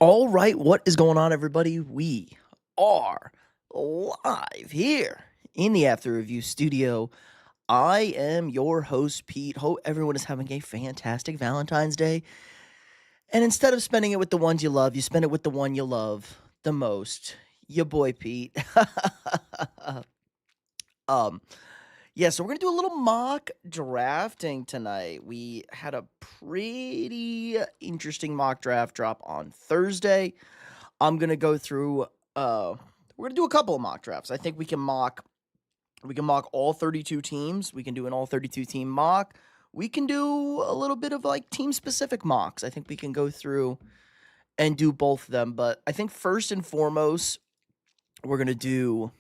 All right, what is going on, everybody? We are live here in the After Review studio. I am your host, Pete. Hope everyone is having a fantastic Valentine's Day. And instead of spending it with the ones you love, you spend it with the one you love the most. Your boy, Pete. um, yeah, so we're gonna do a little mock drafting tonight. We had a pretty interesting mock draft drop on Thursday. I'm gonna go through. We're gonna do a couple of mock drafts. I think we can mock. We can mock all 32 teams. We can do an all 32 team mock. We can do a little bit of like team specific mocks. I think we can go through and do both of them. But I think first and foremost, we're gonna do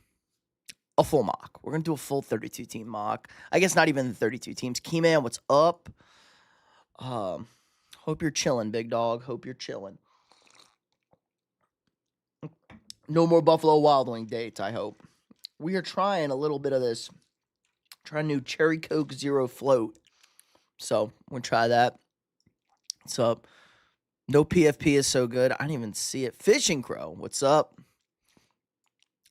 a full mock. We're gonna do a full 32 team mock. I guess not even the 32 teams. Keyman, what's up? Hope you're chilling, big dog. Hope you're chilling. No more Buffalo Wild Wing dates, I hope. We are trying a little bit of this. Try a new Cherry Coke Zero float. So, we'll try that. What's up? No PFP is so good. I didn't even see it. Fishing Crow, what's up?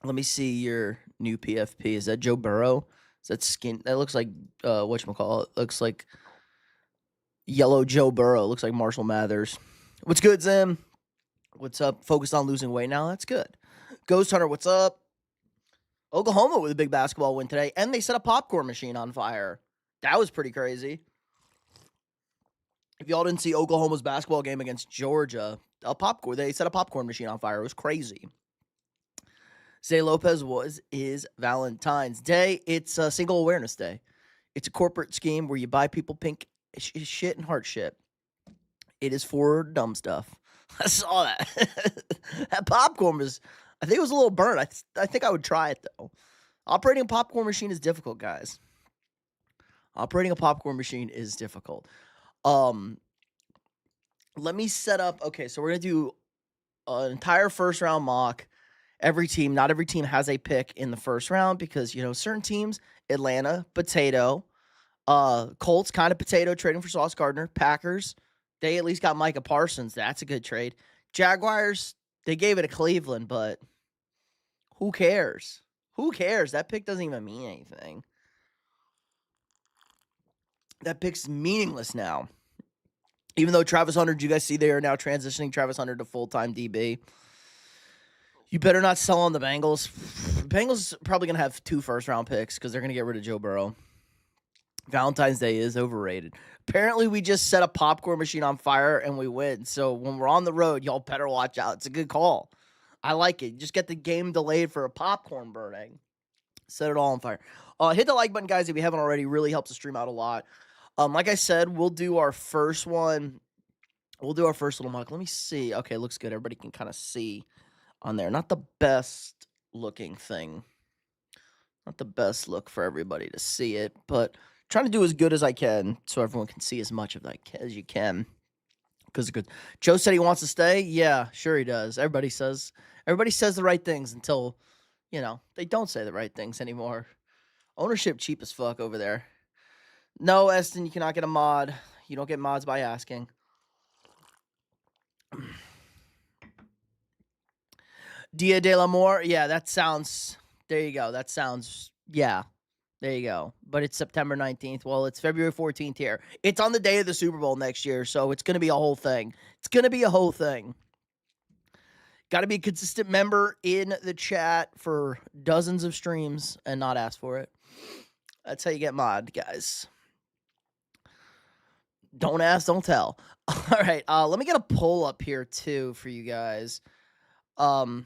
Let me see your new PFP. Is that Joe Burrow? Is that skin? That looks like, whatchamacallit? Looks like yellow Joe Burrow. Looks like Marshall Mathers. What's good, Zim? What's up? Focused on losing weight now? That's good. Ghost Hunter, what's up? Oklahoma with a big basketball win today, and they set a popcorn machine on fire. That was pretty crazy. If y'all didn't see Oklahoma's basketball game against Georgia, they set a popcorn machine on fire. It was crazy. Zay Lopez is Valentine's Day. It's a single awareness day. It's a corporate scheme where you buy people pink shit and heart shit. It is for dumb stuff. I saw that. That popcorn was, I think it was a little burnt. I think I would try it, though. Operating a popcorn machine is difficult, guys. Operating a popcorn machine is difficult. Let me set up. Okay, so we're going to do an entire first round mock. Not every team has a pick in the first round because, certain teams, Atlanta, potato. Colts, kind of potato, trading for Sauce Gardner. Packers, they at least got Micah Parsons. That's a good trade. Jaguars, they gave it to Cleveland, but who cares? Who cares? That pick doesn't even mean anything. That pick's meaningless now. Even though Travis Hunter, did you guys see they are now transitioning Travis Hunter to full-time DB? You better not sell on the Bengals. Bengals probably going to have 2 first-round picks because they're going to get rid of Joe Burrow. Valentine's Day is overrated. Apparently, we just set a popcorn machine on fire and we win. So when we're on the road, y'all better watch out. It's a good call. I like it. Just get the game delayed for a popcorn burning. Set it all on fire. Hit the like button, guys, if you haven't already. Really helps the stream out a lot. Like I said, we'll do our first one. We'll do our first little mock. Let me see. Okay, looks good. Everybody can kind of see on there. Not the best looking thing. Not the best look for everybody to see it, but trying to do as good as I can so everyone can see as much of that as you can. Because good. Joe said he wants to stay. Yeah, sure he does. Everybody says the right things until, they don't say the right things anymore. Ownership cheap as fuck over there. No, Eston, you cannot get a mod. You don't get mods by asking. Dia de l'Amour. Yeah, that sounds. There you go. That sounds. Yeah. There you go. But it's September 19th. Well, it's February 14th here. It's on the day of the Super Bowl next year, so it's going to be a whole thing. It's going to be a whole thing. Got to be a consistent member in the chat for dozens of streams and not ask for it. That's how you get mod, guys. Don't ask, don't tell. All right, let me get a poll up here, too, for you guys. What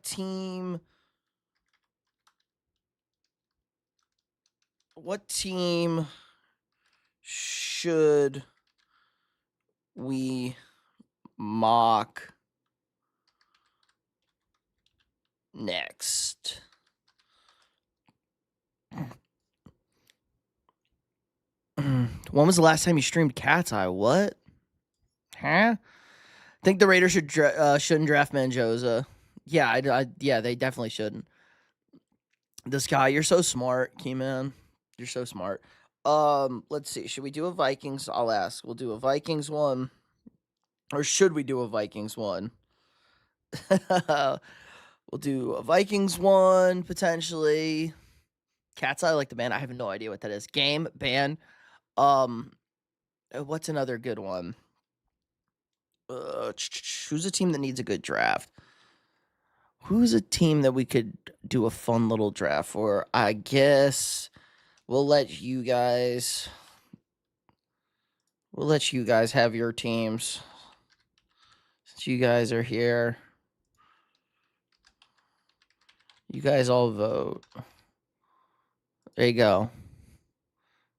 team should we mock next? When was the last time you streamed Cat's Eye? What? Huh? I think the Raiders shouldn't draft Manjosa. Yeah, yeah, they definitely shouldn't. This guy, you're so smart, Keyman. You're so smart. Let's see. Should we do a Vikings? I'll ask. We'll do a Vikings one. Or should we do a Vikings one? We'll do a Vikings one, potentially. Cat's Eye, like the band. I have no idea what that is. Game, band. What's another good one? Who's a team that needs a good draft? Who's a team that we could do a fun little draft for? I guess we'll let you guys have your teams since you guys are here. You guys all vote. There you go.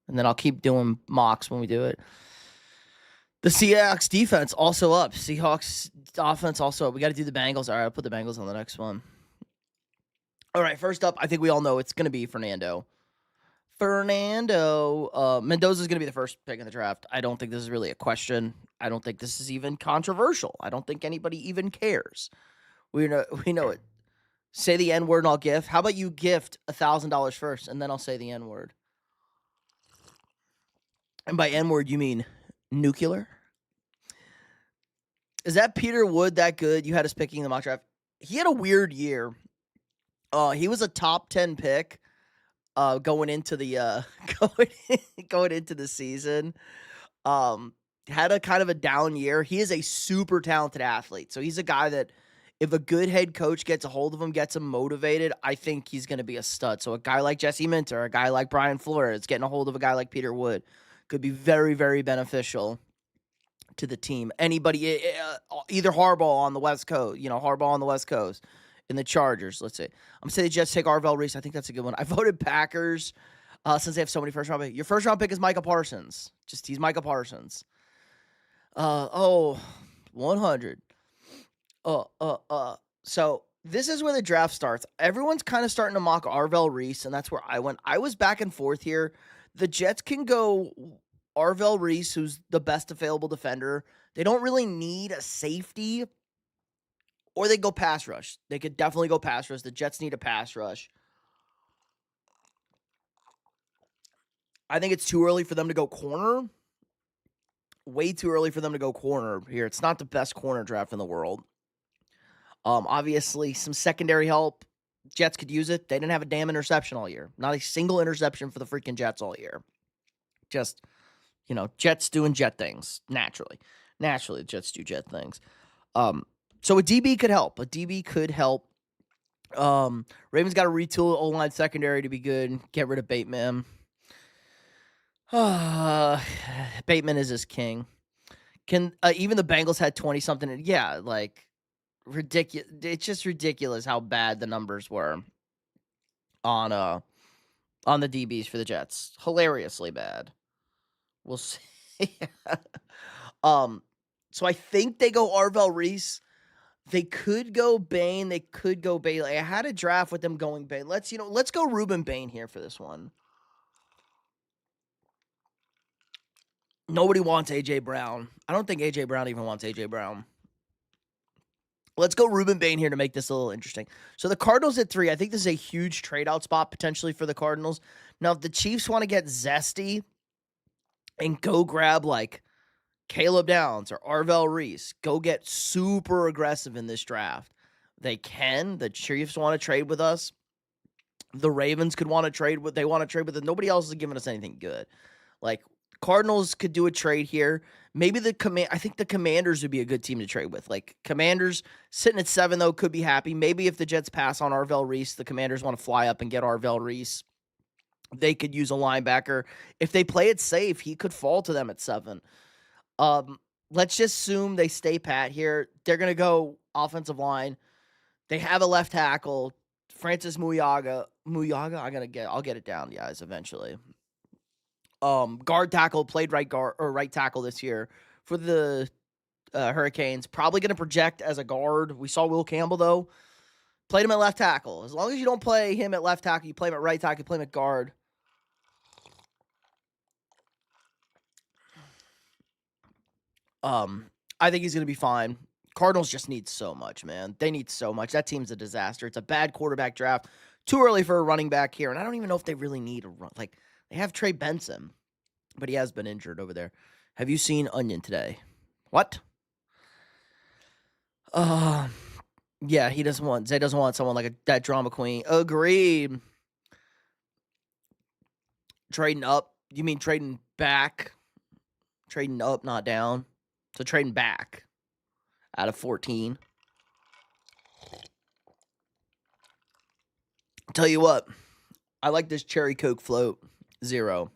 And then I'll keep doing mocks when we do it. The Seahawks defense also up. Seahawks offense also up. We got to do the Bengals. All right, I'll put the Bengals on the next one. All right, first up, I think we all know it's going to be Fernando. Mendoza is going to be the first pick in the draft. I don't think this is really a question. I don't think this is even controversial. I don't think anybody even cares. We know it. Say the N-word and I'll gift. How about you gift $1,000 first, and then I'll say the N-word? And by N-word, you mean nuclear? Is that Peter Wood that good? You had us picking the mock draft. He had a weird year. He was a top 10 pick going into the going into the season. Had a kind of a down year. He is a super talented athlete. So he's a guy that if a good head coach gets a hold of him, gets him motivated, I think he's going to be a stud. So a guy like Jesse Minter, a guy like Brian Flores, getting a hold of a guy like Peter Wood could be very, very beneficial to the team. Anybody, either Harbaugh on the West Coast, in the Chargers, let's say. I'm saying the Jets take Arvell Reese. I think that's a good one. I voted Packers since they have so many first-round picks. Your first-round pick is Micah Parsons. He's Micah Parsons. 100. So this is where the draft starts. Everyone's kind of starting to mock Arvell Reese, and that's where I went. I was back and forth here. The Jets can go Arvell Reese, who's the best available defender. They don't really need a safety, or they go pass rush. They could definitely go pass rush. The Jets need a pass rush. I think it's too early for them to go corner. Way too early for them to go corner here. It's not the best corner draft in the world. Obviously, some secondary help. Jets could use it. They didn't have a damn interception all year. Not a single interception for the freaking Jets all year. Just, Jets doing Jet things, naturally. Naturally, the Jets do Jet things. So a DB could help. Ravens got to retool O-line secondary to be good. Get rid of Bateman. Bateman is his king. Can even the Bengals had 20-something? Yeah, ridiculous. It's just ridiculous how bad the numbers were on the DBs for the Jets. Hilariously bad. We'll see. So I think they go Arvell Reese. They could go Bain. They could go Bailey. I had a draft with them going Bain. Let's go Ruben Bain here for this one. Nobody wants A.J. Brown. I don't think A.J. Brown even wants A.J. Brown. Let's go Ruben Bain here to make this a little interesting. So the Cardinals at 3. I think this is a huge trade-out spot potentially for the Cardinals. Now, if the Chiefs want to get zesty and go grab, Caleb Downs or Arvell Reese, go get super aggressive in this draft. They can. The Chiefs want to trade with us. The Ravens could want to trade with. They want to trade with us. Nobody else is giving us anything good. Cardinals could do a trade here. Maybe I think the Commanders would be a good team to trade with. Commanders sitting at 7, though, could be happy. Maybe if the Jets pass on Arvell Reese, the Commanders want to fly up and get Arvell Reese. They could use a linebacker. If they play it safe, he could fall to them at 7. Let's just assume they stay pat here. They're going to go offensive line. They have a left tackle, Francis Muyaga. I'll get it down, guys, eventually. Guard tackle, played right tackle this year for the Hurricanes. Probably going to project as a guard. We saw Will Campbell, though. Played him at left tackle. As long as you don't play him at left tackle, you play him at right tackle, you play him at guard. I think he's going to be fine. Cardinals just need so much, man. They need so much. That team's a disaster. It's a bad quarterback draft. Too early for a running back here, and I don't even know if they really need a run. They have Trey Benson, but he has been injured over there. Have you seen Onion today? What? Uh, yeah, he doesn't want Zay doesn't want someone like that drama queen. Agreed. Trading up. You mean trading back? Trading up, not down. So trading back out of 14. Tell you what, I like this cherry Coke float. 0.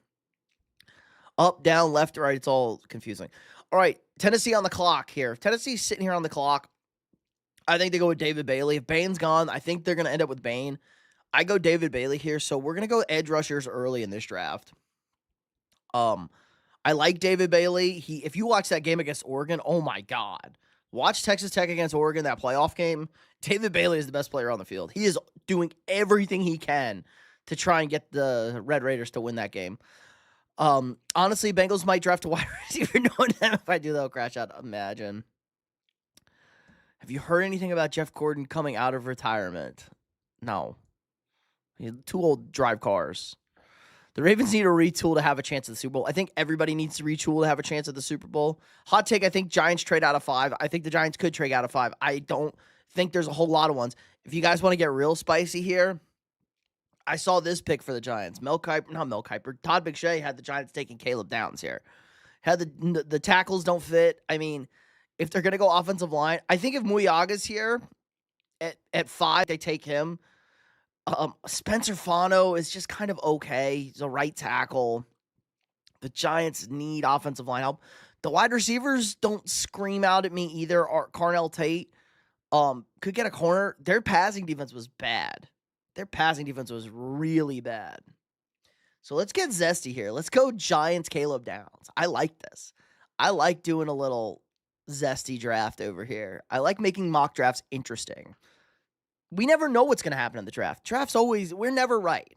Up, down, left, right. It's all confusing. All right, Tennessee on the clock here. Tennessee's sitting here on the clock. I think they go with David Bailey. If Bane's gone, I think they're going to end up with Bane. I go David Bailey here, so we're going to go edge rushers early in this draft. I like David Bailey. If you watch that game against Oregon, oh my God. Watch Texas Tech against Oregon, that playoff game. David Bailey is the best player on the field. He is doing everything he can to try and get the Red Raiders to win that game. Honestly, Bengals might draft a wide receiver knowing them. If I do, they'll crash out. Imagine. Have you heard anything about Jeff Gordon coming out of retirement? No. He's too old to drive cars. The Ravens need to retool to have a chance at the Super Bowl. I think everybody needs to retool to have a chance at the Super Bowl. Hot take, I think Giants trade out of 5. I think the Giants could trade out of 5. I don't think there's a whole lot of ones. If you guys want to get real spicy here, I saw this pick for the Giants. Todd McShay had the Giants taking Caleb Downs here. Had the tackles don't fit. I mean, if they're going to go offensive line, I think if Muyaga's here at 5, they take him. Spencer Fano is just kind of okay. He's a right tackle. The Giants need offensive line help. The wide receivers don't scream out at me either. Carnell Tate could get a corner. Their passing defense was bad. Their passing defense was really bad. So let's get zesty here. Let's go Giants Caleb Downs. I like this. I like doing a little zesty draft over here. I like making mock drafts interesting. We never know what's going to happen in the draft. We're never right.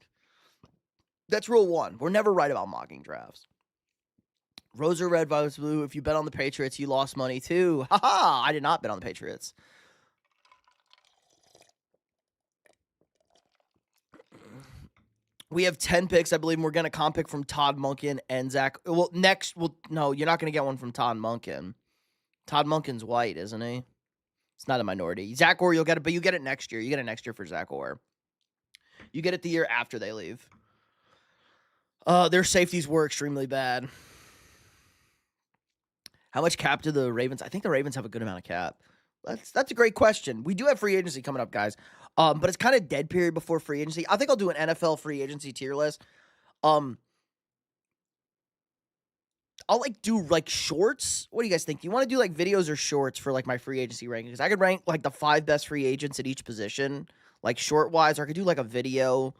That's rule 1. We're never right about mocking drafts. Rose or red, violet's blue. If you bet on the Patriots, you lost money too. Ha! I did not bet on the Patriots. We have 10 picks. I believe we're going to comp pick from Todd Monken and Zach. No, you're not going to get one from Todd Monken. Todd Monken's white, isn't he? It's not a minority. Zach Orr, you'll get it, but you get it next year. You get it next year for Zach Orr. You get it the year after they leave. Their safeties were extremely bad. How much cap do the Ravens? I think the Ravens have a good amount of cap. That's a great question. We do have free agency coming up, guys. But it's kind of dead period before free agency. I think I'll do an NFL free agency tier list. I'll do shorts. What do you guys think? Do you want to do videos or shorts for my free agency rankings? I could rank the 5 best free agents at each position, short wise, or I could do a video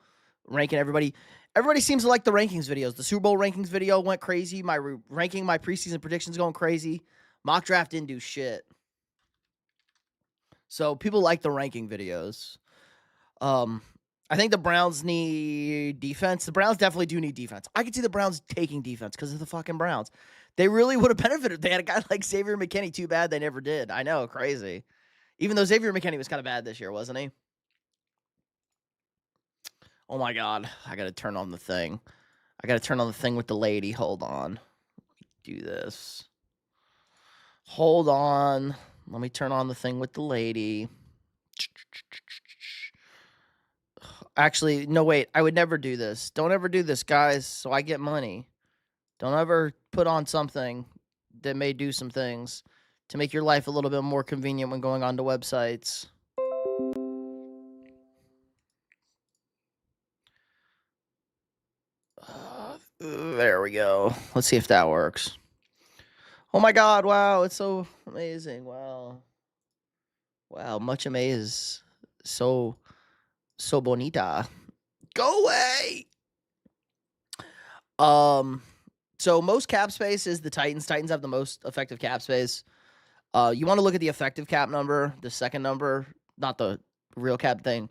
ranking everybody. Everybody seems to like the rankings videos. The Super Bowl rankings video went crazy. My ranking my preseason predictions going crazy. Mock draft didn't do shit. So people like the ranking videos. I think the Browns need defense. The Browns definitely do need defense. I could see the Browns taking defense because of the fucking Browns. They really would have benefited if they had a guy like Xavier McKinney. Too bad they never did. I know, crazy. Even though Xavier McKinney was kind of bad this year, wasn't he? Oh my God. I got to turn on the thing. I got to turn on the thing with the lady. Hold on. Do this. Hold on. Let me turn on the thing with the lady. Actually, no, wait. I would never do this. Don't ever do this, guys, so I get money. Don't ever put on something that may do some things to make your life a little bit more convenient when going onto websites. There we go. Let's see if that works. Oh my God, wow, it's so amazing. Wow, much amazed. So bonita. Go away. So most cap space is the Titans. Titans have the most effective cap space. You want to look at the effective cap number, the second number, not the real cap thing.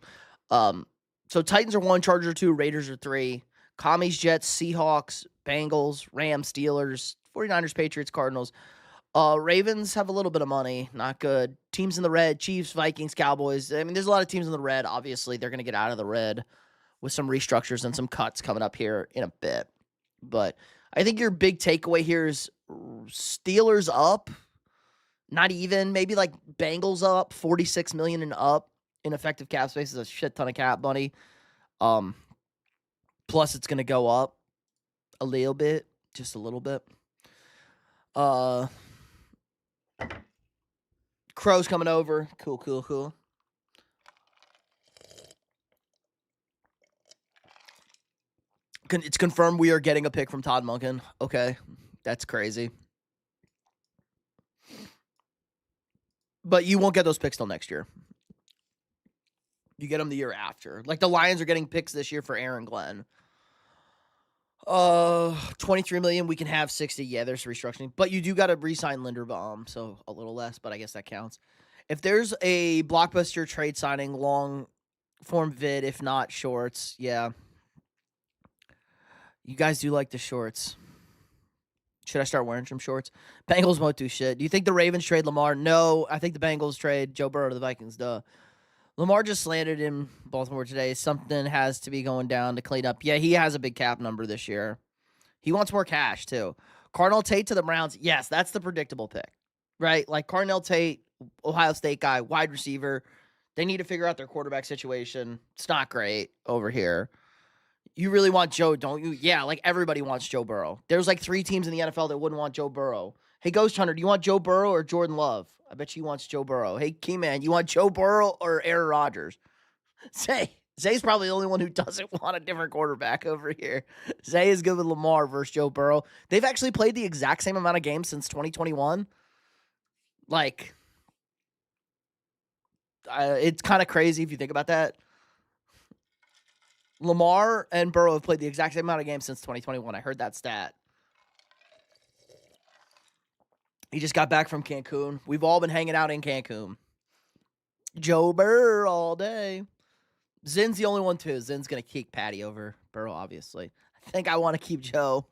So Titans are 1, Chargers are 2, Raiders are 3, Commies, Jets, Seahawks, Bengals, Rams, Steelers, 49ers, Patriots, Cardinals. Ravens have a little bit of money. Not good. Teams in the red, Chiefs, Vikings, Cowboys. I mean, there's a lot of teams in the red. Obviously, they're going to get out of the red with some restructures and some cuts coming up here in a bit. But I think your big takeaway here is Steelers up, Not even. Maybe like Bengals up 46 million and up in effective cap space is a shit ton of cap money. Plus it's gonna go up a little bit, just a little bit. Crow's coming over. Cool. It's confirmed we are getting a pick from Todd Monken. Okay, that's crazy. But you won't get those picks till next year. You get them the year after. Like the Lions are getting picks this year for Aaron Glenn. 23 million. We can have 60. Yeah, there's restructuring, but you do got to re-sign Linderbaum, so a little less, but I guess that counts. If there's a blockbuster trade signing, long form vid, if not shorts, yeah. You guys do like the shorts. Should I start wearing some shorts? Bengals won't do shit. Do you think the Ravens trade Lamar? No, I think the Bengals trade Joe Burrow to the Vikings. Duh. Lamar just slandered in Baltimore today. Something has to be going down to clean up. Yeah, he has a big cap number this year. He wants more cash, too. Cardinal Tate to the Browns. Yes, that's the predictable pick, right? Like Cardinal Tate, Ohio State guy, wide receiver. They need to figure out their quarterback situation. It's not great over here. You really want Joe, don't you? Yeah, like everybody wants Joe Burrow. There's like 3 teams in the NFL that wouldn't want Joe Burrow. Hey, Ghost Hunter, do you want Joe Burrow or Jordan Love? I bet he wants Joe Burrow. Hey, Keyman, you want Joe Burrow or Aaron Rodgers? Zay's probably the only one who doesn't want a different quarterback over here. Zay is good with Lamar versus Joe Burrow. They've actually played the exact same amount of games since 2021. Like, it's kind of crazy if you think about that. Lamar and Burrow have played the exact same amount of games since 2021. I heard that stat. He just got back from Cancun. We've all been hanging out in Cancun. Joe Burrow all day. Zin's the only one, too. Zin's going to kick Patty over Burrow, obviously. I think I want to keep Joe.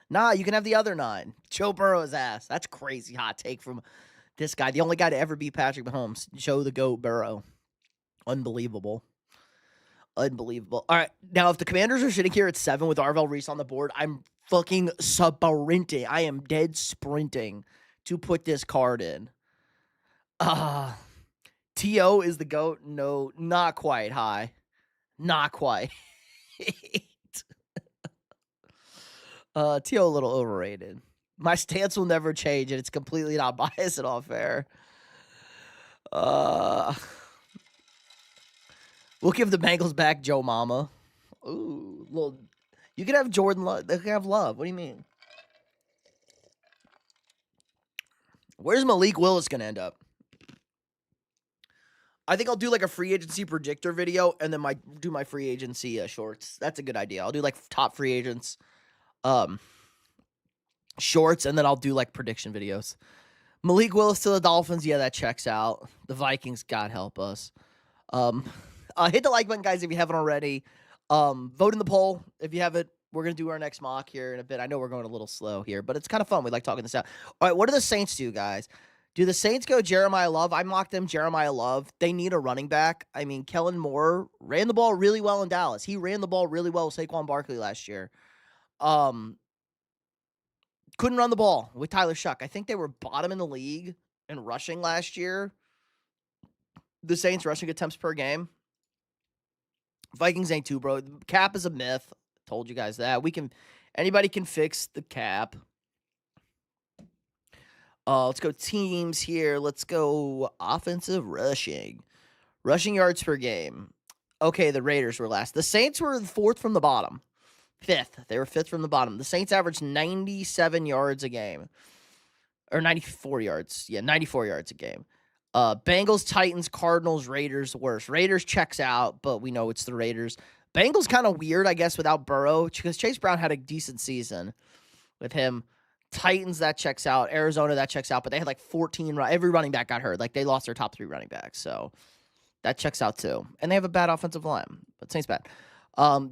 Nah, you can have the other 9. Joe Burrow's ass. That's crazy hot take from this guy. The only guy to ever beat Patrick Mahomes. Joe the GOAT Burrow. Unbelievable. All right, now if the Commanders are sitting here at 7 with Arvell Reese on the board, I'm fucking sprinting. I am dead sprinting to put this card in. T.O. is the GOAT? No, not quite high. Not quite. T.O. a little overrated. My stance will never change, and it's completely not biased at all fair. We'll give the Bengals back Joe Mama. Ooh, little. You can have Jordan Love. They can have Love. What do you mean? Where's Malik Willis going to end up? I think I'll do like a free agency predictor video and then do my free agency shorts. That's a good idea. I'll do like top free agents shorts, and then I'll do like prediction videos. Malik Willis to the Dolphins. Yeah, that checks out. The Vikings, God help us. Hit the like button, guys, if you haven't already. Vote in the poll if you haven't. We're going to do our next mock here in a bit. I know we're going a little slow here, but it's kind of fun. We like talking this out. All right, what do the Saints do, guys? Do the Saints go Jeremiah Love? I mocked them Jeremiah Love. They need a running back. I mean, Kellen Moore ran the ball really well in Dallas. He ran the ball really well with Saquon Barkley last year. Couldn't run the ball with Tyler Shuck. I think they were bottom in the league in rushing last year. The Saints rushing attempts per game. Vikings ain't too, bro. Cap is a myth. Told you guys that. Anybody can fix the cap. Let's go teams here. Let's go offensive rushing. Rushing yards per game. Okay, the Raiders were last. The Saints were 4th from the bottom. 5th. They were 5th from the bottom. The Saints averaged 97 yards a game. Or 94 yards. Yeah, 94 yards a game. Bengals, Titans, Cardinals, Raiders, worse. Raiders checks out, but we know it's the Raiders. Bengals kind of weird, I guess, without Burrow, because Chase Brown had a decent season with him. Titans, that checks out. Arizona, that checks out, but they had like 14. Every running back got hurt. Like, they lost their top 3 running backs, so that checks out too. And they have a bad offensive line, but Saints bad.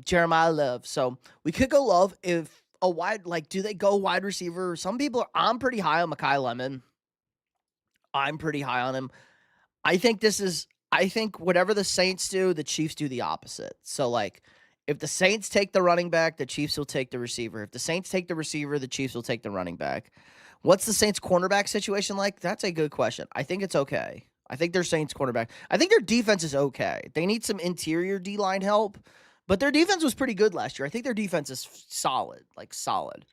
Jeremiah Love. So we could go Love if a wide, like, do they go wide receiver? Some people I'm pretty high on Mekhi Lemon. I'm pretty high on him. I think whatever the Saints do, the Chiefs do the opposite. So, like, If the Saints take the running back, the Chiefs will take the receiver. If the Saints take the receiver, the Chiefs will take the running back. What's the Saints cornerback situation like? That's a good question. I think it's okay. I think their Saints cornerback. I think their defense is okay. They need some interior D-line help, but their defense was pretty good last year. I think their defense is solid, like solid.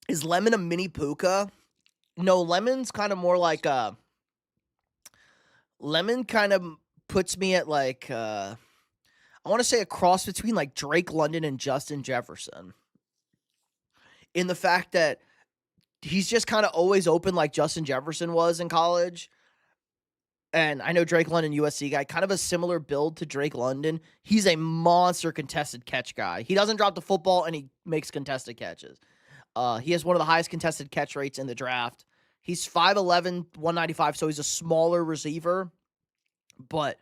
Is Lemon a mini Puka? No, Lemon's kind of more like Lemon kind of puts me at like I want to say a cross between like Drake London and Justin Jefferson. In the fact that he's just kind of always open like Justin Jefferson was in college. And I know Drake London, USC guy, kind of a similar build to Drake London. He's a monster contested catch guy. He doesn't drop the football, and he makes contested catches. He has one of the highest contested catch rates in the draft. He's 5'11", 195, so he's a smaller receiver, but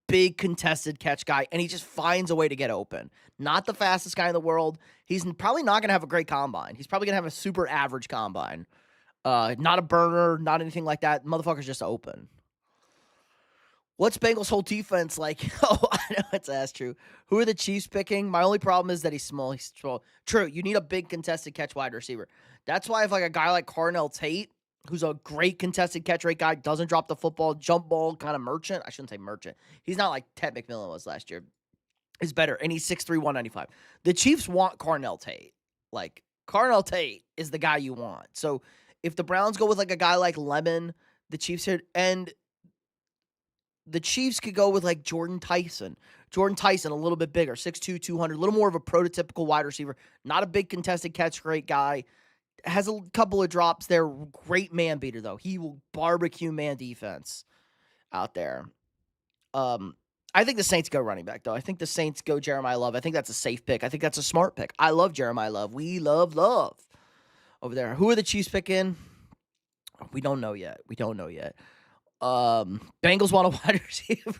big contested catch guy, and he just finds a way to get open. Not the fastest guy in the world. He's probably not going to have a great combine. He's probably going to have a super average combine. Not a burner, not anything like that. Motherfucker's just open. What's Bengals' whole defense like? Oh, I know it's ass true. Who are the Chiefs picking? My only problem is that he's small. He's small. True, you need a big contested catch wide receiver. That's why if like a guy like Carnell Tate, who's a great contested catch rate guy, doesn't drop the football, jump ball kind of merchant. I shouldn't say merchant. He's not like Ted McMillan was last year. He's better, and he's 6'3", 195. The Chiefs want Carnell Tate. Like, Carnell Tate is the guy you want. So if the Browns go with like a guy like Lemon, the Chiefs here, and the Chiefs could go with like Jordan Tyson. Jordan Tyson, a little bit bigger, 6'2", 200, a little more of a prototypical wide receiver. Not a big contested catch rate guy. Has a couple of drops there. Great man beater, though. He will barbecue man defense out there. I think the Saints go running back, though. I think the Saints go Jeremiah Love. I think that's a safe pick. I think that's a smart pick. I love Jeremiah Love. We love over there. Who are the Chiefs picking? We don't know yet. Bengals want a wide receiver,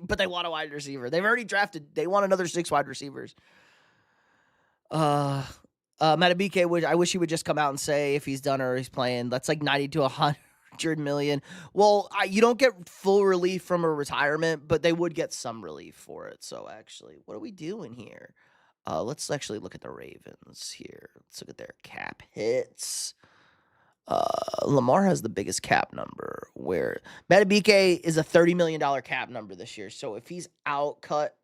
but they want a wide receiver. They've already drafted. They want another 6 wide receivers. Matabike, I wish he would just come out and say if he's done or he's playing. That's like 90 to 100 million. Well, you don't get full relief from a retirement, but they would get some relief for it. So actually, what are we doing here? Let's actually look at the Ravens here. Let's look at their cap hits. Lamar has the biggest cap number, where Matabike is a $30 million cap number this year. So if he's cut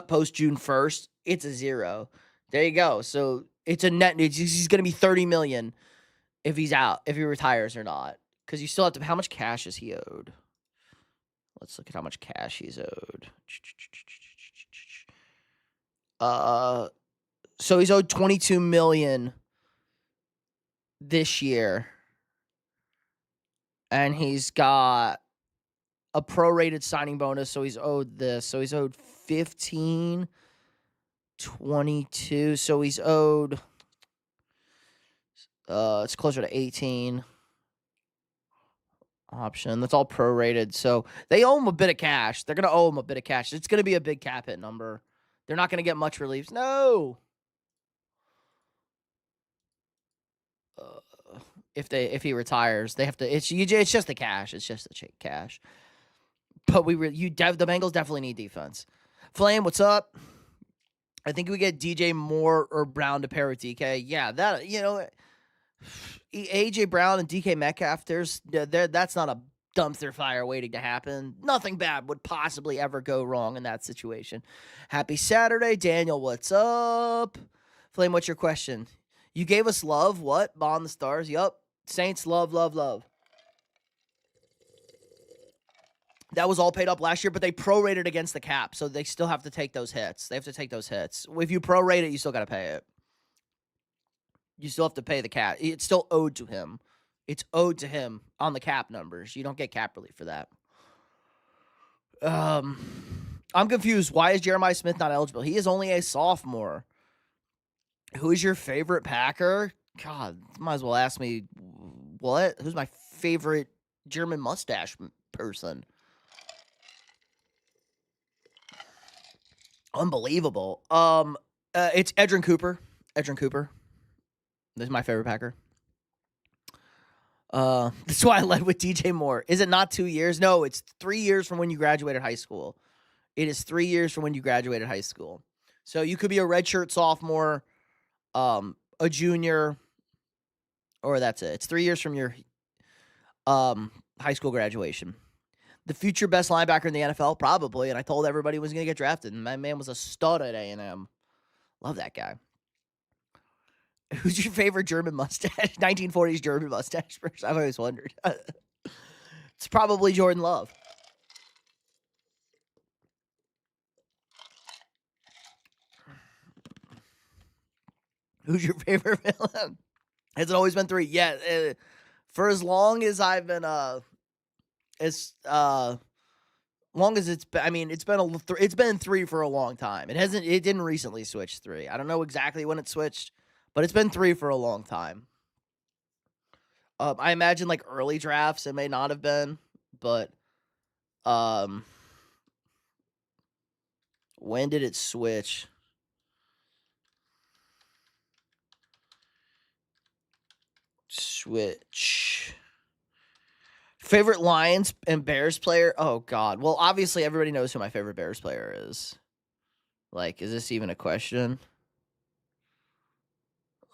post June 1st, it's a 0. There you go. So it's a net. He's going to be $30 million if he's out, if he retires or not. Because you still have to. How much cash is he owed? Let's look at how much cash he's owed. So he's owed $22 million this year, and he's got a prorated signing bonus. So he's owed this. So he's owed 15, 22. So he's owed. It's closer to 18. Option. That's all prorated. So they owe him a bit of cash. They're gonna owe him a bit of cash. It's gonna be a big cap hit number. They're not gonna get much relief. No. If he retires, they have to. It's just the cash. It's just the cash. But the Bengals definitely need defense. Flame, what's up? I think we get DJ Moore or Brown to pair with DK. Yeah, that AJ Brown and DK Metcalf. That's not a dumpster fire waiting to happen. Nothing bad would possibly ever go wrong in that situation. Happy Saturday, Daniel. What's up? Flame, what's your question? You gave us love. What? Bond the Stars. Yup. Saints love. That was all paid up last year, but they prorated against the cap, so they still have to take those hits. They have to take those hits. If you prorate it, you still got to pay it. You still have to pay the cap. It's still owed to him. It's owed to him on the cap numbers. You don't get cap relief for that. I'm confused. Why is Jeremiah Smith not eligible? He is only a sophomore. Who is your favorite Packer? God, might as well ask me what? Who's my favorite German mustache person? Unbelievable. It's Edrin Cooper. This is my favorite Packer. That's why I led with DJ Moore. Is it not 2 years? No, it's 3 years from when you graduated high school. It is 3 years from when you graduated high school. So you could be a redshirt sophomore, a junior, or that's it. It's 3 years from your high school graduation. The future best linebacker in the NFL, probably. And I told everybody he was going to get drafted. And my man was a stud at A&M. Love that guy. Who's your favorite German mustache? 1940s German mustache person. I've always wondered. It's probably Jordan Love. Who's your favorite villain? Has it always been 3? Yeah. For as long as I've been, as long as it's been, I mean, it's been 3 for a long time. It didn't recently switch 3. I don't know exactly when it switched, but it's been 3 for a long time. I imagine like early drafts it may not have been, but when did it switch? Switch. Favorite Lions and Bears player? Oh, God. Well, obviously, everybody knows who my favorite Bears player is. Like, is this even a question?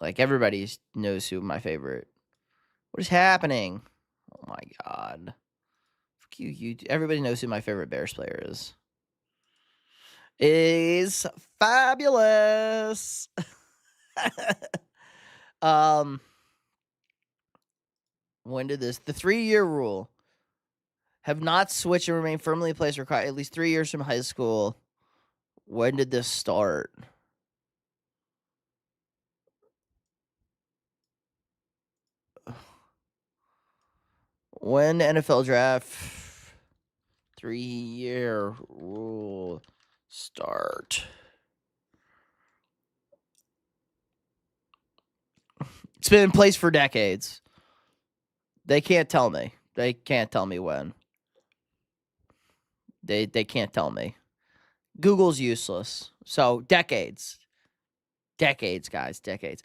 Like, everybody knows who my favorite. What is happening? Oh, my God. Fuck you. Everybody knows who my favorite Bears player is. Is fabulous. When did this? The 3-year rule. Have not switched and remain firmly in place required at least 3 years from high school. When did this start? When NFL draft 3-year rule start? It's been in place for decades. They can't tell me. They can't tell me when. They can't tell me. Google's useless. So decades. Decades, guys. Decades.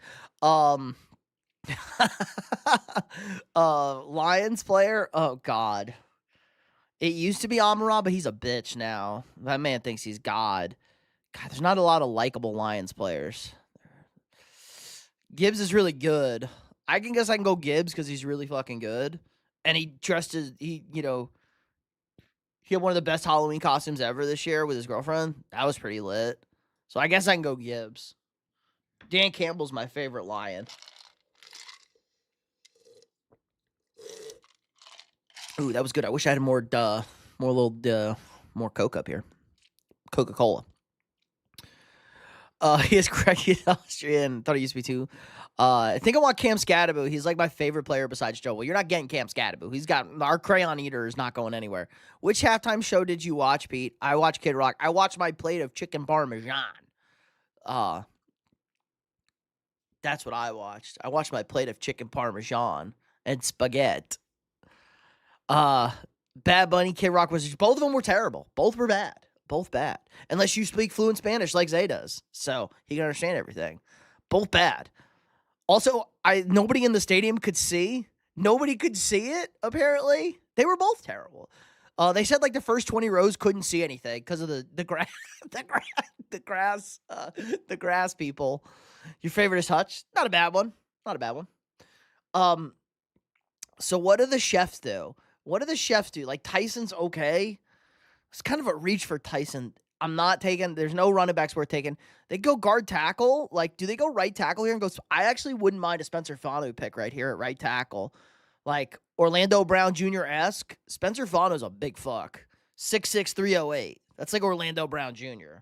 Lions player? Oh, God. It used to be Amon-Ra, but he's a bitch now. That man thinks he's God. God, there's not a lot of likable Lions players. Gibbs is really good. I guess I can go Gibbs because he's really fucking good. And he had one of the best Halloween costumes ever this year with his girlfriend. That was pretty lit. So I guess I can go Gibbs. Dan Campbell's my favorite Lion. Ooh, that was good. I wish I had more Coke up here. Coca-Cola. He is correct. He's Austrian. Thought he used to be too. I think I want Cam Scadaboo. He's like my favorite player besides Joe. Well, you're not getting Cam Scadaboo. He's got our crayon eater is not going anywhere. Which halftime show did you watch, Pete? I watched Kid Rock. I watched my plate of chicken parmesan. That's what I watched. I watched my plate of chicken parmesan and spaghetti. Bad Bunny, Kid Rock was both of them were terrible. Both were bad. Both bad. Unless you speak fluent Spanish like Zay does. So he can understand everything. Both bad. Also, nobody in the stadium could see. Nobody could see it, apparently. They were both terrible. They said like the first 20 rows couldn't see anything because of the grass the grass people. Your favorite is Hutch? Not a bad one. Not a bad one. So what do the chefs do? What do the chefs do? Like Tyson's okay. It's kind of a reach for Tyson. I'm not taking. There's no running backs worth taking. They go guard tackle. Like, do they go right tackle here and go? I actually wouldn't mind a Spencer Fanu pick right here at right tackle. Like Orlando Brown Jr.-esque. Spencer Fanu's a big fuck. 6'6", 308. That's like Orlando Brown Jr.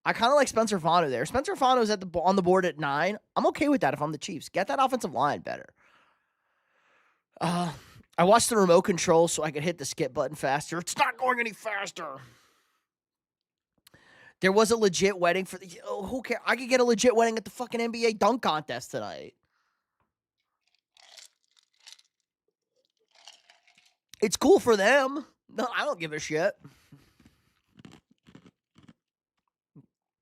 I kind of like Spencer Fanu there. Spencer Fanu's on the board at 9. I'm okay with that if I'm the Chiefs. Get that offensive line better. I watched the remote control so I could hit the skip button faster. It's not going any faster. There was a legit wedding for the. Oh, who cares? I could get a legit wedding at the fucking NBA dunk contest tonight. It's cool for them. No, I don't give a shit.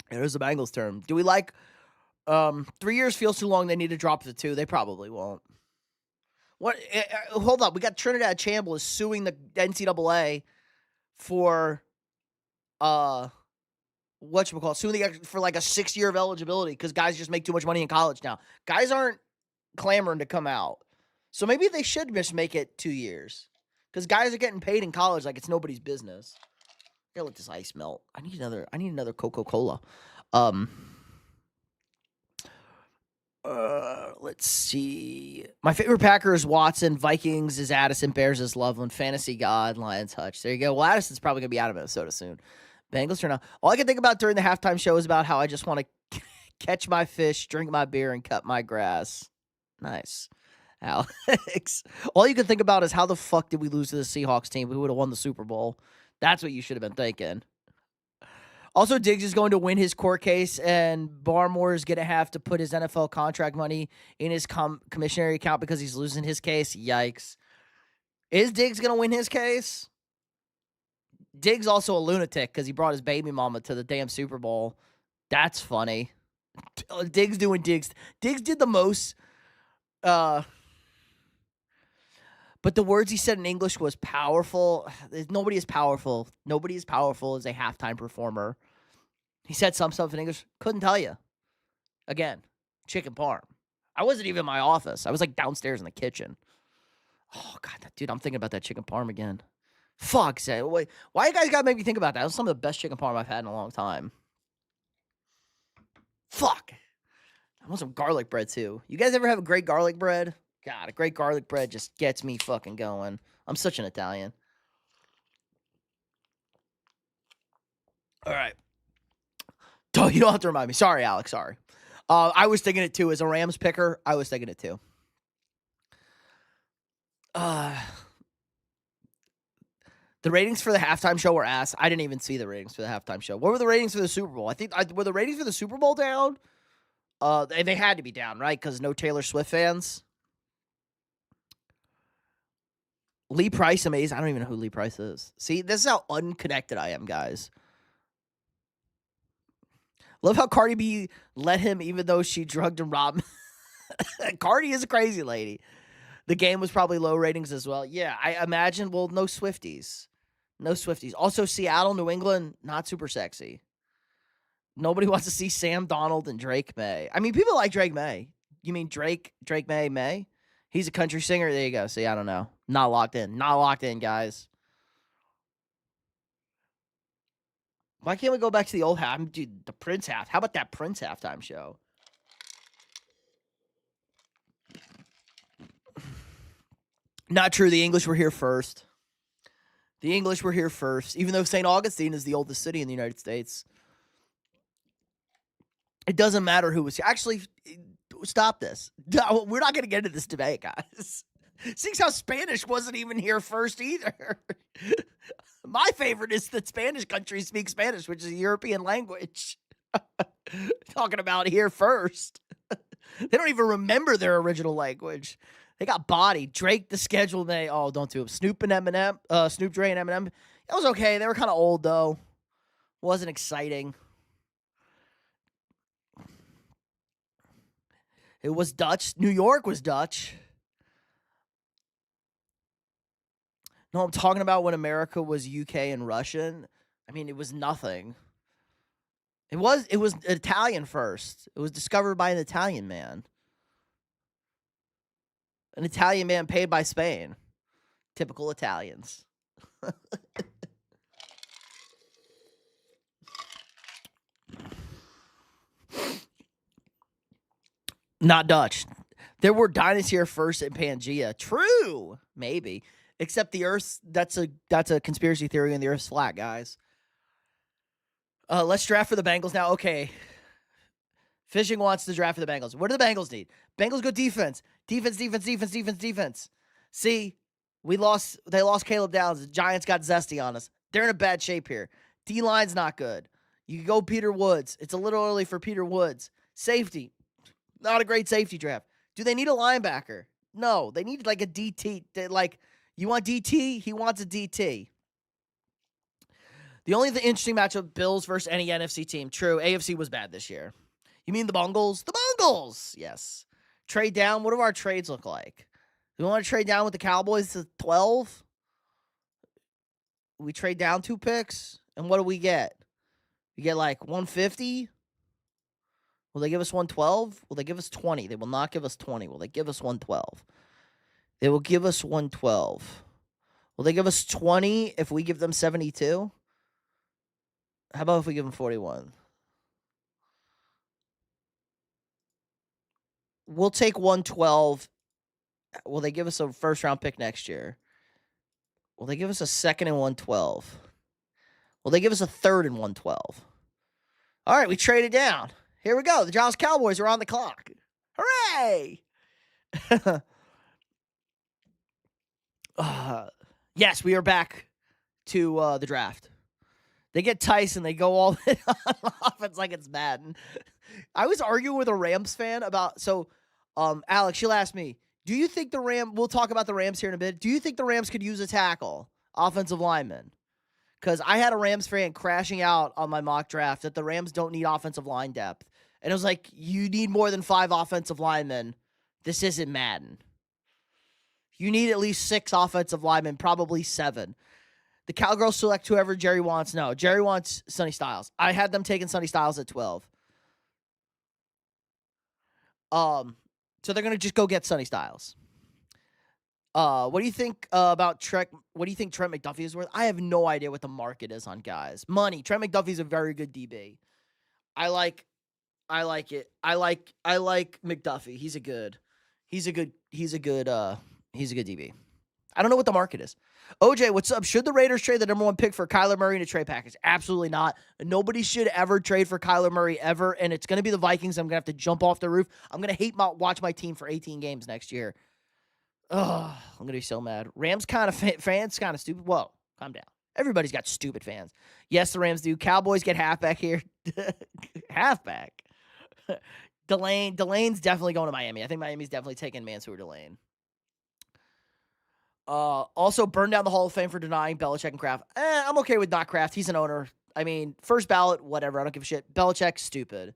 There's the Bengals term. Do we like 3 years feels too long? They need to drop the 2. They probably won't. What? Hold up. We got Trinidad Chambliss suing the NCAA for whatchamacallit, suing for like a 6 year of eligibility because guys just make too much money in college now. Guys aren't clamoring to come out. So maybe they should just make it 2 years. Because guys are getting paid in college like it's nobody's business. I gotta let this ice melt. I need another Coca-Cola. Let's see. My favorite Packer is Watson. Vikings is Addison. Bears is Loveland. Fantasy God, Lions Hutch. There you go. Well, Addison's probably gonna be out of Minnesota soon. Bengals turn out. All I can think about during the halftime show is about how I just want to catch my fish, drink my beer, and cut my grass. Nice. Alex. All you can think about is how the fuck did we lose to the Seahawks team who would have won the Super Bowl? That's what you should have been thinking. Also, Diggs is going to win his court case, and Barmore is going to have to put his NFL contract money in his commissionary account because he's losing his case. Yikes. Is Diggs going to win his case? Diggs also a lunatic because he brought his baby mama to the damn Super Bowl. That's funny. Diggs doing Diggs. Diggs did the most... But the words he said in English was powerful. Nobody is powerful. Nobody as powerful as a halftime performer. He said some stuff in English. Couldn't tell you. Again, chicken parm. I wasn't even in my office. I was like downstairs in the kitchen. Oh, God, dude, I'm thinking about that chicken parm again. Fuck, why you guys got to make me think about that? That was some of the best chicken parm I've had in a long time. Fuck. I want some garlic bread, too. You guys ever have a great garlic bread? God, a great garlic bread just gets me fucking going. I'm such an Italian. All right. Oh, you don't have to remind me. Sorry, Alex. Sorry. I was thinking it too. As a Rams picker, I was thinking it too. The ratings for the halftime show were ass. I didn't even see the ratings for the halftime show. What were the ratings for the Super Bowl? I think were the ratings for the Super Bowl down? They had to be down, right? Because no Taylor Swift fans. Lee Price, amazing. I don't even know who Lee Price is. See, this is how unconnected I am, guys. Love how Cardi B let him even though she drugged and robbed him. Cardi is a crazy lady. The game was probably low ratings as well. Yeah, I imagine, well, no Swifties. No Swifties. Also, Seattle, New England, not super sexy. Nobody wants to see Sam Donald and Drake May. I mean, people like Drake May. You mean Drake May? He's a country singer. There you go. See, I don't know. Not locked in. Not locked in, guys. Why can't we go back to the old half? Dude, the Prince half. How about that Prince halftime show? Not true. The English were here first. The English were here first. Even though St. Augustine is the oldest city in the United States. It doesn't matter who was here. Actually, stop this. No, we're not going to get into this debate, guys. Seeing how Spanish wasn't even here first either. My favorite is that Spanish countries speak Spanish, which is a European language. Talking about here first. They don't even remember their original language. They got bodied. Drake, The Schedule, don't do it. Snoop and Eminem, Snoop Dre and Eminem. It was okay. They were kind of old, though. Wasn't exciting. It was Dutch. New York was Dutch. No, I'm talking about when America was UK and Russian. I mean, it was nothing. It was Italian first. It was discovered by an Italian man. An Italian man paid by Spain. Typical Italians. Not Dutch. There were dynasties here first in Pangea. True. Maybe. Except the Earth, that's a conspiracy theory and the Earth's flat, guys. Let's draft for the Bengals now. Okay. Fishing wants to draft for the Bengals. What do the Bengals need? Bengals go defense. Defense. See, they lost Caleb Downs. The Giants got zesty on us. They're in a bad shape here. D-line's not good. You can go Peter Woods. It's a little early for Peter Woods. Safety. Not a great safety draft. Do they need a linebacker? No. They need like a DT. You want DT? He wants a DT. The only interesting matchup, Bills versus any NFC team. True, AFC was bad this year. You mean the Bungles? The Bungles! Yes. Trade down. What do our trades look like? We want to trade down with the Cowboys to 12. We trade down 2 picks, and what do we get? We get like 150. Will they give us 112? Will they give us 20? They will not give us 20. Will they give us 112? They will give us 112. Will they give us 20 if we give them 72? How about if we give them 41? We'll take 112. Will they give us a first-round pick next year? Will they give us a second and 112? Will they give us a third and 112? All right, we traded down. Here we go. The Dallas Cowboys are on the clock. Hooray! Yes, we are back to the draft. They get Tyson. They go all in on offense like it's Madden. I was arguing with a Rams fan about, Alex, she'll ask me, do you think we'll talk about the Rams here in a bit. Do you think the Rams could use a tackle, offensive lineman? Because I had a Rams fan crashing out on my mock draft that the Rams don't need offensive line depth. And it was like, you need more than 5 offensive linemen. This isn't Madden. You need at least 6 offensive linemen, probably 7. The Cowgirls select whoever Jerry wants. No, Jerry wants Sonny Styles. I had them taking Sonny Styles at 12. So they're going to just go get Sonny Styles. What do you think about Trent? What do you think Trent McDuffie is worth? I have no idea what the market is on guys. Money. Trent McDuffie's a very good DB. I like it. I like McDuffie. He's a good DB. I don't know what the market is. OJ, what's up? Should the Raiders trade the number 1 pick for Kyler Murray in a trade package? Absolutely not. Nobody should ever trade for Kyler Murray ever, and it's going to be the Vikings. I'm going to have to jump off the roof. I'm going to watch my team for 18 games next year. Ugh, I'm going to be so mad. Rams kind of fans kind of stupid. Whoa, calm down. Everybody's got stupid fans. Yes, the Rams do. Cowboys get halfback here. Halfback. Delane's definitely going to Miami. I think Miami's definitely taking Mansour Delane. Also, burn down the Hall of Fame for denying Belichick and Kraft. I'm okay with not Kraft. He's an owner. I mean, first ballot, whatever. I don't give a shit. Belichick's stupid.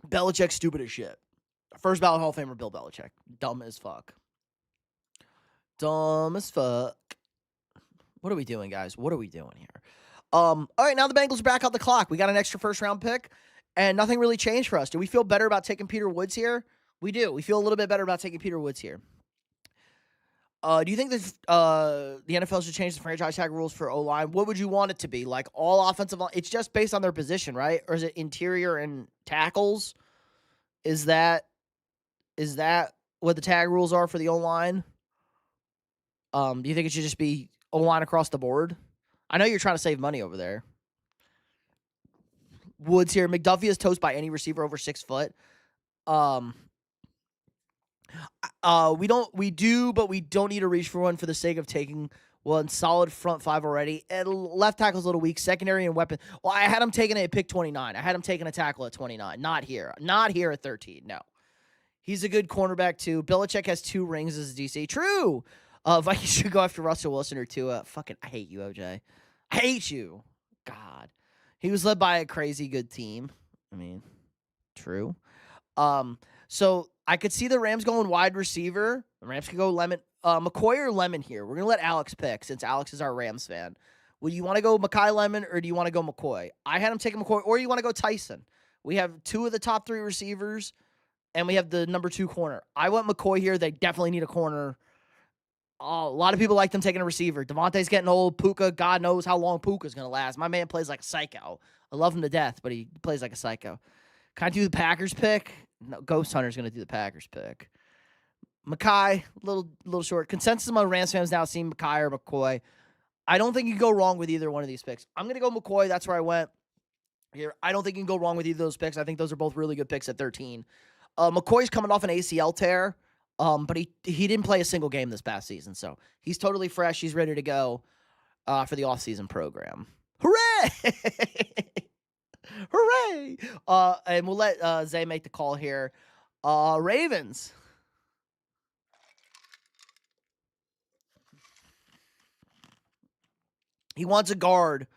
Belichick's stupid as shit. First ballot Hall of Famer, Bill Belichick. Dumb as fuck. Dumb as fuck. What are we doing, guys? What are we doing here? All right, now the Bengals are back on the clock. We got an extra first-round pick, and nothing really changed for us. Do we feel better about taking Peter Woods here? We do. We feel a little bit better about taking Peter Woods here. Do you think that the NFL should change the franchise tag rules for O-line? What would you want it to be? Like all offensive line? It's just based on their position, right? Or is it interior and tackles? Is that what the tag rules are for the O-line? Do you think it should just be O-line across the board? I know you're trying to save money over there. Woods here. McDuffie is toast by any receiver over 6 foot. We do, but we don't need to reach for one for the sake of taking one solid front 5 already. And left tackle's a little weak. Secondary and weapon. Well, I had him taking it at pick 29. I had him taking a tackle at 29. Not here. Not here at 13. No. He's a good cornerback, too. Belichick has 2 rings as a DC. True. Vikings should go after Russell Wilson or Tua. Fucking, I hate you, OJ. I hate you. God. He was led by a crazy good team. I mean, true. So I could see the Rams going wide receiver. The Rams could go McCoy or Lemon here. We're going to let Alex pick since Alex is our Rams fan. Would you want to go Mekhi Lemon or do you want to go McCoy? I had him taking McCoy, or you want to go Tyson. We have 2 of the top 3 receivers, and we have the number 2 corner. I went McCoy here. They definitely need a corner. A lot of people like them taking a receiver. Devontae's getting old. Puka, God knows how long Puka's going to last. My man plays like a psycho. I love him to death, but he plays like a psycho. Can I do the Packers pick? No, Ghost Hunter's going to do the Packers pick. Mekhi, little short. Consensus among Rams fans now seeing Mekhi or McCoy. I don't think you can go wrong with either one of these picks. I'm going to go McCoy. That's where I went here. I don't think you can go wrong with either of those picks. I think those are both really good picks at 13. McCoy's coming off an ACL tear, but he didn't play a single game this past season, so he's totally fresh. He's ready to go for the offseason program. Hooray! Hooray! And we'll let Zay make the call here. Ravens. He wants a guard.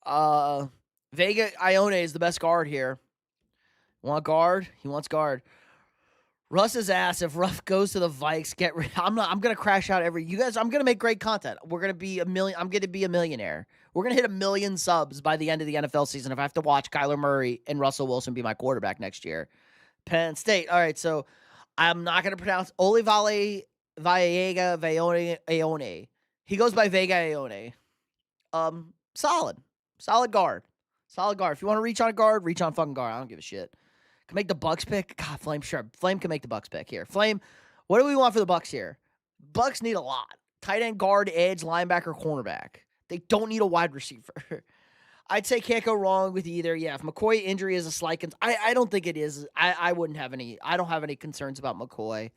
Vega Ione is the best guard here. Want guard? He wants guard. Russ's ass. If Ruff goes to the Vikes, I'm gonna crash out you guys. I'm gonna make great content. We're gonna be a million. I'm gonna be a millionaire. We're gonna hit 1 million subs by the end of the NFL season if I have to watch Kyler Murray and Russell Wilson be my quarterback next year. Penn State. All right, so I'm not gonna pronounce Olivale Vallega Aone. He goes by Vega Aone. Solid guard. If you want to reach on a guard, reach on fucking guard. I don't give a shit. Can make the Bucks pick. God, Flame, sure. Flame can make the Bucks pick here. Flame, what do we want for the Bucks here? Bucks need a lot. Tight end, guard, edge, linebacker, cornerback. They don't need a wide receiver. I'd say can't go wrong with either. Yeah, if McCoy injury is a slight, I don't think it is. I wouldn't have any. I don't have any concerns about McCoy.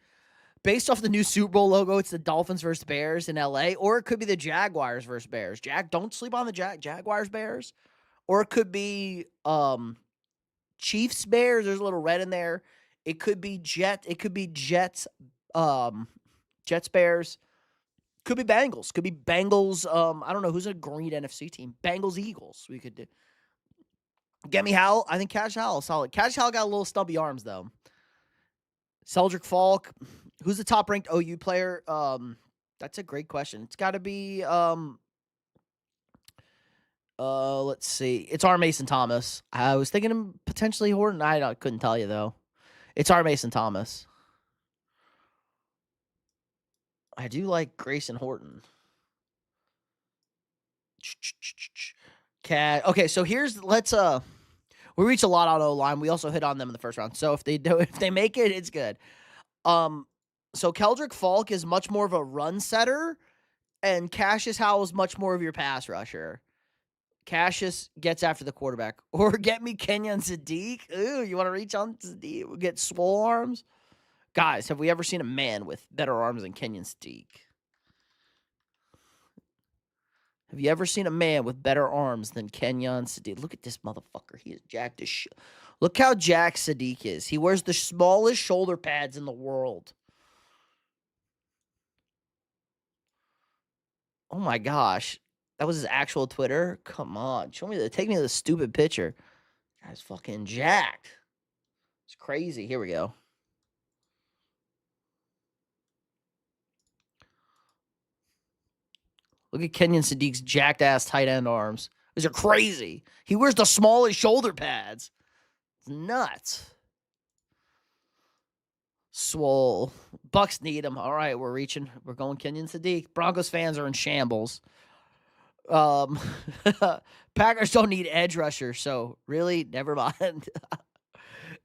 Based off the new Super Bowl logo, it's the Dolphins versus Bears in LA, or it could be the Jaguars versus Bears. Don't sleep on the Jaguars Bears, or it could be Chiefs Bears. There's a little red in there. It could be Jets. Jets Bears. Could be Bengals. I don't know who's a green NFC team. Bengals Eagles. We could do. Get me Howell. I think Cash Howell is solid. Cash Howell got a little stubby arms though. Celdrick Falk. Who's the top ranked OU player? That's a great question. It's got to be let's see. It's R. Mason Thomas. I was thinking him potentially Horton. I couldn't tell you though. It's R. Mason Thomas. I do like Grayson Horton. Okay, so let's we reached a lot on O-line. We also hit on them in the first round. So if they make it, it's good. So Keldrick Falk is much more of a run setter, and Cassius Howell is much more of your pass rusher. Cassius gets after the quarterback. Or get me Kenyon Sadiq. Ooh, you want to reach on Sadiq? Get swole arms? Guys, have we ever seen a man with better arms than Kenyon Sadiq? Have you ever seen a man with better arms than Kenyon Sadiq? Look at this motherfucker. He is jacked as shit. Look how jacked Sadiq is. He wears the smallest shoulder pads in the world. Oh my gosh. That was his actual Twitter? Come on. Take me to the stupid picture. Guy's fucking jacked. It's crazy. Here we go. Look at Kenyon Sadiq's jacked ass tight end arms. These are crazy. He wears the smallest shoulder pads. It's nuts. Swole. Bucks need him. All right, we're reaching. We're going Kenyon Sadiq. Broncos fans are in shambles. Packers don't need edge rusher, so really, never mind.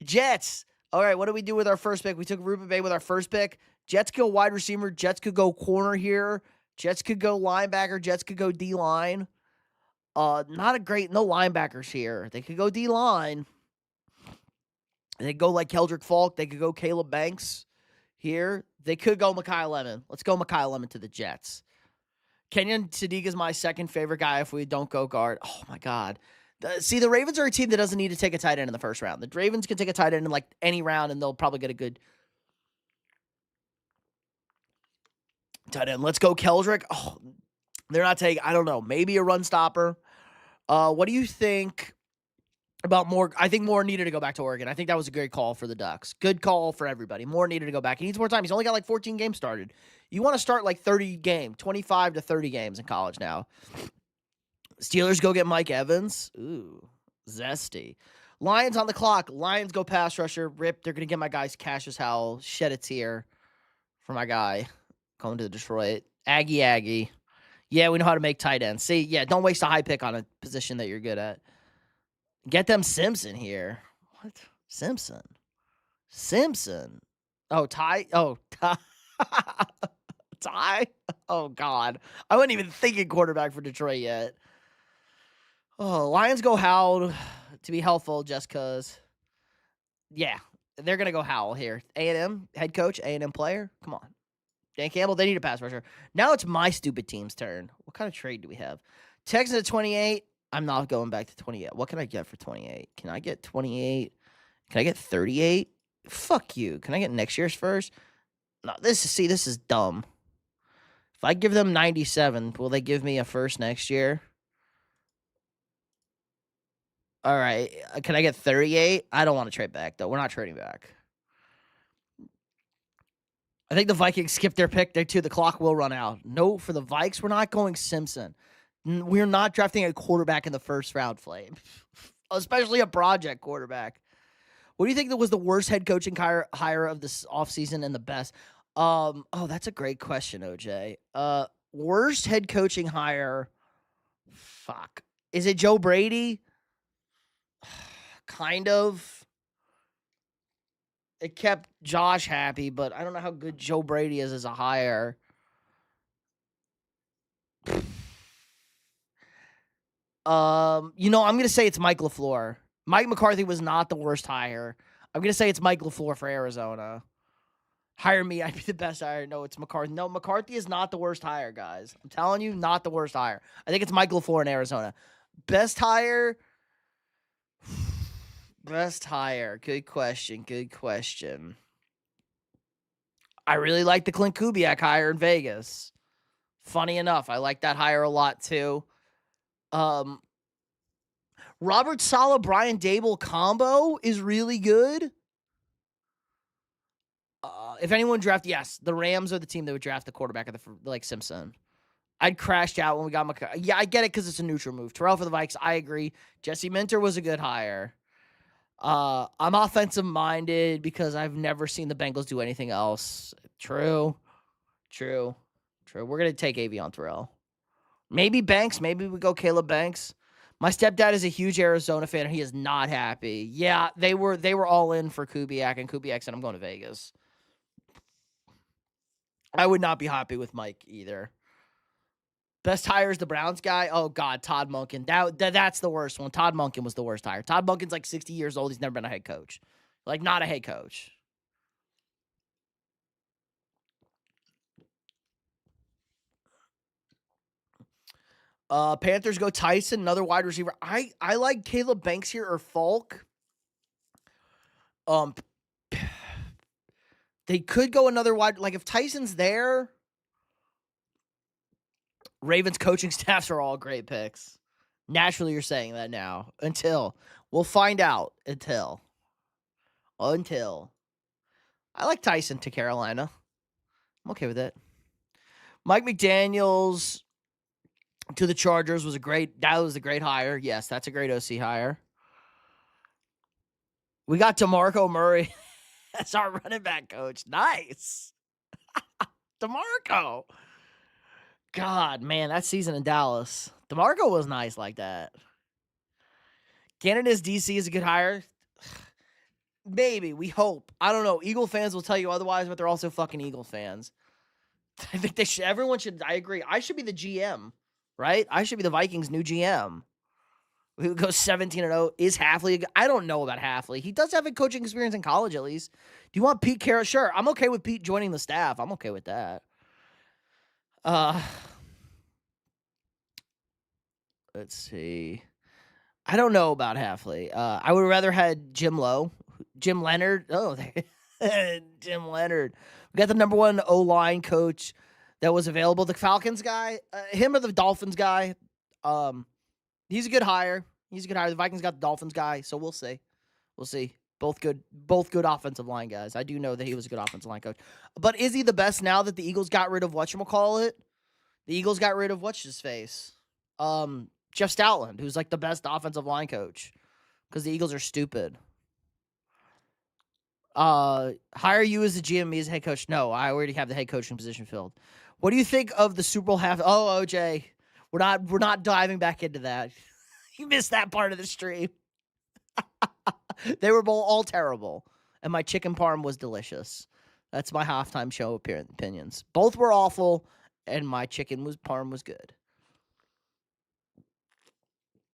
Jets. All right, what do we do with our first pick? We took Ruben Bay with our first pick. Jets could go wide receiver. Jets could go corner here. Jets could go linebacker. Jets could go D-line. No linebackers here. They could go D-line. They could go like Keldrick Falk. They could go Caleb Banks here. They could go Mekhi Lemon. Let's go Mekhi Lemon to the Jets. Kenyon Sadiq is my second favorite guy if we don't go guard. Oh, my God. The Ravens are a team that doesn't need to take a tight end in the first round. The Ravens can take a tight end in like any round, and they'll probably get a good tight end. Let's go Keldrick. Oh, they're not taking, I don't know, maybe a run stopper. What do you think about Moore? I think Moore needed to go back to Oregon. I think that was a great call for the Ducks. Good call for everybody. Moore needed to go back. He needs more time. He's only got like 14 games started. You want to start like 25 to 30 games in college now. Steelers go get Mike Evans. Ooh, zesty. Lions on the clock. Lions go pass rusher. Rip. They're going to get my guys Cassius Howell. Shed a tear for my guy going to Detroit. Aggie. Yeah, we know how to make tight ends. See, yeah, don't waste a high pick on a position that you're good at. Get them Simpson here. What? Simpson. Oh, Ty. Ty? Oh, God. I wasn't even thinking quarterback for Detroit yet. Oh, Lions go Howell to be helpful just because. Yeah, they're going to go Howell here. A&M head coach, A&M player. Come on. Dan Campbell, they need a pass rusher. Now it's my stupid team's turn. What kind of trade do we have? Texans at 28. I'm not going back to 28. What can I get for 28? Can I get 28? Can I get 38? Fuck you. Can I get next year's first? No, this is dumb. If I give them 97, will they give me a first next year? All right. Can I get 38? I don't want to trade back, though. We're not trading back. I think the Vikings skipped their pick there too. The clock will run out. No, for the Vikes, we're not going Simpson. We're not drafting a quarterback in the first round, Flame. Especially a project quarterback. What do you think that was the worst head coaching hire of this offseason and the best? That's a great question, OJ. Worst head coaching hire. Fuck. Is it Joe Brady? Kind of. It kept Josh happy, but I don't know how good Joe Brady is as a hire. I'm going to say it's Mike LaFleur. Mike McCarthy was not the worst hire. I'm going to say it's Mike LaFleur for Arizona. Hire me, I'd be the best hire. No, it's McCarthy. No, McCarthy is not the worst hire, guys. I'm telling you, not the worst hire. I think it's Mike LaFleur in Arizona. Best hire? Best hire. Good question. I really like the Clint Kubiak hire in Vegas. Funny enough, I like that hire a lot too. Robert Saleh, Brian Dable combo is really good. If anyone yes, the Rams are the team that would draft the quarterback like Simpson. I'd crashed out when we got McCarthy. Yeah, I get it because it's a neutral move. Terrell for the Vikes, I agree. Jesse Minter was a good hire. I'm offensive minded because I've never seen the Bengals do anything else. True. We're gonna take Avion Terrell. Maybe Banks. Maybe we go Caleb Banks. My stepdad is a huge Arizona fan, and he is not happy. Yeah, they were all in for Kubiak, and Kubiak said, I'm going to Vegas. I would not be happy with Mike either. Best hire is the Browns guy. Oh, God, Todd Monken. That's the worst one. Todd Monken was the worst hire. Todd Monken's like 60 years old. He's never been a head coach. Like, not a head coach. Panthers go Tyson, another wide receiver. I like Caleb Banks here or Falk. They could go another wide. Like, if Tyson's there, Ravens coaching staffs are all great picks. Naturally, you're saying that now. We'll find out. Until. I like Tyson to Carolina. I'm okay with it. Mike McDaniels to the Chargers was a great hire. Yes, that's a great OC hire. We got DeMarco Murray as our running back coach. Nice. DeMarco. God, man, that season in Dallas. DeMarco was nice like that. Canada's DC is a good hire. Maybe. We hope. I don't know. Eagle fans will tell you otherwise, but they're also fucking Eagle fans. I think everyone should. I agree. I should be the GM, right? I should be the Vikings' new GM. Who goes 17-0. Is Hafley? I don't know about Hafley. He does have a coaching experience in college, at least. Do you want Pete Carroll? Sure. I'm okay with Pete joining the staff. I'm okay with that. Let's see. I don't know about Hafley. I would rather had Jim Leonard. Oh, Jim Leonard. We got the number one O-line coach that was available. The Falcons guy, him or the Dolphins guy. He's a good hire. The Vikings got the Dolphins guy, so we'll see. Both good offensive line guys. I do know that he was a good offensive line coach. But is he the best now that the Eagles got rid of whatchamacallit? The Eagles got rid of what's-his-face? Jeff Stoutland, who's like the best offensive line coach. Because the Eagles are stupid. Hire you as the GM, me as head coach. No, I already have the head coaching position filled. What do you think of the Super Bowl half? Oh, OJ, we're not diving back into that. You missed that part of the stream. They were both all terrible, and my chicken parm was delicious. That's my halftime show opinions. Both were awful, and my parm was good.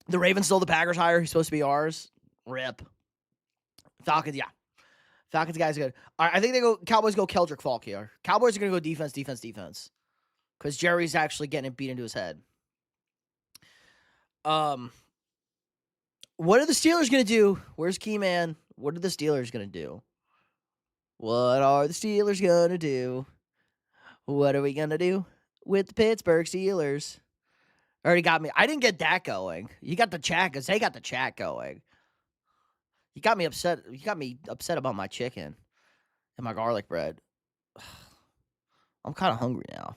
The Ravens stole the Packers hire. He's supposed to be ours. Rip. Falcons, yeah. Falcons guy's good. All right, I think Cowboys go Keldrick Falk here. Cowboys are going to go defense. Because Jerry's actually getting it beat into his head. What are the Steelers going to do? Where's Keyman? What are the Steelers going to do? What are the Steelers going to do? What are we going to do with the Pittsburgh Steelers? Already got me. I didn't get that going. You got the chat because they got the chat going. You got me upset. You got me upset about my chicken and my garlic bread. I'm kind of hungry now.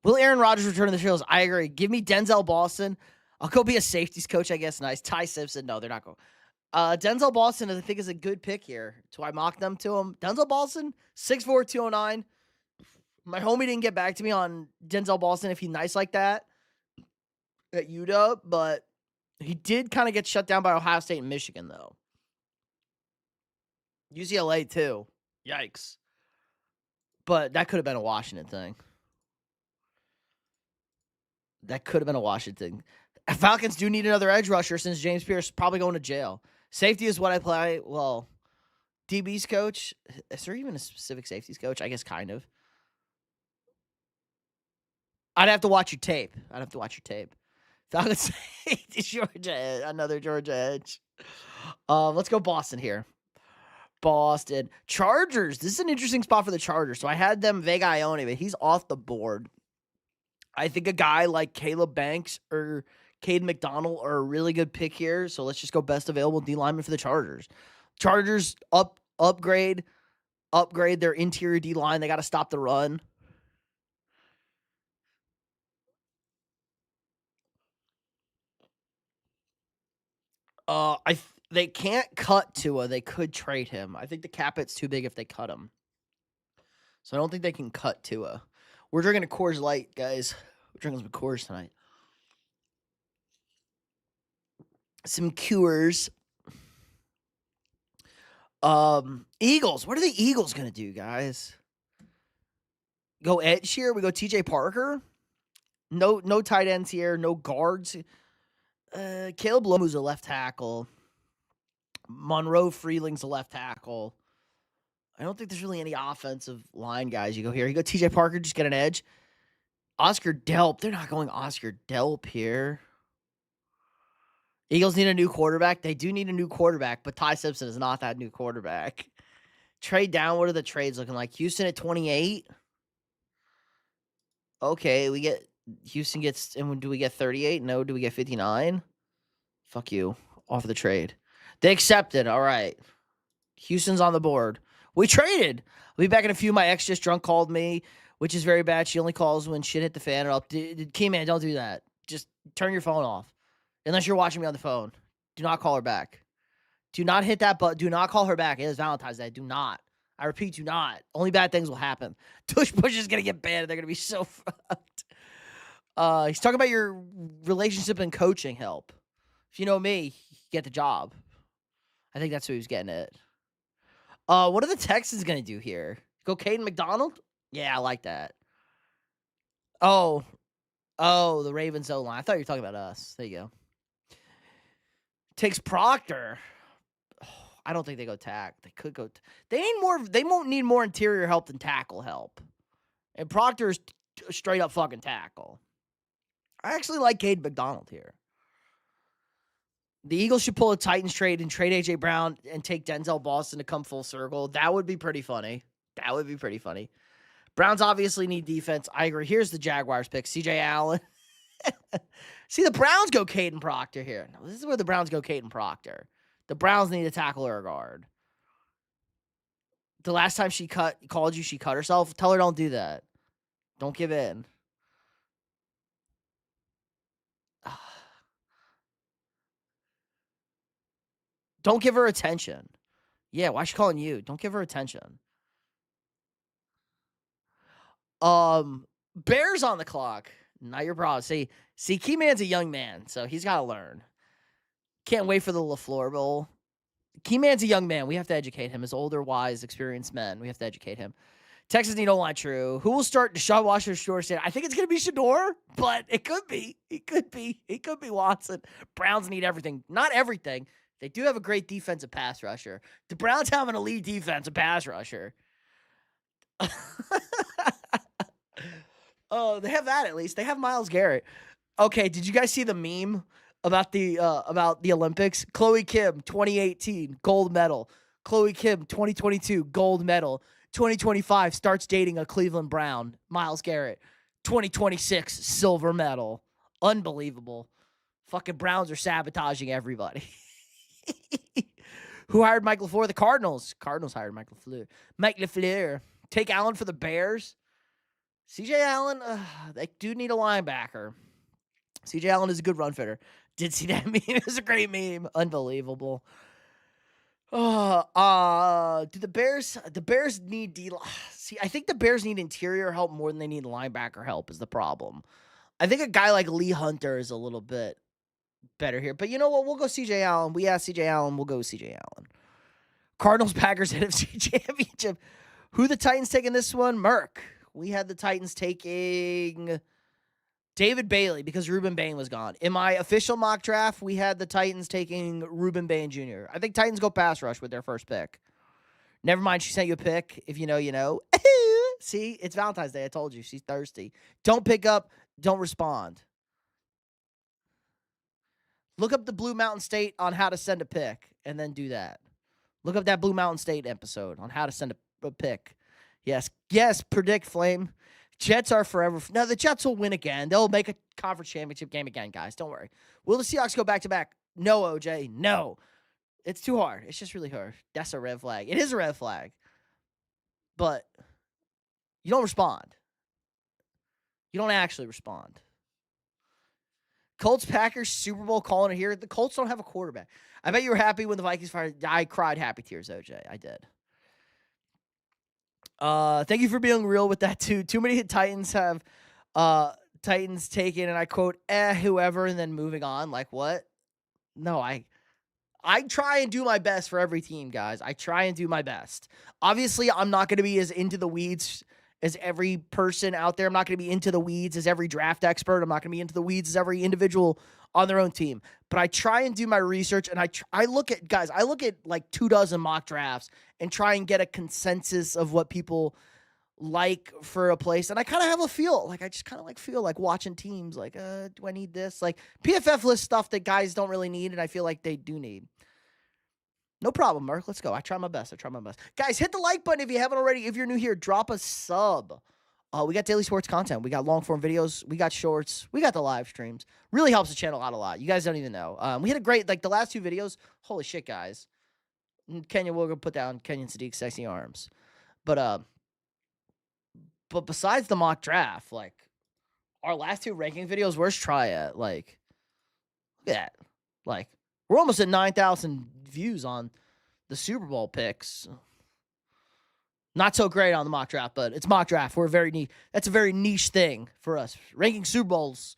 Will Aaron Rodgers return to the Shields? I agree. Give me Denzel Boston. I'll go be a safeties coach, I guess. Nice. Ty Simpson. No, they're not going. Denzel Boston, I think, is a good pick here. So I mocked them to him. Denzel Boston, 6'4", 209. My homie didn't get back to me on Denzel Boston if he's nice like that at UW, but he did kind of get shut down by Ohio State and Michigan, though. UCLA, too. Yikes. But that could have been a Washington thing. That could have been a Washington. Falcons do need another edge rusher since James Pierce is probably going to jail. Safety is what I play. Well, DB's coach. Is there even a specific safeties coach? I guess kind of. I'd have to watch your tape. Falcons safety, Georgia edge. Another Georgia edge. Let's go Boston here. Boston. Chargers. This is an interesting spot for the Chargers. So I had them Vega Ione, but he's off the board. I think a guy like Caleb Banks or Cade McDonald are a really good pick here. So let's just go best available D lineman for the Chargers. Chargers upgrade their interior D line. They got to stop the run. They can't cut Tua. They could trade him. I think the cap hit's too big if they cut him. So I don't think they can cut Tua. We're drinking a Coors Light, guys. We're drinking some Coors tonight. Some Coors. Eagles. What are the Eagles going to do, guys? Go edge here? We go TJ Parker? No tight ends here. No guards. Caleb Lomu's a left tackle. Monroe Freeling's a left tackle. I don't think there's really any offensive line guys. You go here. You go TJ Parker, just get an edge. Oscar Delp. They're not going Oscar Delp here. Eagles need a new quarterback. They do need a new quarterback, but Ty Simpson is not that new quarterback. Trade down. What are the trades looking like? Houston at 28. Okay, we get Houston gets, and do we get 38? No. Do we get 59? Fuck you. Off of the trade. They accepted. All right. Houston's on the board. We traded. I'll be back in a few. My ex just drunk called me, which is very bad. She only calls when shit hit the fan or up. Key-man, don't do that. Just turn your phone off. Unless you're watching me on the phone. Do not call her back. Do not hit that button. Do not call her back. It is Valentine's Day. Do not. I repeat, do not. Only bad things will happen. Tush Push is going to get banned. They're going to be so fucked. He's talking about your relationship and coaching help. If you know me, get the job. I think that's what he was getting at. What are the Texans going to do here? Go Caden McDonald? Yeah, I like that. Oh, the Ravens O-line. I thought you were talking about us. There you go. Takes Proctor. I don't think they go tack. They could go. They need more. They won't need more interior help than tackle help. And Proctor is straight up fucking tackle. I actually like Cade McDonald here. The Eagles should pull a Titans trade and trade A.J. Brown and take Denzel Boston to come full circle. That would be pretty funny. Browns obviously need defense. I agree. Here's the Jaguars pick. C.J. Allen. See, the Browns go Caden Proctor here. No, this is where the Browns go Caden Proctor. The Browns need a tackle or a guard. The last time she called you, she cut herself. Tell her don't do that. Don't give in. Don't give her attention. Yeah, why is she calling you? Don't give her attention. Bears on the clock. Not your problem. See, Keyman's a young man, so he's got to learn. Can't wait for the LaFleur Bowl. Keyman's a young man. We have to educate him. As older, wise, experienced men, we have to educate him. Texas need O-line true. Who will start Deshaun Watson or Shador State? I think it's going to be Shador, but it could be. It could be Watson. Browns need everything. Not everything. They do have a great defensive pass rusher. The Browns have an elite defensive pass rusher. Oh, they have that at least. They have Myles Garrett. Okay, did you guys see the meme about the Olympics? Chloe Kim, 2018, gold medal. Chloe Kim, 2022, gold medal. 2025 starts dating a Cleveland Brown. Myles Garrett, 2026, silver medal. Unbelievable. Fucking Browns are sabotaging everybody. Who hired Mike LaFleur? The Cardinals. Cardinals hired Mike LaFleur. Mike LaFleur. Take Allen for the Bears. CJ Allen, they do need a linebacker. CJ Allen is a good run fitter. Did see that meme? It was a great meme. Unbelievable. Do the Bears need See, I think the Bears need interior help more than they need linebacker help is the problem. I think a guy like Lee Hunter is a little bit better here. But you know what? We'll go CJ Allen. We asked CJ Allen. We'll go CJ Allen. Cardinals, Packers, NFC Championship. Who the Titans taking this one? Merc. We had the Titans taking David Bailey because Ruben Bain was gone. In my official mock draft, we had the Titans taking Ruben Bain Jr. I think Titans go pass rush with their first pick. Never mind, she sent you a pick. If you know, you know. See, it's Valentine's Day. I told you. She's thirsty. Don't pick up. Don't respond. Look up the Blue Mountain State on how to send a pick, and then do that. Look up that Blue Mountain State episode on how to send a pick. Yes, predict Flame. Jets are forever. No, the Jets will win again. They'll make a conference championship game again, guys. Don't worry. Will the Seahawks go back-to-back? No, OJ. No. It's too hard. It's just really hard. That's a red flag. It is a red flag. But you don't respond. You don't actually respond. Colts, Packers, Super Bowl calling it here. The Colts don't have a quarterback. I bet you were happy when the Vikings fired. I cried happy tears, OJ. I did. Thank you for being real with that, too. Too many Titans have Titans taken, and I quote, whoever, and then moving on. Like, what? No, I try and do my best for every team, guys. I try and do my best. Obviously, I'm not going to be as into the weeds as every person out there. I'm not going to be into the weeds as every draft expert. I'm not going to be into the weeds as every individual on their own team. But I try and do my research, and I look at, guys, I look at like 24 mock drafts and try and get a consensus of what people like for a place. And I kind of have a feel, like I just kind of like feel like watching teams like, do I need this? Like PFF list stuff that guys don't really need, and I feel like they do need. No problem, Mark. Let's go. I try my best. Guys, hit the like button if you haven't already. If you're new here, drop a sub. We got daily sports content. We got long-form videos. We got shorts. We got the live streams. Really helps the channel out a lot. You guys don't even know. We had a great, like, the last 2 videos. Holy shit, guys. Kenya will go put down Kenyon Sadiq's sexy arms. But besides the mock draft, like, our last 2 ranking videos, where's Try at? Like, look at that. Like, we're almost at 9,000 views on the Super Bowl picks. Not so great on the mock draft, but it's mock draft. We're very niche. That's a very niche thing for us. Ranking Super Bowls,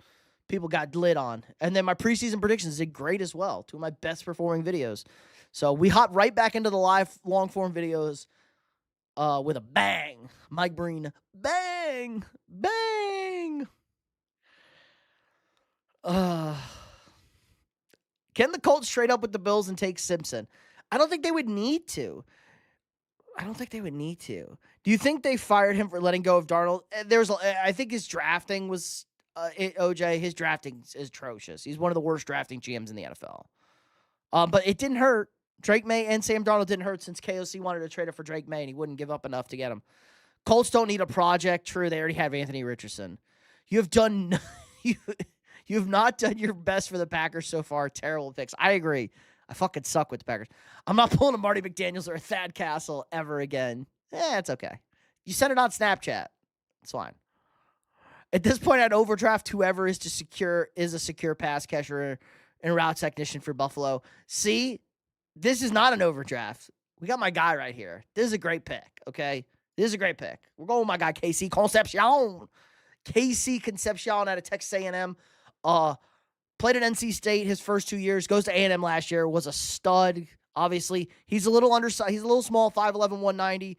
people got lit on. And then my preseason predictions did great as well. 2 of my best performing videos. So we hop right back into the live long form videos with a bang. Mike Breen, bang, bang. Can the Colts trade up with the Bills and take Simpson? I don't think they would need to. Do you think they fired him for letting go of Darnold? I think his drafting was, OJ, his drafting is atrocious. He's one of the worst drafting GMs in the NFL. But it didn't hurt. Drake May and Sam Darnold didn't hurt since KOC wanted to trade it for Drake May, and he wouldn't give up enough to get him. Colts don't need a project. True, they already have Anthony Richardson. You have not done your best for the Packers so far. Terrible picks. I agree. I fucking suck with the Packers. I'm not pulling a Marty McDaniels or a Thad Castle ever again. It's okay. You send it on Snapchat. It's fine. At this point, I'd overdraft whoever is a secure pass catcher and route technician for Buffalo. See, this is not an overdraft. We got my guy right here. This is a great pick, okay? This is a great pick. We're going with my guy, KC Concepcion. KC Concepcion out of Texas A&M. Played at NC State his first 2 years. Goes to A&M last year. Was a stud, obviously. He's a little undersized. He's a little small, 5'11", 190.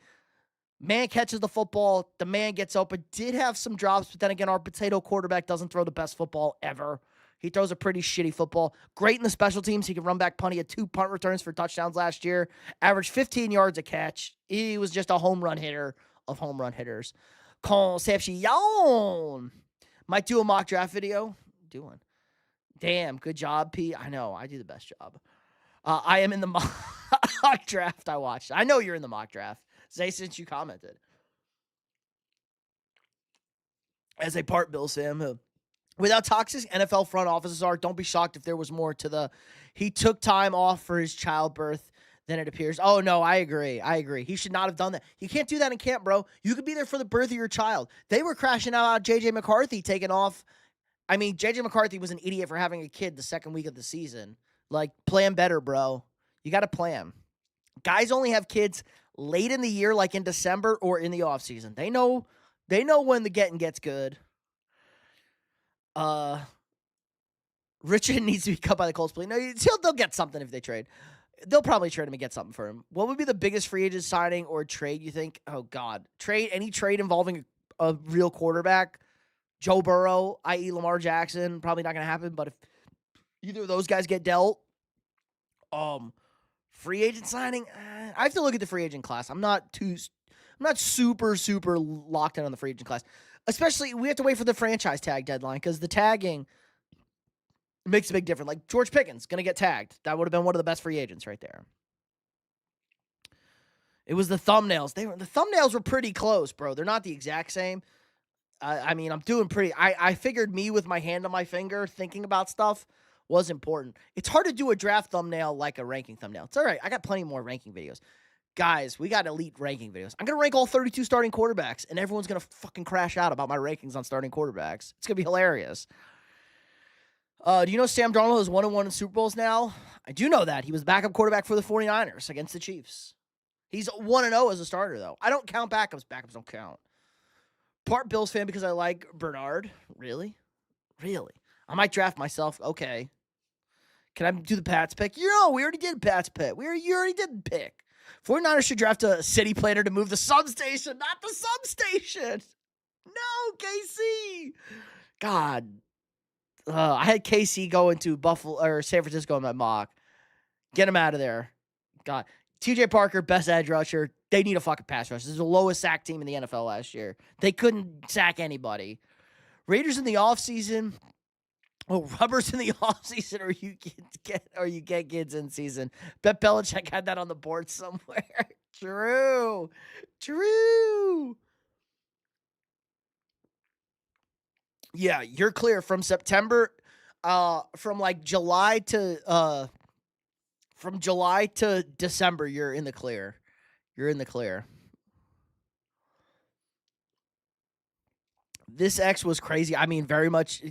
Man catches the football. The man gets open. Did have some drops, but then again, our potato quarterback doesn't throw the best football ever. He throws a pretty shitty football. Great in the special teams. He can run back punty. He had 2 punt returns for touchdowns last year. Averaged 15 yards a catch. He was just a home run hitter of home run hitters. Concepcion. Might do a mock draft video. Doing. Damn, good job, P. I know, I do the best job. I am in the mock draft I watched. I know you're in the mock draft, Zay, since you commented. As a part Bill Sam, without toxic NFL front offices are, don't be shocked if there was more to the, he took time off for his childbirth, than it appears. Oh, no, I agree. He should not have done that. You can't do that in camp, bro. You could be there for the birth of your child. They were crashing out J.J. McCarthy taking off. I mean, J.J. McCarthy was an idiot for having a kid the second week of the season. Like, plan better, bro. You got to plan. Guys only have kids late in the year, like in December or in the offseason. They know when the getting gets good. Richard needs to be cut by the Colts, please. No, they'll get something if they trade. They'll probably trade him and get something for him. What would be the biggest free agent signing or trade, you think? Oh, God. Any trade involving a real quarterback? Joe Burrow, i.e. Lamar Jackson, probably not going to happen. But if either of those guys get dealt, free agent signing, I have to look at the free agent class. I'm not super locked in on the free agent class. Especially, we have to wait for the franchise tag deadline because the tagging makes a big difference. Like George Pickens going to get tagged. That would have been one of the best free agents right there. It was the thumbnails. The thumbnails were pretty close, bro. They're not the exact same. I mean, I'm doing pretty. I figured me with my hand on my finger thinking about stuff was important. It's hard to do a draft thumbnail like a ranking thumbnail. It's all right. I got plenty more ranking videos. Guys, we got elite ranking videos. I'm going to rank all 32 starting quarterbacks, and everyone's going to fucking crash out about my rankings on starting quarterbacks. It's going to be hilarious. Do you know Sam Darnold is 1-1 in Super Bowls now? I do know that. He was backup quarterback for the 49ers against the Chiefs. He's 1-0 as a starter, though. I don't count backups. Backups don't count. Part Bills fan because I like Bernard. Really? I might draft myself. Okay. Can I do the Pats pick? We already did Pats pick. You already did pick. 49ers should draft a city planner to move the substation, not the substation. No, KC. God. I had KC going to Buffalo or San Francisco in my mock. Get him out of there. God. TJ Parker, best edge rusher. They need a fucking pass rush. This is the lowest sack team in the NFL last year. They couldn't sack anybody. Raiders in the offseason. Oh, Rubbers in the offseason, or you get kids in season. Bet Belichick had that on the board somewhere. True. Yeah, you're clear from September, from July to December. You're in the clear. This X was crazy. I mean, very much.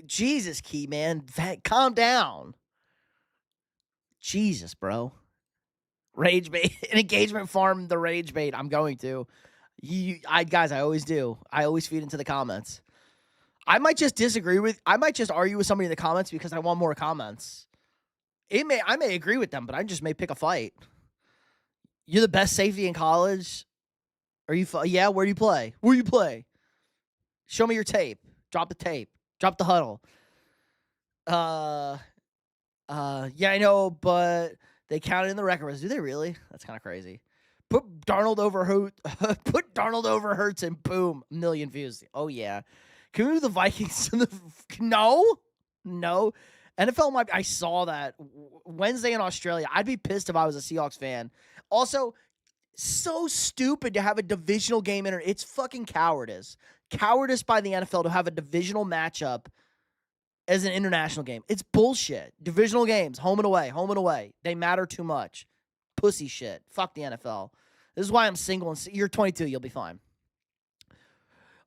Jesus, Key, man. Calm down. Jesus, bro. Rage bait. An engagement farm, the rage bait. I'm going to. Guys, I always do. I always feed into the comments. I might just argue with somebody in the comments because I want more comments. I may agree with them, but I just may pick a fight. You're the best safety in college? Yeah, where do you play? Show me your tape. Drop the tape. Drop the huddle. Yeah, I know, but they counted in the record. Do they really? That's kind of crazy. Put Darnold over Hurts and boom, 1 million views. Oh, yeah. Can we move the Vikings to the... No. NFL I saw that Wednesday in Australia. I'd be pissed if I was a Seahawks fan. Also, so stupid to have a divisional game in it. It's fucking cowardice. Cowardice by the NFL to have a divisional matchup as an international game. It's bullshit. Divisional games, home and away. They matter too much. Pussy shit. Fuck the NFL. This is why I'm single. You're 22. You'll be fine.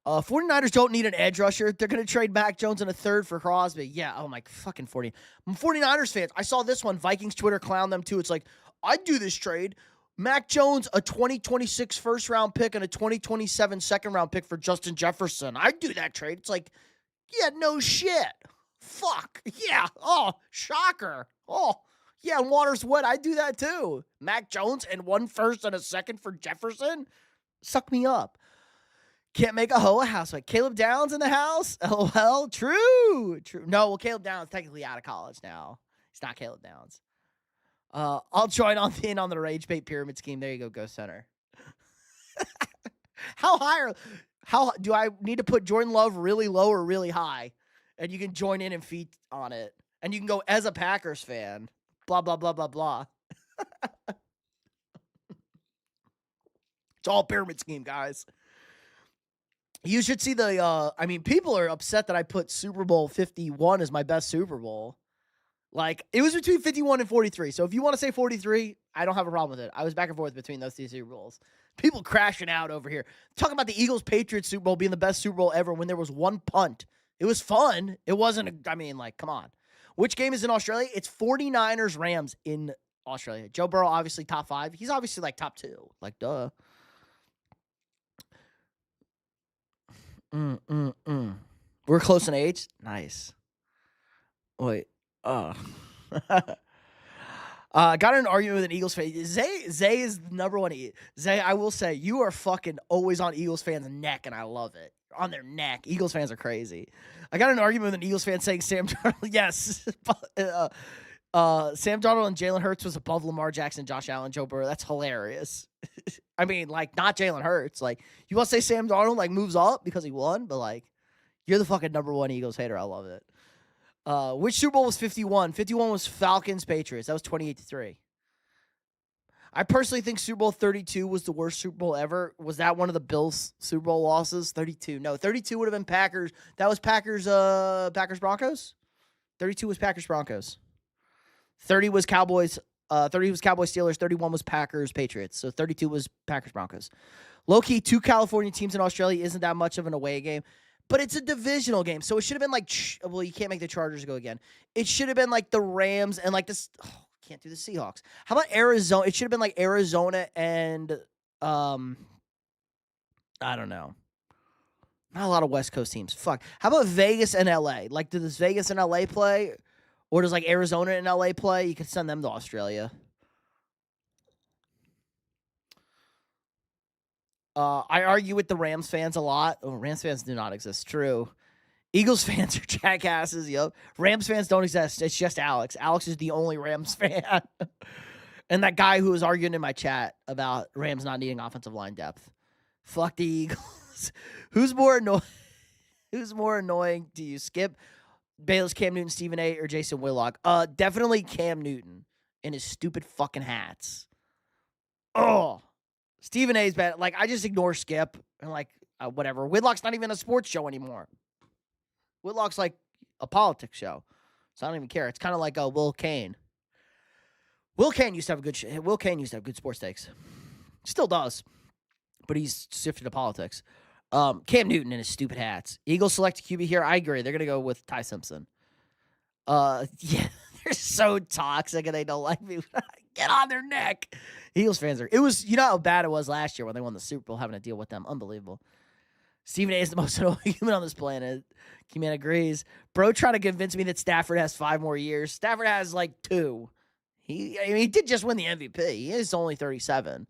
49ers don't need an edge rusher. They're going to trade Mac Jones in a third for Crosby. Yeah, oh my fucking 49ers fans. I saw this one. Vikings Twitter clown them too. It's like, I'd do this trade. Mac Jones, a 2026 first-round pick and a 2027 second-round pick for Justin Jefferson. I'd do that trade. It's like, yeah, no shit. Fuck. Yeah. Oh, shocker. Oh, yeah, and water's wet. I'd do that too. Mac Jones and 1 first and a second for Jefferson? Suck me up. Can't make a hoe a housewife. Caleb Downs in the house? LOL. True. No, well, Caleb Downs is technically out of college now. He's not Caleb Downs. I'll join on the Rage Bait Pyramid Scheme. There you go, Ghost Center. How do I need to put Jordan Love really low or really high? And you can join in and feed on it. And you can go as a Packers fan. Blah, blah, blah, blah, blah. It's all pyramid scheme, guys. You should see people are upset that I put Super Bowl 51 as my best Super Bowl. Like, it was between 51 and 43. So if you want to say 43, I don't have a problem with it. I was back and forth between those two Super Bowls. People crashing out over here. Talking about the Eagles-Patriots Super Bowl being the best Super Bowl ever when there was one punt. It was fun. It wasn't, come on. Which game is in Australia? It's 49ers-Rams in Australia. Joe Burrow, obviously top 5. He's obviously like top 2. Like, duh. We're close in age? Nice. Wait. Got in an argument with an Eagles fan. Zay is the number one. Zay, I will say, you are fucking always on Eagles fans' neck, and I love it. On their neck. Eagles fans are crazy. I got in an argument with an Eagles fan saying Sam Darnold, yes. Sam Darnold and Jalen Hurts was above Lamar Jackson, Josh Allen, Joe Burrow. That's hilarious. I mean, like, not Jalen Hurts. Like, you want to say Sam Darnold, like, moves up because he won, but, like, you're the fucking number one Eagles hater. I love it. Which Super Bowl was 51? 51 was Falcons-Patriots. That was 28-3. I personally think Super Bowl 32 was the worst Super Bowl ever. Was that one of the Bills' Super Bowl losses? 32. No, 32 would have been Packers. That was Packers-Broncos? 32 was Packers-Broncos. 30 was Cowboys. 30 was Cowboys-Steelers. 31 was Packers-Patriots. So 32 was Packers-Broncos. Low-key, 2 California teams in Australia isn't that much of an away game. But it's a divisional game, so it should have been like, well, you can't make the Chargers go again. It should have been like the Rams and like this, can't do the Seahawks. How about Arizona? It should have been like Arizona and, I don't know. Not a lot of West Coast teams. Fuck. How about Vegas and LA? Like, does Vegas and LA play? Or does like Arizona and LA play? You could send them to Australia. I argue with the Rams fans a lot. Oh, Rams fans do not exist. True. Eagles fans are jackasses. Yep. Rams fans don't exist. It's just Alex. Alex is the only Rams fan. And that guy who was arguing in my chat about Rams not needing offensive line depth. Fuck the Eagles. Who's more annoying to you? Skip, Bayless, Cam Newton, Stephen A, or Jason Whitlock? Definitely Cam Newton and his stupid fucking hats. Oh. Stephen A's bad. Like, I just ignore Skip and, like, whatever. Whitlock's not even a sports show anymore. Whitlock's, like, a politics show. So I don't even care. It's kind of like Will Kane. Will Kane used to have good sports takes. Still does. But he's shifted to politics. Cam Newton and his stupid hats. Eagles select a QB here. I agree. They're going to go with Ty Simpson. Yeah, they're so toxic and they don't like me. Get on their neck. Eagles fans are. It was, you know how bad it was last year when they won the Super Bowl, having to deal with them. Unbelievable. Stephen A is the most annoying human on this planet. Keyman agrees. Bro trying to convince me that Stafford has 5 more years. Stafford has like 2. He did just win the MVP. He is only 37.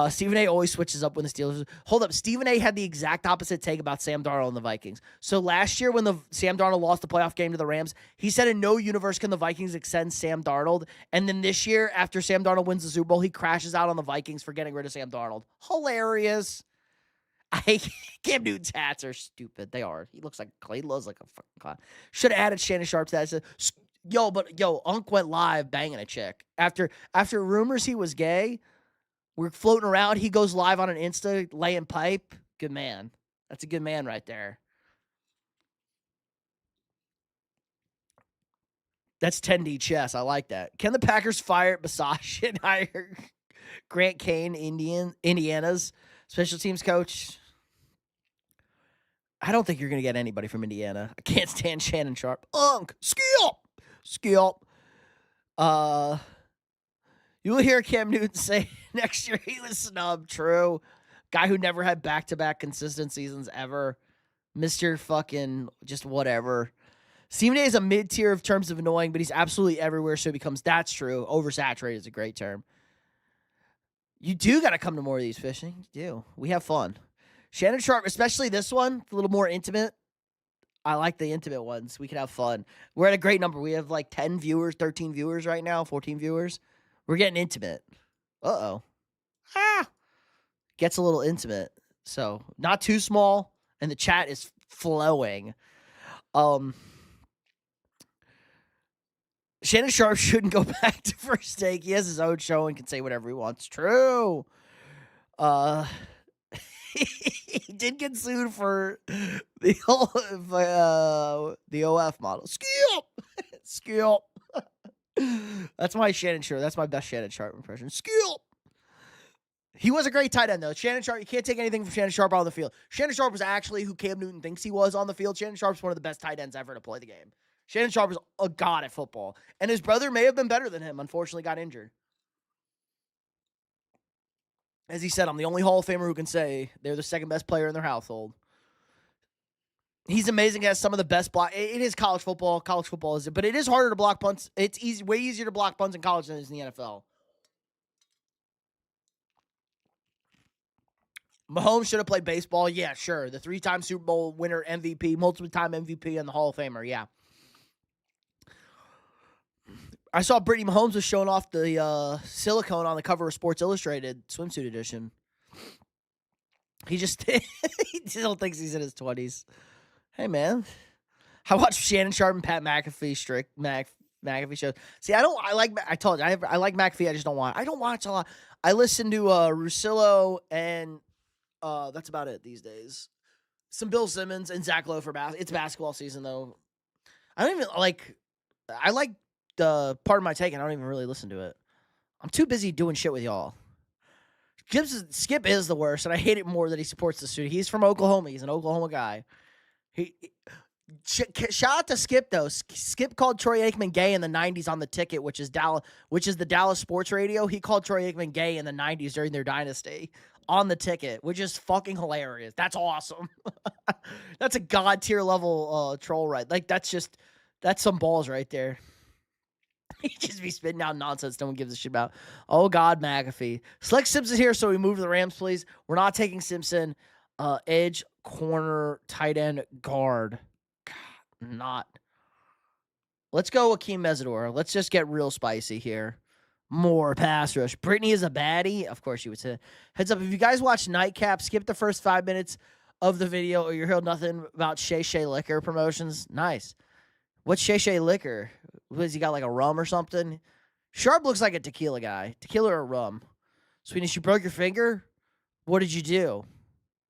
Stephen A always switches up when the Steelers. Hold up. Stephen A had the exact opposite take about Sam Darnold and the Vikings. So last year when Sam Darnold lost the playoff game to the Rams, he said in no universe can the Vikings extend Sam Darnold. And then this year, after Sam Darnold wins the Super Bowl, he crashes out on the Vikings for getting rid of Sam Darnold. Hilarious. Cam Newton's hats are stupid. They are. He looks like a fucking clown. Should have added Shannon Sharp's hats. Unc went live banging a chick. After rumors he was gay, we're floating around. He goes live on an Insta, laying pipe. Good man. That's a good man right there. That's 10D chess. I like that. Can the Packers fire Basage and hire Grant Kane, Indiana's special teams coach? I don't think you're going to get anybody from Indiana. I can't stand Shannon Sharp. Skip. You will hear Cam Newton say next year he was snubbed. True. Guy who never had back-to-back consistent seasons ever. Mr. fucking just whatever. Stephen A is a mid-tier of terms of annoying, but he's absolutely everywhere, so it becomes, that's true. Oversaturated is a great term. You do got to come to more of these fishing. You do. We have fun. Shannon Sharp, especially this one, a little more intimate. I like the intimate ones. We can have fun. We're at a great number. We have like 10 viewers, 13 viewers right now, 14 viewers. We're getting intimate. Uh-oh. Gets a little intimate. So, not too small, and the chat is flowing. Shannon Sharp shouldn't go back to First Take. He has his own show and can say whatever he wants. True. He did get sued for the OF model. Skill. That's my Shannon Sharp. That's my best Shannon Sharp impression. Skill. He was a great tight end, though. Shannon Sharp, you can't take anything from Shannon Sharp on the field. Shannon Sharp was actually who Cam Newton thinks he was on the field. Shannon Sharp's one of the best tight ends ever to play the game. Shannon Sharp was a god at football. And his brother may have been better than him. Unfortunately, got injured. As he said, I'm the only Hall of Famer who can say they're the second best player in their household. He's amazing. He has some of the best block. It is college football. College football is it, but it is harder to block punts. It's way easier to block punts in college than it is in the NFL. Mahomes should have played baseball. Yeah, sure. The 3-time Super Bowl winner, MVP, multiple-time MVP, and the Hall of Famer. Yeah. I saw Brittany Mahomes was showing off the silicone on the cover of Sports Illustrated swimsuit edition. He just he still thinks he's in his 20s. Hey, man. I watched Shannon Sharp and Pat McAfee McAfee shows. See, I told you, I like McAfee. I don't watch a lot. I listen to Russillo and that's about it these days. Some Bill Simmons and Zach Lowe for basketball. It's basketball season, though. I don't even like the part of my take, and I don't even really listen to it. I'm too busy doing shit with y'all. Skip is the worst, and I hate it more that he supports the student. He's from Oklahoma. He's an Oklahoma guy. Shout out to Skip, though. Skip called Troy Aikman gay in the 90s on the ticket, which is the Dallas sports radio. He called Troy Aikman gay in the 90s during their dynasty on the ticket, which is fucking hilarious. That's awesome. That's a god tier level troll, right? Like, that's some balls right there. He just be spitting out nonsense no one gives a shit about. Oh, God, McAfee. Select Simpson here, so we move to the Rams, please. We're not taking Simpson. Edge, corner, tight end, guard. God, not. Let's go Akeem Mesidor. Let's just get real spicy here. More pass rush. Brittany is a baddie. Of course she would say. Heads up, if you guys watch Nightcap, skip the first 5 minutes of the video or you heard nothing about Shay Shay Liquor promotions. Nice. What's Shay Shay Liquor? Has he got like a rum or something? Sharp looks like a tequila guy. Tequila or rum. Sweetness, you broke your finger? What did you do?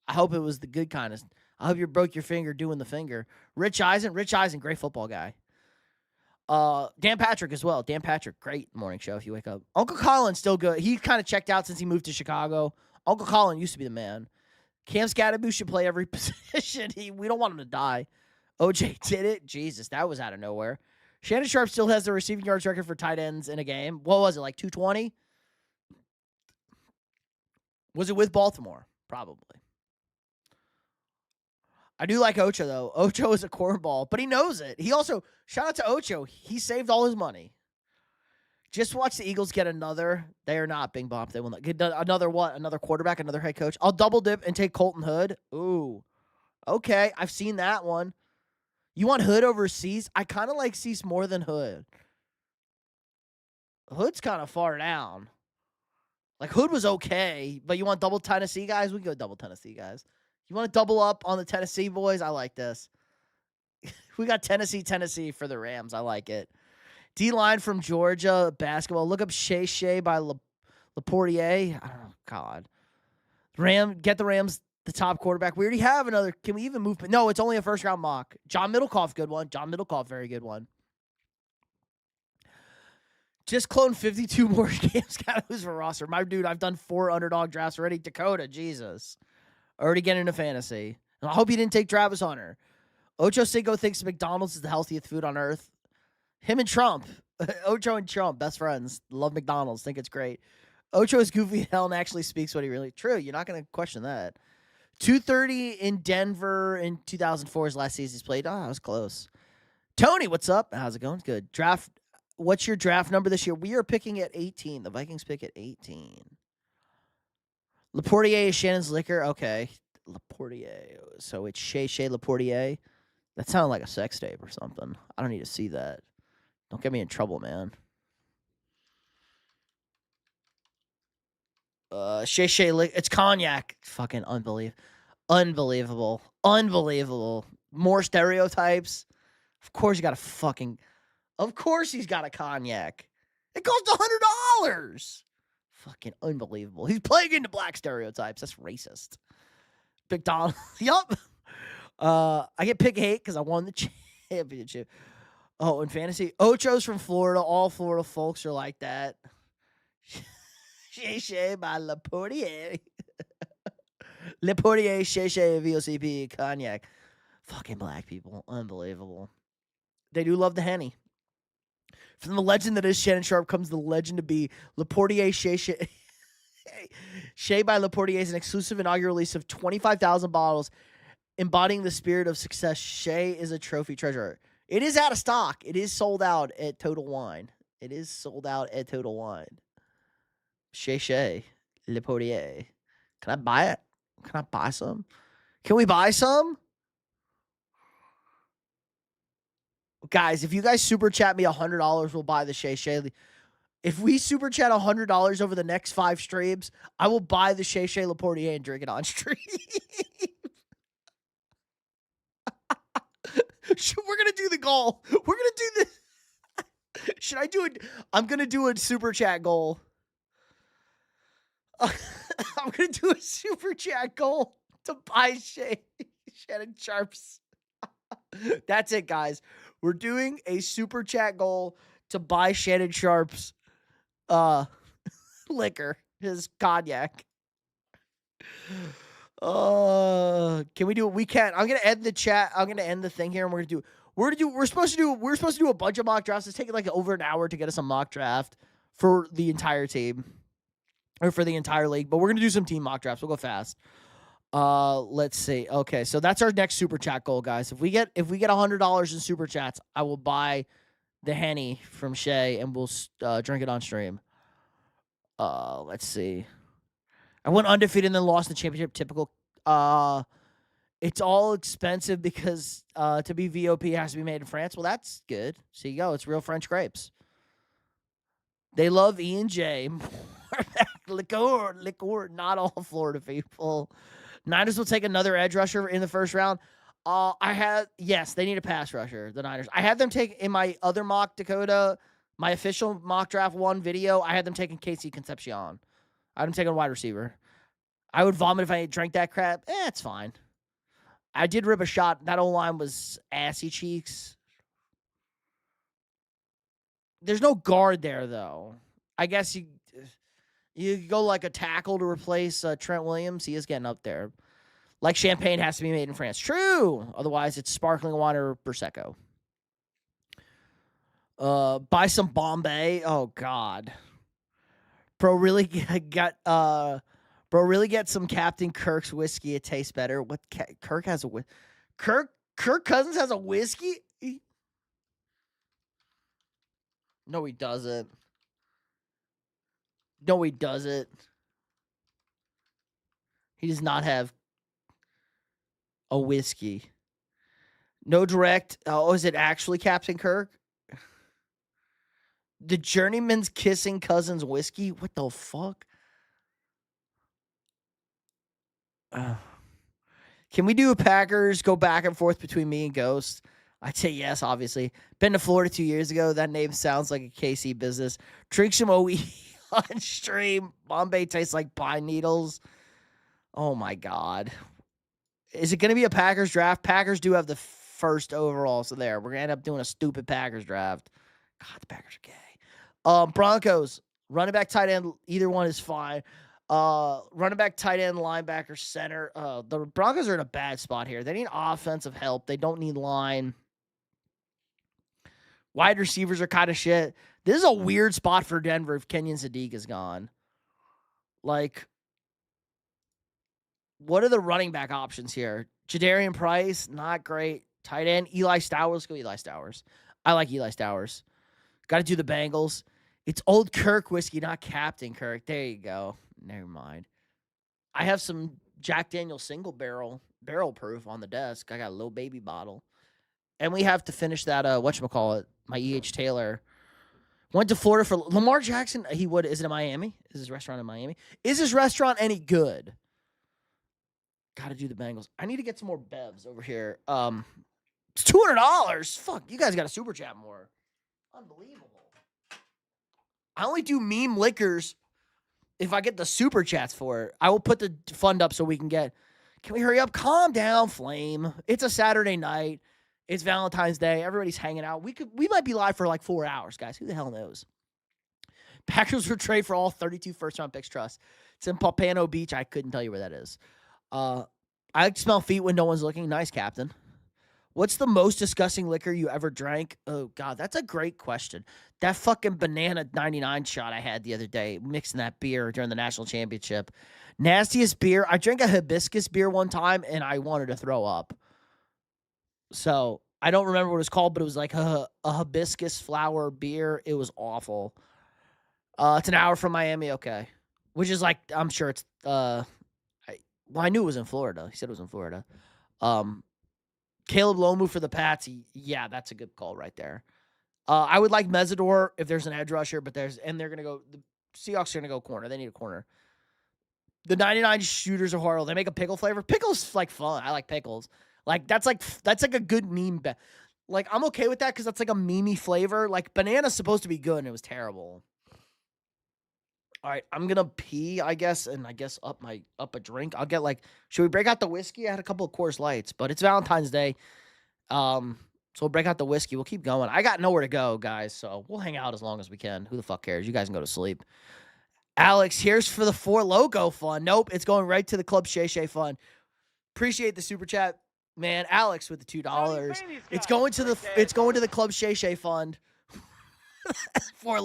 I hope it was the good kind of. I hope you broke your finger doing the finger. Rich Eisen, great football guy. Dan Patrick as well. Dan Patrick, great morning show if you wake up. Uncle Colin, still good. He kind of checked out since he moved to Chicago. Uncle Colin used to be the man. Cam Scatterby should play every position. We don't want him to die. OJ did it. Jesus, that was out of nowhere. Shannon Sharp still has the receiving yards record for tight ends in a game. What was it, like 220? Was it with Baltimore? Probably. I do like Ocho, though. Ocho is a cornball, but he knows it. He also, shout out to Ocho, he saved all his money. Just watch the Eagles get another. They are not Bing Bop. They will not get another what? Another quarterback, another head coach. I'll double dip and take Colton Hood. Ooh. Okay, I've seen that one. You want Hood over Cease? I kind of like Cease more than Hood. Hood's kind of far down. Like, Hood was okay, but you want double Tennessee guys? We can go double Tennessee guys. You want to double up on the Tennessee boys? I like this. We got Tennessee for the Rams. I like it. D-line from Georgia, basketball. Look up Shay Shay by Laportier. Oh, God. Get the Rams the top quarterback. We already have another. Can we even move? No, it's only a first-round mock. John Middlecoff, good one. John Middlecoff, very good one. Just clone 52 more games. Gotta lose for roster. My dude, I've done 4 underdog drafts already. Dakota, Jesus. Already getting into fantasy. And I hope you didn't take Travis Hunter. Ocho Cinco thinks McDonald's is the healthiest food on earth. Him and Trump. Ocho and Trump, best friends. Love McDonald's. Think it's great. Ocho is goofy as hell and actually speaks what he really... True, you're not going to question that. 230 in Denver in 2004 is last season he's played. Oh, that was close. Tony, what's up? How's it going? Good. Draft. What's your draft number this year? We are picking at 18. The Vikings pick at 18. Laportier is Shannon's liquor. Okay. Laportier. So it's Shay Laportier. That sounded like a sex tape or something. I don't need to see that. Don't get me in trouble, man. Shay it's cognac. Fucking unbelievable. More stereotypes. Of course he's got a cognac. It cost $100. Fucking unbelievable. He's playing into black stereotypes. That's racist. McDonald's. Yup. I get pick 8 because I won the championship. Oh, in fantasy, Ocho's from Florida. All Florida folks are like that. Shay Shay by Laportier. Laportier, Shay Shay, VOCP, Cognac. Fucking black people. Unbelievable. They do love the Henny. From the legend that is Shannon Sharp comes the legend to be Laportier Shay Shay. Shay by Laportier is an exclusive inaugural release of 25,000 bottles embodying the spirit of success. Shay is a trophy treasure. It is out of stock. It is sold out at Total Wine. It is sold out at Total Wine. Shay Shay, Laportier. Can I buy it? Can I buy some? Can we buy some? Guys, if you guys super chat me $100, we'll buy the Shay Shay. If we super chat $100 over the next 5 streams, I will buy the Shay Shay Laportier and drink it on stream. We're going to do the goal. We're going to do this. Should I do it? I'm going to do a super chat goal. I'm going to do a super chat goal to buy Shannon Sharps. That's it, guys. We're doing a super chat goal to buy Shannon Sharp's liquor, his cognac. Can we do it? We can. I'm gonna end the chat. I'm gonna end the thing here, and we're supposed to do a bunch of mock drafts. It's taking like over an hour to get us a mock draft for the entire team or for the entire league. But we're gonna do some team mock drafts. We'll go fast. Let's see. Okay, so that's our next super chat goal, guys. If we get $100 in super chats, I will buy the Henny from Shay and we'll drink it on stream. Let's see. I went undefeated and then lost the championship. Typical. It's all expensive because to be VOP has to be made in France. Well, that's good. So you go. It's real French grapes. They love E and J. Liqueur. Not all Florida people. Niners will take another edge rusher in the first round. Yes, they need a pass rusher, the Niners. I had them take, in my other mock Dakota, my official mock draft 1 video, I had them taking KC Concepcion. I had them taking a wide receiver. I would vomit if I drank that crap. It's fine. I did rip a shot. That O-line was assy cheeks. There's no guard there, though. I guess you go like a tackle to replace Trent Williams. He is getting up there. Like champagne has to be made in France. True. Otherwise, it's sparkling wine or Prosecco. Buy some Bombay. Oh, God. Bro, really get some Captain Kirk's whiskey. It tastes better. What Kirk has a Kirk Cousins has a whiskey? No, he doesn't. No, he doesn't. He does not have a whiskey. No direct. Oh, is it actually Captain Kirk? The Journeyman's kissing Cousins whiskey? What the fuck? Can we do a Packers go back and forth between me and Ghost? I'd say yes, obviously. Been to Florida 2 years ago. That name sounds like a KC business. Drink some OE on stream. Bombay tastes like pine needles. Oh, my God. Is it going to be a Packers draft? Packers do have the first overall, so there. We're going to end up doing a stupid Packers draft. God, the Packers are gay. Broncos, running back, tight end, either one is fine. Running back, tight end, linebacker, center. The Broncos are in a bad spot here. They need offensive help. They don't need line. Wide receivers are kind of shit. This is a weird spot for Denver if Kenyon Sadiq is gone. Like, what are the running back options here? Jadarian Price, not great. Tight end, Eli Stowers. Let's go Eli Stowers. I like Eli Stowers. Got to do the Bengals. It's Old Kirk whiskey, not Captain Kirk. There you go. Never mind. I have some Jack Daniel's single barrel proof on the desk. I got a little baby bottle. And we have to finish that, whatchamacallit, my E.H. Taylor. Went to Florida for Lamar Jackson. Is it in Miami? Is his restaurant in Miami? Is his restaurant any good? Got to do the Bengals. I need to get some more bevs over here. It's $200. Fuck, you guys got to super chat more. Unbelievable. I only do meme liquors if I get the super chats for it. I will put the fund up so we can get. Can we hurry up? Calm down, Flame. It's a Saturday night. It's Valentine's Day. Everybody's hanging out. We might be live for like 4 hours, guys. Who the hell knows? Packers will trade for all 32 first-round picks. Trust. It's in Pompano Beach. I couldn't tell you where that is. I like to smell feet when no one's looking. Nice, Captain. What's the most disgusting liquor you ever drank? Oh, God, that's a great question. That fucking banana 99 shot I had the other day, mixing that beer during the national championship. Nastiest beer. I drank a hibiscus beer one time, and I wanted to throw up. So I don't remember what it was called, but it was like a hibiscus flower beer. It was awful. It's an hour from Miami, okay. Which is like, I'm sure it's, I knew it was in Florida. He said it was in Florida. Caleb Lomu for the Pats. Yeah, that's a good call right there. I would like Mesidor if there's an edge rusher, but they're going to go, the Seahawks are going to go corner. They need a corner. The 99 shooters are horrible. They make a pickle flavor. Pickles like fun. I like pickles. Like that's like a good meme. Like I'm okay with that because that's like a memey flavor. Like banana's supposed to be good and it was terrible. All right, I'm gonna pee, I guess, and I guess up a drink. I'll get like, should we break out the whiskey? I had a couple of Coors Lights, but it's Valentine's Day. So we'll break out the whiskey. We'll keep going. I got nowhere to go, guys, so we'll hang out as long as we can. Who the fuck cares? You guys can go to sleep. Alex, here's for the Four Loco fund. Nope, it's going right to the Club Shay Shay fund. Appreciate the super chat, man. Alex with the $2. It's going to the Club Shay Shay fund. Four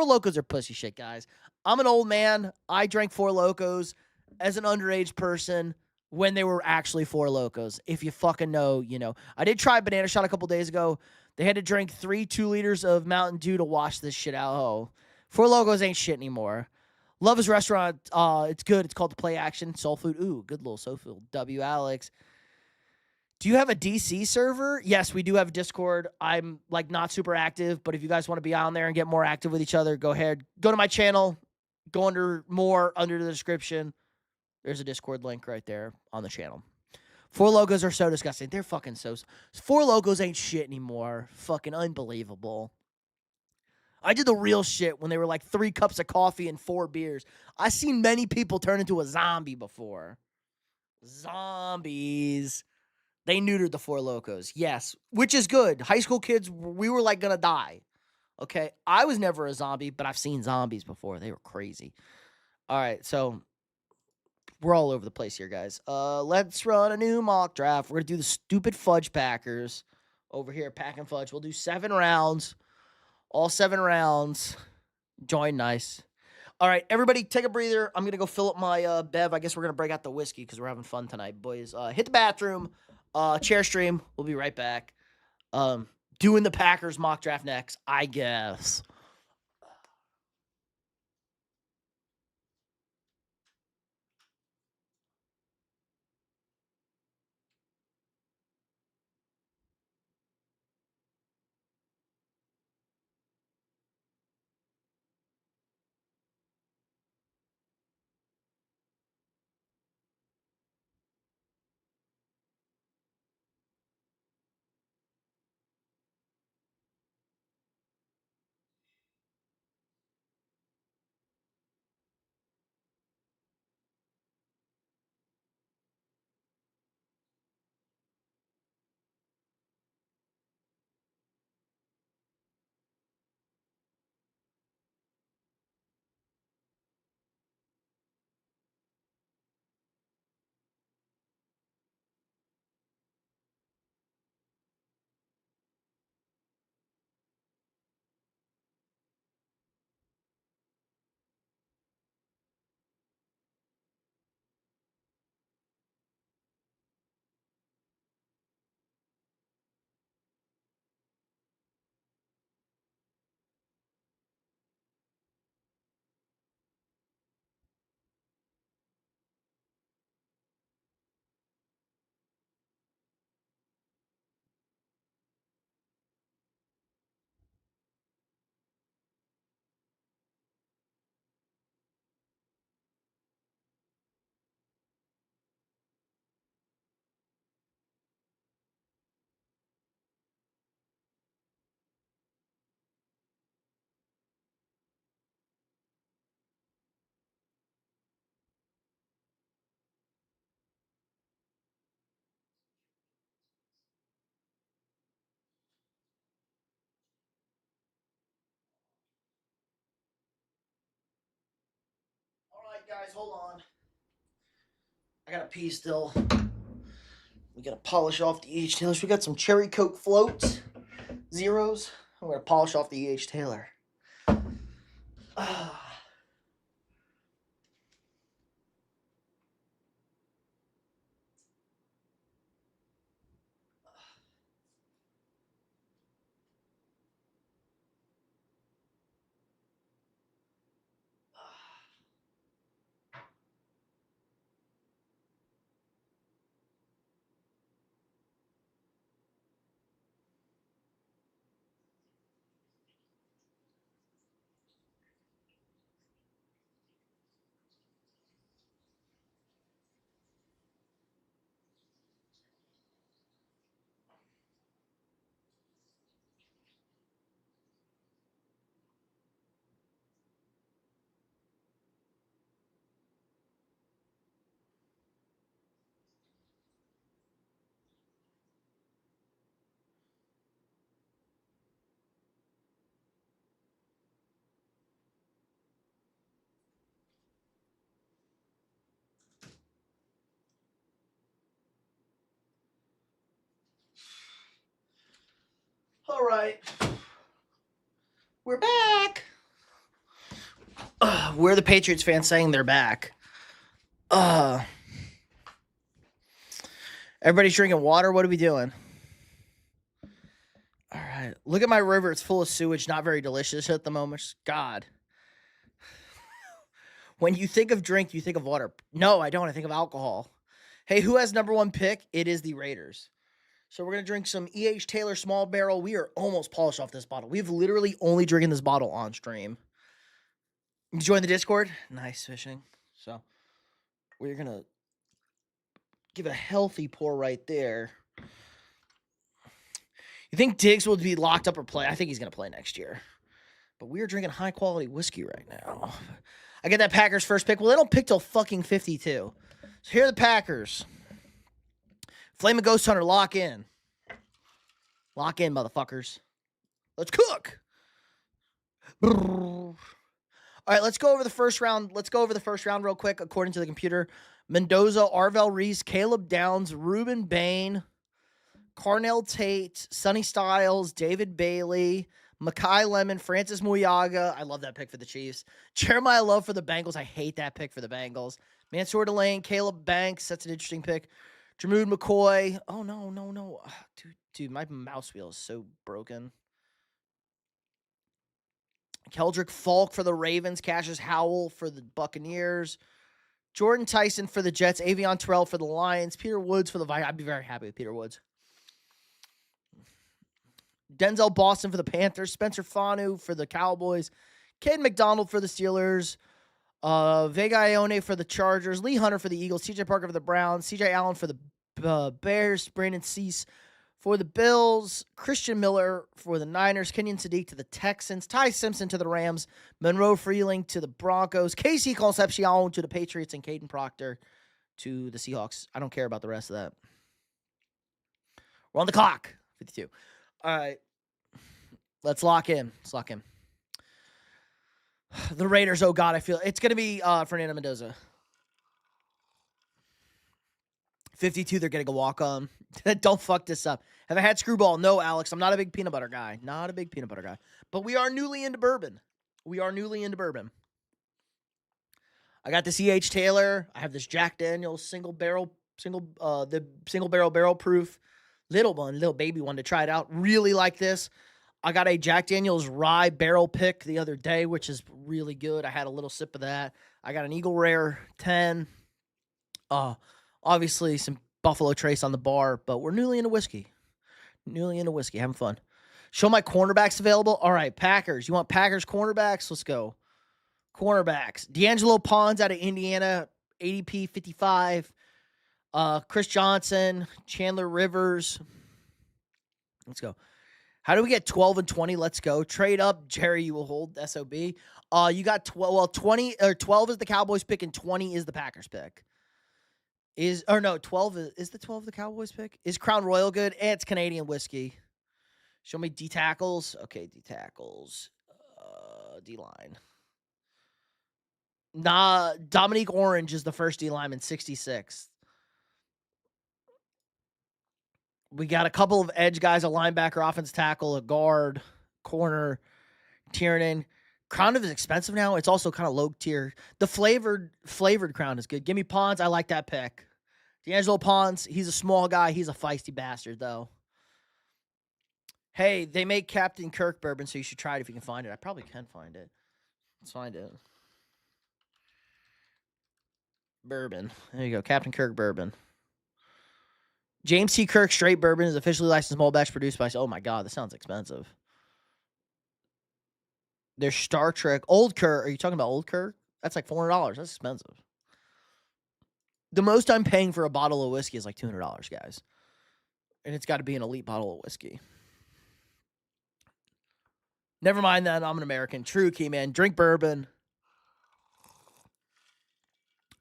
Locos are pussy shit, guys. I'm an old man. I drank Four Locos as an underage person when they were actually Four Locos. If you fucking know, you know. I did try a banana shot a couple days ago. They had to drink 3 2-liters of Mountain Dew to wash this shit out. Oh, Four Locos ain't shit anymore. Love His Restaurant. It's good. It's called the Play Action Soul Food. Ooh, good little soul food. W. Alex. Do you have a DC server? Yes, we do have Discord. I'm like not super active, but if you guys want to be on there and get more active with each other, go ahead. Go to my channel. Go under the description. There's a Discord link right there on the channel. Four Locos are so disgusting. They're fucking so. Four Locos ain't shit anymore. Fucking unbelievable. I did the real shit when they were like 3 cups of coffee and 4 beers. I've seen many people turn into a zombie before. Zombies. They neutered the Four Locos. Yes, which is good. High school kids, we were like gonna die. Okay, I was never a zombie, but I've seen zombies before. They were crazy. All right, so we're all over the place here, guys. Let's run a new mock draft. We're gonna do the stupid fudge packers over here, pack and fudge. We'll do 7 rounds. All 7 rounds. Join nice. All right, everybody, take a breather. I'm gonna go fill up my bev. I guess we're gonna break out the whiskey because we're having fun tonight, boys. Hit the bathroom. Chair stream. We'll be right back. Doing the Packers mock draft next, I guess. guys, hold on. I gotta pee still. We gotta polish off the E.H. Taylors. We got some Cherry Coke floats, zeros. I'm gonna polish off the E.H. Taylor. All right. We're back. We're the Patriots fans saying they're back. Everybody's drinking water. What are we doing? All right. Look at my river. It's full of sewage. Not very delicious at the moment. God. When you think of drink, you think of water. No, I don't. I think of alcohol. Hey, who has number one pick? It is the Raiders. So we're going to drink some E.H. Taylor Small Barrel. We are almost polished off this bottle. We've literally only drinking this bottle on stream. You join the Discord? Nice fishing. So we're going to give a healthy pour right there. You think Diggs will be locked up or play? I think he's going to play next year. But we are drinking high-quality whiskey right now. I get that Packers first pick. Well, they don't pick till fucking 52. So here are the Packers. Flame and Ghost Hunter, lock in. Lock in, motherfuckers. Let's cook. All right, let's go over the first round. Let's go over the first round real quick. According to the computer, Mendoza, Arvell Reese, Caleb Downs, Ruben Bain, Carnell Tate, Sonny Styles, David Bailey, Makai Lemon, Francis Muyaga. I love that pick for the Chiefs. Jeremiah Love for the Bengals. I hate that pick for the Bengals. Mansour Delane, Caleb Banks. That's an interesting pick. Jamood McCoy. Oh, no. Dude, my mouse wheel is so broken. Keldrick Falk for the Ravens. Cassius Howell for the Buccaneers. Jordan Tyson for the Jets. Avion Terrell for the Lions. Peter Woods for the Vikings. I'd be very happy with Peter Woods. Denzel Boston for the Panthers. Spencer Fanu for the Cowboys. Caden McDonald for the Steelers. Vega Ione for the Chargers. Lee Hunter for the Eagles. CJ Parker for the Browns. CJ Allen for the Bears. Brandon Cease for the Bills. Christian Miller for the Niners. Kenyon Sadiq to the Texans. Ty Simpson to the Rams. Monroe Freeling to the Broncos. Casey Concepcion to the Patriots. And Caden Proctor to the Seahawks. I don't care about the rest of that. We're on the clock. 52. All right. Let's lock in. The Raiders, oh God, I feel it's going to be Fernando Mendoza. 52, they're getting a walk-on. Don't fuck this up. Have I had Screwball? No, Alex. I'm not a big peanut butter guy. But we are newly into bourbon. I got this E.H. Taylor. I have this Jack Daniel's single barrel proof. Little baby one to try it out. Really like this. I got a Jack Daniel's rye barrel pick the other day, which is really good. I had a little sip of that. I got an Eagle Rare 10. Obviously some Buffalo Trace on the bar, but we're newly into whiskey. Having fun. Show my cornerbacks available. All right, Packers. You want Packers cornerbacks? Let's go. Cornerbacks. D'Angelo Pons out of Indiana, ADP 55. Chris Johnson, Chandler Rivers. Let's go. How do we get 12 and 20? Let's go. Trade up. Jerry, you will hold SOB. You got 12. Well, 20 or 12 is the Cowboys pick and 20 is the Packers pick. 12 is the 12 the Cowboys pick? Is Crown Royal good? It's Canadian whiskey. Show me D tackles. Okay, D tackles. D line. Nah, Dominique Orange is the first D lineman, 66th. We got a couple of edge guys, a linebacker, offense tackle, a guard, corner, Tiernan. Crown is expensive now. It's also kind of low tier. The flavored crown is good. Give me Pons. I like that pick. D'Angelo Pons, he's a small guy. He's a feisty bastard, though. Hey, they make Captain Kirk bourbon, so you should try it if you can find it. I probably can find it. Let's find it. Bourbon. There you go. Captain Kirk bourbon. James T. Kirk straight bourbon is officially licensed small batch produced by... Oh, my God. This sounds expensive. There's Star Trek. Old Kirk. Are you talking about Old Kirk? That's like $400. That's expensive. The most I'm paying for a bottle of whiskey is like $200, guys. And it's got to be an elite bottle of whiskey. Never mind that. I'm an American. True, key man. Drink bourbon.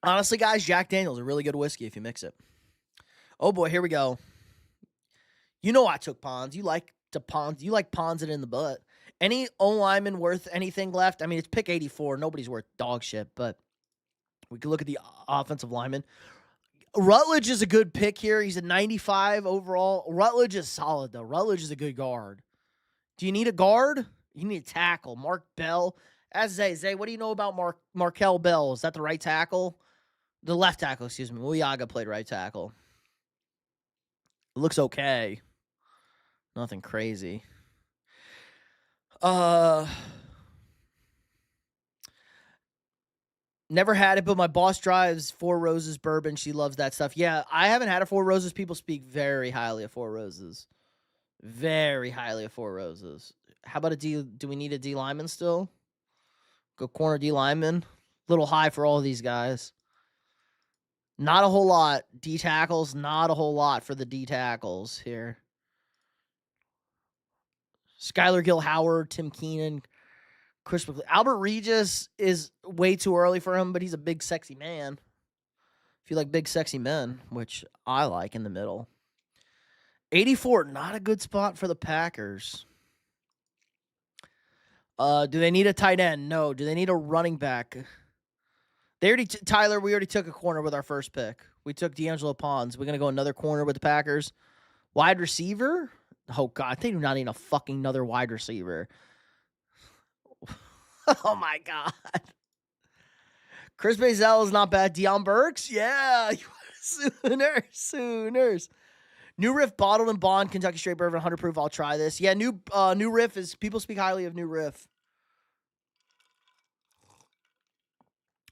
Honestly, guys, Jack Daniel's a really good whiskey if you mix it. Oh, boy. Here we go. You know I took Pons. You like Pons it in the butt. Any O-lineman worth anything left? I mean, it's pick 84. Nobody's worth dog shit, but we can look at the offensive lineman. Rutledge is a good pick here. He's a 95 overall. Rutledge is solid, though. Rutledge is a good guard. Do you need a guard? You need a tackle. Mark Bell. As Zay, what do you know about Markel Bell? Is that the right tackle? The left tackle, excuse me. Muyaga played right tackle. It looks okay. Nothing crazy. Never had it, but my boss drives Four Roses bourbon. She loves that stuff. Yeah, I haven't had a Four Roses. People speak very highly of Four Roses. Very highly of Four Roses. How about a D? Do we need a D lineman still? Go corner D lineman. Little high for all of these guys. Not a whole lot. D tackles, not a whole lot for the D tackles here. Skylar Gill Howard, Tim Keenan, Chris McLean. Albert Regis is way too early for him, but he's a big, sexy man. If you like big, sexy men, which I like in the middle. 84, not a good spot for the Packers. Do they need a tight end? No. Do they need a running back? They already, Tyler, we already took a corner with our first pick. We took D'Angelo Pons. We're going to go another corner with the Packers. Wide receiver? Oh, God. They do not need a fucking another wide receiver. Oh, my God. Chris Bazell is not bad. Deion Burks? Yeah. Sooners. New Riff bottled and bond, Kentucky straight bourbon, 100 proof. I'll try this. Yeah, new Riff is, people speak highly of New Riff.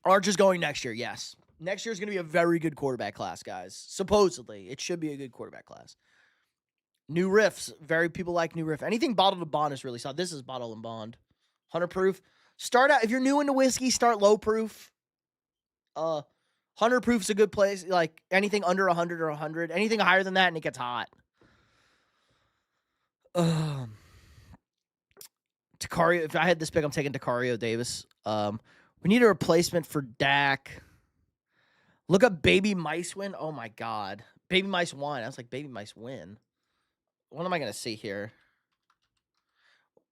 Arch is going next year, yes. Next year is going to be a very good quarterback class, guys. Supposedly. It should be a good quarterback class. New Riffs. Very people like New Riff. Anything bottled and bond is really solid. This is bottled and bond. 100 proof. Start out, if you're new into whiskey, start low proof. 100 proof is a good place. Like anything under 100 or 100. Anything higher than that and it gets hot. Takario. If I had this pick, I'm taking Takario Davis. We need a replacement for Dak. Look up Baby Mice Win. Oh, my God. Baby Mice Wine. I was like, Baby Mice Win. What am I going to see here?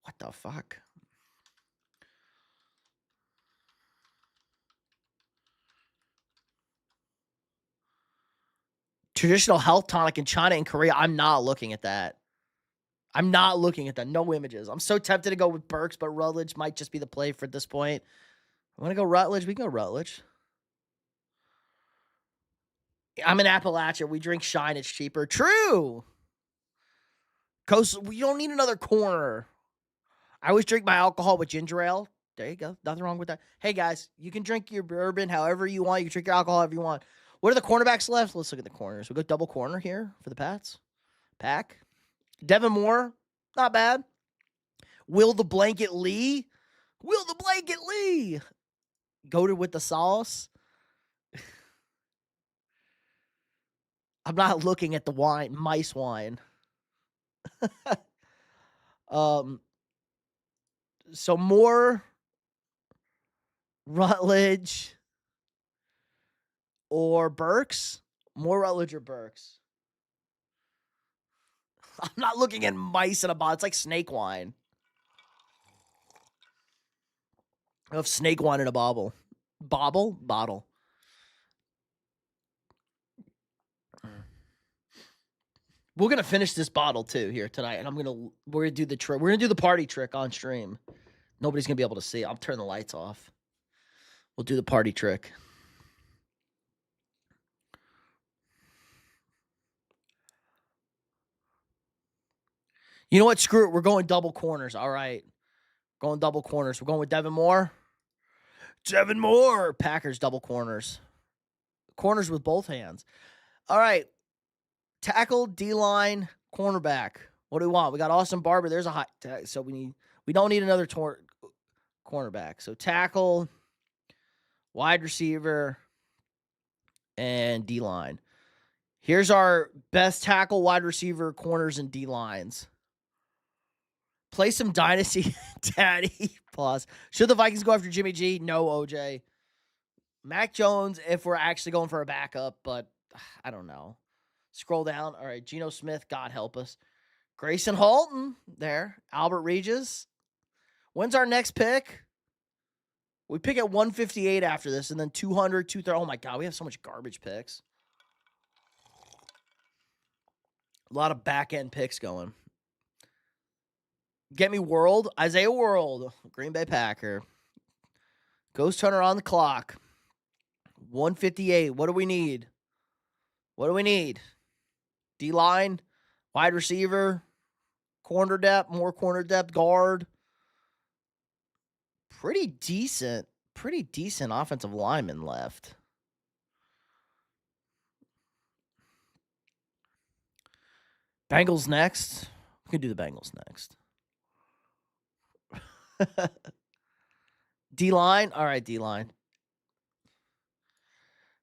What the fuck? Traditional health tonic in China and Korea. I'm not looking at that. No images. I'm so tempted to go with Burks, but Rutledge might just be the play for this point. I want to go Rutledge. We can go Rutledge. I'm in Appalachia. We drink Shine. It's cheaper. True. Coast. We don't need another corner. I always drink my alcohol with ginger ale. There you go. Nothing wrong with that. Hey, guys, you can drink your bourbon however you want. You can drink your alcohol however you want. What are the cornerbacks left? Let's look at the corners. We go double corner here for the Pats. Pack. Devin Moore. Not bad. Will the Blanket Lee. Goated with the sauce. I'm not looking at the wine. Mice wine. So more Rutledge or Burks? More Rutledge or Burks? I'm not looking at mice in a bottle. It's like snake wine. I have snake wine in a bottle. Bottle. We're gonna finish this bottle too here tonight, and we're gonna do the trick. We're gonna do the party trick on stream. Nobody's gonna be able to see. I'll turn the lights off. We'll do the party trick. You know what? Screw it. We're going double corners. All right. Going double corners. We're going with Devin Moore. Devin Moore. Packers double corners. Corners with both hands. All right. Tackle, D-line, cornerback. What do we want? We got Austin Barber. There's a hot tag. So we don't need another cornerback. So tackle, wide receiver, and D-line. Here's our best tackle, wide receiver, corners, and D-lines. Play some Dynasty Daddy. Pause. Should the Vikings go after Jimmy G? No, OJ. Mac Jones, if we're actually going for a backup, but I don't know. Scroll down. All right, Geno Smith, God help us. Grayson Halton, there. Albert Regis. When's our next pick? We pick at 158 after this, and then 200, 230. Oh, my God, we have so much garbage picks. A lot of back-end picks going. Get me World. Isaiah World. Green Bay Packer. Ghost Hunter on the clock. 158. What do we need? What do we need? D-line, wide receiver, corner depth, more corner depth, guard. Pretty decent offensive lineman left. Bengals next. We can do the Bengals next. D-line. All right, D-line.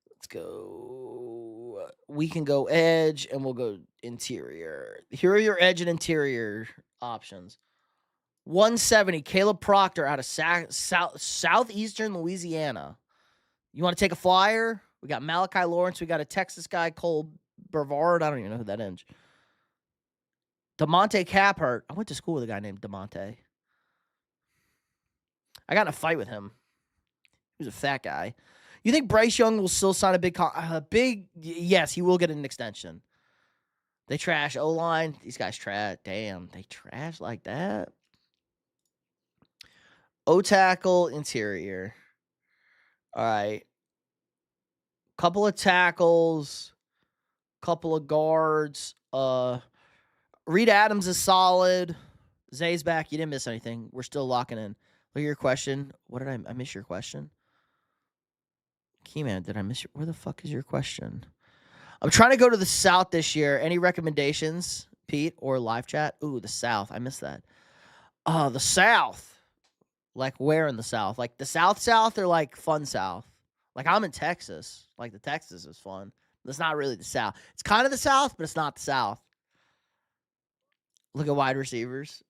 Let's go. We can go edge, and we'll go interior. Here are your edge and interior options. 170, Caleb Proctor out of southeastern Louisiana. You want to take a flyer? We got Malachi Lawrence. We got a Texas guy, Cole Brevard. I don't even know who that is. DeMonte Caphart. I went to school with a guy named DeMonte. I got in a fight with him. He was a fat guy. You think Bryce Young will still sign a big? Yes, he will get an extension. They trash O-line. These guys trash. Damn, they trash like that. O-tackle, interior. All right. Couple of tackles. Couple of guards. Reed Adams is solid. Zay's back. You didn't miss anything. We're still locking in. Look at your question. What did I miss your question? Keyman, did I miss your... Where the fuck is your question? I'm trying to go to the South this year. Any recommendations, Pete, or live chat? Ooh, the South. I missed that. The South. Like where in the South? Like the South or like fun South? Like I'm in Texas. Like the Texas is fun. That's not really the South. It's kind of the South, but it's not the South. Look at wide receivers.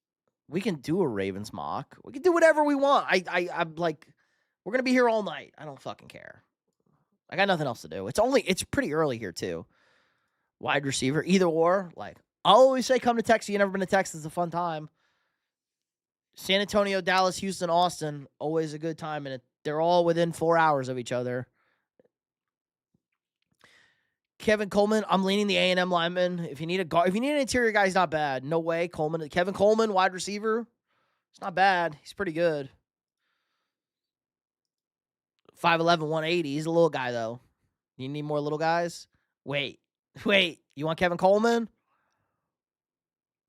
We can do a Ravens mock. We can do whatever we want. I'm like, we're going to be here all night. I don't fucking care. I got nothing else to do. It's pretty early here too. Wide receiver, either or. Like, I always say come to Texas. You've never been to Texas. It's a fun time. San Antonio, Dallas, Houston, Austin, always a good time. And they're all within 4 hours of each other. Kevin Coleman, I'm leaning the A&M lineman. If you need an interior guy, he's not bad. No way, Coleman. Kevin Coleman, wide receiver. It's not bad. He's pretty good. 5'11", 180. He's a little guy, though. You need more little guys? Wait. You want Kevin Coleman?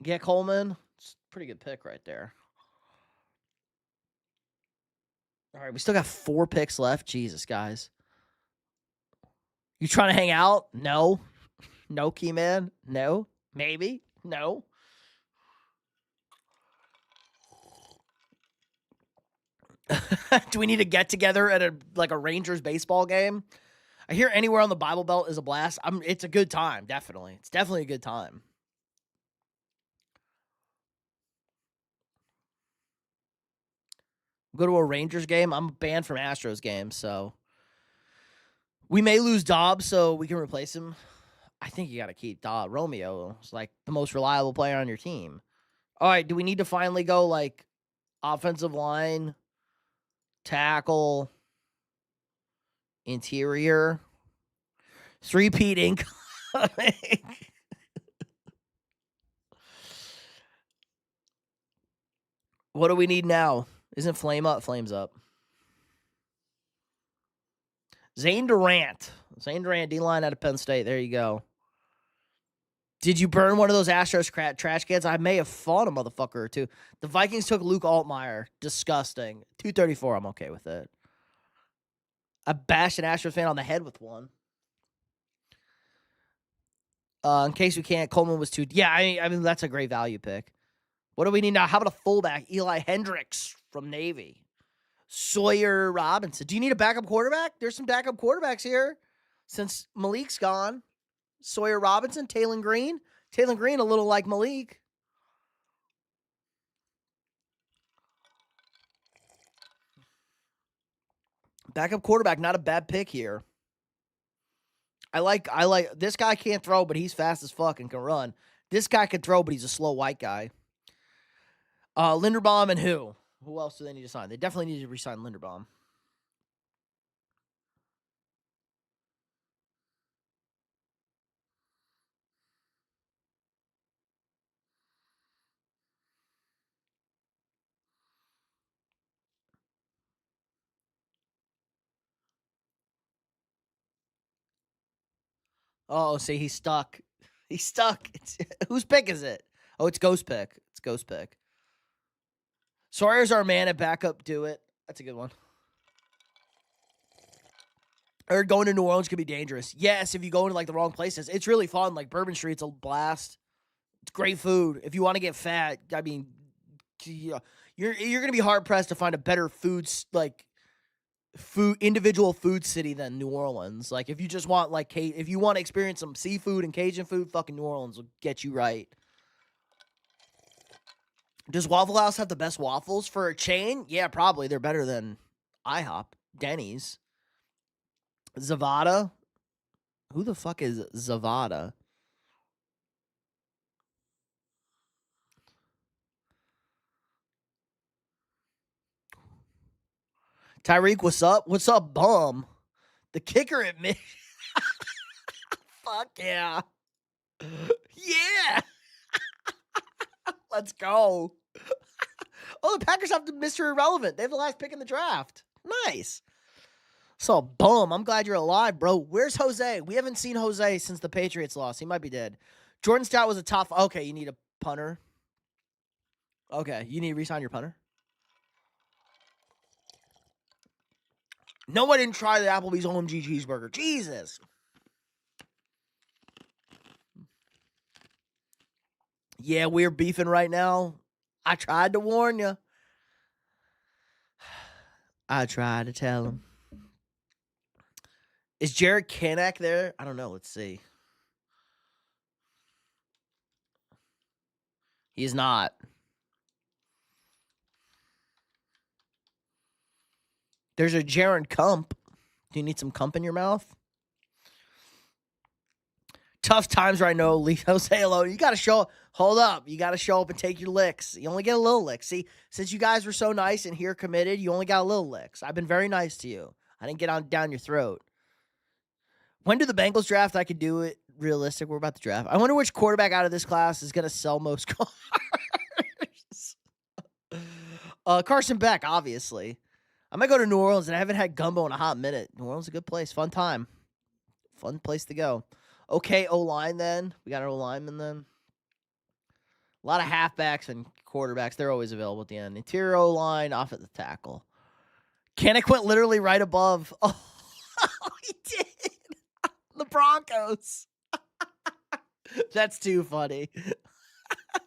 Get Coleman. It's a pretty good pick right there. All right, we still got 4 picks left. Jesus, guys. You trying to hang out? No. No, Keyman? No. Maybe? No. Do we need to get together at a Rangers baseball game? I hear anywhere on the Bible Belt is a blast. It's a good time, definitely. It's definitely a good time. Go to a Rangers game. I'm banned from Astros games, so we may lose Dobbs, so we can replace him. I think you got to keep Dobbs. Romeo is like the most reliable player on your team. All right, do we need to finally go like offensive line, tackle, Interior. Three-peat incoming. What do we need now? Isn't Flame up? Flame's up. Zane Durant. Zane Durant, D-line out of Penn State. There you go. Did you burn one of those Astros trash cans? I may have fought a motherfucker or two. The Vikings took Luke Altmaier. Disgusting. 234, I'm okay with it. I bashed an Astros fan on the head with one. In case we can't, Coleman was too... Yeah, I mean, that's a great value pick. What do we need now? How about a fullback? Eli Hendricks from Navy. Sawyer Robinson. Do you need a backup quarterback? There's some backup quarterbacks here since Malik's gone. Sawyer Robinson, Taylor Green. Taylor Green, a little like Malik. Backup quarterback, not a bad pick here. I like this guy can't throw, but he's fast as fuck and can run. This guy can throw, but he's a slow white guy. Linderbaum and who? Who else do they need to sign? They definitely need to re-sign Linderbaum. Oh, see, he's stuck. He's stuck. Whose pick is it? Oh, it's Ghost pick. It's Ghost pick. Sawyer's our man at backup. Do it. That's a good one. Or going to New Orleans could be dangerous. Yes, if you go into like the wrong places. It's really fun. Like Bourbon Street's a blast. It's great food. If you want to get fat, I mean, you're gonna be hard pressed to find a better individual food city than New Orleans. Like if you just want if you want to experience some seafood and Cajun food, fucking New Orleans will get you right. Does Waffle House have the best waffles for a chain? Yeah, probably. They're better than IHOP, Denny's. Zavada? Who the fuck is Zavada? Tyreek, what's up? What's up, bum? The kicker at me. Fuck yeah. Yeah. Let's go. Oh, the Packers have the Mr. Irrelevant. They have the last pick in the draft. Nice. So, bum. I'm glad you're alive, bro. Where's Jose? We haven't seen Jose since the Patriots lost. He might be dead. Jordan Stout was a top... Okay, you need a punter. Okay, you need to re-sign your punter? No, I didn't try the Applebee's OMG cheeseburger. Jesus. Yeah, we're beefing right now. I tried to warn you. I tried to tell him. Is Jared Kanak there? I don't know. Let's see. He is not. There's a Jaron Kump. Do you need some Kump in your mouth? Tough times right now. Leave Jose alone. You got to show up. Hold up. You got to show up and take your licks. You only get a little lick. See, since you guys were so nice and here committed, you only got a little licks. I've been very nice to you. I didn't get down your throat. When do the Bengals draft? I could do it realistic. We're about to draft. I wonder which quarterback out of this class is going to sell most cars. Carson Beck, obviously. I might go to New Orleans, and I haven't had gumbo in a hot minute. New Orleans is a good place. Fun time. Fun place to go. Okay, O-line then. We got an O-lineman then. A lot of halfbacks and quarterbacks. They're always available at the end. Interior O-line, off at the tackle. Kanek went literally right above. Oh, he did. The Broncos. That's too funny.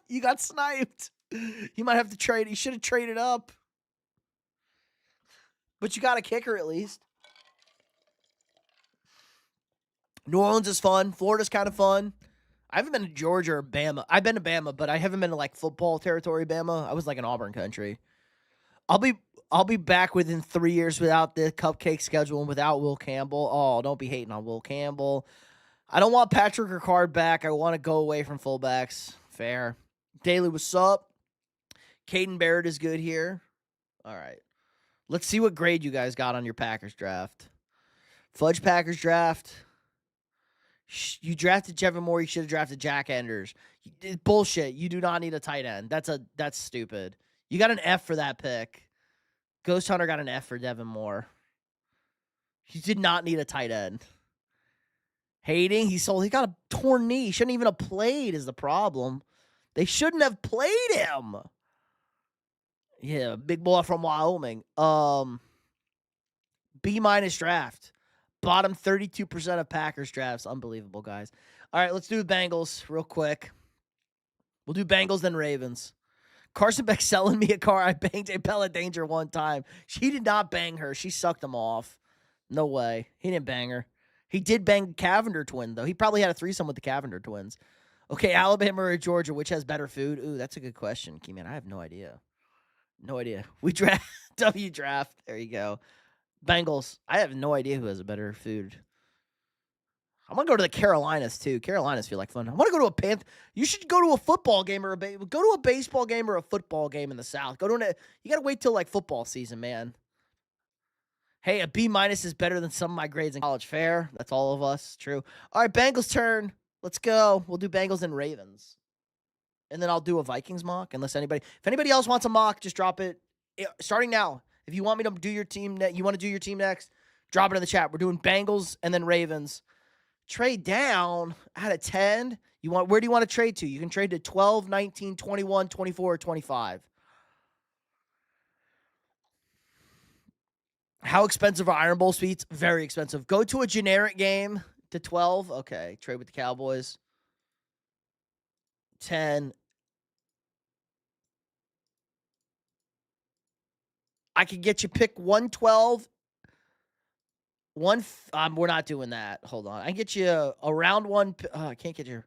You got sniped. You might have to trade. You should have traded up. But you got a kicker at least. New Orleans is fun. Florida's kind of fun. I haven't been to Georgia or Bama. I've been to Bama, but I haven't been to like football territory Bama. I was like in Auburn country. I'll be back within 3 years without the cupcake schedule and without Will Campbell. Oh, don't be hating on Will Campbell. I don't want Patrick Ricard back. I want to go away from fullbacks. Fair. Daly, what's up? Caden Barrett is good here. All right. Let's see what grade you guys got on your Packers draft. Fudge Packers draft. You drafted Jevin Moore. You should have drafted Jack Enders. Bullshit. You do not need a tight end. That's stupid. You got an F for that pick. Ghost Hunter got an F for Devin Moore. You did not need a tight end. Hating, he got a torn knee. He shouldn't even have played is the problem. They shouldn't have played him. Yeah, big boy from Wyoming. B- draft. Bottom 32% of Packers drafts. Unbelievable, guys. All right, let's do the Bengals real quick. We'll do Bengals, then Ravens. Carson Beck selling me a car. I banged a Bella Danger one time. She did not bang her. She sucked him off. No way. He didn't bang her. He did bang Cavender twin, though. He probably had a threesome with the Cavender twins. Okay, Alabama or Georgia, which has better food? Ooh, that's a good question, Keyman. I have no idea. No idea. We draft. W draft. There you go. Bengals. I have no idea who has a better food. I'm going to go to the Carolinas, too. Carolinas feel like fun. I want to go to a Panther. You should go to a football game or go to a baseball game or a football game in the South. You got to wait till, like, football season, man. Hey, a B- is better than some of my grades in college. Fair. That's all of us. True. All right, Bengals turn. Let's go. We'll do Bengals and Ravens. And then I'll do a Vikings mock. If anybody else wants a mock, just drop it. Starting now. If you want me to do your team, you want to do your team next, drop it in the chat. We're doing Bengals and then Ravens. Trade down out of 10. Where do you want to trade to? You can trade to 12, 19, 21, 24, or 25. How expensive are Iron Bowl suites? Very expensive. Go to a generic game to 12. Okay. Trade with the Cowboys. 10. I could get you pick 112. We're not doing that. Hold on. I can get you a round one. I can't get your.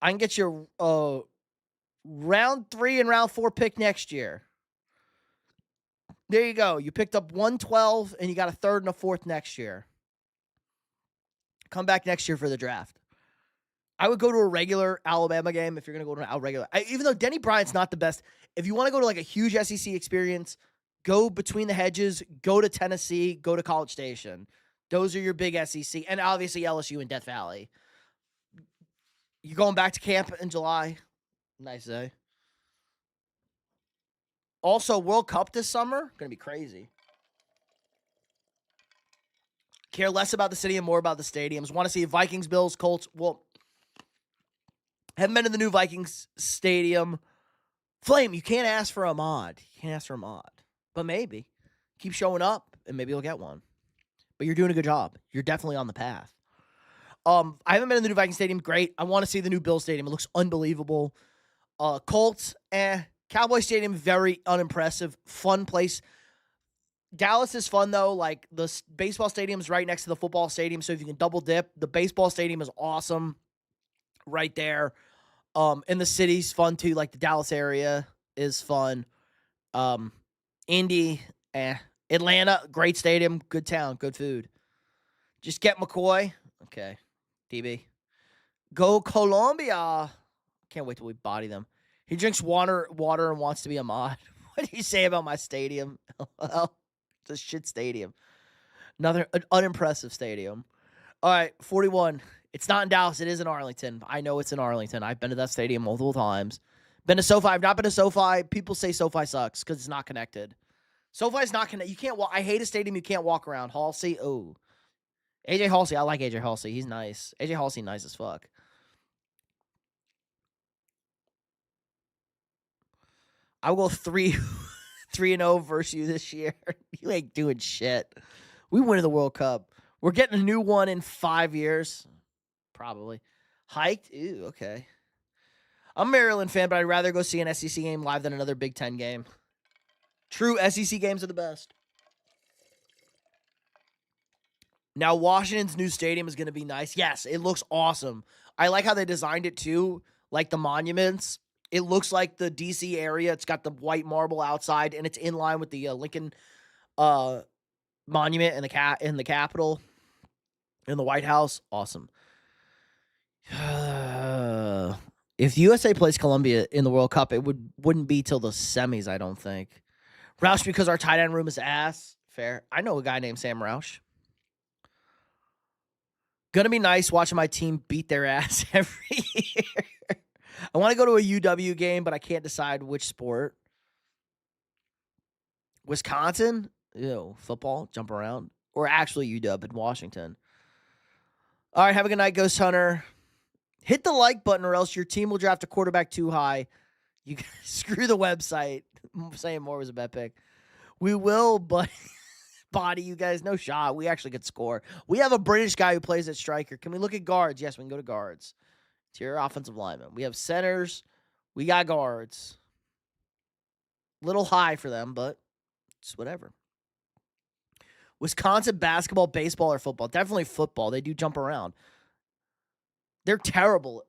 I can get you round 3 and round 4 pick next year. There you go. You picked up 112 and you got a 3rd and a 4th next year. Come back next year for the draft. I would go to a regular Alabama game if you're going to go to a regular. Even though Denny Bryant's not the best, if you want to go to like a huge SEC experience, go between the hedges, go to Tennessee, go to College Station. Those are your big SEC. And obviously LSU and Death Valley. You're going back to camp in July. Nice day. Also, World Cup this summer. Going to be crazy. Care less about the city and more about the stadiums. Want to see Vikings, Bills, Colts. Well, haven't been to the new Vikings stadium. Flame, you can't ask for a mod. You can't ask for a mod. But maybe. Keep showing up, and maybe you'll get one. But you're doing a good job. You're definitely on the path. I haven't been in the new Vikings stadium. Great. I want to see the new Bills stadium. It looks unbelievable. Colts, Cowboy Stadium, very unimpressive. Fun place. Dallas is fun, though. Like, the baseball stadium's right next to the football stadium, so if you can double dip, the baseball stadium is awesome right there. And the city's fun, too. Like, the Dallas area is fun. Indy, Atlanta, great stadium, good town, good food. Just get McCoy. Okay, DB. Go Colombia. Can't wait till we body them. He drinks water and wants to be a mod. What do you say about my stadium? Well, it's a shit stadium. An unimpressive stadium. All right, 41. It's not in Dallas. It is in Arlington. I know it's in Arlington. I've been to that stadium multiple times. Been to SoFi. I've not been to SoFi. People say SoFi sucks because it's not connected. SoFi's not connected. You can't walk. I hate a stadium you can't walk around. Halsey, oh. AJ Halsey. I like AJ Halsey. He's nice. AJ Halsey, nice as fuck. I will go 3-0 versus you this year. You ain't doing shit. We win the World Cup. We're getting a new one in 5 years. Probably. Hiked? Ew, okay. I'm a Maryland fan, but I'd rather go see an SEC game live than another Big Ten game. True, SEC games are the best. Now, Washington's new stadium is going to be nice. Yes, it looks awesome. I like how they designed it, too. Like the monuments. It looks like the D.C. area. It's got the white marble outside, and it's in line with the Lincoln monument in the Capitol, in the White House. Awesome. If USA plays Colombia in the World Cup, it wouldn't be till the semis, I don't think. Roush, because our tight end room is ass. Fair. I know a guy named Sam Roush. Gonna be nice watching my team beat their ass every year. I want to go to a UW game, but I can't decide which sport. Wisconsin? Ew, football, jump around. Or actually UW in Washington. All right, have a good night, Ghost Hunter. Hit the like button or else your team will draft a quarterback too high. You screw the website. Saying more was a bet pick. We will, but body you guys. No shot. We actually could score. We have a British guy who plays at striker. Can we look at guards? Yes, we can go to guards. Interior offensive lineman. We have centers. We got guards. Little high for them, but it's whatever. Wisconsin basketball, baseball, or football? Definitely football. They do jump around. They're terrible.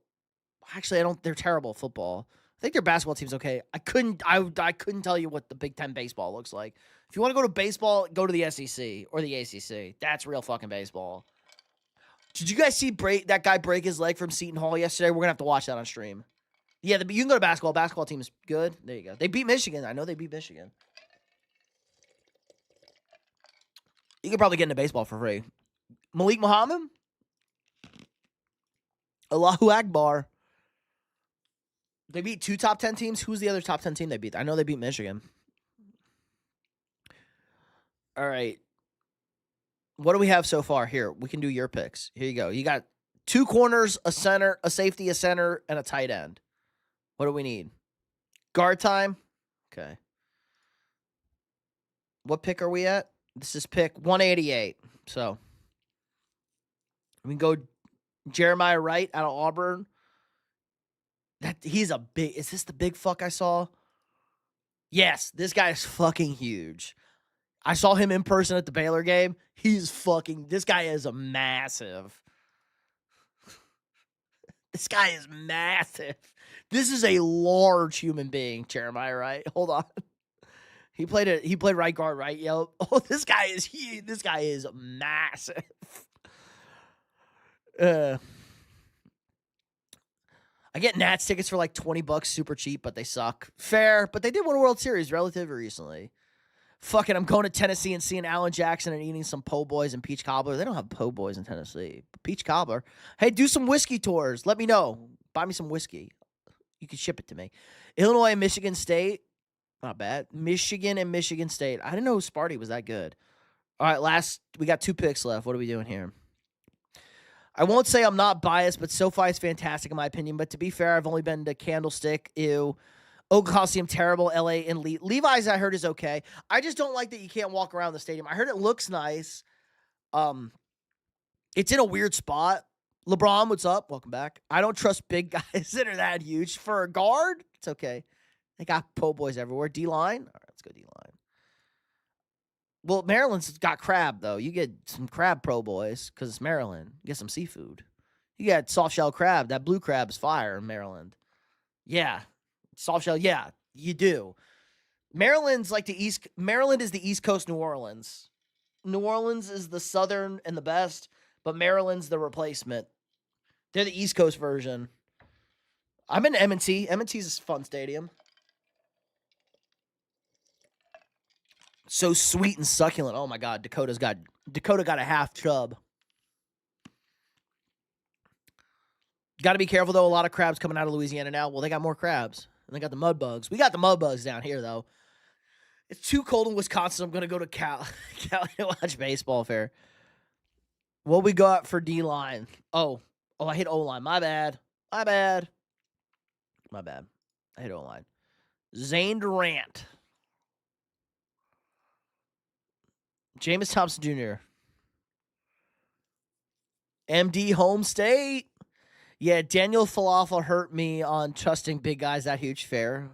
Actually, they're terrible at football. I think their basketball team's okay. I couldn't tell you what the Big Ten baseball looks like. If you want to go to baseball, go to the SEC or the ACC. That's real fucking baseball. Did you guys see that guy break his leg from Seton Hall yesterday? We're going to have to watch that on stream. Yeah, you can go to basketball. Basketball team is good. There you go. They beat Michigan. I know they beat Michigan. You could probably get into baseball for free. Malik Muhammad? Allahu Akbar. They beat 2 top 10 teams. Who's the other top 10 team they beat? I know they beat Michigan. All right. What do we have so far? Here, we can do your picks. Here you go. You got 2 corners, a center, a safety, a center, and a tight end. What do we need? Guard time? Okay. What pick are we at? This is pick 188. So we can go Jeremiah Wright out of Auburn. He's a big. Is this the big fuck I saw? Yes, this guy is fucking huge. I saw him in person at the Baylor game. This guy is a massive. This guy is massive. This is a large human being, Jeremiah Wright. Hold on. He played right guard, right? Yo. Oh, this guy is huge. This guy is massive. I get Nats tickets for like $20 super cheap, but they suck. Fair, but they did win a World Series relatively recently. Fuck it, I'm going to Tennessee and seeing Alan Jackson and eating some po' boys and peach cobbler. They don't have po' boys in Tennessee. Peach cobbler. Hey, do some whiskey tours. Let me know. Buy me some whiskey. You can ship it to me. Illinois and Michigan State. Not bad. Michigan and Michigan State. I didn't know Sparty was that good. All right, we got 2 picks left. What are we doing here? I won't say I'm not biased, but SoFi is fantastic in my opinion. But to be fair, I've only been to Candlestick, ew. Oak Coliseum, terrible. LA and Levi's, I heard, is okay. I just don't like that you can't walk around the stadium. I heard it looks nice. It's in a weird spot. LeBron, what's up? Welcome back. I don't trust big guys that are that huge. For a guard, it's okay. They got po' boys everywhere. D-line? All right, let's go D-line. Well, Maryland's got crab, though. You get some crab po' boys because it's Maryland. You get some seafood. You got soft shell crab. That blue crab's fire in Maryland. Yeah. Soft shell, yeah, you do. Maryland is the East Coast New Orleans. New Orleans is the Southern and the best, but Maryland's the replacement. They're the East Coast version. I'm in M&T. M&T's a fun stadium. So sweet and succulent. Oh my God, Dakota got a half chub. Got to be careful though. A lot of crabs coming out of Louisiana now. Well, they got more crabs. And they got the mud bugs. We got the mud bugs down here though. It's too cold in Wisconsin. I'm gonna go to Cal to watch baseball fair. What we got for D-line? Oh, I hit O-line. My bad. I hit O-line. Zane Durant. Jameis Thompson Jr. MD Home State. Yeah, Daniel Falafel hurt me on trusting big guys that huge. Fair.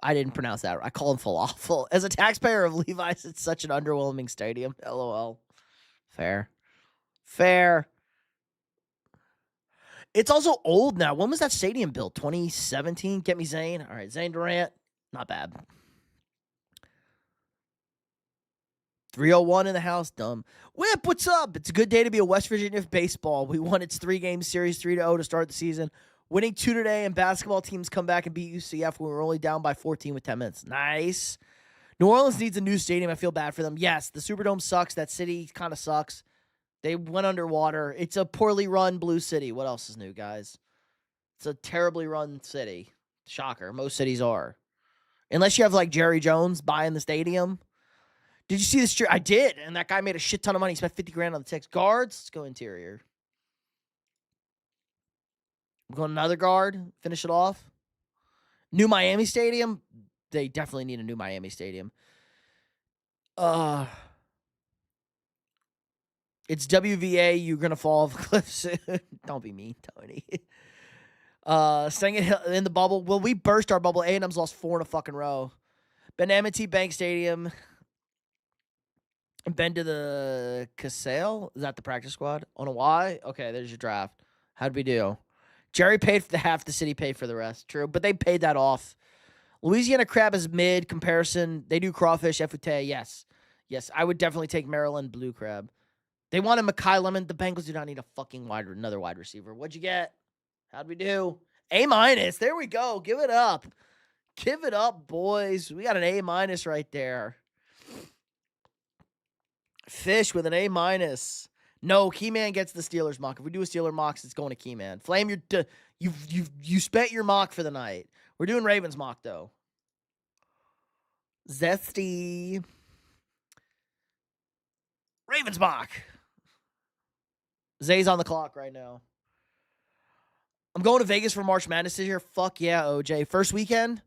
I didn't pronounce that. I call him Falafel. As a taxpayer of Levi's, it's such an underwhelming stadium. LOL. Fair. It's also old now. When was that stadium built? 2017? Get me Zane. All right, Zane Durant. Not bad. 301 in the house, dumb. Whip, what's up? It's a good day to be a West Virginia baseball. We won its 3-game series 3-0 to start the season. Winning 2 today, and basketball teams come back and beat UCF when we were only down by 14 with 10 minutes. Nice. New Orleans needs a new stadium. I feel bad for them. Yes, the Superdome sucks. That city kind of sucks. They went underwater. It's a poorly run blue city. What else is new, guys? It's a terribly run city. Shocker. Most cities are. Unless you have like Jerry Jones buying the stadium. Did you see this? I did. And that guy made a shit ton of money. He spent $50,000 on the tickets. Guards, let's go interior. We're going another guard. Finish it off. New Miami Stadium. They definitely need a new Miami Stadium. It's WVA. You're going to fall off cliffs. Don't be mean, Tony. Staying in the bubble. Well, we burst our bubble. A&M's lost 4 in a fucking row. Ben M&T Bank Stadium. Been to the Casale. Is that the practice squad? On a Y? Okay, there's your draft. How'd we do? Jerry paid for the half. The city paid for the rest. True, but they paid that off. Louisiana Crab is mid comparison. They do crawfish, efouté. Yes. Yes, I would definitely take Maryland Blue Crab. They wanted Mekhi Lemon. The Bengals do not need a fucking another wide receiver. What'd you get? How'd we do? A-. There we go. Give it up. Give it up, boys. We got an A- right there. Fish with an A-. No, Keyman gets the Steelers mock. If we do a Steeler mock, it's going to Keyman. Flame, you spent your mock for the night. We're doing Ravens mock, though. Zesty. Ravens mock. Zay's on the clock right now. I'm going to Vegas for March Madness this year. Fuck yeah, OJ. First weekend?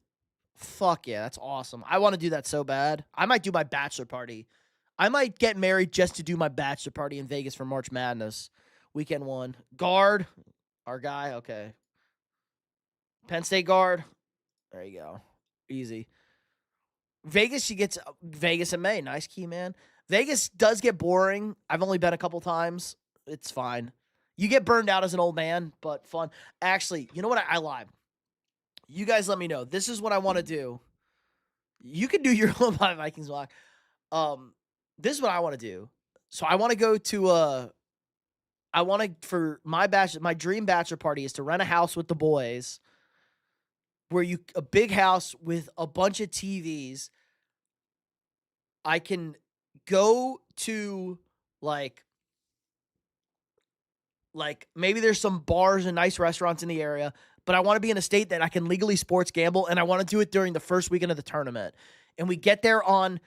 Fuck yeah, that's awesome. I want to do that so bad. I might do my bachelor party. I might get married just to do my bachelor party in Vegas for March Madness. Weekend 1. Guard. Our guy. Okay. Penn State guard. There you go. Easy. Vegas, she gets Vegas in May. Nice key, man. Vegas does get boring. I've only been a couple times. It's fine. You get burned out as an old man, but fun. Actually, you know what? I lied. You guys let me know. This is what I want to do. You can do your own Vikings block. This is what I want to do. So I want to go to for my dream bachelor party is to rent a house with the boys where a big house with a bunch of TVs. I can go to like maybe there's some bars and nice restaurants in the area, but I want to be in a state that I can legally sports gamble, and I want to do it during the first weekend of the tournament. And we get there on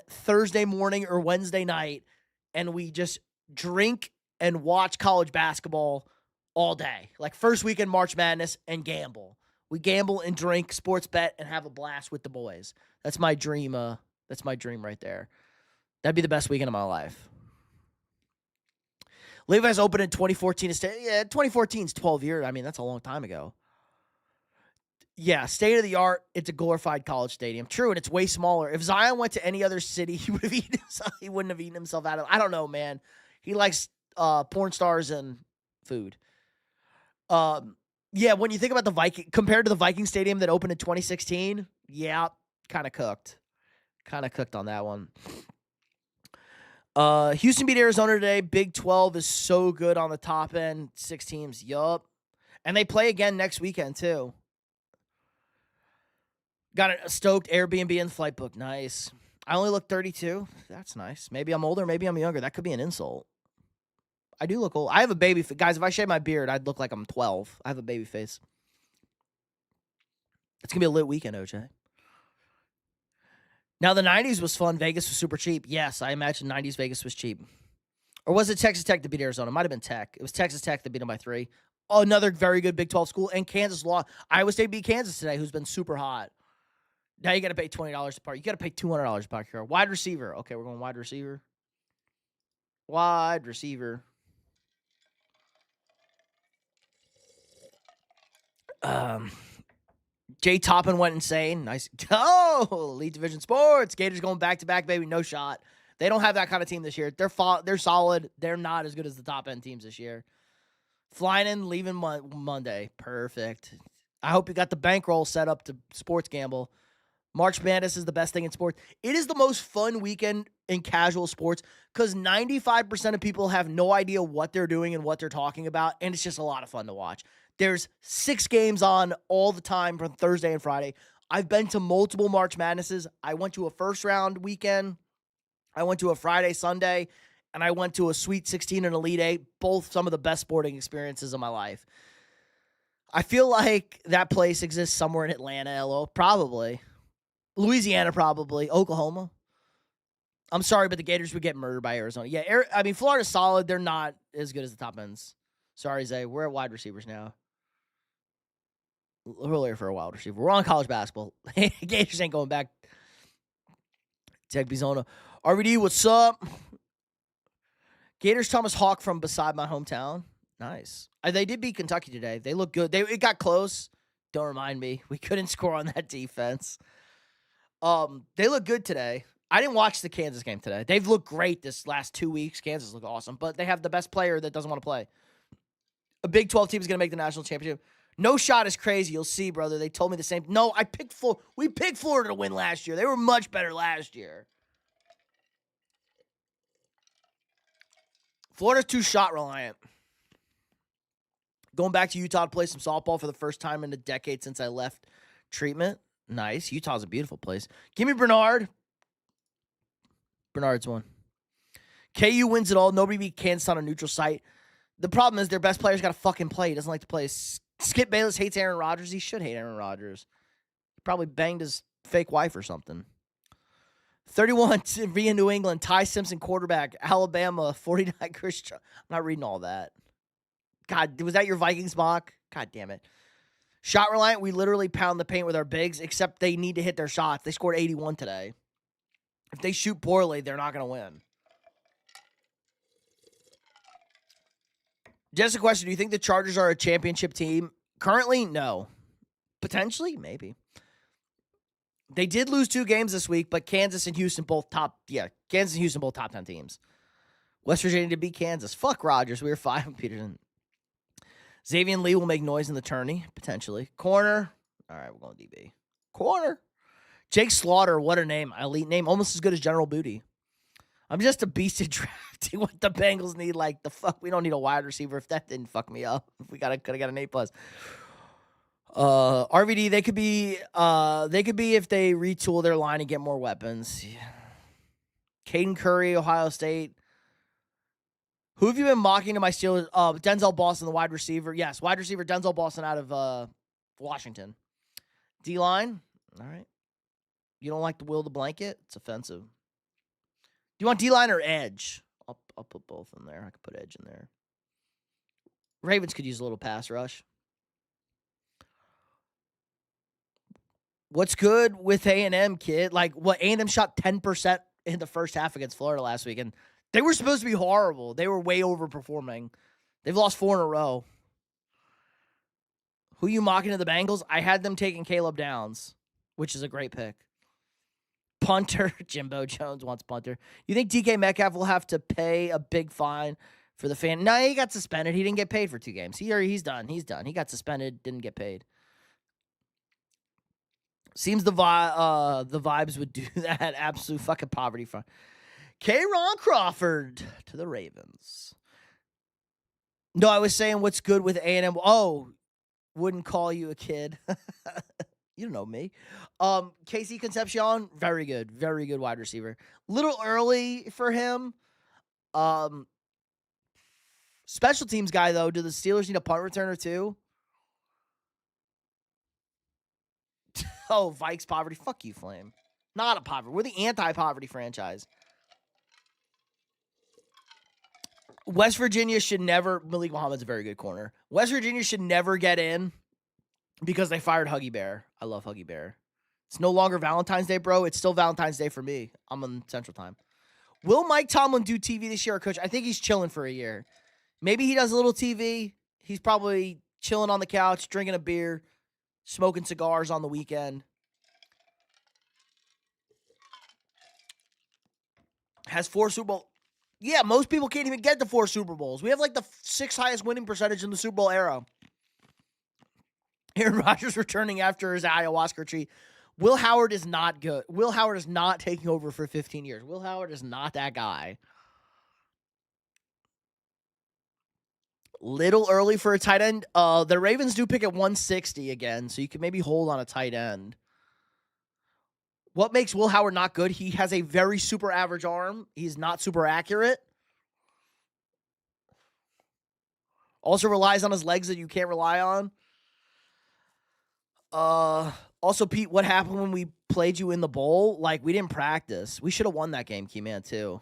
Thursday morning or Wednesday night, and we just drink and watch college basketball all day. Like first weekend March Madness and gamble. We gamble and drink, sports bet, and have a blast with the boys. That's my dream. That's my dream right there. That'd be the best weekend of my life. Levi's opened in 2014. Yeah, 2014 is 12 years. I mean, that's a long time ago. Yeah, state of the art. It's a glorified college stadium. True, and it's way smaller. If Zion went to any other city, he wouldn't have eaten himself out of. I don't know, man. He likes porn stars and food. Yeah, when you think about the Viking compared to the Viking Stadium that opened in 2016, yeah, kind of cooked on that one. Houston beat Arizona today. Big 12 is so good on the top end. 6 teams, yup. And they play again next weekend, too. Got a stoked Airbnb and flight book. Nice. I only look 32. That's nice. Maybe I'm older. Maybe I'm younger. That could be an insult. I do look old. I have a baby face. Guys, if I shave my beard, I'd look like I'm 12. I have a baby face. It's going to be a lit weekend, OJ. Now, the 90s was fun. Vegas was super cheap. Yes, I imagine 90s Vegas was cheap. Or was it Texas Tech that beat Arizona? It might have been Tech. It was Texas Tech that beat them by 3. Oh, another very good Big 12 school. And Kansas lost. Iowa State beat Kansas today, who's been super hot. Now you got to pay $20 to park. You got to pay $200 to park here. Wide receiver. Okay, we're going wide receiver. Wide receiver. Jay Toppin went insane. Nice. Oh, Elite Division Sports. Gators going back-to-back, baby. No shot. They don't have that kind of team this year. They're solid. They're not as good as the top-end teams this year. Flying in, leaving Monday. Perfect. I hope you got the bankroll set up to sports gamble. March Madness is the best thing in sports. It is the most fun weekend in casual sports because 95% of people have no idea what they're doing and what they're talking about, and it's just a lot of fun to watch. There's 6 games on all the time from Thursday and Friday. I've been to multiple March Madnesses. I went to a first round weekend. I went to a Friday, Sunday, and I went to a Sweet 16 and Elite 8, both some of the best sporting experiences of my life. I feel like that place exists somewhere in Atlanta, LO, probably. Louisiana, probably. Oklahoma. I'm sorry, but the Gators would get murdered by Arizona. Yeah, I mean, Florida's solid. They're not as good as the top ends. Sorry, Zay. We're at wide receivers now. We're here for a wide receiver. We're on college basketball. Gators ain't going back. Tech Bizona. RVD, what's up? Gators Thomas Hawk from beside my hometown. Nice. They did beat Kentucky today. They look good. It got close. Don't remind me. We couldn't score on that defense. They look good today. I didn't watch the Kansas game today. They've looked great this last 2 weeks. Kansas look awesome, but they have the best player that doesn't want to play. A Big 12 team is going to make the national championship. No shot is crazy. You'll see, brother. They told me the same. No, we picked Florida to win last year. They were much better last year. Florida's too shot reliant. Going back to Utah to play some softball for the first time in a decade since I left treatment. Nice. Utah's a beautiful place. Give me Bernard. Bernard's one. KU wins it all. Nobody beat Kansas on a neutral site. The problem is their best player's got to fucking play. He doesn't like to play. Skip Bayless hates Aaron Rodgers. He should hate Aaron Rodgers. He probably banged his fake wife or something. 31 via New England. Ty Simpson quarterback. Alabama 49 Christian. I'm not reading all that. God, was that your Vikings mock? God damn it. Shot reliant. We literally pound the paint with our bigs, except they need to hit their shots. They scored 81 today. If they shoot poorly, they're not going to win. Just a question. Do you think the Chargers are a championship team? Currently, no. Potentially, maybe. They did lose 2 games this week, but Kansas and Houston both top 10 teams. West Virginia to beat Kansas. Fuck Rodgers. We were 5 Peterson. Xavier Lee will make noise in the tourney, potentially. Corner. All right, we're going DB. Corner. Jake Slaughter, what a name. Elite name, almost as good as General Booty. I'm just a beast at drafting what the Bengals need. Like, the fuck, we don't need a wide receiver if that didn't fuck me up. We could have got an A+. RVD, they could be if they retool their line and get more weapons. Yeah. Caden Curry, Ohio State. Who have you been mocking to my Steelers? Denzel Boston, the wide receiver. Yes, wide receiver Denzel Boston out of Washington. D-line. All right. You don't like the will of the blanket? It's offensive. Do you want D-line or edge? I'll put both in there. I could put edge in there. Ravens could use a little pass rush. What's good with A&M, kid? Like, what, A&M shot 10% in the first half against Florida last week, and they were supposed to be horrible. They were way overperforming. They've lost 4 in a row. Who you mocking to the Bengals? I had them taking Caleb Downs, which is a great pick. Punter. Jimbo Jones wants punter. You think DK Metcalf will have to pay a big fine for the fan? No, he got suspended. He didn't get paid for 2 games. He's done. He's done. He got suspended, didn't get paid. Seems the vibes would do that. Absolute fucking poverty fund. Ron Crawford to the Ravens. No, I was saying what's good with A&M. Oh, wouldn't call you a kid. You don't know me. Casey Concepcion, very good wide receiver. Little early for him. Special teams guy, though. Do the Steelers need a punt returner, too? Oh, Vikes poverty. Fuck you, Flame. Not a poverty. We're the anti-poverty franchise. West Virginia should never... Malik Muhammad's a very good corner. West Virginia should never get in because they fired Huggy Bear. I love Huggy Bear. It's no longer Valentine's Day, bro. It's still Valentine's Day for me. I'm on Central Time. Will Mike Tomlin do TV this year, Coach? I think he's chilling for a year. Maybe he does a little TV. He's probably chilling on the couch, drinking a beer, smoking cigars on the weekend. Has 4 Super Bowl. Yeah, most people can't even get to 4 Super Bowls. We have like the 6th highest winning percentage in the Super Bowl era. Aaron Rodgers returning after his ayahuasca tree. Will Howard is not good. Will Howard is not taking over for 15 years. Will Howard is not that guy. Little early for a tight end. The Ravens do pick at 160 again, so you can maybe hold on a tight end. What makes Will Howard not good? He has a very super average arm. He's not super accurate. Also relies on his legs that you can't rely on. Also, Pete, what happened when we played you in the bowl? Like, we didn't practice. We should have won that game, Keyman, too.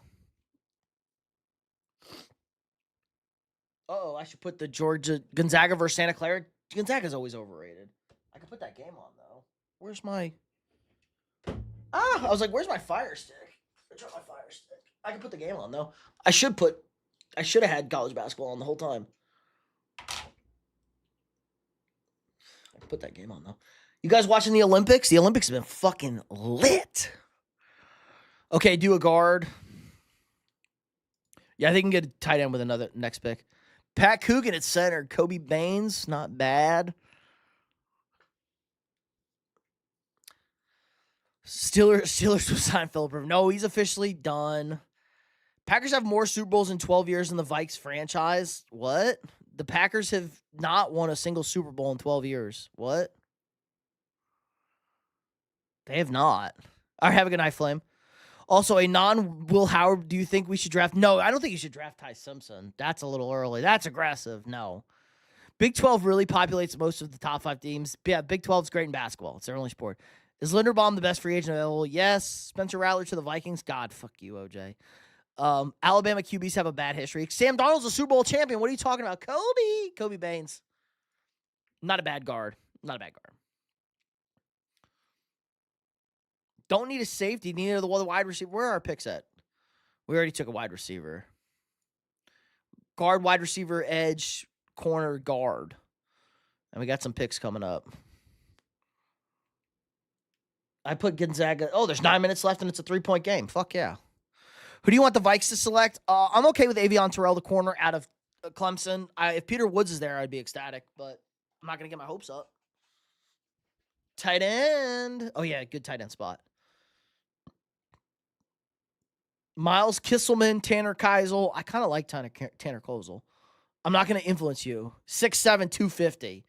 Oh, I should put the Gonzaga versus Santa Clara. Gonzaga's always overrated. I could put that game on, though. Where's my... I was like, where's my fire stick? I dropped my fire stick. I can put the game on, though. I should have had college basketball on the whole time. I can put that game on, though. You guys watching the Olympics? The Olympics have been fucking lit. Okay, do a guard. Yeah, I think you can get a tight end with another next pick. Pat Coogan at center. Kobe Baines, not bad. Steelers will sign Phillip Rivers. No, he's officially done. Packers have more Super Bowls in 12 years than the Vikes franchise. What? The Packers have not won a single Super Bowl in 12 years. What? They have not. All right, have a good night, Flame. Also, a non-Will Howard, do you think we should draft? No, I don't think you should draft Ty Simpson. That's a little early. That's aggressive. No. Big 12 really populates most of the top 5 teams. Yeah, Big 12 is great in basketball. It's their only sport. Is Linderbaum the best free agent available? Yes. Spencer Rattler to the Vikings? God, fuck you, OJ. Alabama QBs have a bad history. Sam Darnold's a Super Bowl champion. What are you talking about? Kobe Baines. Not a bad guard. Not a bad guard. Don't need a safety. Neither the wide receiver. Where are our picks at? We already took a wide receiver. Guard, wide receiver, edge, corner, guard. And we got some picks coming up. I put Gonzaga. Oh, there's 9 minutes left and it's a 3-point game. Fuck yeah. Who do you want the Vikes to select? I'm okay with Avion Terrell, the corner out of Clemson. If Peter Woods is there, I'd be ecstatic, but I'm not going to get my hopes up. Tight end. Oh, yeah, good tight end spot. Miles Kisselman, Tanner Keisel. I kind of like Tanner Keisel. I'm not going to influence you. 6'7", 250.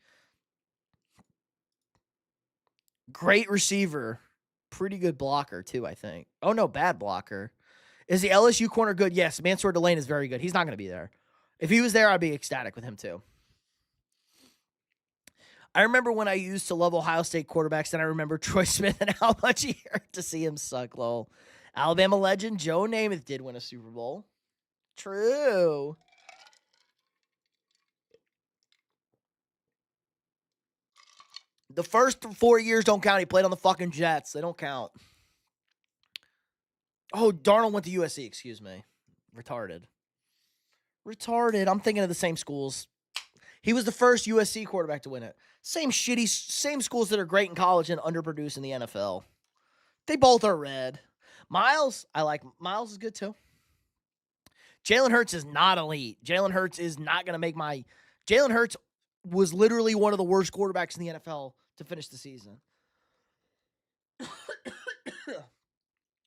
Great receiver. Pretty good blocker, too, I think. Oh, no, bad blocker. Is the LSU corner good? Yes, Mansour Delane is very good. He's not going to be there. If he was there, I'd be ecstatic with him, too. I remember when I used to love Ohio State quarterbacks, and I remember Troy Smith and how much he hurt to see him suck, lol. Alabama legend Joe Namath did win a Super Bowl. True. The first 4 years don't count. He played on the fucking Jets. They don't count. Oh, Darnold went to USC. Excuse me. Retarded. I'm thinking of the same schools. He was the first USC quarterback to win it. Same schools that are great in college and underproduce in the NFL. They both are red. Miles, I like. Miles is good too. Jalen Hurts is not elite. Jalen Hurts is not going to make my... Jalen Hurts was literally one of the worst quarterbacks in the NFL to finish the season.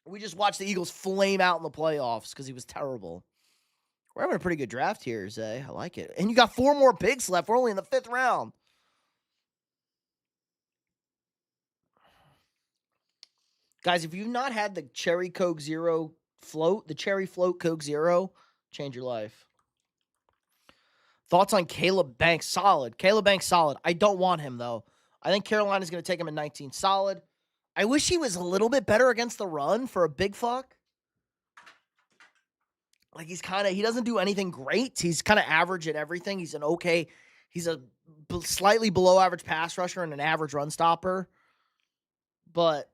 We just watched the Eagles flame out in the playoffs because he was terrible. We're having a pretty good draft here, Zay. I like it. And you got 4 more picks left. We're only in the 5th round. Guys, if you've not had the Cherry Coke Zero float, the Cherry Float Coke Zero, change your life. Thoughts on Caleb Banks? Solid. Caleb Banks, solid. I don't want him, though. I think Carolina's going to take him at 19. Solid. I wish he was a little bit better against the run for a big fuck. Like, he doesn't do anything great. He's kind of average at everything. He's a slightly below average pass rusher and an average run stopper. But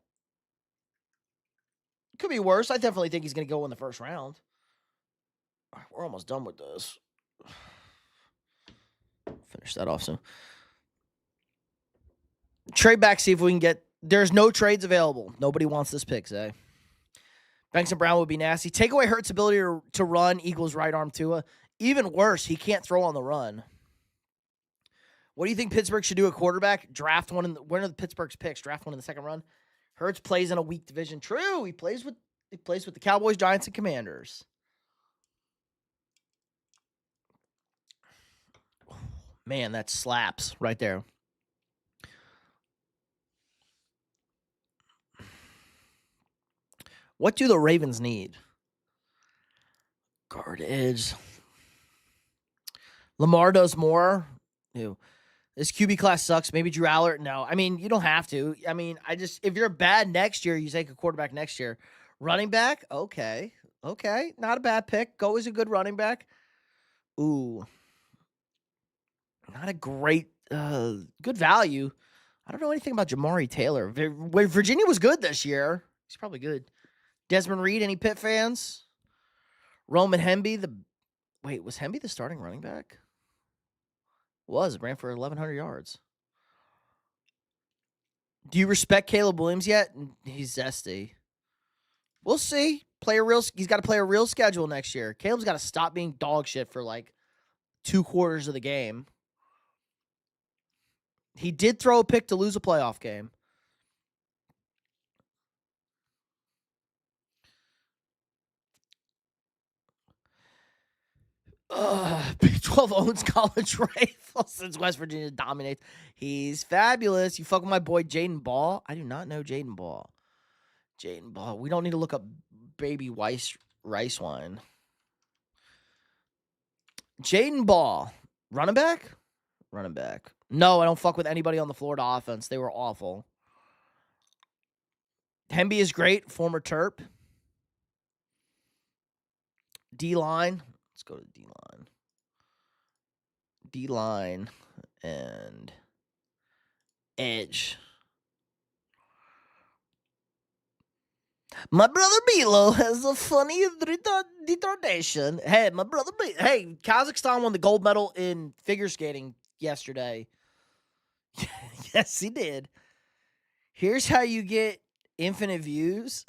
it could be worse. I definitely think he's going to go in the first round. All right, we're almost done with this. Finish that off soon. Trade back, see if we can get... There's no trades available. Nobody wants this pick, Zay. Banks and Brown would be nasty. Take away Hurts' ability to run equals right arm Tua. Even worse, he can't throw on the run. What do you think Pittsburgh should do at quarterback? Draft one. When are the Pittsburgh's picks? Draft one in the second round. Hurts plays in a weak division. True. He plays with the Cowboys, Giants, and Commanders. Man, that slaps right there. What do the Ravens need? Guard edge. Lamar does more. Ew. This QB class sucks. Maybe Drew Allert. No. I mean, you don't have to. I mean, if you're bad next year, you take a quarterback next year. Running back? Okay. Okay. Not a bad pick. Go as a good running back. Ooh. Not a great, good value. I don't know anything about Jamari Taylor. Virginia was good this year. He's probably good. Desmond Reed, any Pitt fans? Roman Hemby, was Hemby the starting running back? Ran for 1,100 yards. Do you respect Caleb Williams yet? He's zesty. We'll see. He's got to play a real schedule next year. Caleb's got to stop being dog shit for like 2 quarters of the game. He did throw a pick to lose a playoff game. Big 12 owns college rifles since West Virginia dominates. He's fabulous. You fuck with my boy Jaden Ball? I do not know Jaden Ball. Jaden Ball. We don't need to look up baby rice wine. Jaden Ball. Running back? Running back. No, I don't fuck with anybody on the Florida offense. They were awful. Hemby is great. Former Terp. D-line. Let's go to D-line. D-line and edge. My brother Bilo has a funny retardation. Hey, Kazakhstan won the gold medal in figure skating yesterday. Yes, he did. Here's how you get infinite views.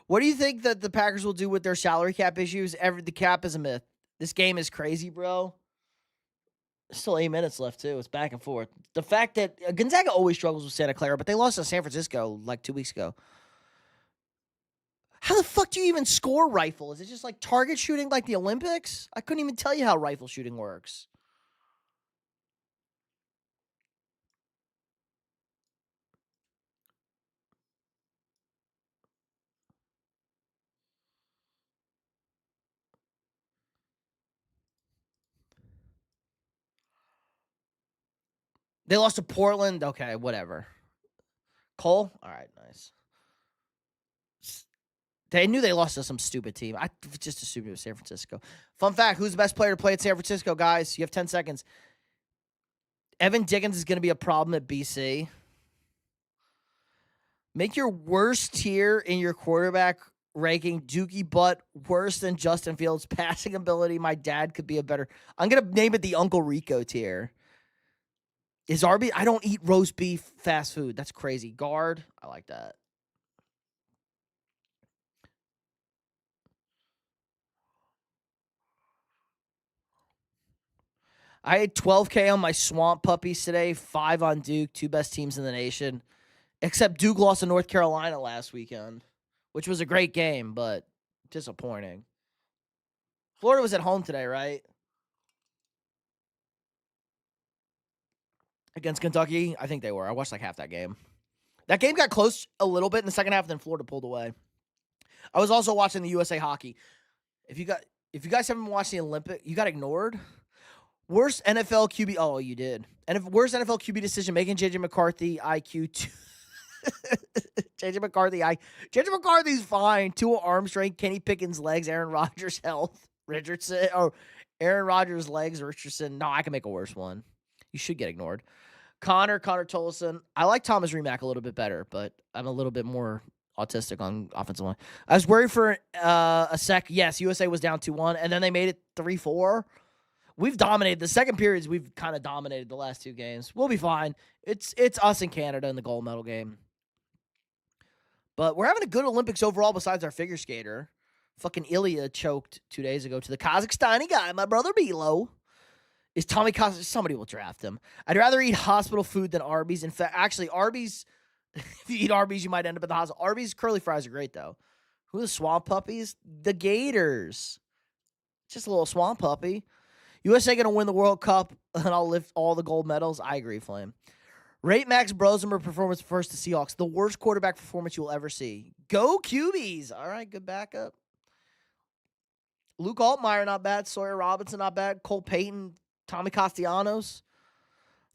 What do you think that the Packers will do with their salary cap issues? The cap is a myth. This game is crazy, bro. Still 8 minutes left, too. It's back and forth. The fact that Gonzaga always struggles with Santa Clara, but they lost to San Francisco like 2 weeks ago. How the fuck do you even score rifle? Is it just like target shooting like the Olympics? I couldn't even tell you how rifle shooting works. They lost to Portland. Okay, whatever. Cole? All right, nice. They knew they lost to some stupid team. I just assumed it was San Francisco. Fun fact, who's the best player to play at San Francisco, guys? You have 10 seconds. Evan Dickens is going to be a problem at BC. Make your worst tier in your quarterback ranking Dookie Butt worse than Justin Fields' passing ability. My dad could be a better. I'm going to name it the Uncle Rico tier. Is RB? I don't eat roast beef fast food. That's crazy. Guard. I like that. I had 12K on my Swamp Puppies today, 5 on Duke, 2 best teams in the nation. Except Duke lost to North Carolina last weekend, which was a great game, but disappointing. Florida was at home today, right? Against Kentucky? I think they were. I watched like half that game. That game got close a little bit in the second half, then Florida pulled away. I was also watching the USA hockey. If you guys haven't watched the Olympic, you got ignored. Worst NFL QB. Oh, you did. And worst NFL QB decision making. JJ McCarthy IQ. JJ McCarthy's fine. Tua Armstrong, Kenny Pickett's legs, Aaron Rodgers' health, Richardson. Oh, Aaron Rodgers' legs, Richardson. No, I can make a worse one. You should get ignored. Connor Tolson. I like Thomas Remack a little bit better, but I'm a little bit more autistic on offensive line. I was worried for a sec. Yes, USA was down 2-1, and then they made it 3-4. We've dominated. The second periods, we've kind of dominated the last 2 games. We'll be fine. It's us and Canada in the gold medal game. But we're having a good Olympics overall besides our figure skater. Fucking Ilya choked 2 days ago to the Kazakhstani guy, my brother Bilo. Is Tommy Kazakhstan? Somebody will draft him. I'd rather eat hospital food than Arby's. In fact, actually, Arby's, if you eat Arby's, you might end up at the hospital. Arby's curly fries are great, though. Who are the Swamp Puppies? The Gators. Just a little Swamp Puppy. USA going to win the World Cup, and I'll lift all the gold medals. I agree, Flame. Rate Max Brosemer performance first to Seahawks. The worst quarterback performance you will ever see. Go QBs. All right, good backup. Luke Altmaier, not bad. Sawyer Robinson, not bad. Cole Payton, Tommy Castellanos.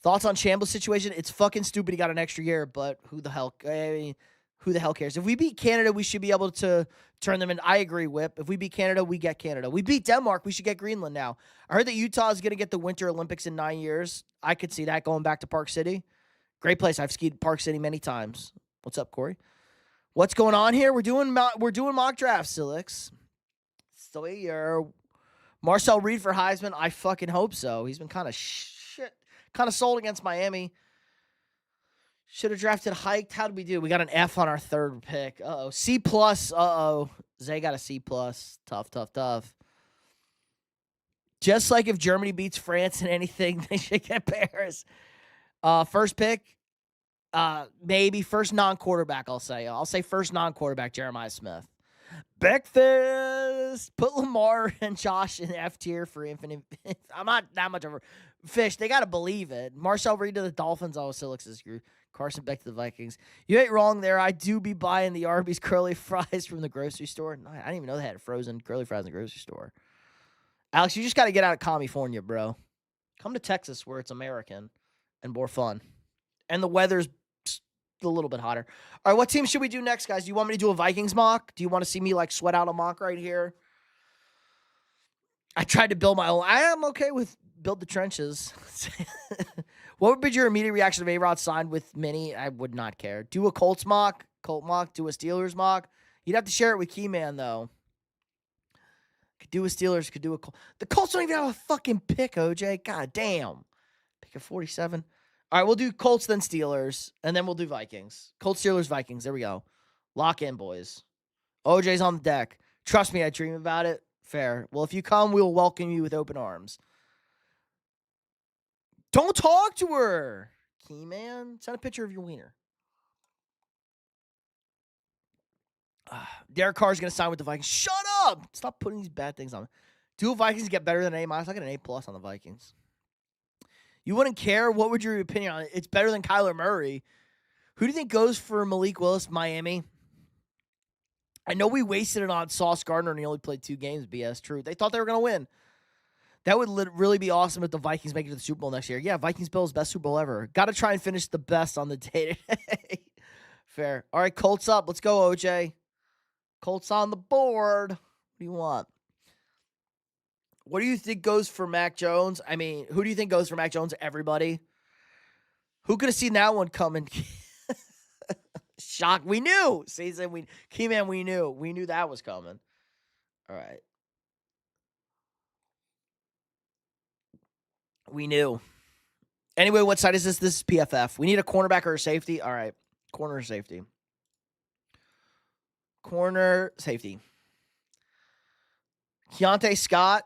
Thoughts on Chambliss' situation? It's fucking stupid he got an extra year, but who the hell? I mean, who the hell cares? If we beat Canada, we should be able to turn them in. I agree, Whip. If we beat Canada, we get Canada. We beat Denmark, we should get Greenland now. I heard that Utah is going to get the Winter Olympics in 9 years. I could see that going back to Park City. Great place. I've skied Park City many times. What's up, Corey? What's going on here? We're doing mock drafts, Silix. So here, Marcel Reed for Heisman. I fucking hope so. He's been kind of sold against Miami. Should have drafted hiked. How did we do? We got an F on our third pick. Uh-oh. C+. Uh-oh. Zay got a C+. Tough. Just like if Germany beats France in anything, they should get Paris. First pick, maybe first non-quarterback, I'll say. I'll say first non-quarterback, Jeremiah Smith. Breakfast. Put Lamar and Josh in F tier for infinite. I'm not that much of a fish. They got to believe it. Marcel Reed to the Dolphins. Oh, Silix's group. Carson Beck to the Vikings. You ain't wrong there. I do be buying the Arby's curly fries from the grocery store. I didn't even know they had frozen curly fries in the grocery store. Alex, you just got to get out of California, bro. Come to Texas where it's American and more fun. And the weather's a little bit hotter. All right, what team should we do next, guys? Do you want me to do a Vikings mock? Do you want to see me, like, sweat out a mock right here? I tried to build my own. I am okay with build the trenches. What would be your immediate reaction if A-Rod signed with Minnie? I would not care. Do a Colts mock. Colt mock. Do a Steelers mock. You'd have to share it with Keyman, though. Could do a Steelers. Could do a Colts. The Colts don't even have a fucking pick, OJ. God damn. Pick a 47. All right, we'll do Colts, then Steelers, and then we'll do Vikings. Colts, Steelers, Vikings. There we go. Lock in, boys. OJ's on the deck. Trust me, I dream about it. Fair. Well, if you come, we will welcome you with open arms. Don't talk to her, Keyman. Send a picture of your wiener. Derek Carr's going to sign with the Vikings. Shut up! Stop putting these bad things on me. Do Vikings get better than A-? I get an A+ on the Vikings. You wouldn't care? What would your opinion on it? It's better than Kyler Murray. Who do you think goes for Malik Willis, Miami? I know we wasted it on Sauce Gardner and he only played 2 games, BS. True. They thought they were going to win. That would really be awesome if the Vikings make it to the Super Bowl next year. Yeah, Vikings-Bills, best Super Bowl ever. Got to try and finish the best on the day today. Fair. All right, Colts up. Let's go, OJ. Colts on the board. What do you want? What do you think goes for Mac Jones? I mean, who do you think goes for Mac Jones? Everybody. Who could have seen that one coming? Shock. We knew. Season. Keyman, we knew. We knew that was coming. All right. We knew. Anyway, what side is this? This is PFF. We need a cornerback or a safety. All right. Corner or safety. Corner, safety. Keontae Scott.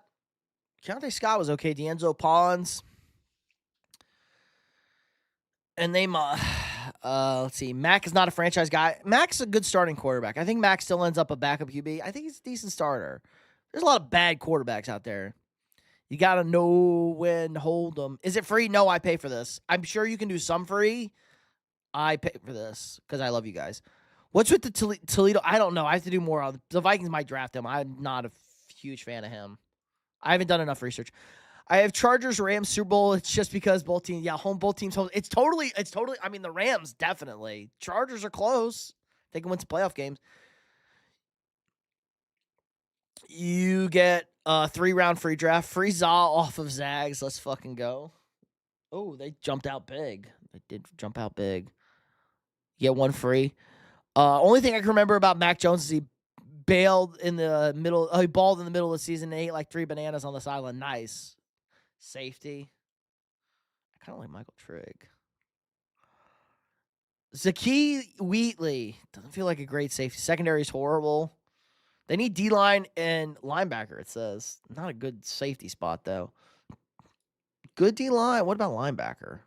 Keontae Scott was okay. D'Enzo Pons. And they, let's see. Mac is not a franchise guy. Mac's a good starting quarterback. I think Mac still ends up a backup QB. I think he's a decent starter. There's a lot of bad quarterbacks out there. You got to know when to hold them. Is it free? No, I pay for this. I'm sure you can do some free. I pay for this because I love you guys. What's with the Toledo? I don't know. I have to do more on the Vikings might draft him. I'm not a huge fan of him. I haven't done enough research. I have Chargers, Rams, Super Bowl. It's just because both teams, both teams home. It's totally, I mean, the Rams, definitely. Chargers are close. They can win some playoff games. You get a 3-round free draft. Free Za off of Zags. Let's fucking go. Oh, they jumped out big. They did jump out big. You get 1 free. Only thing I can remember about Mac Jones is he bailed in the middle. He balled in the middle of the season and ate like 3 bananas on the sideline. Nice. Safety. I kind of like Michael Trigg. Zaki Wheatley. Doesn't feel like a great safety. Secondary is horrible. They need D-line and linebacker, it says. Not a good safety spot, though. Good D-line. What about linebacker?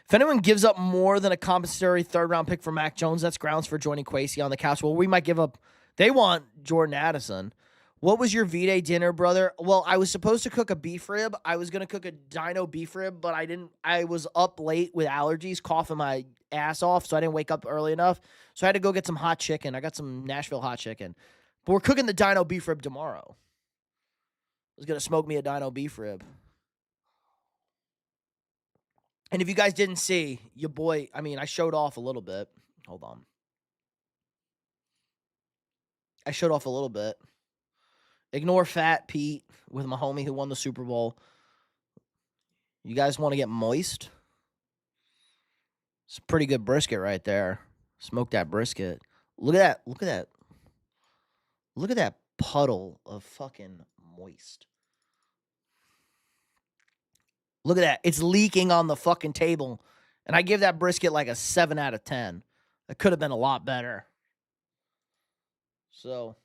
If anyone gives up more than a compensatory 3rd-round pick for Mac Jones, that's grounds for joining Kwesi on the couch. Well, we might give up. They want Jordan Addison. What was your V-Day dinner, brother? Well, I was supposed to cook a beef rib. I was going to cook a dino beef rib, but I didn't. I was up late with allergies, coughing my ass off, so I didn't wake up early enough. So I had to go get some hot chicken. I got some Nashville hot chicken. But we're cooking the dino beef rib tomorrow. I was going to smoke me a dino beef rib. And if you guys didn't see, your boy, I showed off a little bit. Hold on. I showed off a little bit. Ignore Fat Pete with my homie who won the Super Bowl. You guys want to get moist? It's a pretty good brisket right there. Smoke that brisket. Look at that. Look at that. Look at that puddle of fucking moist. Look at that. It's leaking on the fucking table. And I give that brisket like a 7 out of 10. It could have been a lot better. So,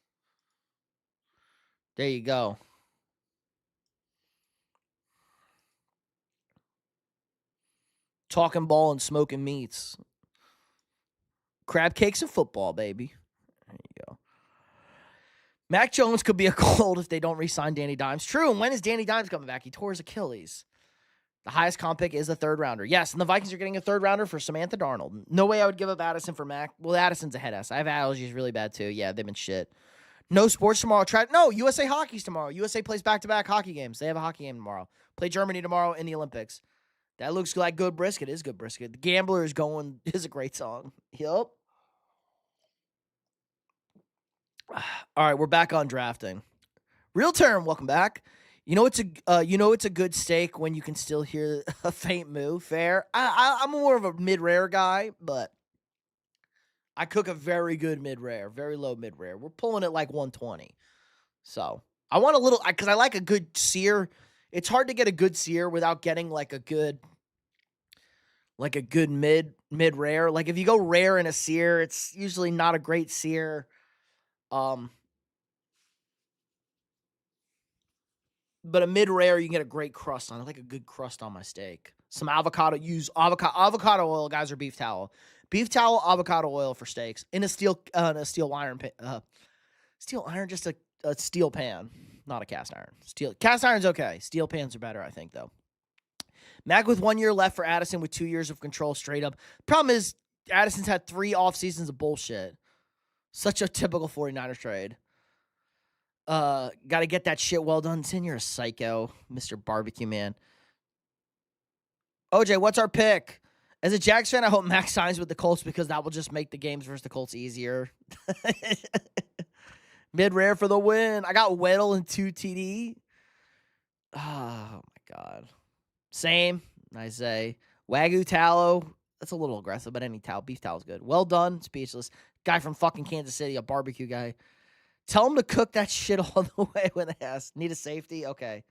there you go. Talking ball and smoking meats. Crab cakes and football, baby. There you go. Mac Jones could be a cold if they don't re-sign Danny Dimes. True, and when is Danny Dimes coming back? He tore his Achilles. The highest comp pick is a third rounder. Yes, and the Vikings are getting a third rounder for Samantha Darnold. No way I would give up Addison for Mac. Well, Addison's a head ass. I have allergies really bad too. Yeah, they've been shit. No sports tomorrow. No, USA Hockey's tomorrow. USA plays back-to-back hockey games. They have a hockey game tomorrow. Play Germany tomorrow in the Olympics. That looks like good brisket. It is good brisket. The Gambler is going is a great song. Yup. All right, we're back on drafting. Real term, welcome back. You know it's a good steak when you can still hear a faint moo. Fair. I'm more of a mid-rare guy, but I cook a very good mid-rare, very low mid-rare. We're pulling it like 120. So I want a little, because I like a good sear. It's hard to get a good sear without getting like a good mid-rare. Like if you go rare in a sear, it's usually not a great sear. But a mid-rare, you can get a great crust on it. I like a good crust on my steak. Some avocado. Use avocado oil, guys, or beef tallow. Beef tallow, avocado oil for steaks. In a steel iron pan. Steel iron, just a steel pan. Not a cast iron. Cast iron's okay. Steel pans are better, I think, though. Mac with 1 year left for Addison with 2 years of control straight up. Problem is, Addison's had 3 off seasons of bullshit. Such a typical 49ers trade. Got to get that shit well done. Sin, you're a psycho, Mr. Barbecue Man. OJ, what's our pick? As a Jags fan, I hope Max signs with the Colts because that will just make the games versus the Colts easier. Mid-rare for the win. I got Weddle and 2 TD. Oh, my God. Same, I say. Wagyu tallow. That's a little aggressive, but any tallow. Beef tallow is good. Well done. Speechless. Guy from fucking Kansas City, a barbecue guy. Tell him to cook that shit all the way when they ask. Need a safety? Okay.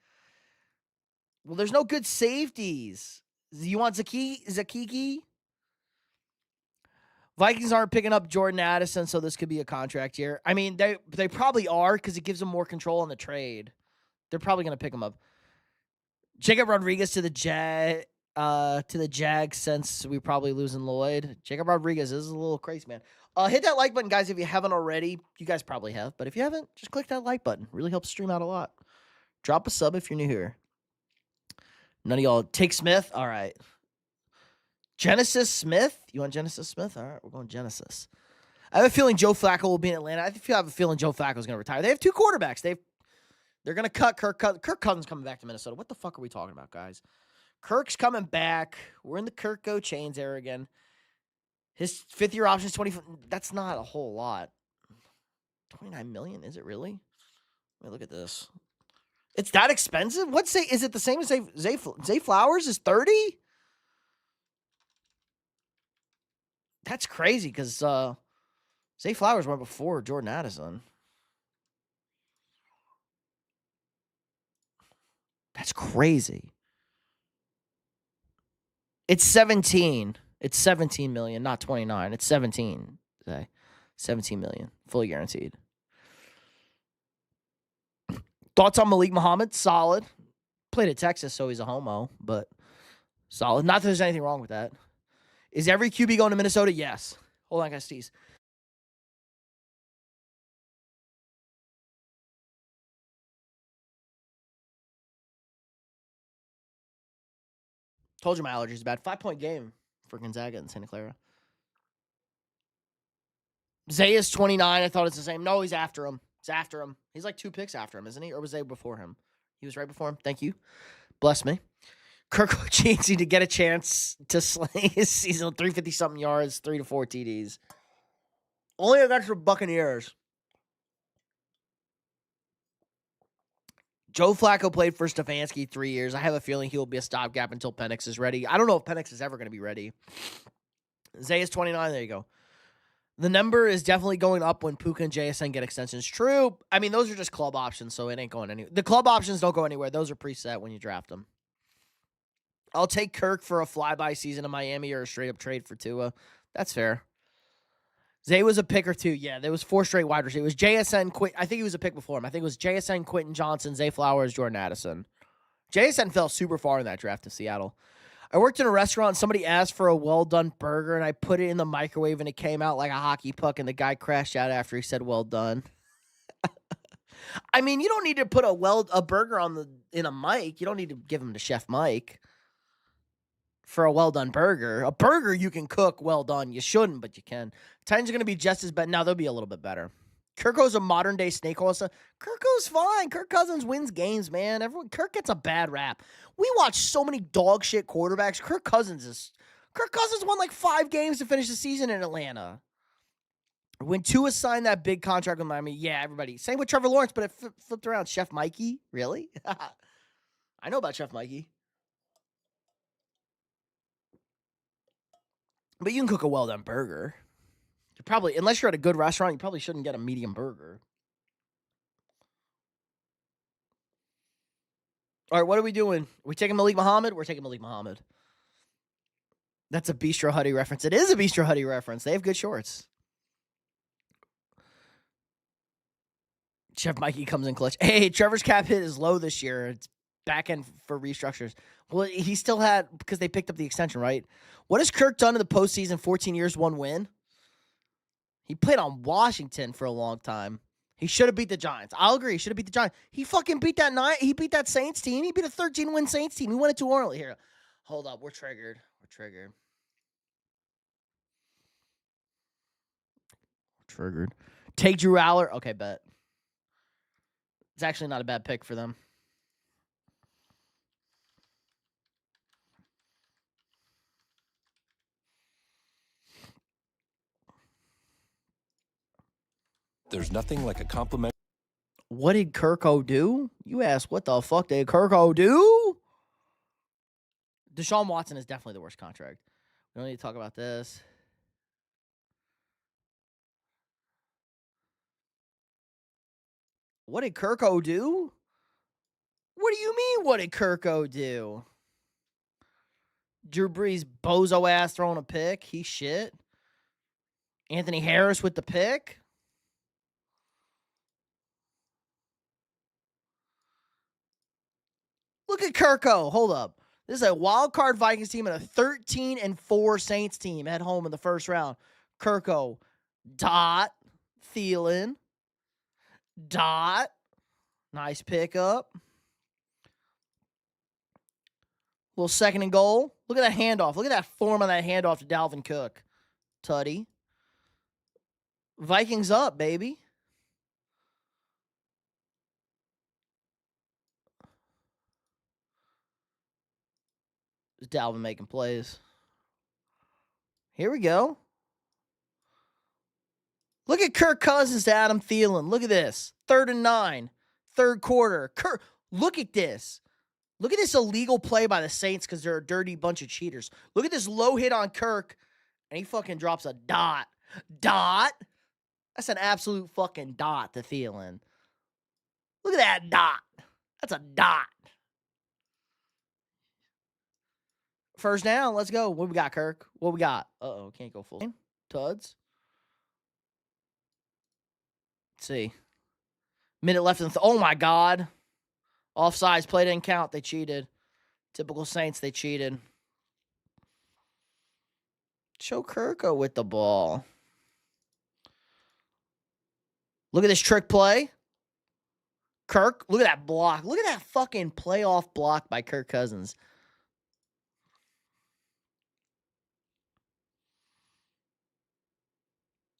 Well, there's no good safeties. You want Zakiki? Vikings aren't picking up Jordan Addison, so this could be a contract year. I mean, they probably are because it gives them more control on the trade. They're probably going to pick him up. Jacob Rodriguez to the Jags since we probably losing Lloyd. Jacob Rodriguez is a little crazy, man. Hit that like button, guys, if you haven't already. You guys probably have, but if you haven't, just click that like button. Really helps stream out a lot. Drop a sub if you're new here. None of y'all take Smith. All right. Genesis Smith? You want Genesis Smith? All right, we're going Genesis. I have a feeling Joe Flacco will be in Atlanta. I have a feeling Joe Flacco is going to retire. They have 2 quarterbacks. They're going to cut Kirk Cousins coming back to Minnesota. What the fuck are we talking about, guys? Kirk's coming back. We're in the Kirk Go Chains era again. His 5th-year option is 20. That's not a whole lot. $29 million, is it really? Let me look at this. It's that expensive? Is it the same as Zay Flowers is 30? That's crazy because Zay Flowers went before Jordan Addison. That's crazy. It's 17. It's 17 million, not 29. It's 17. 17 million, fully guaranteed. Thoughts on Malik Muhammad? Solid. Played at Texas, so he's a homo, but solid. Not that there's anything wrong with that. Is every QB going to Minnesota? Yes. Hold on, guys, Steez. Told you my allergies are bad. 5-point game for Gonzaga and Santa Clara. Zaya's 29. I thought it's the same. No, he's after him. He's after him. He's like 2 picks after him, isn't he? Or was Zaya before him? He was right before him. Thank you. Bless me. Kirk Cheesy to get a chance to slay his season 350-something yards, 3 to 4 TDs. Only against the Buccaneers. Joe Flacco played for Stefanski 3 years. I have a feeling he will be a stopgap until Penix is ready. I don't know if Penix is ever going to be ready. Zaya's 29. There you go. The number is definitely going up when Puka and JSN get extensions. True. I mean, those are just club options, so it ain't going anywhere. The club options don't go anywhere. Those are preset when you draft them. I'll take Kirk for a flyby season in Miami or a straight-up trade for Tua. That's fair. Zay was a pick or two. Yeah, there was 4 straight wide receivers. It was JSN, I think he was a pick before him. I think it was JSN, Quentin Johnson, Zay Flowers, Jordan Addison. JSN fell super far in that draft to Seattle. I worked in a restaurant, and somebody asked for a well-done burger, and I put it in the microwave, and it came out like a hockey puck, and the guy crashed out after he said, well done. I mean, you don't need to put a burger in a mic. You don't need to give him to Chef Mike for a well-done burger. A burger you can cook well done. You shouldn't, but you can. Titans are going to be just as bad. Now, they'll be a little bit better. Kirko's a modern-day snake oil. Kirko's fine. Kirk Cousins wins games, man. Kirk gets a bad rap. We watch so many dog shit quarterbacks. Kirk Cousins won like 5 games to finish the season in Atlanta. When Tua signed that big contract with Miami, yeah, everybody. Same with Trevor Lawrence, but it flipped around. Chef Mikey? Really? I know about Chef Mikey. But you can cook a well-done burger. Unless you're at a good restaurant, you probably shouldn't get a medium burger. All right, what are we doing? Are we taking Malik Muhammad? We're taking Malik Muhammad. That's a Bistro Huddy reference. It is a Bistro Huddy reference. They have good shorts. Chef Mikey comes in clutch. Hey, Trevor's cap hit is low this year. It's back end for restructures. Well, he still had, because they picked up the extension, right? What has Kirk done in the postseason? 14 years, 1 win. He played on Washington for a long time. He should have beat the Giants. I'll agree. He should have beat the Giants. He fucking beat that He beat that Saints team. He beat a 13-win Saints team. He won it too early. Here, hold up. We're triggered. Triggered. Take Drew Aller. Okay, bet. It's actually not a bad pick for them. There's nothing like a compliment. What did Kirko do? You asked, what the fuck did Kirko do? Deshaun Watson is definitely the worst contract. We don't need to talk about this. What did Kirko do? What do you mean, what did Kirko do? Drew Brees bozo ass throwing a pick. He shit. Anthony Harris with the pick. Look at Kirko. Hold up. This is a wild card Vikings team and a 13-4 Saints team at home in the first round. Kirko. Dot. Thielen. Dot. Nice pickup. Little second and goal. Look at that handoff. Look at that form on that handoff to Dalvin Cook. Tutty. Vikings up, baby. Is Dalvin making plays? Here we go. Look at Kirk Cousins to Adam Thielen. Look at this. 3rd and 9. Third quarter. Look at this. Look at this illegal play by the Saints because they're a dirty bunch of cheaters. Look at this low hit on Kirk, and he fucking drops a dot. Dot? That's an absolute fucking dot to Thielen. Look at that dot. That's a dot. First down. Let's go. What we got, Kirk? What we got? Uh-oh. Can't go full. Tuds. Let's see. Minute left in oh, my God. Offsides. Play didn't count. They cheated. Typical Saints. They cheated. Show Kirko with the ball. Look at this trick play. Kirk, look at that block. Look at that fucking playoff block by Kirk Cousins.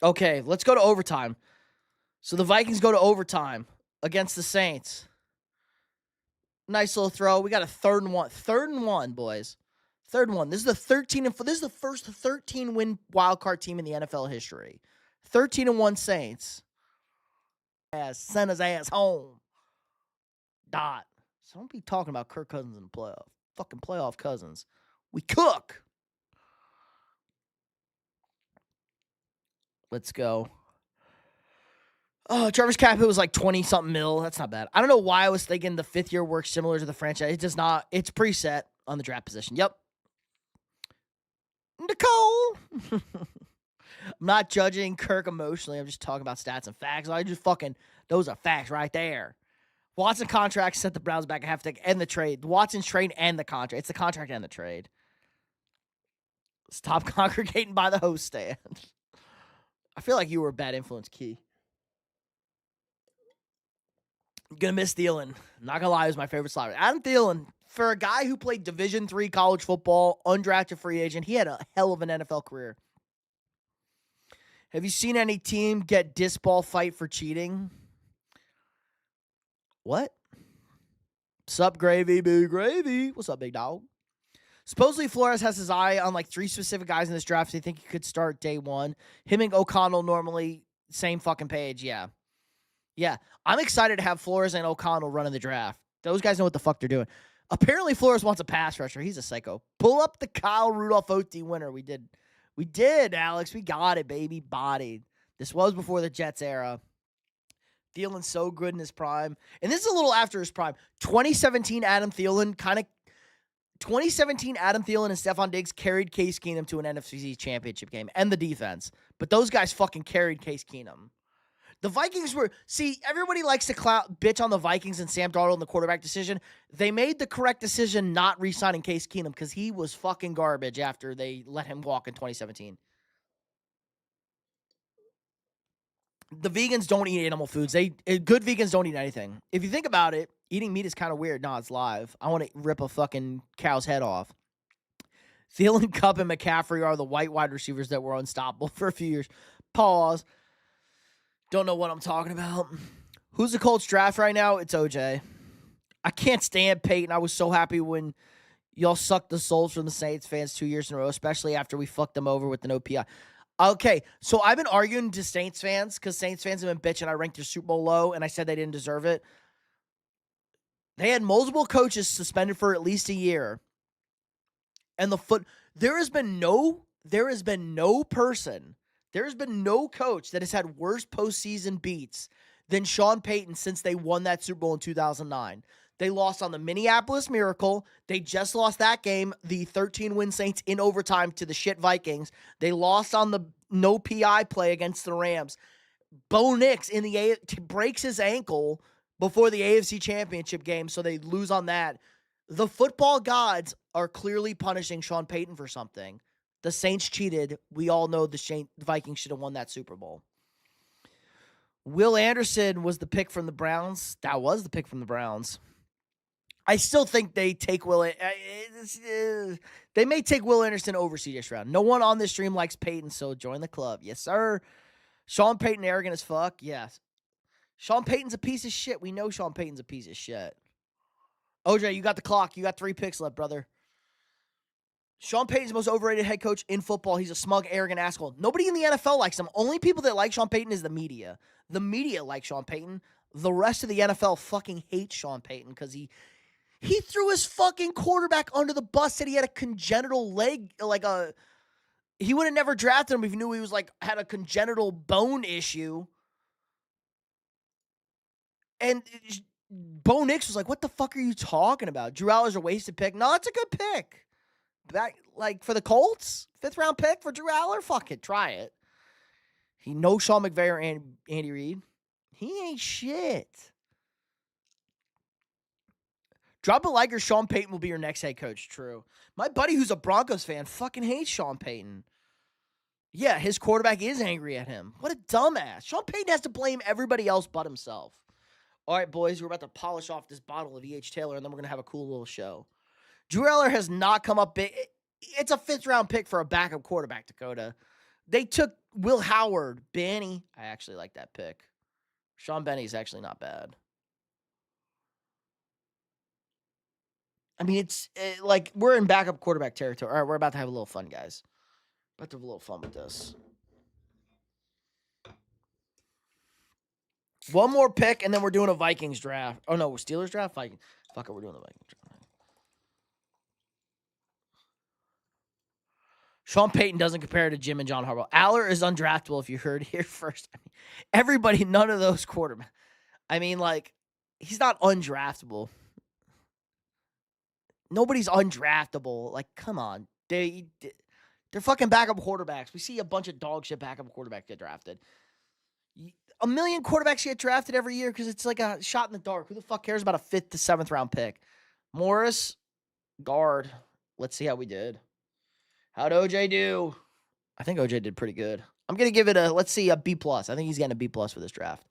Okay, let's go to overtime. So the Vikings go to overtime against the Saints. Nice little throw. We got a 3rd and 1. 3rd and 1, boys. 3rd and 1. This is the 13 and 4. This is the first 13 win wildcard team in the NFL history. 13 and 1 Saints. Send his ass home. Dot. So don't be talking about Kirk Cousins in the playoff. Fucking playoff Cousins. We cook. Let's go. Oh, Trevor's cap hit was like 20-something mil. That's not bad. I don't know why I was thinking the 5th year works similar to the franchise. It does not. It's preset on the draft position. Yep. Nicole. I'm not judging Kirk emotionally. I'm just talking about stats and facts. Those are facts right there. Watson contract sent the Browns back a half tick and the trade. Watson's trade and the contract. It's the contract and the trade. Stop congregating by the host stand. I feel like you were a bad influence, Key. Gonna miss Thielen. Not gonna lie, he was my favorite slot. Adam Thielen, for a guy who played Division III college football, undrafted free agent, he had a hell of an NFL career. Have you seen any team get disc ball fight for cheating? What? Sup, Gravy, Big Gravy. What's up, big dog? Supposedly, Flores has his eye on like 3 specific guys in this draft. They think he could start day 1. Him and O'Connell normally same fucking page. Yeah. Yeah. I'm excited to have Flores and O'Connell running the draft. Those guys know what the fuck they're doing. Apparently, Flores wants a pass rusher. He's a psycho. Pull up the Kyle Rudolph OT winner. We did, Alex. We got it, baby. Bodied. This was before the Jets era. Thielen's so good in his prime. And this is a little after his prime. 2017 Adam Thielen and Stephon Diggs carried Case Keenum to an NFC championship game and the defense. But those guys fucking carried Case Keenum. The Vikings everybody likes to bitch on the Vikings and Sam Darnold in the quarterback decision. They made the correct decision not re-signing Case Keenum because he was fucking garbage after they let him walk in 2017. The vegans don't eat animal foods. Good vegans don't eat anything. If you think about it, eating meat is kind of weird. No, it's live. I want to rip a fucking cow's head off. Thielen, Kupp, and McCaffrey are the white wide receivers that were unstoppable for a few years. Pause. Don't know what I'm talking about. Who's the Colts draft right now? It's OJ. I can't stand Peyton. I was so happy when y'all sucked the souls from the Saints fans 2 years in a row, especially after we fucked them over with the no PI. Okay, so I've been arguing to Saints fans because Saints fans have been bitching. I ranked their Super Bowl low, and I said they didn't deserve it. They had multiple coaches suspended for at least a year. And there has been no coach that has had worse postseason beats than Sean Payton since they won that Super Bowl in 2009. They lost on the Minneapolis Miracle. They just lost that game, the 13-win Saints in overtime to the shit Vikings. They lost on the no PI play against the Rams. Bo Nix breaks his ankle before the AFC Championship game, so they lose on that. The football gods are clearly punishing Sean Payton for something. The Saints cheated. We all know the Vikings should have won that Super Bowl. Will Anderson was the pick from the Browns. That was the pick from the Browns. I still think they take they may take Will Anderson over CJ Stroud. No one on this stream likes Peyton, so join the club. Yes, sir. Sean Payton arrogant as fuck. Yes. Sean Payton's a piece of shit. We know Sean Payton's a piece of shit. OJ, you got the clock. You got 3 picks left, brother. Sean Payton's the most overrated head coach in football. He's a smug, arrogant asshole. Nobody in the NFL likes him. Only people that like Sean Payton is the media. The media like Sean Payton. The rest of the NFL fucking hates Sean Payton because he threw his fucking quarterback under the bus, said he had a congenital leg, he would have never drafted him if he knew he was had a congenital bone issue. And Bo Nix was like, what the fuck are you talking about? Drew Aller's a wasted pick. No, it's a good pick. For the Colts, 5th round pick for Drew Aller? Fuck it, try it. He knows Sean McVay or Andy Reid. He ain't shit. Drop a like or Sean Payton will be your next head coach. True. My buddy who's a Broncos fan fucking hates Sean Payton. Yeah, his quarterback is angry at him. What a dumbass. Sean Payton has to blame everybody else but himself. All right, boys, we're about to polish off this bottle of E.H. Taylor, and then we're going to have a cool little show. Drew Aller has not come up big. It's a 5th round pick for a backup quarterback, Dakota. They took Will Howard, Benny. I actually like that pick. Sean Benny's actually not bad. I mean, it's like we're in backup quarterback territory. All right, we're about to have a little fun, guys. About to have a little fun with this. One more pick, and then we're doing a Vikings draft. Oh, no, we're Steelers draft? Vikings. Fuck it, we're doing the Vikings draft. Sean Payton doesn't compare to Jim and John Harbaugh. Aller is undraftable if you heard here first. I mean, everybody, none of those quarterbacks. I mean, like, he's not undraftable. Nobody's undraftable. Like, come on. They're fucking backup quarterbacks. We see a bunch of dog shit backup quarterbacks get drafted. A million quarterbacks get drafted every year because it's like a shot in the dark. Who the fuck cares about a 5th to 7th round pick? Morris, guard. Let's see how we did. How'd OJ do? I think OJ did pretty good. I'm going to give it let's see, a B+. I think he's getting a B+ for this draft.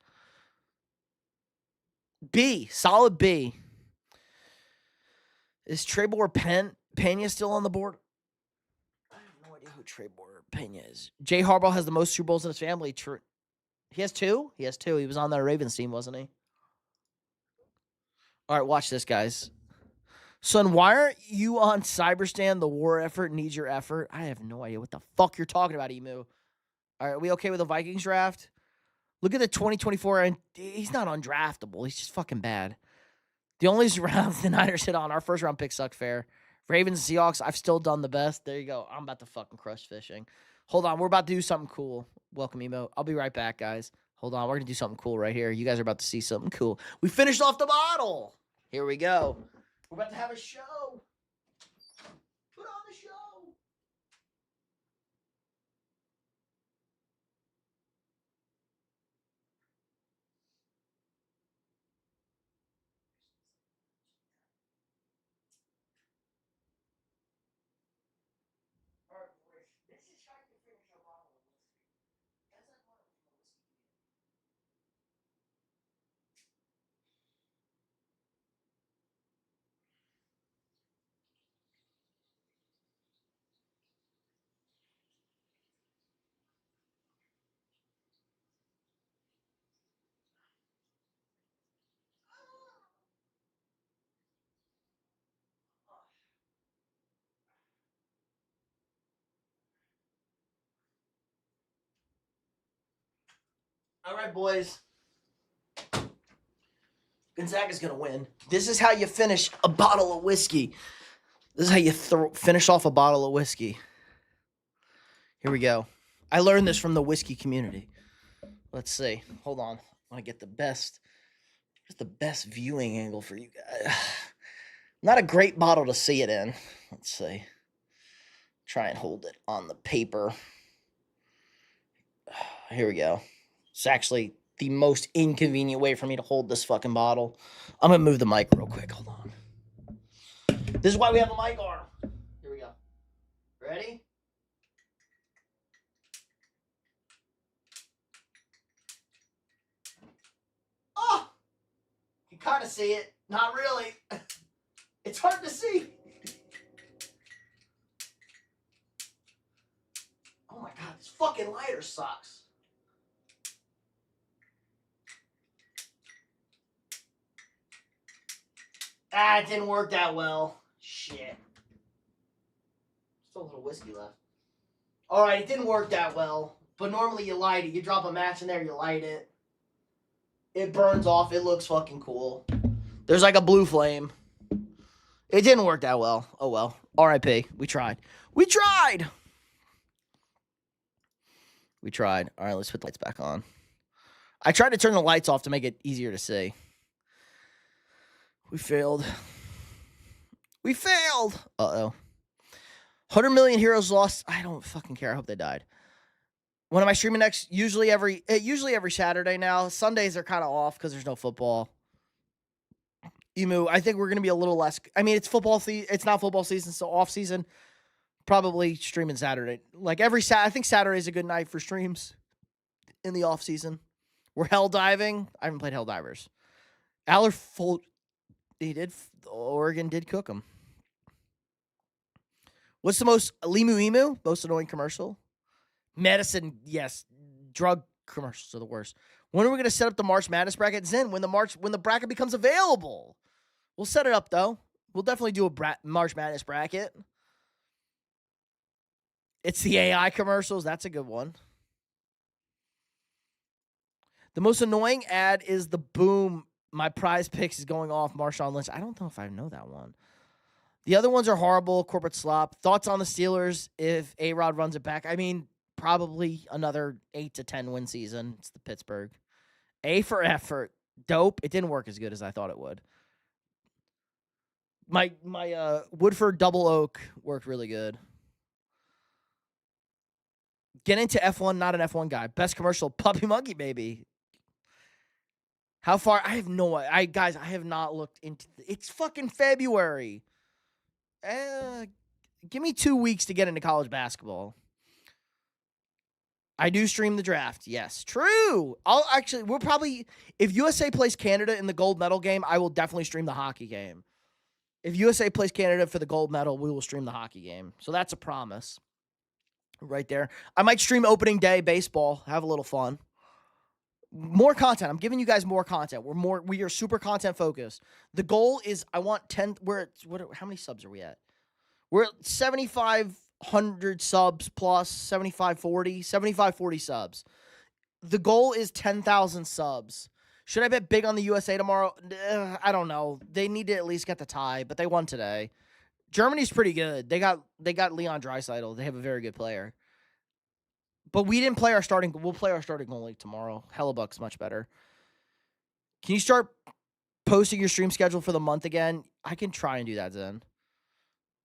B. Solid B. Is Trebor Pena still on the board? I have no idea who Trebor Pena is. Jay Harbaugh has the most Super Bowls in his family. He has 2? He has 2. He was on that Ravens team, wasn't he? All right, watch this, guys. Son, why aren't you on Cyberstan? The war effort needs your effort. I have no idea what the fuck you're talking about, Emu. All right, are we okay with the Vikings draft? Look at the 2024, and he's not undraftable. He's just fucking bad. The only rounds the Niners hit on, our first round pick sucked fair. Ravens and Seahawks, I've still done the best. There you go. I'm about to fucking crush fishing. Hold on, we're about to do something cool. Welcome, Emo. I'll be right back, guys. Hold on, we're going to do something cool right here. You guys are about to see something cool. We finished off the bottle. Here we go. We're about to have a show. Put on the show. All right, boys. This is how you finish a bottle of whiskey. As I learned from a whiskey community. All right, boys. Gonzaga's going to win. This is how you finish a bottle of whiskey. This is how you finish off a bottle of whiskey. Here we go. I learned this from the whiskey community. Let's see. Hold on. I want to get the best viewing angle for you guys. Not a great bottle to see it in. Let's see. Try and hold it on the paper. Here we go. It's actually the most inconvenient way for me to hold this fucking bottle. I'm going to move the mic real quick. Hold on. This is why we have a mic arm. Here we go. Ready? Oh! You can kind of see it. Not really. It's hard to see. Oh my god, this fucking lighter sucks. Ah, it didn't work that well. Shit. Still a little whiskey left. Alright, it didn't work that well. But normally you light it. You drop a match in there, you light it. It burns off. It looks fucking cool. There's like a blue flame. It didn't work that well. Oh well. R.I.P. We tried. We tried! We tried. Alright, let's put the lights back on. I tried to turn the lights off to make it easier to see. We failed. We failed! Uh-oh. 100 million heroes lost. I don't fucking care. I hope they died. When am I streaming next? Usually every Saturday now. Sundays are kind of off because there's no football. Emu, I think we're going to be a little less. I mean, it's football. It's not football season, so off season. Probably streaming Saturday. Like I think Saturday is a good night for streams in the off season. We're hell diving. I haven't played Helldivers. Aller Oregon did cook them. What's the most Limu Emu? Most annoying commercial? Medicine, yes. Drug commercials are the worst. When are we going to set up the March Madness bracket? Zen, when the bracket becomes available. We'll set it up, though. We'll definitely do a March Madness bracket. It's the AI commercials. That's a good one. The most annoying ad is the boom. My prize picks is going off. Marshawn Lynch. I don't know if I know that one. The other ones are horrible. Corporate slop. Thoughts on the Steelers if A-Rod runs it back? I mean, probably another 8 to 10 win season. It's the Pittsburgh. A for effort. Dope. It didn't work as good as I thought it would. My Woodford Double Oak worked really good. Get into F1, not an F1 guy. Best commercial, Puppy Monkey, baby. How far? I have no idea. Guys, I have not looked into it's fucking February. Give me 2 weeks to get into college basketball. I do stream the draft. Yes, true. We'll probably, if USA plays Canada in the gold medal game, I will definitely stream the hockey game. If USA plays Canada for the gold medal, we will stream the hockey game. So that's a promise right there. I might stream opening day baseball, have a little fun. More content. I'm giving you guys more content. We are super content focused. The goal is I want 10. How many subs are we at? We're at 7,500 subs plus 7,540 subs. The goal is 10,000 subs. Should I bet big on the USA tomorrow? I don't know. They need to at least get the tie, but they won today. Germany's pretty good. They got Leon Draisaitl. They have a very good player. But we didn't play our starting. We'll play our starting goalie tomorrow. Hellebuck's much better. Can you start posting your stream schedule for the month again? I can try and do that, Zen.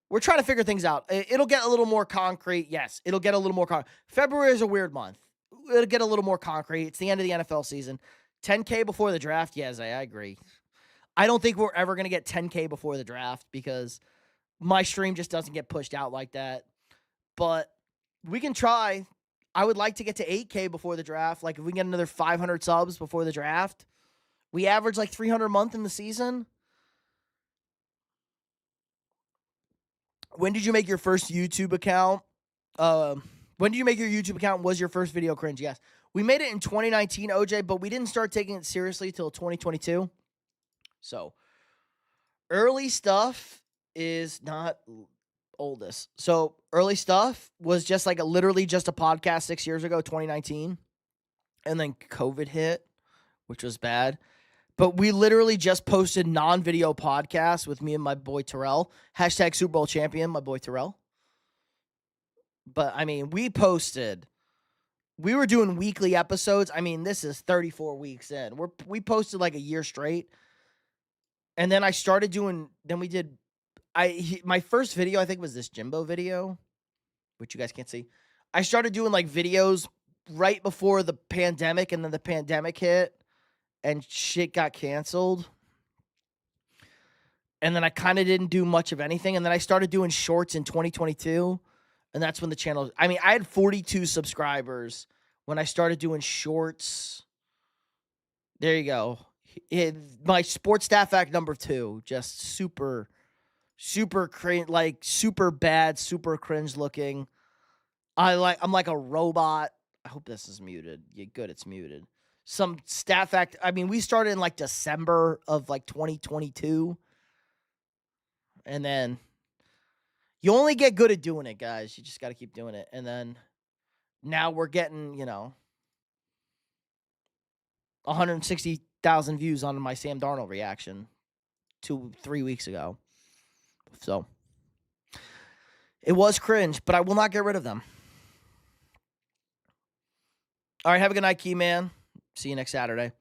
We're trying to figure things out. It'll get a little more concrete. Yes, it'll get a little more concrete. February is a weird month. It'll get a little more concrete. It's the end of the NFL season. 10K before the draft? Yes, I agree. I don't think we're ever going to get 10K before the draft because my stream just doesn't get pushed out like that. But we can try. I would like to get to 8K before the draft. Like, if we get another 500 subs before the draft, we average like 300 a month in the season. When did you make your first YouTube account? When did you make your YouTube account? Was your first video cringe? Yes. We made it in 2019, OJ, but we didn't start taking it seriously till 2022. So, early stuff is not oldest. So, early stuff was just like literally just a podcast 6 years ago, 2019. And then COVID hit, which was bad. But we literally just posted non-video podcasts with me and my boy Terrell. Hashtag Super Bowl champion, my boy Terrell. But, I mean, we were doing weekly episodes. I mean, this is 34 weeks in. We posted like a year straight. And then I started doing, my first video, I think, was this Jimbo video, which you guys can't see. I started doing like videos right before the pandemic, and then the pandemic hit. And shit got canceled. And then I kind of didn't do much of anything. And then I started doing shorts in 2022. And that's when the channel... I mean, I had 42 subscribers when I started doing shorts. There you go. My sports staff act number 2. Just super cringe, like super bad, super cringe looking. I'm like a robot. I hope this is muted. Yeah, good, it's muted. Some staff act. I mean, we started in like December of like 2022. And then you only get good at doing it, guys. You just got to keep doing it. And then now we're getting, 160,000 views on my Sam Darnold reaction 2-3 weeks ago. So it was cringe, but I will not get rid of them. All right, have a good night, Key Man. See you next Saturday.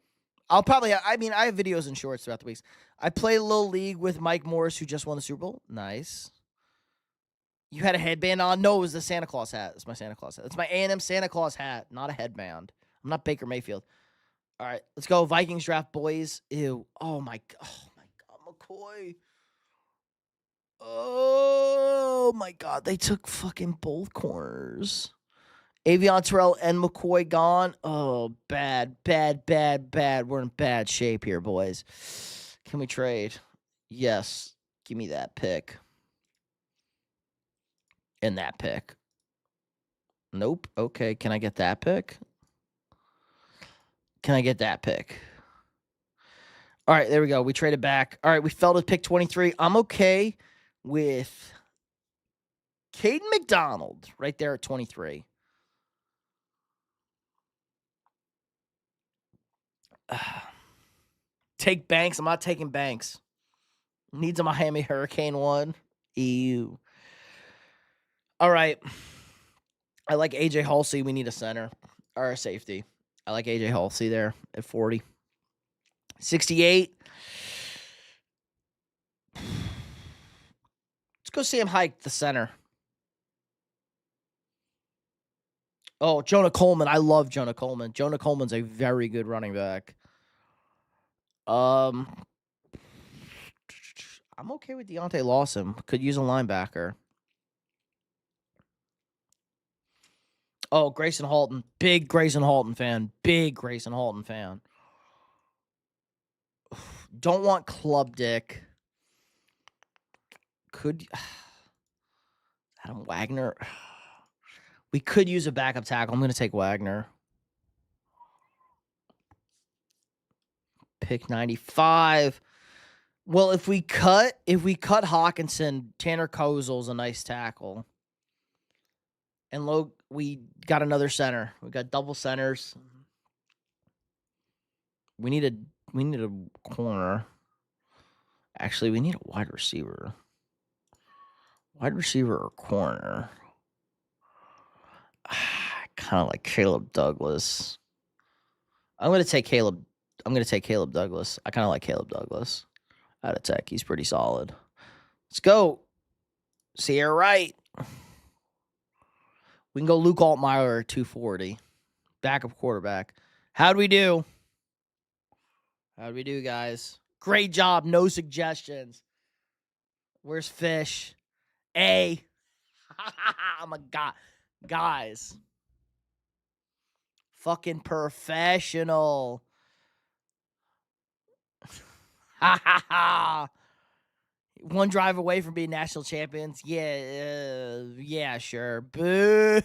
I have videos and shorts throughout the weeks. I played a little league with Mike Morris, who just won the Super Bowl. Nice. You had a headband on? No, it was the Santa Claus hat. It's my Santa Claus hat. It's my A&M Santa Claus hat, not a headband. I'm not Baker Mayfield. All right, let's go. Vikings draft, boys. Ew. Oh, my God, McCoy. Oh, my God. They took fucking both corners. Avion, Terrell, and McCoy gone. Oh, bad. We're in bad shape here, boys. Can we trade? Yes. Give me that pick. And that pick. Nope. Okay, can I get that pick? Can I get that pick? All right, there we go. We traded back. All right, we fell to pick 23. I'm okay with Caden McDonald right there at 23. Take Banks. I'm not taking Banks. Needs a Miami Hurricane one. Ew. All right. I like AJ Halsey. We need a center or a safety. I like AJ Halsey there at 40. 68. Let's go Sam Hike, the center. Oh, Jonah Coleman. I love Jonah Coleman. Jonah Coleman's a very good running back. I'm okay with Deontay Lawson. Could use a linebacker. Oh, Grayson Halton. Big Grayson Halton fan. Big Grayson Halton fan. Don't want Club Dick. Could Adam Wagner. We could use a backup tackle. I'm going to take Wagner. Pick 95. Well, if we cut Hawkinson, Tanner Kozel's a nice tackle. And we got another center. We got double centers. We need a corner. Actually, we need a wide receiver. Wide receiver or corner. I kind of like Caleb Douglas. I'm going to take Caleb Douglas. I kind of like Caleb Douglas out of Tech. He's pretty solid. Let's go. Sierra Wright. We can go Luke Altmaier, 240. Backup quarterback. How'd we do? How'd we do, guys? Great job. No suggestions. Where's Fish? A. I'm a god. Guys. Fucking professional. Ha ha ha. One drive away from being national champions. Yeah, sure. Boo.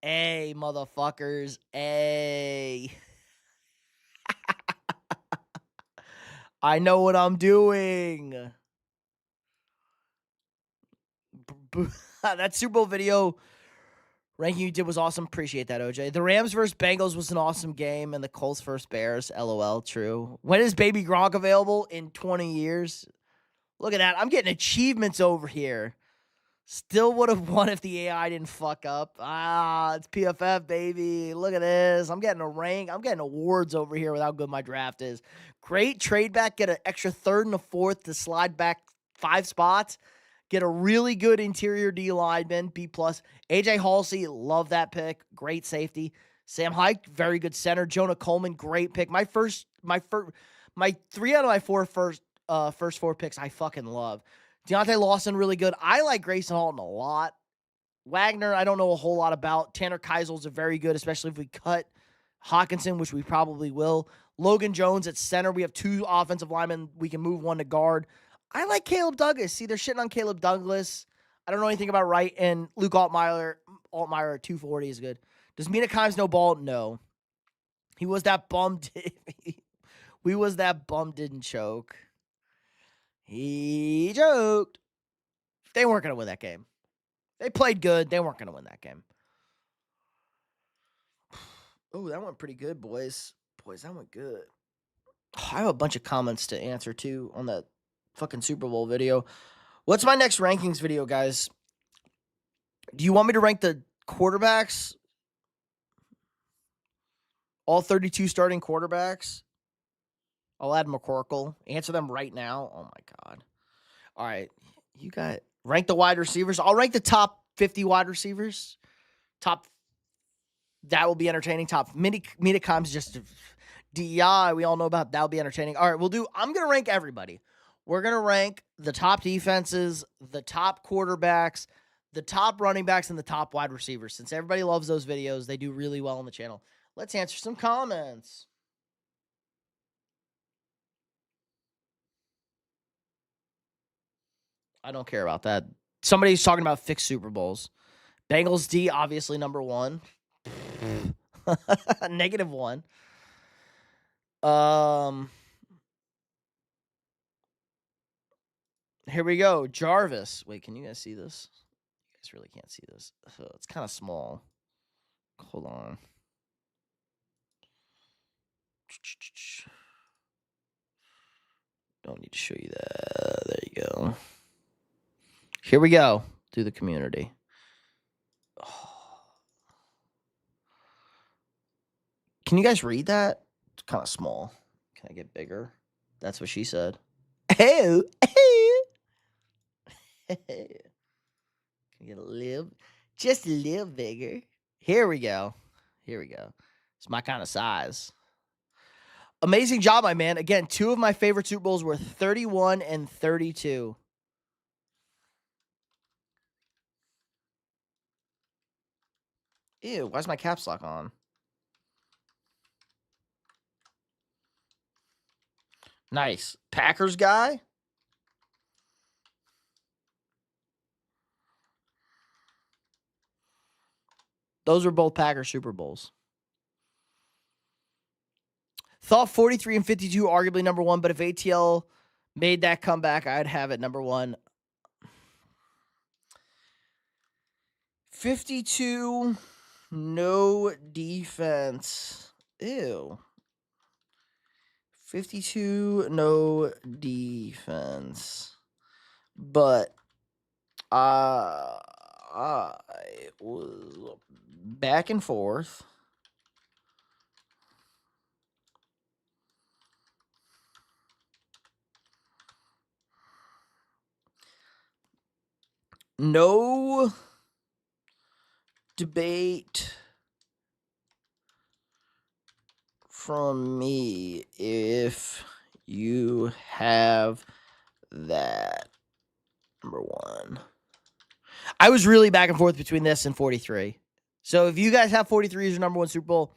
Hey, motherfuckers. Hey. I know what I'm doing. That Super Bowl video ranking you did was awesome. Appreciate that, OJ. The Rams versus Bengals was an awesome game, and the Colts versus Bears. LOL, true. When is Baby Gronk available? In 20 years. Look at that. I'm getting achievements over here. Still would have won if the AI didn't fuck up. It's PFF, baby. Look at this. I'm getting a rank. I'm getting awards over here with how good my draft is. Great trade back. Get an extra third and a fourth to slide back 5 spots. Get a really good interior D lineman, B+. AJ Halsey, love that pick. Great safety. Sam Hike, very good center. Jonah Coleman, great pick. My 3 out of my first 4 picks I fucking love. Deontay Lawson, really good. I like Grayson Halton a lot. Wagner, I don't know a whole lot about. Tanner Keisel's a very good, especially if we cut Hawkinson, which we probably will. Logan Jones at center. We have 2 offensive linemen. We can move 1 to guard. I like Caleb Douglas. See, they're shitting on Caleb Douglas. I don't know anything about Wright, and Luke Altmaier at 240 is good. Does Mina Kimes know ball? No. He was that bummed. We was that bum didn't choke. He joked. They weren't going to win that game. They played good. They weren't going to win that game. Oh, that went pretty good, boys. Boys, that went good. I have a bunch of comments to answer, too, on that fucking Super Bowl video. What's my next rankings video, guys? Do you want me to rank the quarterbacks? All 32 starting quarterbacks? I'll add McCorkle. Answer them right now. Oh, my God. All right. You got rank the wide receivers. I'll rank the top 50 wide receivers. That will be entertaining. Top Mina Kimes just DEI. We all know about that will be entertaining. All right, I'm going to rank everybody. We're going to rank the top defenses, the top quarterbacks, the top running backs, and the top wide receivers. Since everybody loves those videos, they do really well on the channel. Let's answer some comments. I don't care about that. Somebody's talking about fixed Super Bowls. Bengals D, obviously number 1. -1. Here we go. Jarvis. Wait, can you guys see this? You guys really can't see this. It's kind of small. Hold on. Don't need to show you that. There you go. Here we go. Through the community. Can you guys read that? It's kind of small. Can I get bigger? That's what she said. Oh. Can you get a little? Just a little bigger. Here we go. Here we go. It's my kind of size. Amazing job, my man. Again, 2 of my favorite Super Bowls were 31 and 32. Ew, why's my caps lock on? Nice. Packers guy? Those were both Packers Super Bowls. Thought 43 and 52 arguably number 1, but if ATL made that comeback, I'd have it number 1. 52, no defense. Ew. 52, no defense. But I was back and forth. No debate from me if you have that. Number 1. I was really back and forth between this and 43. So if you guys have 43 as your number 1 Super Bowl,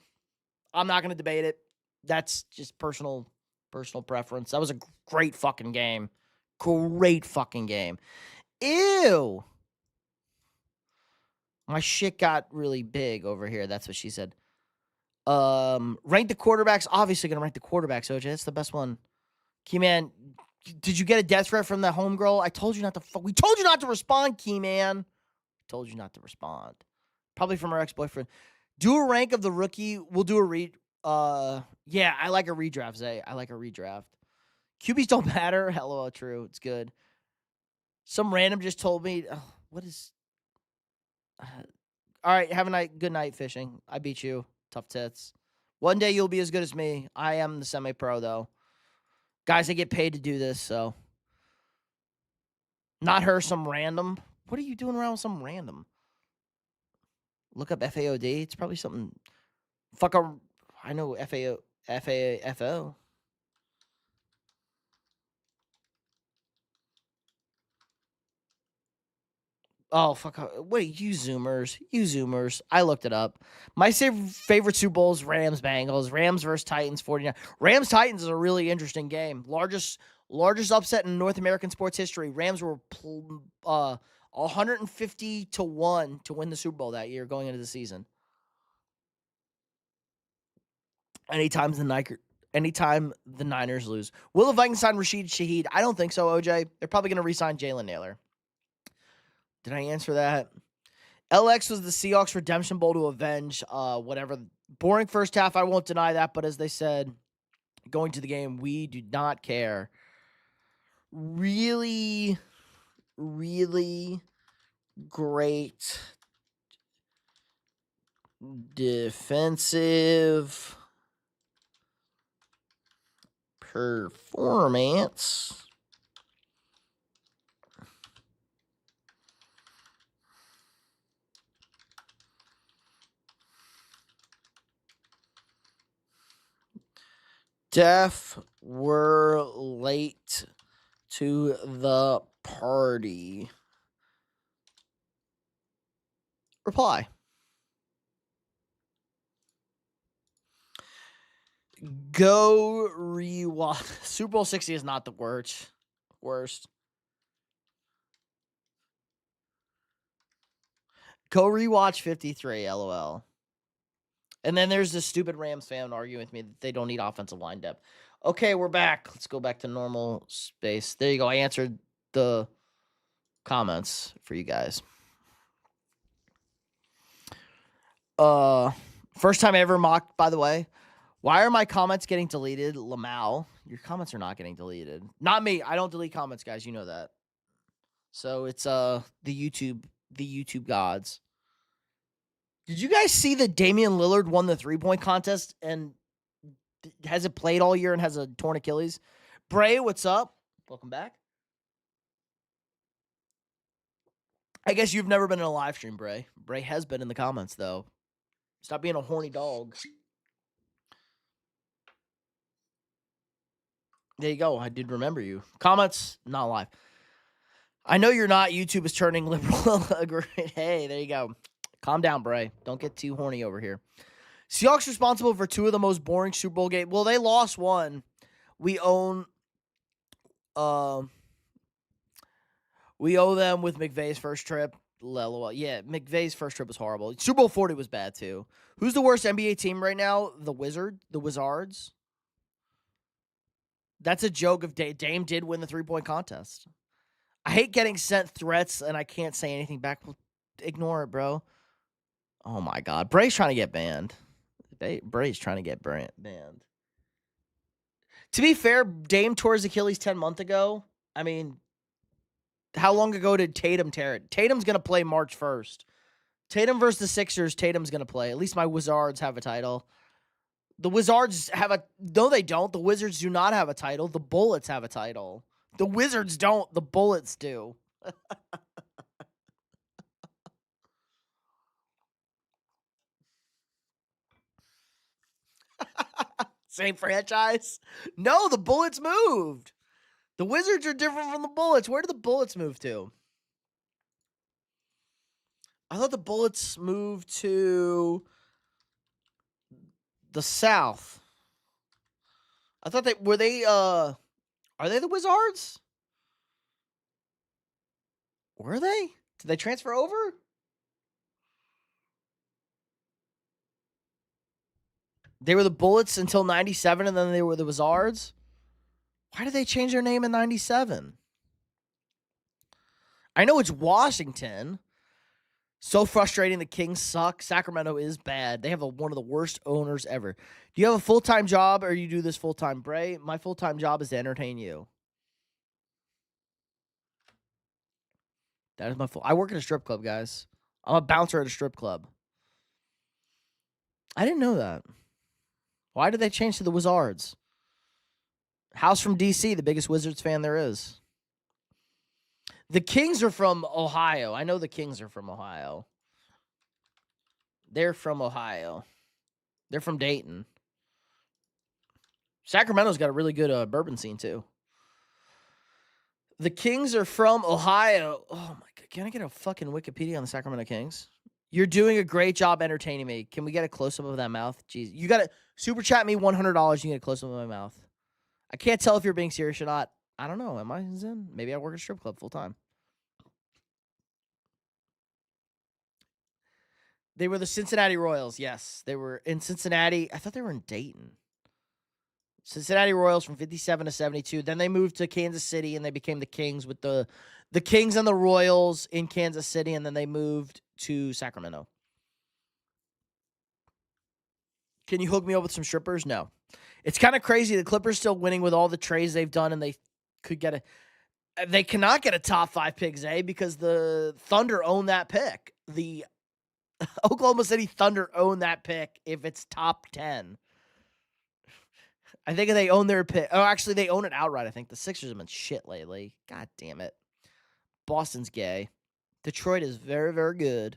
I'm not going to debate it. That's just personal preference. That was a great fucking game. Great fucking game. Ew. My shit got really big over here. That's what she said. Rank the quarterbacks. Obviously going to rank the quarterbacks, OJ. That's the best one. Keyman, did you get a death threat from that homegirl? I told you not to we told you not to respond, Keyman. Told you not to respond. Probably from her ex-boyfriend. Do a rank of the rookie. We'll do a yeah, I like a redraft, Zay. I like a redraft. QBs don't matter. Hello, true. It's good. Some random just told me, what is... all right, have a good night fishing. I beat you. Tough tits. One day you'll be as good as me. I am the semi-pro, though. Guys, I get paid to do this, so. Not her, some random. What are you doing around with some random? Look up FAOD. It's probably something. I know FAFO. Oh, fuck. Wait, you Zoomers. I looked it up. My favorite Super Bowls, Rams-Bengals. Rams versus Titans, 49. Rams-Titans is a really interesting game. Largest upset in North American sports history. Rams were 150 to 1 to win the Super Bowl that year going into the season. Anytime the Niners lose. Will the Vikings sign Rashid Shaheed? I don't think so, OJ. They're probably going to re-sign Jalen Naylor. Did I answer that? LX was the Seahawks Redemption Bowl to avenge whatever. Boring first half, I won't deny that, but as they said, going to the game, we do not care. Really, really great defensive performance. Def were late to the party. Reply. Go rewatch. Super Bowl 60 is not the worst. Go rewatch 53, LOL. And then there's this stupid Rams fan arguing with me that they don't need offensive line depth. Okay, we're back. Let's go back to normal space. There you go. I answered the comments for you guys. First time I ever mocked, by the way. Why are my comments getting deleted? Lamau, your comments are not getting deleted. Not me. I don't delete comments, guys. You know that. So it's the YouTube gods. Did you guys see that Damian Lillard won the 3-point contest and hasn't played all year and has a torn Achilles? Bray, what's up? Welcome back. I guess you've never been in a live stream, Bray. Bray has been in the comments, though. Stop being a horny dog. There you go. I did remember you. Comments, not live. I know you're not. YouTube is turning liberal. Hey, there you go. Calm down, Bray. Don't get too horny over here. Seahawks responsible for 2 of the most boring Super Bowl games. Well, they lost one. We owe them with McVay's first trip. Yeah, McVay's first trip was horrible. Super Bowl 40 was bad, too. Who's the worst NBA team right now? The Wizards? That's a joke if Dame did win the 3-point contest. I hate getting sent threats and I can't say anything back. Ignore it, bro. Oh, my God. Bray's trying to get banned. Bray's trying to get banned. To be fair, Dame tore his Achilles 10 months ago. I mean, how long ago did Tatum tear it? Tatum's going to play March 1st. Tatum versus the Sixers, Tatum's going to play. At least my Wizards have a title. The Wizards have a... No, they don't. The Wizards do not have a title. The Bullets have a title. The Wizards don't. The Bullets do. Same franchise? No, the Bullets moved. The Wizards are different from the Bullets. Where did the Bullets move to? I thought the Bullets moved to the South. I thought are they the Wizards? Were they? Did they transfer over? They were the Bullets until 97, and then they were the Wizards? Why did they change their name in 97? I know it's Washington. So frustrating. The Kings suck. Sacramento is bad. They have one of the worst owners ever. Do you have a full-time job or you do this full-time, Bray? My full-time job is to entertain you. That is my I work at a strip club, guys. I'm a bouncer at a strip club. I didn't know that. Why did they change to the Wizards? House from D.C., the biggest Wizards fan there is. The Kings are from Ohio. I know the Kings are from Ohio. They're from Ohio. They're from Dayton. Sacramento's got a really good bourbon scene, too. The Kings are from Ohio. Oh, my God. Can I get a fucking Wikipedia on the Sacramento Kings? You're doing a great job entertaining me. Can we get a close-up of that mouth? Jeez. You got to super chat me $100. You can get a close-up of my mouth. I can't tell if you're being serious or not. I don't know. Am I in? Maybe I work at a strip club full-time. They were the Cincinnati Royals. Yes, they were in Cincinnati. I thought they were in Dayton. Cincinnati Royals from 57 to 72. Then they moved to Kansas City, and they became the Kings with the Kings and the Royals in Kansas City, and then they moved to Sacramento. Can you hook me up with some strippers? No. It's kind of crazy. The Clippers still winning with all the trades they've done, and they could get they cannot get a top 5 pick, Zay, because the Thunder own that pick. The Oklahoma City Thunder own that pick if it's top 10. I think they own their pick. Oh, actually, they own it outright. I think the Sixers have been shit lately. God damn it. Boston's gay. Detroit is very, very good.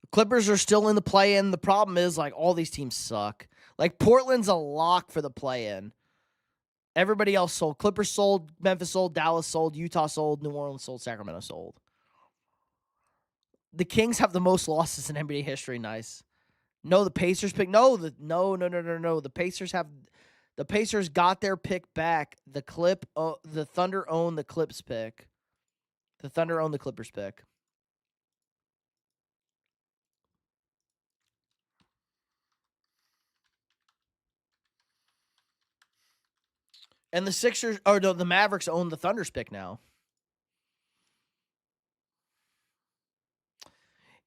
The Clippers are still in the play-in. The problem is, like, all these teams suck. Like, Portland's a lock for the play-in. Everybody else sold. Clippers sold. Memphis sold. Dallas sold. Utah sold. New Orleans sold. Sacramento sold. The Kings have the most losses in NBA history. Nice. No, the Pacers pick. No. The Pacers got their pick back. The Thunder own the Clips pick. The Thunder own the Clippers pick. And the Sixers, or no, the Mavericks own the Thunder's pick now.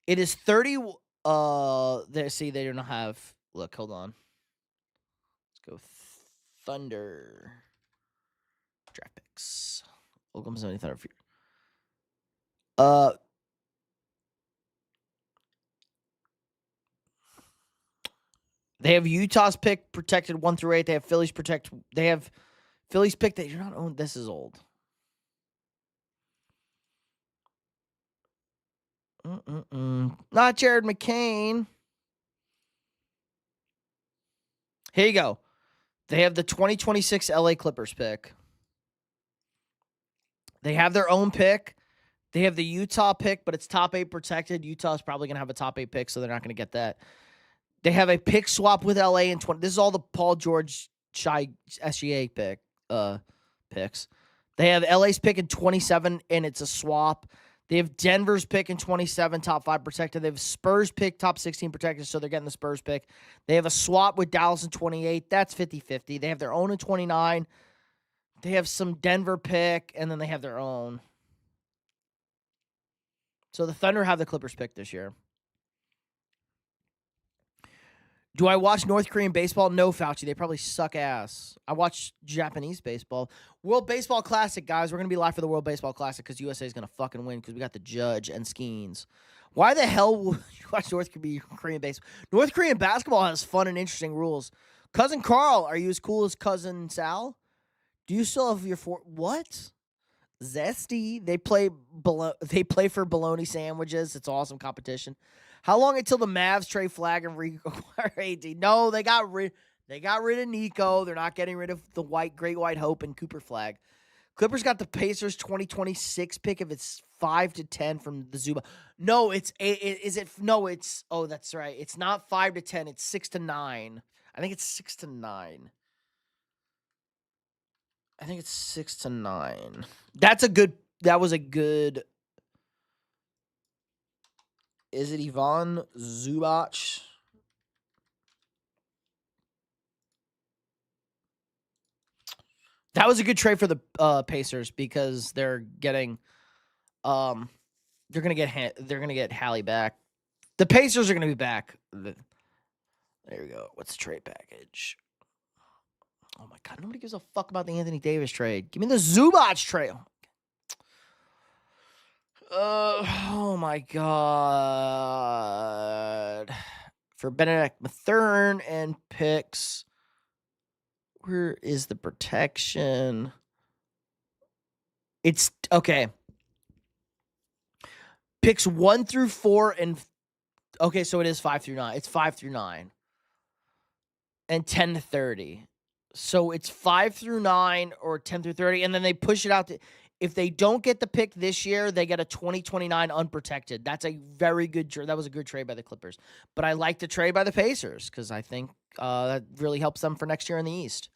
It is 30. They don't have. Look, hold on. Let's go Thunder draft picks. Oklahoma City Thunder. They have Utah's pick protected 1 through 8. They have Philly's pick that you're not owned. This is old. Not Jared McCain. Here you go. They have the 2026 LA Clippers pick. They have their own pick. They have the Utah pick, but it's top 8 protected. Utah's probably going to have a top 8 pick, so they're not going to get that. They have a pick swap with LA in 20. This is all the Paul George Shai SGA picks. They have LA's pick in 27, and it's a swap. They have Denver's pick in 27, top 5 protected. They have Spurs pick, top 16 protected, so they're getting the Spurs pick. They have a swap with Dallas in 28. That's 50-50. They have their own in 29. They have some Denver pick, and then they have their own. So the Thunder have the Clippers pick this year. Do I watch North Korean baseball? No, Fauci. They probably suck ass. I watch Japanese baseball. World Baseball Classic, guys. We're going to be live for the World Baseball Classic because USA is going to fucking win because we got the Judge and Skeens. Why the hell would you watch North Korean baseball? North Korean basketball has fun and interesting rules. Cousin Carl, are you as cool as Cousin Sal? Do you still have your what? Zesty. They play for bologna sandwiches. It's awesome competition. How long until the Mavs trade Flag and reacquire AD? No, they got rid of Nico. They're not getting rid of the Great White Hope and Cooper Flag. Clippers got the Pacers 2026 pick if it's 5 to 10 from the Zuba. No, that's right. It's not 5 to 10, it's 6 to 9. I think it's 6 to 9. I think it's 6 to 9. That was a good. Is it Ivan Zubac? That was a good trade for the Pacers because they're getting, they're gonna get Hallie back. The Pacers are gonna be back. There we go. What's the trade package? Oh my God! Nobody gives a fuck about the Anthony Davis trade. Give me the Zubac trade. Oh my God. For Benedict Mathurin and picks. Where is the protection? It's okay. Picks 1 through 4 and okay, so it is 5 through 9. It's 5 through 9. And 10 to 30. So it's 5 through 9 or 10 through 30, and then they push it out to. If they don't get the pick this year, they get a 2029 unprotected. That's a very good trade. That was a good trade by the Clippers. But I like the trade by the Pacers because I think that really helps them for next year in the East.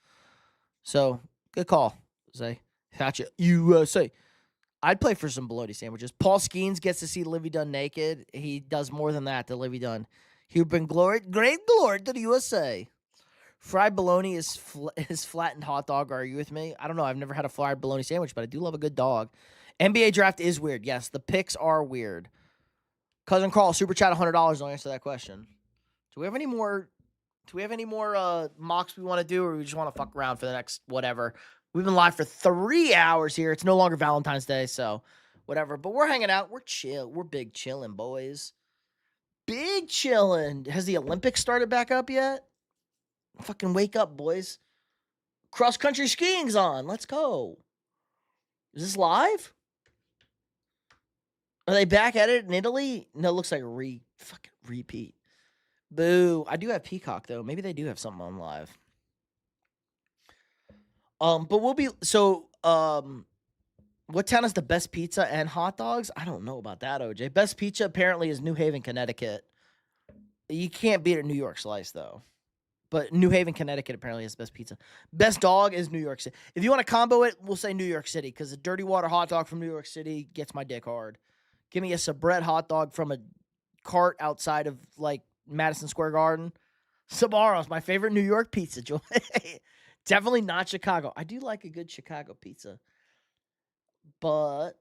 So, good call, Zay. Gotcha. USA. I'd play for some bologna sandwiches. Paul Skeens gets to see Livy Dunn naked. He does more than that to Livy Dunn. He would bring great glory to the USA. Fried bologna is flattened hot dog. Are you with me? I don't know. I've never had a fried bologna sandwich, but I do love a good dog. NBA draft is weird. Yes, the picks are weird. Cousin Carl, super chat $100. I'll answer that question. Do we have any more? Do we have any more mocks we want to do, or we just want to fuck around for the next whatever? We've been live for 3 hours here. It's no longer Valentine's Day, so whatever. But we're hanging out. We're chill. We're big chilling, boys. Big chilling. Has the Olympics started back up yet? Fucking wake up, boys. Cross-country skiing's on. Let's go. Is this live? Are they back at it in Italy? No, it looks like a fucking repeat. Boo. I do have Peacock, though. Maybe they do have something on live. But we'll be... So, what town has the best pizza and hot dogs? I don't know about that, OJ. Best pizza apparently is New Haven, Connecticut. You can't beat a New York slice, though. But New Haven, Connecticut apparently has the best pizza. Best dog is New York City. If you want to combo it, we'll say New York City because a dirty water hot dog from New York City gets my dick hard. Give me a Sabrett hot dog from a cart outside of like Madison Square Garden. Sbarro's my favorite New York pizza joint. Definitely not Chicago. I do like a good Chicago pizza. But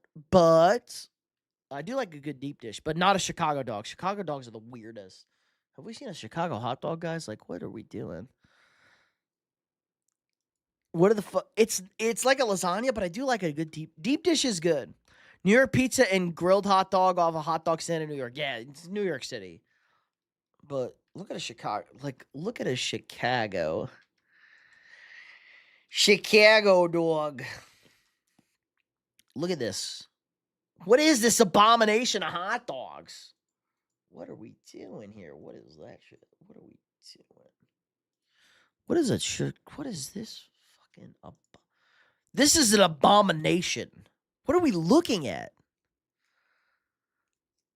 I do like a good deep dish, but not a Chicago dog. Chicago dogs are the weirdest. Have we seen a Chicago hot dog, guys? Like, what are we doing? What are the fuck? It's like a lasagna, but I do like a good deep dish is good. New York pizza and grilled hot dog off a hot dog stand in New York. Yeah, it's New York City. But look at a Chicago. Like, look at a Chicago dog. Look at this. What is this abomination of hot dogs? What are we doing here? What is that shit? What are we doing? What is it? What is this fucking? This is an abomination. What are we looking at?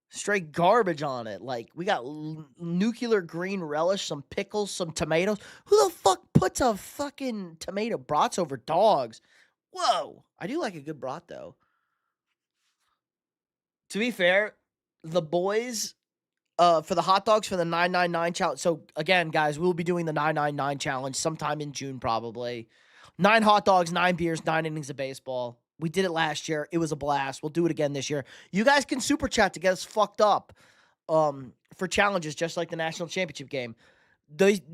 Straight garbage on it. Like, we got nuclear green relish, some pickles, some tomatoes. Who the fuck puts a fucking tomato brats over dogs? Whoa. I do like a good brat, though. To be fair, the boys, for the hot dogs for the 999 challenge. So, again, guys, we'll be doing the 999 challenge sometime in June, probably. 9 hot dogs, 9 beers, 9 innings of baseball. We did it last year. It was a blast. We'll do it again this year. You guys can super chat to get us fucked up for challenges, just like the national championship game.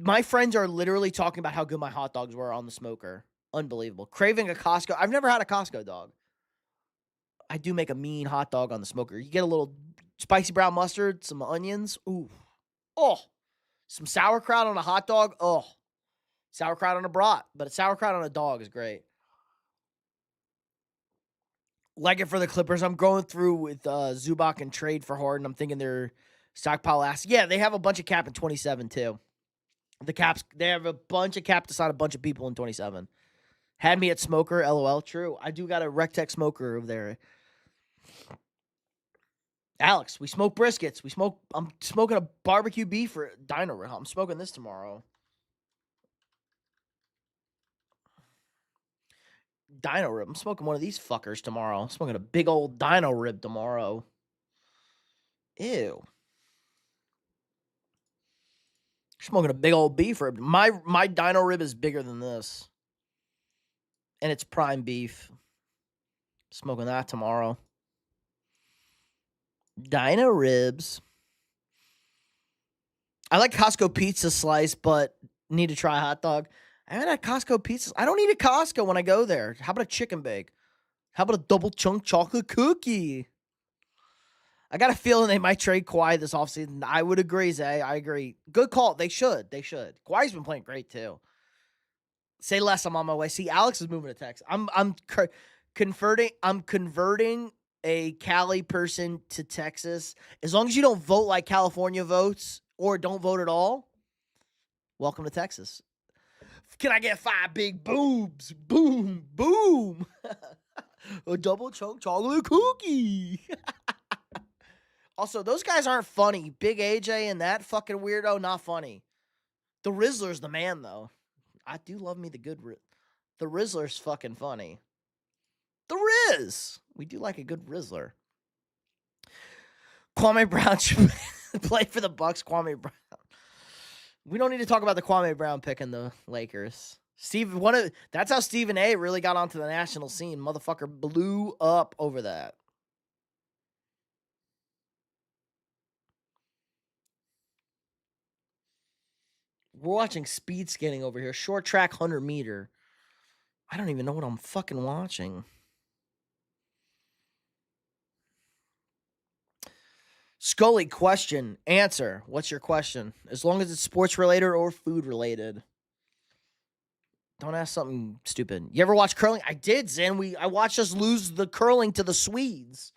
My friends are literally talking about how good my hot dogs were on the smoker. Unbelievable. Craving a Costco. I've never had a Costco dog. I do make a mean hot dog on the smoker. You get a little spicy brown mustard, some onions. Ooh. Oh. Some sauerkraut on a hot dog. Oh. Sauerkraut on a brat. But a sauerkraut on a dog is great. Like it for the Clippers. I'm going through with Zubac and trade for Harden. I'm thinking they're stockpile ass. Yeah, they have a bunch of cap in 27 too. The Caps, they have a bunch of cap to sign a bunch of people in 27. Had me at smoker, LOL. True. I do got a Rectech smoker over there. Alex, we smoke briskets. I'm smoking a barbecue beef for dino rib. I'm smoking this tomorrow. Dino rib. I'm smoking one of these fuckers tomorrow. I'm smoking a big old dino rib tomorrow. Ew. Smoking a big old beef rib. My dino rib is bigger than this. And it's prime beef. Smoking that tomorrow. Dino ribs. I like Costco pizza slice, but need to try a hot dog. I haven't had Costco pizzas. I don't eat at Costco when I go there. How about a chicken bake? How about a double chunk chocolate cookie? I got a feeling they might trade Kawhi this offseason. I would agree, Zay. I agree. Good call. They should. Kawhi's been playing great, too. Say less. I'm on my way. See, Alex is moving to Texas. I'm converting a Cali person to Texas. As long as you don't vote like California votes or don't vote at all, welcome to Texas. Can I get 5 big boobs? Boom, boom. A double chunk chocolate cookie. Also, those guys aren't funny. Big AJ and that fucking weirdo, not funny. The Rizzler's the man, though. I do love me the good the Rizzler's fucking funny. The Riz. We do like a good Rizzler. Kwame Brown should play for the Bucks. Kwame Brown. We don't need to talk about the Kwame Brown pick in the Lakers. That's how Stephen A. really got onto the national scene. Motherfucker blew up over that. We're watching speed skating over here. Short track 100 meter. I don't even know what I'm fucking watching. Scully, question, answer. What's your question? As long as it's sports related or food related. Don't ask something stupid. You ever watch curling? I did, Zen. I watched us lose the curling to the Swedes.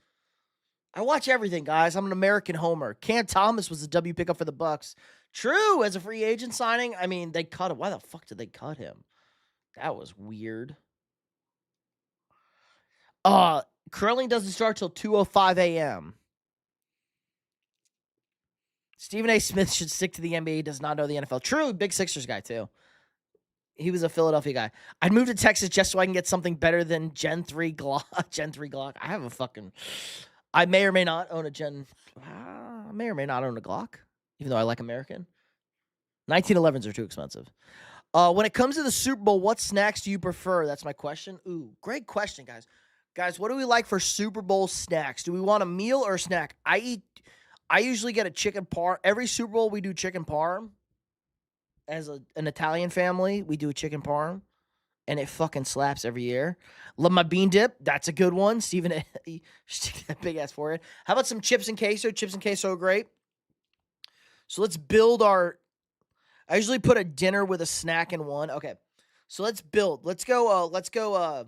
I watch everything, guys. I'm an American homer. Cam Thomas was the W pickup for the Bucks. True, as a free agent signing. I mean, they cut him. Why the fuck did they cut him? That was weird. Curling doesn't start till 2:05 a.m. Stephen A. Smith should stick to the NBA. He does not know the NFL. True, big Sixers guy, too. He was a Philadelphia guy. I'd move to Texas just so I can get something better than Gen 3 Glock. Gen 3 Glock. I have a fucking... I may or may not own a Gen... I may or may not own a Glock, even though I like American. 1911s are too expensive. When it comes to the Super Bowl, what snacks do you prefer? That's my question. Ooh, great question, guys. Guys, what do we like for Super Bowl snacks? Do we want a meal or a snack? I usually get a chicken parm. Every Super Bowl, we do chicken parm. As an Italian family, we do a chicken parm. And it fucking slaps every year. Love my bean dip. That's a good one. Steven, stick that big ass forehead. How about some chips and queso? Chips and queso are great. So let's build our... I usually put a dinner with a snack in one. Okay. So let's build. Let's build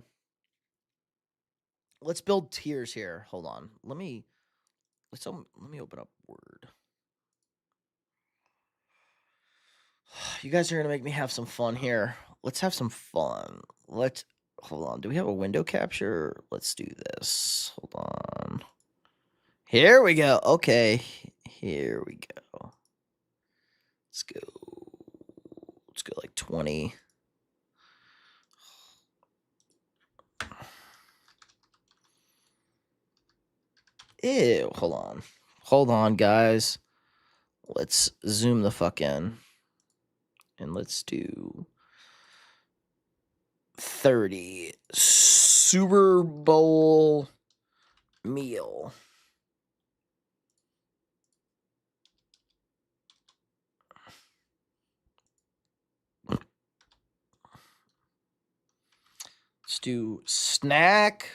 tiers here. Hold on. Let me open up Word. You guys are going to make me have some fun here. Let's have some fun. Hold on. Do we have a window capture? Let's do this. Hold on. Here we go. Okay. Here we go. Let's go like 20. Ew, hold on, guys. Let's zoom the fuck in. And let's do 30 Super Bowl meal. Let's do snack.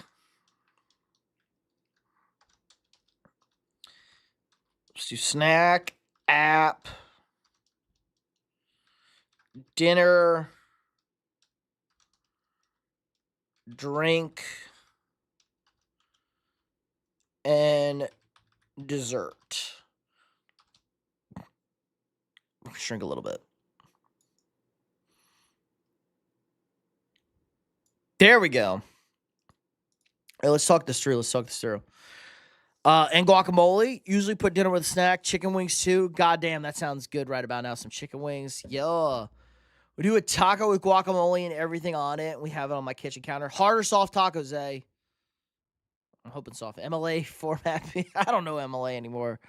Let's do snack, app, dinner, drink, and dessert. Shrink a little bit. There we go. Hey, let's talk this through. And guacamole. Usually put dinner with a snack. Chicken wings too. Goddamn, that sounds good right about now. Some chicken wings. Yeah. We do a taco with guacamole and everything on it. We have it on my kitchen counter. Hard or soft tacos, eh? I'm hoping soft. MLA format. I don't know MLA anymore.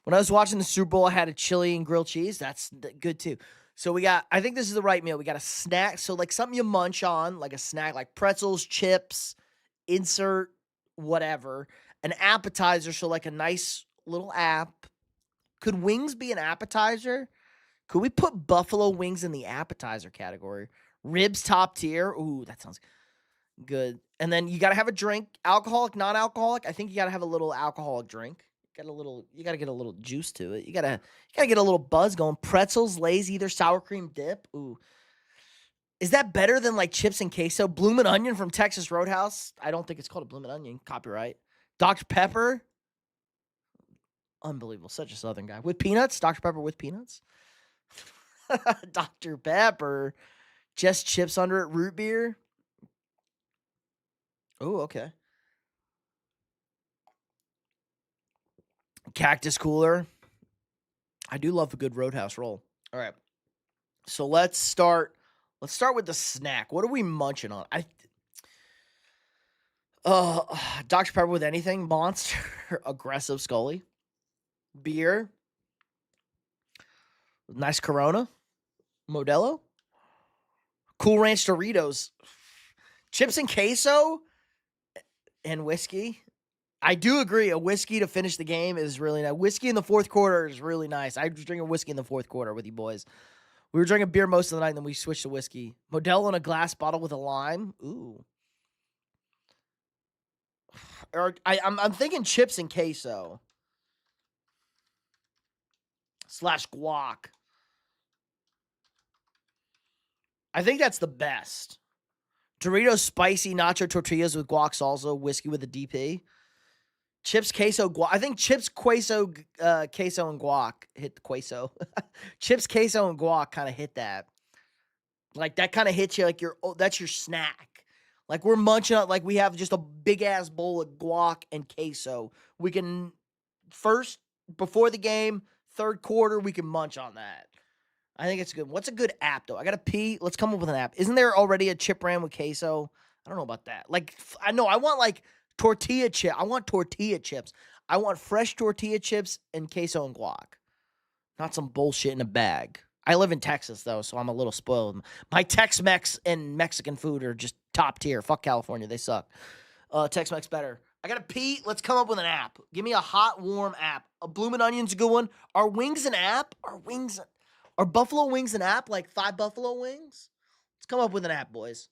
When I was watching the Super Bowl, I had a chili and grilled cheese. That's good too. So I think this is the right meal. We got a snack. So like something you munch on, like a snack, like pretzels, chips, insert whatever. An appetizer, so like a nice little app. Could wings be an appetizer? Could we put buffalo wings in the appetizer category? Ribs top tier. Ooh, that sounds good. And then you got to have a drink. Alcoholic, non-alcoholic. I think you got to have a little alcoholic drink. You got to get a little juice to it. You got to get a little buzz going. Pretzels, Lay's, either sour cream dip. Ooh. Is that better than like chips and queso? Bloomin' Onion from Texas Roadhouse. I don't think it's called a Bloomin' Onion. Copyright. Dr. Pepper. Unbelievable. Such a Southern guy. With peanuts? Dr. Pepper with peanuts? Dr. Pepper. Just chips under it. Root beer. Oh, okay. Cactus cooler. I do love a good Roadhouse roll. All right. So let's start with the snack. What are we munching on? Dr. Pepper with anything. Monster. Aggressive Scully. Beer. Nice Corona. Modelo. Cool Ranch Doritos. Chips and queso. And whiskey. I do agree. A whiskey to finish the game is really nice. Whiskey in the fourth quarter is really nice. I was drinking whiskey in the fourth quarter with you boys. We were drinking beer most of the night, and then we switched to whiskey. Modelo in a glass bottle with a lime. Ooh. Or I'm thinking chips and queso. / guac. I think that's the best. Doritos spicy nacho tortillas with guac salsa, whiskey with a DP. Chips, queso, guac. I think chips, queso, queso, and guac hit the queso. Chips, queso, and guac kind of hit that. Like that kind of hits you like that's your snack. Like we're munching on, like we have just a big ass bowl of guac and queso. We can first, before the game, third quarter, we can munch on that. I think it's good. What's a good app, though? I got to pee. Let's come up with an app. Isn't there already a chip brand with queso? I don't know about that. Like, I know. I want, like, tortilla chip. I want tortilla chips. I want fresh tortilla chips and queso and guac. Not some bullshit in a bag. I live in Texas, though, so I'm a little spoiled. My Tex-Mex and Mexican food are just top tier. Fuck California. They suck. Tex-Mex better. I got to pee. Let's come up with an app. Give me a hot, warm app. A Bloomin' Onion's a good one. Are wings an app? Are buffalo wings an app? Like 5 buffalo wings? Let's come up with an app, boys.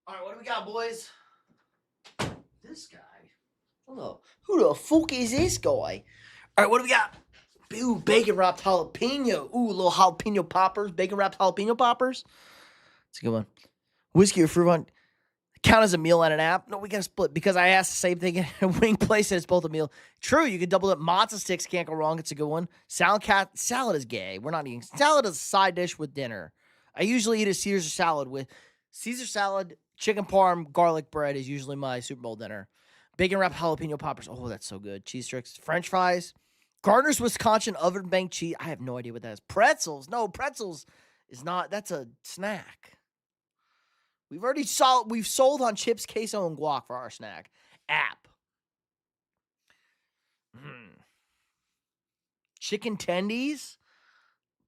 All right, what do we got, boys? This guy. Hello. Who the fuck is this guy? All right, what do we got? Ooh, bacon wrapped jalapeno. Ooh, little jalapeno poppers. Bacon wrapped jalapeno poppers. It's a good one. Whiskey or fruit on count as a meal on an app? No, we got to split because I asked the same thing at a wing place and it's both a meal. True, you could double up matzo sticks. Can't go wrong. It's a good one. Salad is gay. We're not eating. Salad is a side dish with dinner. I usually eat a Caesar salad with Caesar salad, chicken parm, garlic bread is usually my Super Bowl dinner. Bacon wrapped jalapeno poppers. Oh, that's so good. Cheese sticks, French fries. Gardner's Wisconsin oven baked cheese. I have no idea what that is. Pretzels. No, pretzels is not. That's a snack. We've sold on chips, queso, and guac for our snack. App. Chicken tendies.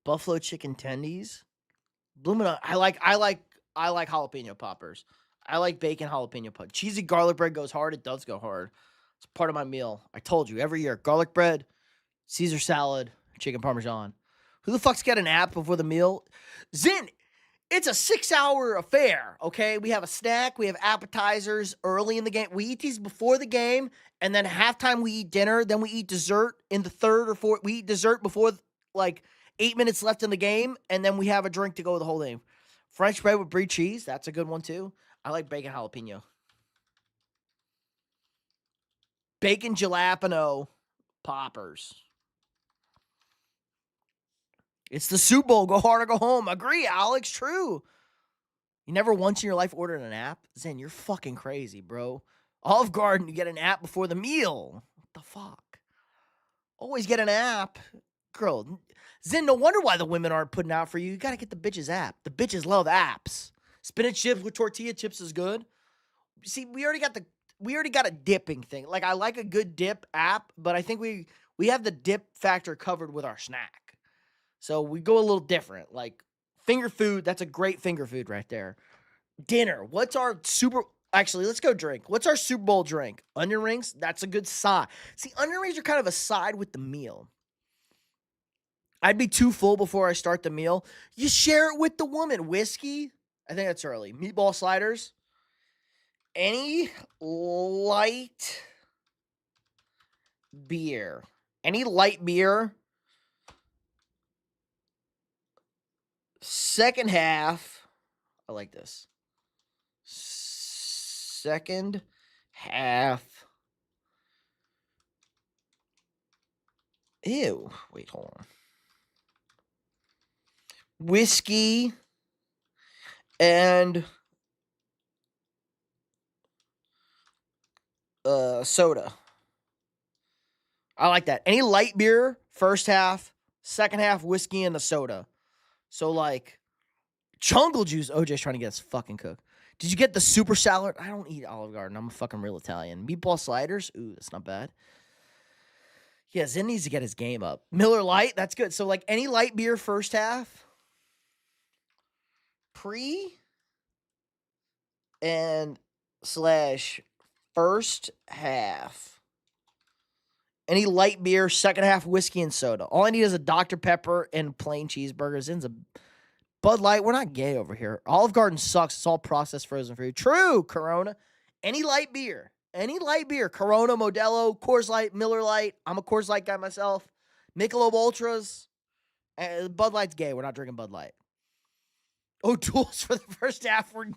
Buffalo chicken tendies. Bloomin' I like jalapeno poppers. I like bacon jalapeno poppers. Cheesy garlic bread goes hard. It does go hard. It's part of my meal. I told you every year. Garlic bread, Caesar salad, chicken parmesan. Who the fuck's got an app before the meal? Zin, it's a 6-hour affair, okay? We have a snack. We have appetizers early in the game. We eat these before the game, and then halftime we eat dinner. Then we eat dessert in the third or fourth. We eat dessert before, like, 8 minutes left in the game, and then we have a drink to go the whole game. French bread with brie cheese. That's a good one, too. I like bacon jalapeno. Bacon jalapeno poppers. It's the Super Bowl. Go hard or go home. Agree, Alex. True. You never once in your life ordered an app? Zen, you're fucking crazy, bro. Olive Garden, you get an app before the meal. What the fuck? Always get an app. Girl, Zen, no wonder why the women aren't putting out for you. You got to get the bitches app. The bitches love apps. Spinach chips with tortilla chips is good. See, we already got a dipping thing. Like, I like a good dip app, but I think we have the dip factor covered with our snack. So we go a little different. Like, finger food, that's a great finger food right there. Dinner, actually, let's go drink. What's our Super Bowl drink? Onion rings? That's a good side. See, onion rings are kind of a side with the meal. I'd be too full before I start the meal. You share it with the woman. Whiskey? I think that's early. Meatball sliders? Any light beer? Any light beer? Second half. I like this. Second half. Ew. Wait, hold on. Whiskey and soda. I like that. Any light beer, first half, second half, whiskey and a soda. So, like, jungle juice. OJ's trying to get us fucking cooked. Did you get the super salad? I don't eat Olive Garden. I'm a fucking real Italian. Meatball sliders. Ooh, that's not bad. Yeah, Zen needs to get his game up. Miller Lite. That's good. So, like, any light beer, first half, pre and slash first half. Any light beer, second half, whiskey and soda. All I need is a Dr. Pepper and plain cheeseburgers. Zen's a Bud Light. We're not gay over here. Olive Garden sucks. It's all processed frozen food. True, Corona. Any light beer. Any light beer. Corona, Modelo, Coors Light, Miller Lite. I'm a Coors Light guy myself. Michelob Ultras. Bud Light's gay. We're not drinking Bud Light. O'Doul's for the first half were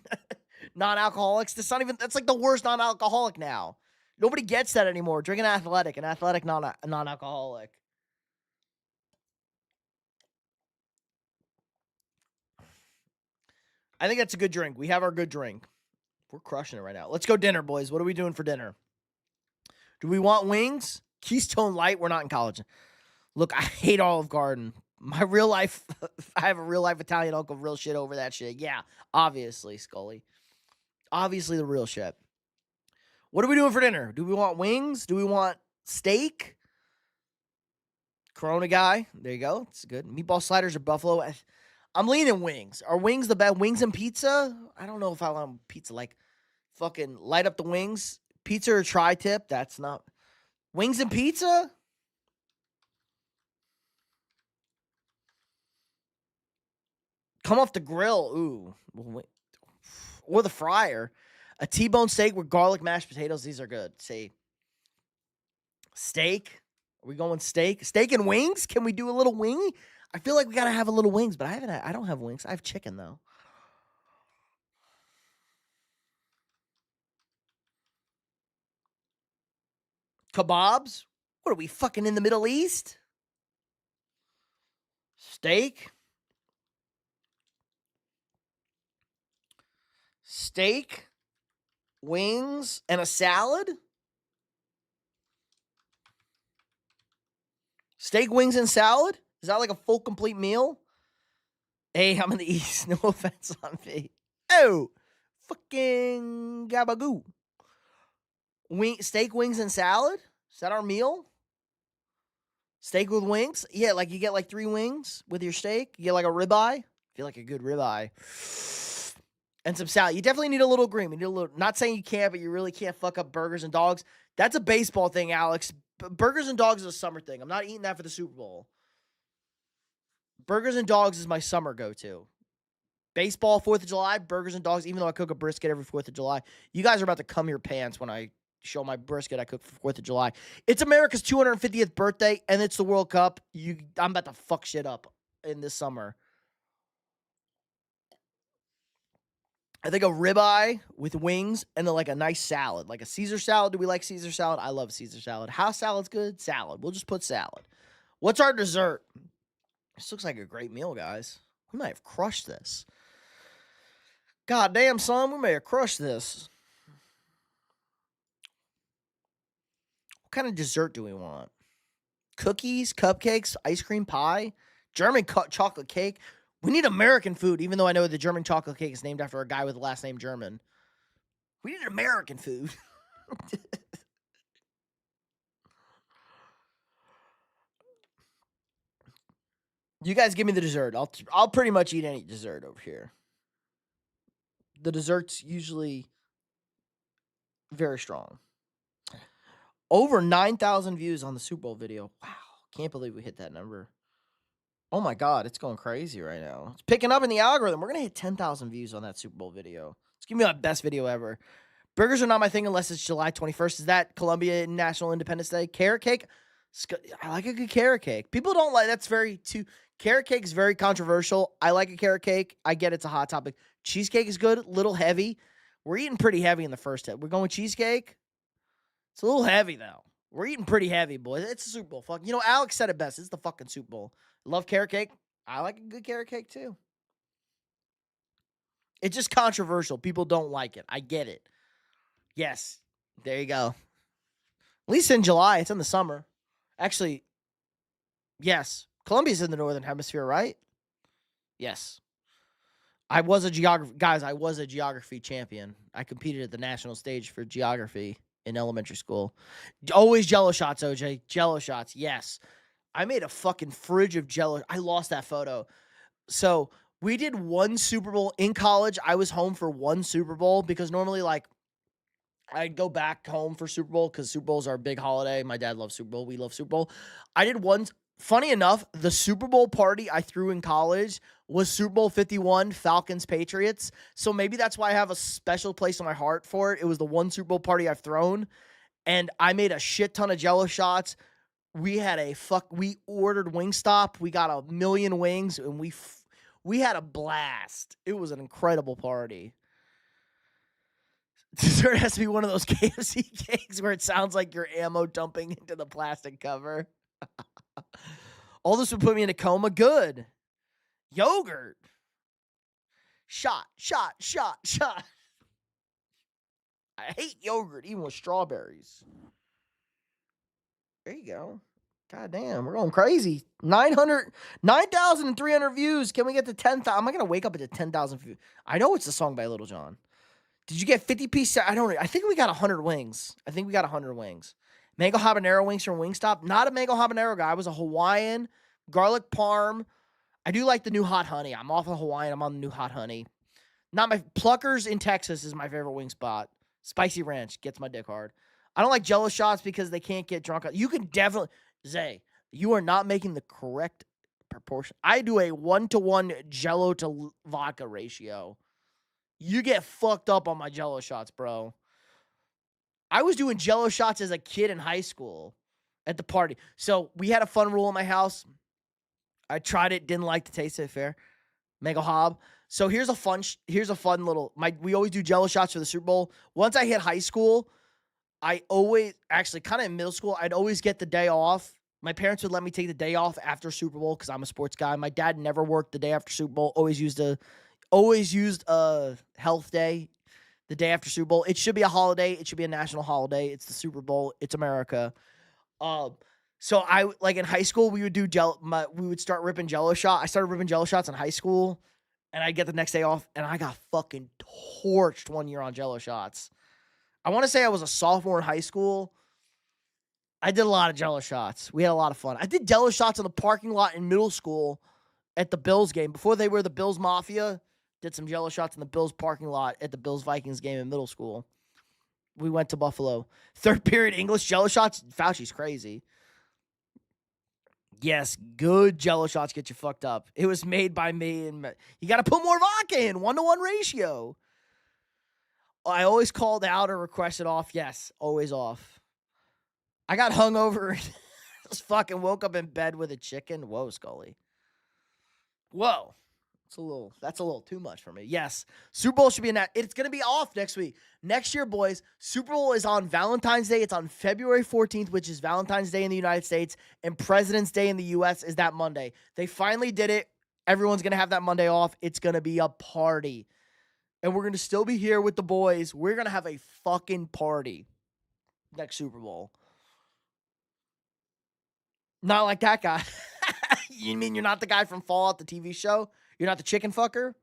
non-alcoholics. That's like the worst non-alcoholic now. Nobody gets that anymore. Drink an athletic non-alcoholic. I think that's a good drink. We have our good drink. We're crushing it right now. Let's go dinner, boys. What are we doing for dinner? Do we want wings? Keystone Light. We're not in college. Look, I hate Olive Garden. My real life, I have a real life Italian uncle, real shit over that shit. Yeah, obviously, Scully. Obviously the real shit. What are we doing for dinner? Do we want wings? Do we want steak? Corona guy. There you go. It's good. Meatball sliders or buffalo. I'm leaning wings. Are wings the best? Wings and pizza? I don't know if I want pizza. Like, fucking light up the wings. Pizza or tri-tip? That's not. Wings and pizza? Come off the grill. Ooh. Or the fryer. A T-bone steak with garlic mashed potatoes. These are good. See. Steak. Are we going steak? Steak and wings? Can we do a little wing? I feel like we gotta have a little wings, but I don't have wings. I have chicken though. Kebabs? What are we fucking in the Middle East? Steak? Steak? Wings? And a salad? Steak, wings, and salad? Is that like a full, complete meal? Hey, I'm in the East. No offense on me. Oh, fucking gabagoo. Steak, wings, and salad? Is that our meal? Steak with wings? Yeah, like you get like 3 wings with your steak. You get like a ribeye. I feel like a good ribeye. And some salad. You definitely need a little green. You need a little. Not saying you can't, but you really can't fuck up burgers and dogs. That's a baseball thing, Alex. Burgers and dogs is a summer thing. I'm not eating that for the Super Bowl. Burgers and dogs is my summer go-to. Baseball, 4th of July, burgers and dogs, even though I cook a brisket every 4th of July. You guys are about to cum your pants when I show my brisket I cook for 4th of July. It's America's 250th birthday, and it's the World Cup. I'm about to fuck shit up in this summer. I think a ribeye with wings and then like a nice salad. Like a Caesar salad. Do we like Caesar salad? I love Caesar salad. House salad's good? Salad. We'll just put salad. What's our dessert? This looks like a great meal, guys. We might have crushed this. God damn, son, we may have crushed this. What kind of dessert do we want? Cookies, cupcakes, ice cream pie, German chocolate cake. We need American food, even though I know the German chocolate cake is named after a guy with the last name German. We need American food. You guys give me the dessert. I'll pretty much eat any dessert over here. The dessert's usually very strong. Over 9,000 views on the Super Bowl video. Wow. Can't believe we hit that number. Oh my God, it's going crazy right now. It's picking up in the algorithm. We're going to hit 10,000 views on that Super Bowl video. It's going to be my best video ever. Burgers are not my thing unless it's July 21st. Is that Columbia National Independence Day? Carrot cake? I like a good carrot cake. People don't like, that's very too, carrot cake is very controversial. I like a carrot cake. I get it's a hot topic. Cheesecake is good, a little heavy. We're eating pretty heavy in the first hit. We're going cheesecake. It's a little heavy though. We're eating pretty heavy, boys. It's the Super Bowl. Fuck, you know, Alex said it best. It's the fucking Super Bowl. I love carrot cake. I like a good carrot cake too. It's just controversial. People don't like it. I get it. Yes. There you go. At least in July. It's in the summer. Actually, yes. Columbia's in the Northern Hemisphere, right? Yes. I was a geography champion. I competed at the national stage for geography in elementary school. Always Jello shots, OJ. Jello shots, yes. I made a fucking fridge of Jello. I lost that photo. So we did one Super Bowl in college. I was home for one Super Bowl because normally, like, I'd go back home for Super Bowl because Super Bowls are a big holiday. My dad loves Super Bowl. We love Super Bowl. I did one. Funny enough, the Super Bowl party I threw in college was Super Bowl 51, Falcons Patriots. So maybe that's why I have a special place in my heart for it. It was the one Super Bowl party I've thrown, and I made a shit ton of Jello shots. We ordered Wingstop. We got 1 million wings, and we had a blast. It was an incredible party. Dessert has to be one of those KFC cakes where it sounds like you're ammo dumping into the plastic cover. All this would put me in a coma. Good. Yogurt. Shot. I hate yogurt, even with strawberries. There you go. God damn, we're going crazy. 9,300 views. Can we get to 10,000? Am I going to wake up at the 10,000 views? I know it's a song by Little John. Did you get 50 piece? I think we got 100 wings. Mango habanero wings from Wingstop. Not a mango habanero guy. I was a Hawaiian, garlic parm. I do like the new hot honey. I'm off of Hawaiian. I'm on the new hot honey. Not my Pluckers in Texas is my favorite wing spot. Spicy ranch gets my dick hard. I don't like Jello shots because they can't get drunk. You can definitely, Zay, you are not making the correct proportion. I do a 1-to-1 Jello to vodka ratio. You get fucked up on my Jello shots, bro. I was doing Jello shots as a kid in high school at the party. So we had a fun rule in my house. I tried it, didn't like the taste of it. Fair. Mango Hob. So here's a fun little. We always do Jello shots for the Super Bowl. Once I hit high school, I always kind of in middle school, I'd always get the day off. My parents would let me take the day off after Super Bowl because I'm a sports guy. My dad never worked the day after Super Bowl. Always used a health day the day after Super Bowl. It should be a holiday. It should be a national holiday. It's the Super Bowl. It's America. So I in high school we would do we would start ripping Jello shot. I started ripping Jello shots in high school, and I'd get the next day off, and I got fucking torched one year on Jello shots. I want to say I was a sophomore in high school. I did a lot of Jello shots. We had a lot of fun. I did Jello shots in the parking lot in middle school at the Bills game before they were the Bills Mafia. Did some Jello shots in the Bills parking lot at the Bills-Vikings game in middle school. We went to Buffalo. Third period English Jello shots. Fauci's crazy. Yes, good Jello shots get you fucked up. It was made by me, and you got to put more vodka in. 1-to-1 ratio. I always called out or requested off. Yes, always off. I got hungover. Just fucking woke up in bed with a chicken. Whoa, Scully. Whoa. That's a little too much for me. Yes, Super Bowl should be it's going to be off next week. Next year, boys, Super Bowl is on Valentine's Day. It's on February 14th, which is Valentine's Day in the United States, and President's Day in the U.S. is that Monday. They finally did it. Everyone's going to have that Monday off. It's going to be a party. And we're going to still be here with the boys. We're going to have a fucking party next Super Bowl. Not like that guy. You mean you're not the guy from Fallout, the TV show? You're not the chicken fucker?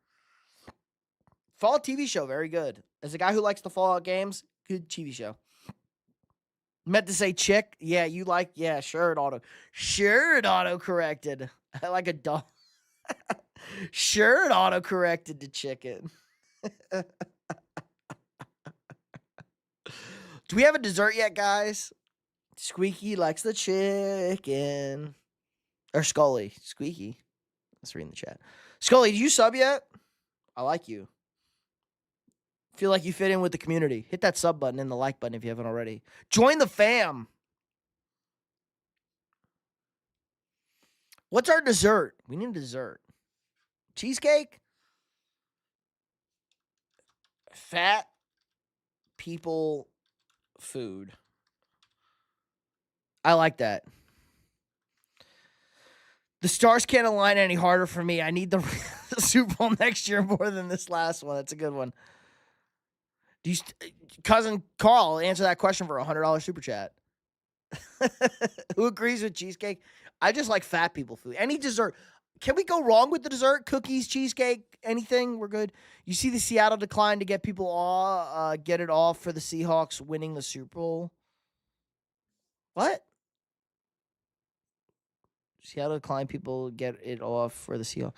Fallout TV show, very good. As a guy who likes the Fallout games, good TV show. Meant to say chick. Yeah, sure it auto-corrected. I like a dog. Sure it auto-corrected to chicken. Do we have a dessert yet, guys? Squeaky likes the chicken. Or Scully. Squeaky. Let's read in the chat. Scully, did you sub yet? I like you. Feel like you fit in with the community. Hit that sub button and the like button if you haven't already. Join the fam. What's our dessert? We need a dessert. Cheesecake? Fat people food. I like that. The stars can't align any harder for me. I need the Super Bowl next year more than this last one. That's a good one. Cousin Carl, answer that question for $100 super chat. Who agrees with cheesecake? I just like fat people food. Any dessert. Can we go wrong with the dessert? Cookies, cheesecake, anything? We're good. You see the Seattle decline to get people all get it off for the Seahawks winning the Super Bowl. What? Seattle decline people get it off for the Seahawks.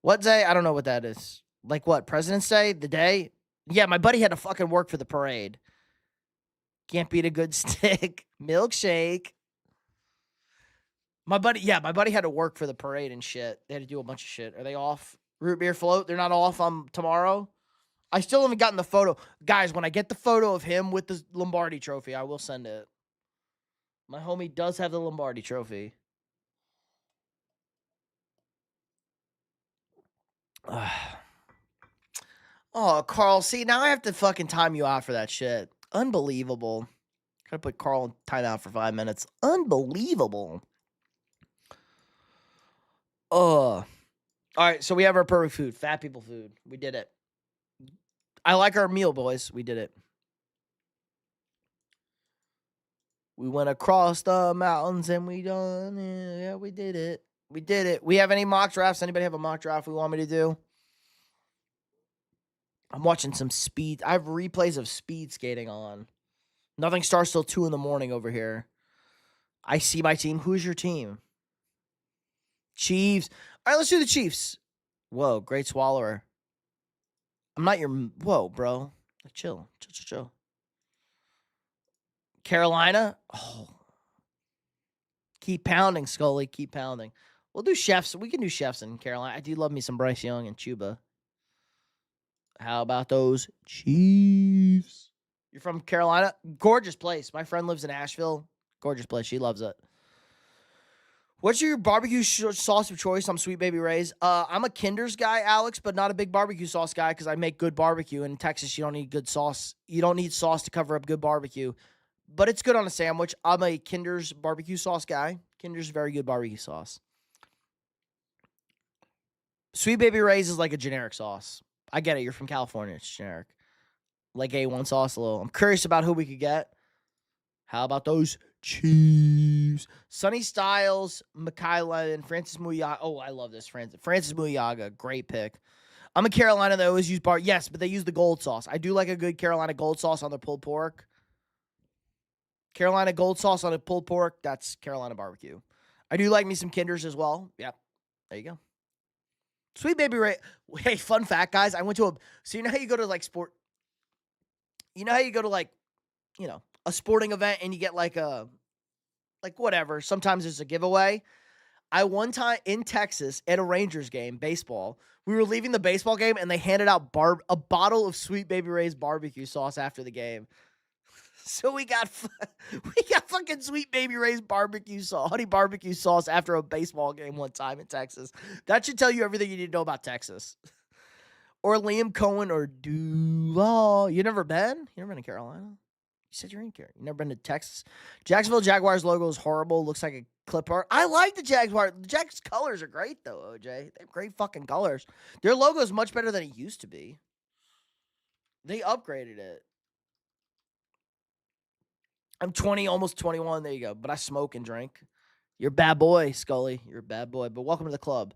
What day? I don't know what that is. Like what? President's Day? The day? Yeah, my buddy had to fucking work for the parade. Can't beat a good stick. Milkshake. My buddy had to work for the parade and shit. They had to do a bunch of shit. Are they off? Root beer float? They're not off on tomorrow? I still haven't gotten the photo. Guys, when I get the photo of him with the Lombardi trophy, I will send it. My homie does have the Lombardi trophy. Oh, Carl, see, now I have to fucking time you out for that shit. Unbelievable. Gotta put Carl in timeout for 5 minutes. Unbelievable. All right, so we have our perfect food. Fat people food. We did it. I like our meal, boys. We did it. We went across the mountains and we done it. Yeah, we did it. We did it. We have any mock drafts? Anybody have a mock draft we want me to do? I'm watching some speed. I have replays of speed skating on. Nothing starts till 2 in the morning over here. I see my team. Who's your team? Chiefs. All right, let's do the Chiefs. Whoa, great swallower. I'm not your... Whoa, bro. Chill. Carolina? Oh. Keep pounding, Scully. Keep pounding. We'll do chefs. We can do chefs in Carolina. I do love me some Bryce Young and Chuba. How about those Chiefs? You're from Carolina? Gorgeous place. My friend lives in Asheville. Gorgeous place. She loves it. What's your barbecue sauce of choice on Sweet Baby Ray's? I'm a Kinder's guy, Alex, but not a big barbecue sauce guy because I make good barbecue. In Texas, you don't need good sauce. You don't need sauce to cover up good barbecue. But it's good on a sandwich. I'm a Kinder's barbecue sauce guy. Kinder's very good barbecue sauce. Sweet Baby Ray's is like a generic sauce. I get it. You're from California. It's generic. Like A1 sauce a little. I'm curious about who we could get. How about those Chiefs? Sonny Styles, Michaela, and Francis Muyaga. Oh, I love this. Francis Muyaga. Great pick. I'm a Carolina that always use Yes, but they use the gold sauce. I do like a good Carolina gold sauce on their pulled pork. Carolina gold sauce on a pulled pork. That's Carolina barbecue. I do like me some Kinders as well. Yep. There you go. Sweet Baby Ray. Hey, fun fact, guys. I went to so you know how you go to like sport. You know how you go to like, a sporting event and you get like whatever. Sometimes there's a giveaway. I one time in Texas at a Rangers game, baseball. We were leaving the baseball game and they handed out a bottle of Sweet Baby Ray's barbecue sauce after the game. So we got fucking Sweet Baby Ray's barbecue sauce, honey barbecue sauce after a baseball game one time in Texas. That should tell you everything you need to know about Texas. Or Liam Cohen or Duval. You never been? You never been to Carolina? You said you're in Carolina. You never been to Texas? Jacksonville Jaguars logo is horrible. Looks like a clip art. I like the Jaguars. The Jags colors are great though, OJ. They have great fucking colors. Their logo is much better than it used to be. They upgraded it. I'm 20, almost 21. There you go. But I smoke and drink. You're a bad boy, Scully. You're a bad boy. But welcome to the club.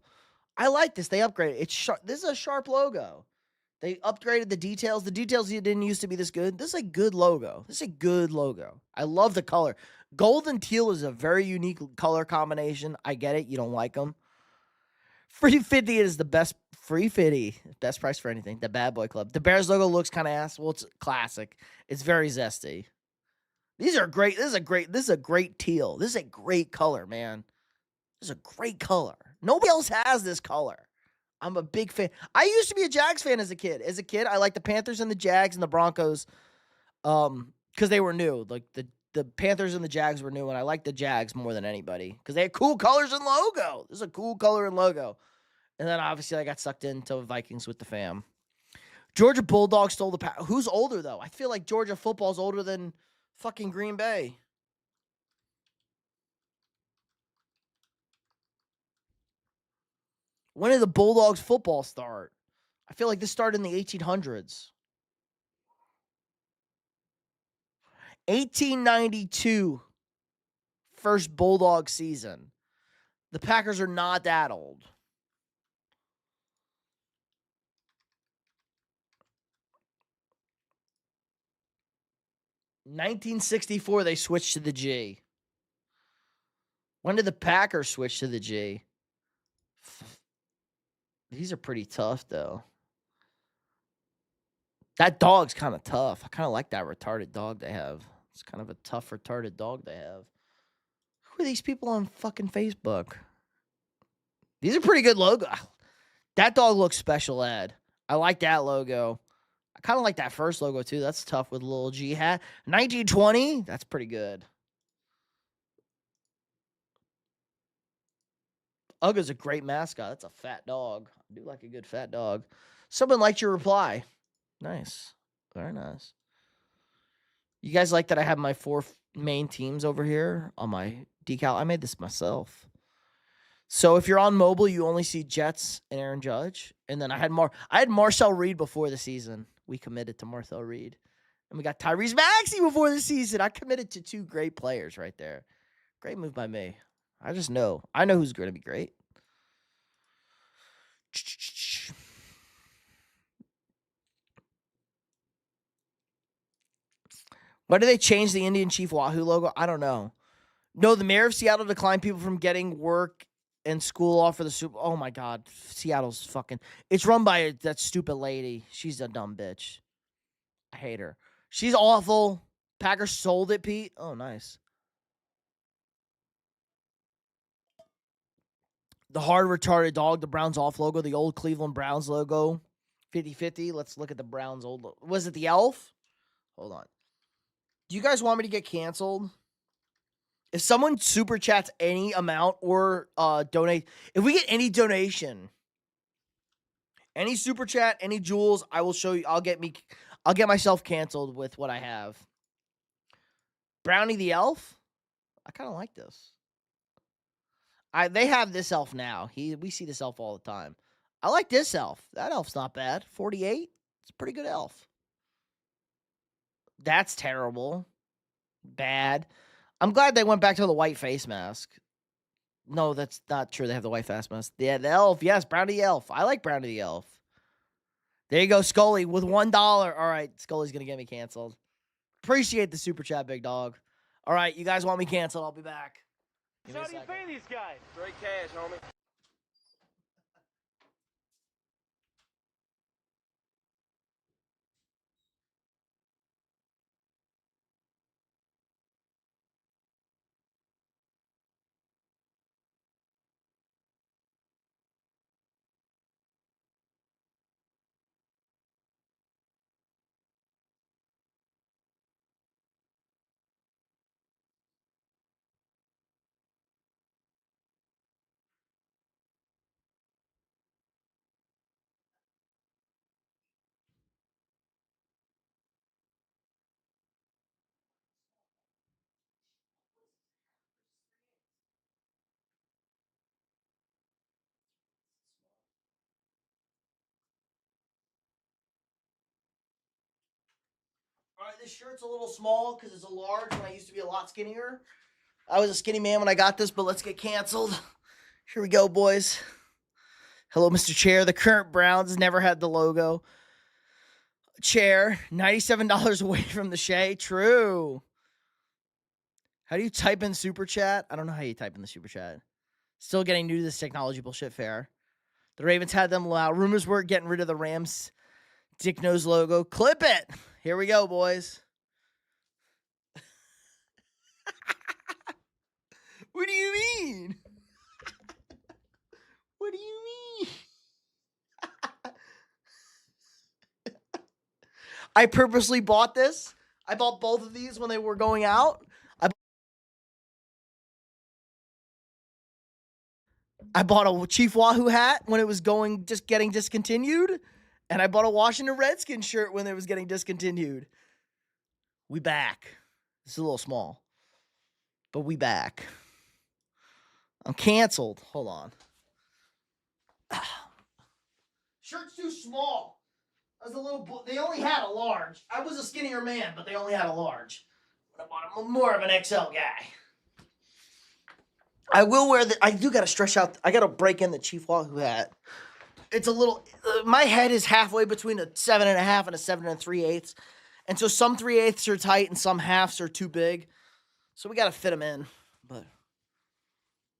I like this. They upgraded. It's sharp. This is a sharp logo. They upgraded the details. The details didn't used to be this good. This is a good logo. This is a good logo. I love the color. Gold and teal is a very unique color combination. I get it. You don't like them. Free 50 is the best. Free 50. Best price for anything. The Bad Boy Club. The Bears logo looks kind of ass. Well, it's classic. It's very zesty. These are great. This is a great teal. This is a great color, man. This is a great color. Nobody else has this color. I'm a big fan. I used to be a Jags fan as a kid. As a kid, I liked the Panthers and the Jags and the Broncos because they were new. Like the Panthers and the Jags were new, and I liked the Jags more than anybody because they had cool colors and logo. This is a cool color and logo. And then obviously I got sucked into Vikings with the fam. Georgia Bulldogs stole the power. Who's older though? I feel like Georgia football's older than fucking Green Bay. When did the Bulldogs football start? I feel like this started in the 1800s. 1892. first Bulldog season. The Packers are not that old. In 1964, they switched to the G. When did the Packers switch to the G? These are pretty tough, though. That dog's kind of tough. I kind of like that retarded dog they have. It's kind of a tough, retarded dog they have. Who are these people on fucking Facebook? These are pretty good logo. That dog looks special ed. I like that logo. I kind of like that first logo, too. That's tough with a little G hat. 1920? That's pretty good. Uga's a great mascot. That's a fat dog. I do like a good fat dog. Someone liked your reply. Nice. Very nice. You guys like that I have my 4 main teams over here on my decal? I made this myself. So if you're on mobile, you only see Jets and Aaron Judge. And then I had Marcel Reed before the season. We committed to Marcel Reed. And we got Tyrese Maxey before the season. I committed to 2 great players right there. Great move by me. I just know. I know who's going to be great. Why did they change the Indian Chief Wahoo logo? I don't know. No, the mayor of Seattle declined people from getting work and school off for the Super. Oh my God, Seattle's fucking. It's run by that stupid lady. She's a dumb bitch. I hate her. She's awful. Packers sold it, Pete. Oh, nice. The hard retarded dog, the Browns off logo, the old Cleveland Browns logo. 50-50. Let's look at the Browns old logo. Was it the elf? Hold on. Do you guys want me to get canceled? If someone super chats any amount or donate, if we get any donation, any super chat, any jewels, I will show you. I'll get myself canceled with what I have. Brownie the elf. I kind of like this. They have this elf now. We see this elf all the time. I like this elf. That elf's not bad. 48. It's a pretty good elf. That's terrible. Bad. I'm glad they went back to the white face mask. No, that's not true. They have the white face mask. Yeah, the elf. Yes, Brownie the elf. I like Brownie the elf. There you go, Scully, with $1. All right, Scully's going to get me canceled. Appreciate the super chat, big dog. All right, you guys want me canceled? I'll be back. How do you pay these guys? Straight cash, homie. All right, this shirt's a little small because it's a large when I used to be a lot skinnier. I was a skinny man when I got this, but let's get canceled. Here we go, boys. Hello, Mr. Chair. The current Browns never had the logo. Chair, $97 away from the Shea. True. How do you type in super chat? I don't know how you type in the super chat. Still getting new to this technology bullshit. Fair. The Ravens had them loud. Rumors were getting rid of the Rams Dick Nose logo. Clip it. Here we go, boys. What do you mean? What do you mean? I purposely bought this. I bought both of these when they were going out. I bought a Chief Wahoo hat when it was getting discontinued. And I bought a Washington Redskins shirt when it was getting discontinued. We back. This is a little small. But we back. I'm canceled. Hold on. Shirt's too small. I was a little. They only had a large. I was a skinnier man, but they only had a large. I bought more of an XL guy. I will wear the. I do got to stretch out. I got to break in the Chief Wahoo hat. It's a little. My head is halfway between a 7.5 and a 7 3/8, and so some 3/8 are tight and some halves are too big. So we got to fit them in. But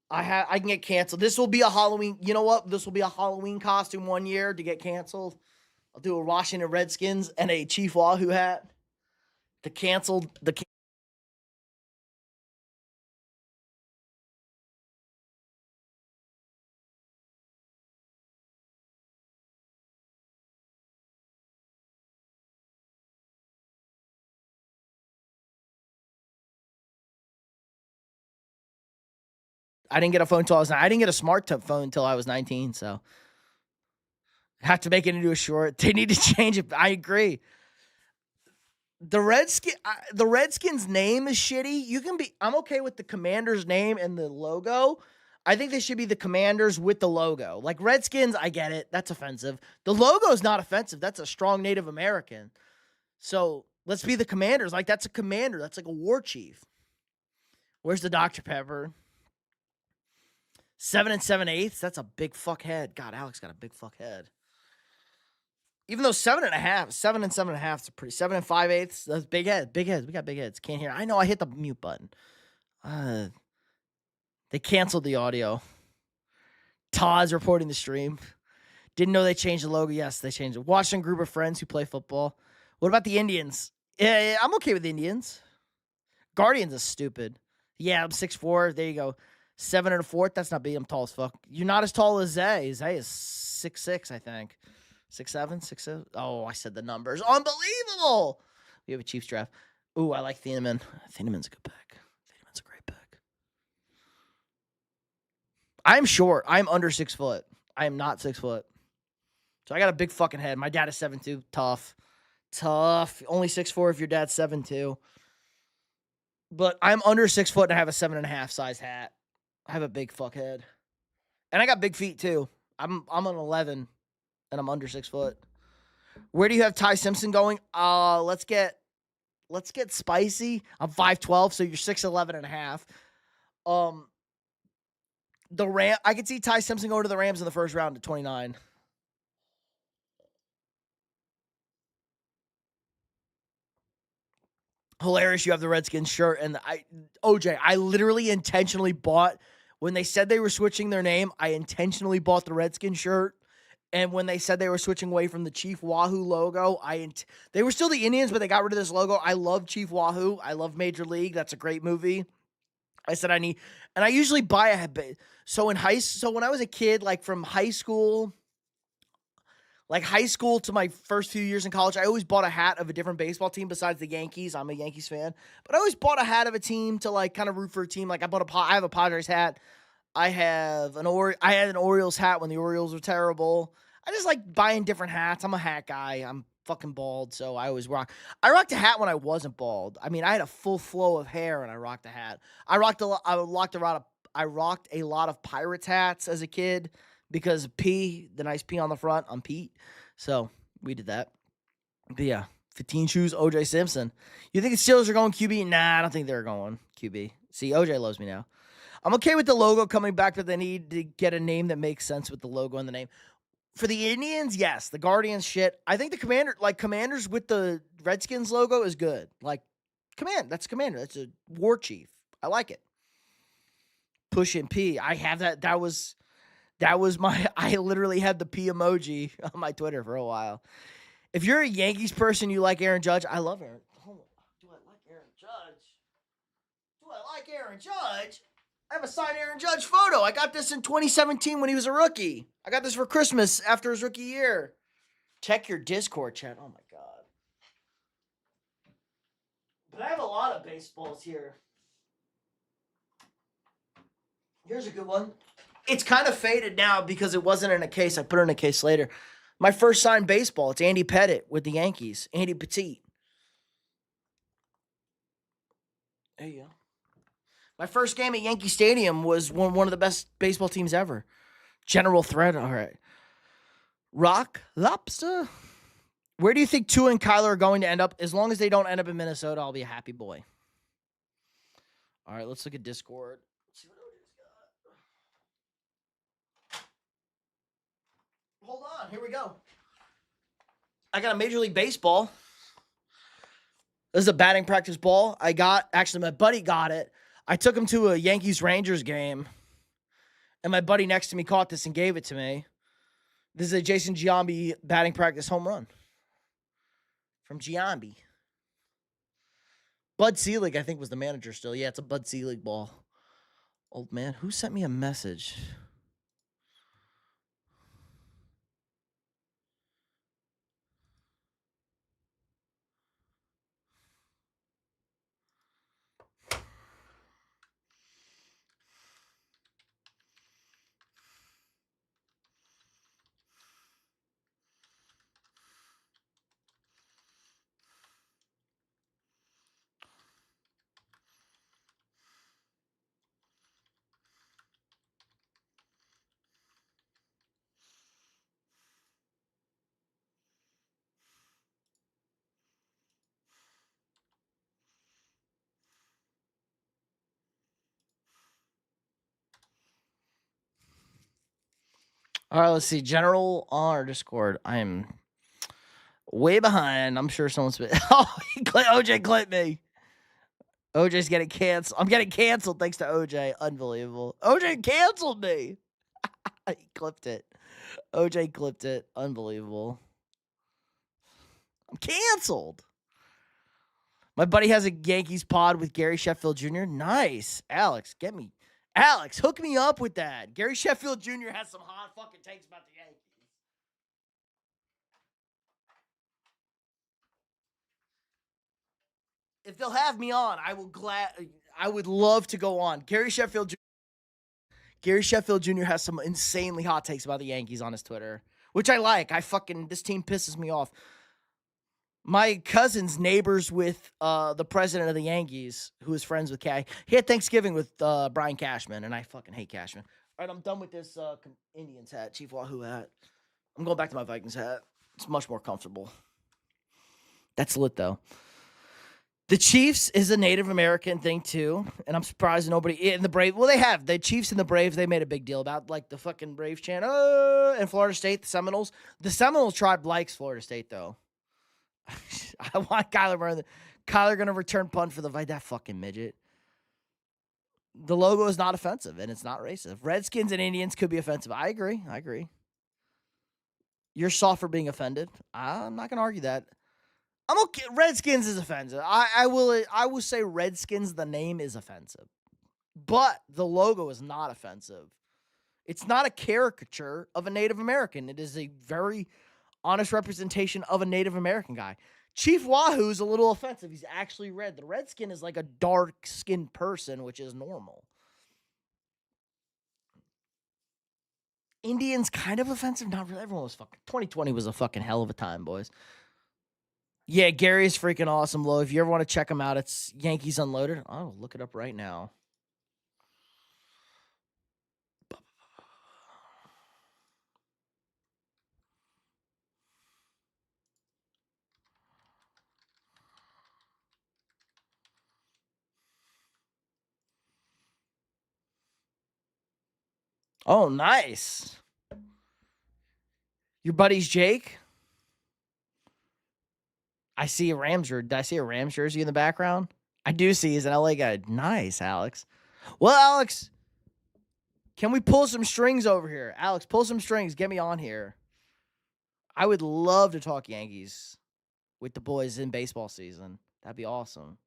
I can get canceled. This will be a Halloween. You know what? This will be a Halloween costume one year to get canceled. I'll do a Washington Redskins and a Chief Wahoo hat. The canceled. I didn't get a phone until I was. I didn't get a smart phone until I was 19. So have to make it into a short. They need to change it. I agree. The Redskins name is shitty. You can be. I'm okay with the Commanders name and the logo. I think they should be the Commanders with the logo. Like Redskins, I get it. That's offensive. The logo is not offensive. That's a strong Native American. So let's be the Commanders. Like that's a commander. That's like a war chief. Where's the Dr. Pepper? 7 7/8. That's a big fuck head. God, Alex got a big fuck head. Even though 7.5, 7 7.5 is pretty. 7 5/8. That's big head. Big heads. We got big heads. Can't hear. I know. I hit the mute button. They canceled the audio. Todd's reporting the stream. Didn't know they changed the logo. Yes, they changed it. Washington group of friends who play football. What about the Indians? Yeah, I'm okay with the Indians. Guardians is stupid. Yeah, I'm 6'4". There you go. 7 1/4. That's not big. I'm tall as fuck. You're not as tall as Zay. Zay is 6'6", I think. 6'7", 6'7". Oh, I said the numbers. Unbelievable. We have a Chiefs draft. Ooh, I like Thieneman. Thieneman's a good pick. Thieneman's a great pick. I'm short. I'm under 6 foot. I am not 6 foot. So I got a big fucking head. My dad is 7'2". Tough. Only 6'4" if your dad's 7'2". But I'm under 6 foot and I have a 7.5 size hat. I have a big fuck head. And I got big feet too. I'm an 11 and I'm under 6 foot. Where do you have Ty Simpson going? Let's get spicy. I'm 5'12", so you're 6'11 and a half. I could see Ty Simpson going to the Rams in the first round at 29. Hilarious. You have the Redskins shirt and OJ. I literally intentionally bought when they said they were switching their name. I intentionally bought the Redskins shirt, and when they said they were switching away from the Chief Wahoo logo, they were still the Indians, but they got rid of this logo. I love Chief Wahoo. I love Major League. That's a great movie. I said and I usually buy so when I was a kid, like from high school to my first few years in college, I always bought a hat of a different baseball team besides the Yankees. I'm a Yankees fan. But I always bought a hat of a team to like kind of root for a team. Like I have a Padres hat. I had an Orioles hat when the Orioles were terrible. I just like buying different hats. I'm a hat guy. I'm fucking bald, so I always rock. I rocked a hat when I wasn't bald. I mean, I had a full flow of hair and I rocked a hat. I rocked a lot of Pirates hats as a kid. Because P, the nice P on the front, I'm Pete. So we did that. But yeah, 15 shoes, OJ Simpson. You think the Steelers are going QB? Nah, I don't think they're going QB. See, OJ loves me now. I'm okay with the logo coming back, but they need to get a name that makes sense with the logo and the name. For the Indians, yes. The Guardians, shit. I think the Commanders with the Redskins logo is good. Like, that's Commander. That's a war chief. I like it. Push and P. I have that. That was I literally had the P emoji on my Twitter for a while. If you're a Yankees person, you like Aaron Judge. I love Aaron. Do I like Aaron Judge? I have a signed Aaron Judge photo. I got this in 2017 when he was a rookie. I got this for Christmas after his rookie year. Check your Discord chat. Oh, my God. But I have a lot of baseballs here. Here's a good one. It's kind of faded now because it wasn't in a case. I put it in a case later. My first signed baseball, it's Andy Pettitte with the Yankees. Andy Pettitte. There you go. My first game at Yankee Stadium was one of the best baseball teams ever. General Threat. All right. Rock Lobster. Where do you think Tua and Kyler are going to end up? As long as they don't end up in Minnesota, I'll be a happy boy. All right, let's look at Discord. Let's see what OJ's got. Hold on. Here we go. I got a Major League Baseball. This is a batting practice ball. Actually, my buddy got it. I took him to a Yankees-Rangers game, and my buddy next to me caught this and gave it to me. This is a Jason Giambi batting practice home run from Giambi. Bud Selig, I think, was the manager still. Yeah, it's a Bud Selig ball. Old man, who sent me a message? All right, let's see. General on our Discord. I am way behind. I'm sure someone's been. Oh, OJ clipped me. OJ's getting canceled. I'm getting canceled thanks to OJ. Unbelievable. OJ canceled me. He clipped it. OJ clipped it. Unbelievable. I'm canceled. My buddy has a Yankees pod with Gary Sheffield Jr. Nice. Alex, Alex, hook me up with that. Gary Sheffield Jr. has some hot fucking takes about the Yankees. If they'll have me on, I would love to go on. Gary Sheffield Jr. has some insanely hot takes about the Yankees on his Twitter, which I like. This team pisses me off. My cousin's neighbors with the president of the Yankees, who is friends with Cash. He had Thanksgiving with Brian Cashman, and I fucking hate Cashman. All right, I'm done with this Indians hat, Chief Wahoo hat. I'm going back to my Vikings hat. It's much more comfortable. That's lit, though. The Chiefs is a Native American thing, too, and I'm surprised nobody in the Braves. Well, they have. The Chiefs and the Braves, they made a big deal about, like, the fucking Braves chant, and Florida State, the Seminoles. The Seminole tribe likes Florida State, though. I want Kyler Murray. Kyler going to return punt for that fucking midget. The logo is not offensive, and it's not racist. Redskins and Indians could be offensive. I agree. You're soft for being offended. I'm not going to argue that. I'm okay. Redskins is offensive. I will say Redskins, the name is offensive. But the logo is not offensive. It's not a caricature of a Native American. It is a very honest representation of a Native American guy. Chief Wahoo is a little offensive. He's actually red. The Redskin is like a dark-skinned person, which is normal. Indians kind of offensive. Not really. Everyone was fucking. 2020 was a fucking hell of a time, boys. Yeah, Gary is freaking awesome, Lo. If you ever want to check him out, it's Yankees Unloaded. I'll look it up right now. Oh, nice. Your buddy's Jake? I see a Rams jersey. Did I see a Rams jersey in the background? I do see he's an LA guy. Nice, Alex. Well, Alex, can we pull some strings over here? Alex, pull some strings. Get me on here. I would love to talk Yankees with the boys in baseball season. That'd be awesome.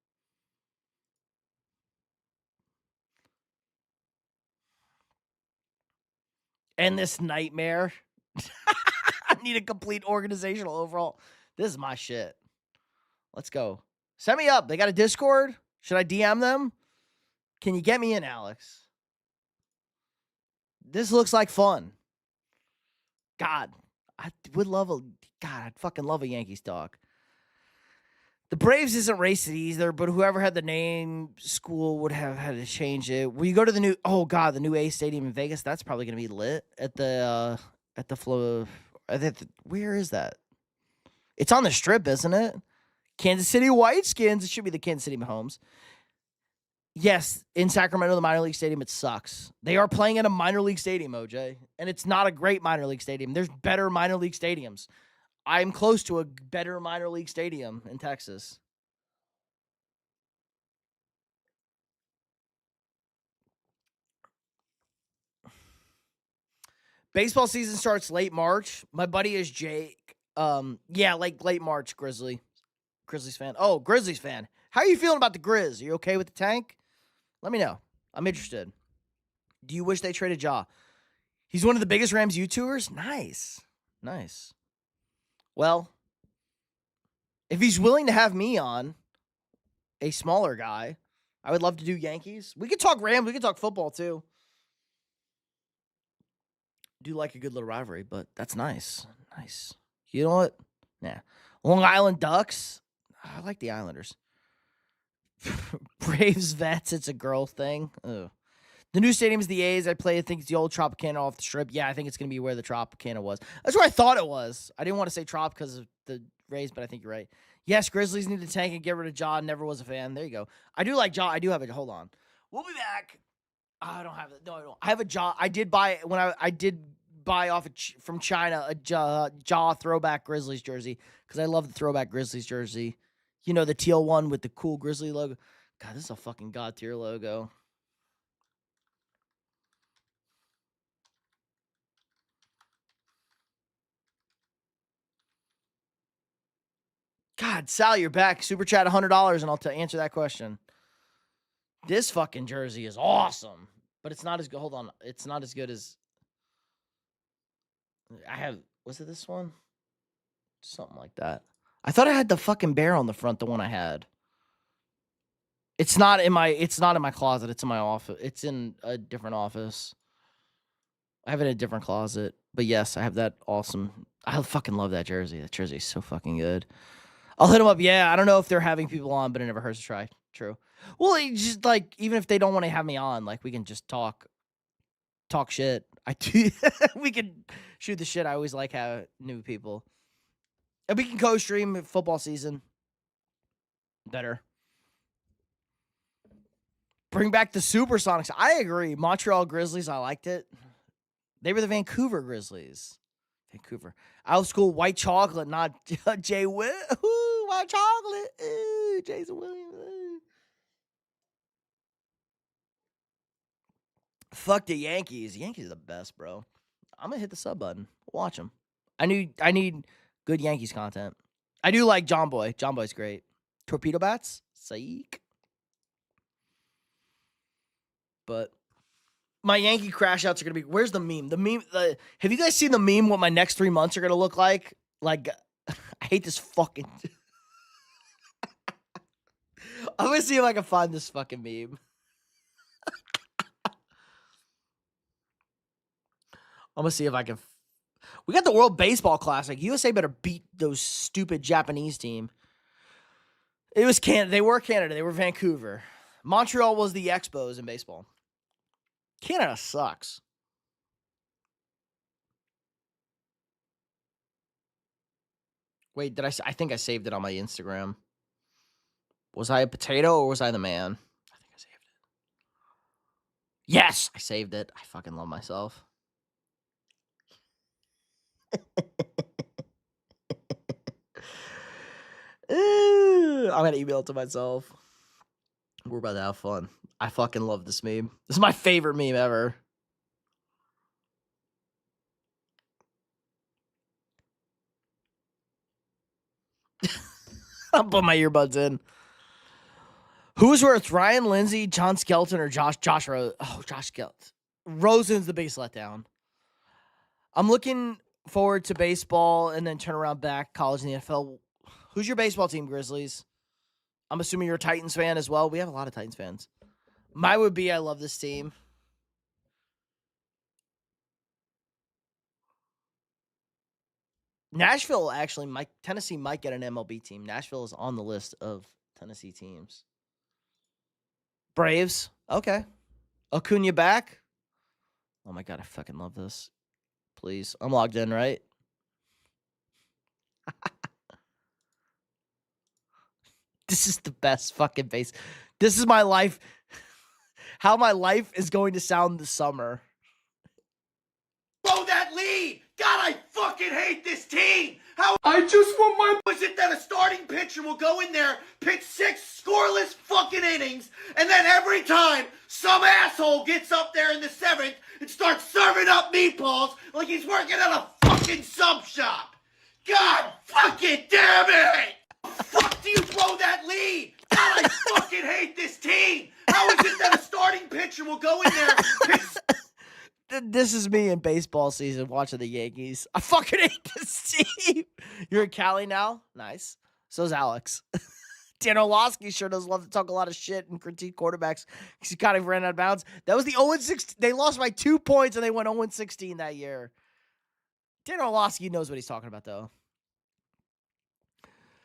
And this nightmare. I need a complete organizational overhaul. This is my shit. Let's go. Set me up. They got a Discord. Should I DM them? Can you get me in, Alex? This looks like fun. God, I would love I'd fucking love a Yankees talk. The Braves isn't racist either, but whoever had the name school would have had to change it. Will you go to the new A Stadium in Vegas? That's probably going to be lit at the flow. Where is that? It's on the Strip, isn't it? Kansas City Whiteskins. It should be the Kansas City Mahomes. Yes, in Sacramento, the minor league stadium, it sucks. They are playing in a minor league stadium, OJ, and it's not a great minor league stadium. There's better minor league stadiums. I'm close to a better minor league stadium in Texas. Baseball season starts late March. My buddy is Jake. Yeah, like late March, Grizzlies fan. Oh, Grizzlies fan. How are you feeling about the Grizz? Are you okay with the tank? Let me know. I'm interested. Do you wish they traded Ja? He's one of the biggest Rams YouTubers? Nice. Nice. Well, if he's willing to have me on, a smaller guy, I would love to do Yankees. We could talk Rams. We could talk football, too. Do like a good little rivalry, but that's nice. Nice. You know what? Nah. Long Island Ducks. I like the Islanders. Braves Vets. It's a girl thing. Ugh. The new stadium is the A's. I think it's the old Tropicana off the strip. Yeah, I think it's going to be where the Tropicana was. That's where I thought it was. I didn't want to say Trop because of the Rays, but I think you're right. Yes, Grizzlies need to tank and get rid of Ja. Never was a fan. There you go. I do like Ja. I do have it. Hold on. We'll be back. I don't have it. No, I don't. I have a Ja. I did buy when I did buy off from China a Ja throwback Grizzlies jersey because I love the throwback Grizzlies jersey. You know, the teal one with the cool Grizzly logo. God, this is a fucking god tier logo. God, Sal, you're back. Super chat $100 and I'll answer that question. This fucking jersey is awesome, but it's not as good. Hold on. It's not as good as I have. Was it this one? Something like that. I thought I had the fucking bear on the front, the one I had. It's not in my closet. It's in my office. It's in a different office. I have it in a different closet. But yes, I have that awesome. I fucking love that jersey. That jersey is so fucking good. I'll hit them up. Yeah, I don't know if they're having people on, but it never hurts to try. True. Well, it's just like even if they don't want to have me on, like we can just talk shit. I do. We can shoot the shit. I always like how new people. And we can co-stream football season. Better. Bring back the Supersonics. I agree. Montreal Grizzlies. I liked it. They were the Vancouver Grizzlies. Vancouver. Out of school, white chocolate, not Jay Will. White chocolate. Ooh, Jason Williams. Ooh. Fuck the Yankees. Yankees are the best, bro. I'm gonna hit the sub button. Watch them. I need good Yankees content. I do like John Boy. John Boy's great. Torpedo bats. Psych. But my Yankee crash outs are gonna be. Where's the meme? Have you guys seen the meme? What my next 3 months are gonna look like? Like, I hate this fucking. I'm gonna see if I can find this fucking meme. I'm gonna see if I can. We got the World Baseball Classic. USA better beat those stupid Japanese team. It was Canada. They were Canada. They were Vancouver. Montreal was the Expos in baseball. Canada sucks. Wait, did I think I saved it on my Instagram. Was I a potato or was I the man? I think I saved it. Yes, I saved it. I fucking love myself. I'm gonna email it to myself. We're about to have fun. I fucking love this meme. This is my favorite meme ever. I'll put my earbuds in. Who's worse, Ryan Lindsay, John Skelton, or Josh Rosen? Oh, Josh Skelton. Rosen's the biggest letdown. I'm looking forward to baseball and then turn around back college and the NFL. Who's your baseball team, Grizzlies? I'm assuming you're a Titans fan as well. We have a lot of Titans fans. Mine would be I love this team. Nashville actually Tennessee might get an MLB team. Nashville is on the list of Tennessee teams. Braves. Okay. Acuna back. Oh my God, I fucking love this. Please. I'm logged in, right? This is the best fucking base. This is my life. how my life is going to sound this summer. Blow that lead! God, I fucking hate this team! How I just want my... Was it that a starting pitcher will go in there, pitch 6 scoreless fucking innings, and then every time some asshole gets up there in the 7th and starts serving up meatballs like he's working at a fucking sub shop? God fucking damn it! Fuck do you blow that lead? God, I fucking hate this team! How is it that a starting pitcher will go in there, pitch... This is me in baseball season watching the Yankees. I fucking hate this team. You're in Cali now? Nice. So's Alex. Dan Orlovsky sure does love to talk a lot of shit and critique quarterbacks because he kind of ran out of bounds. That was the 0-16. They lost by 2 points and they went 0-16 that year. Dan Orlovsky knows what he's talking about, though.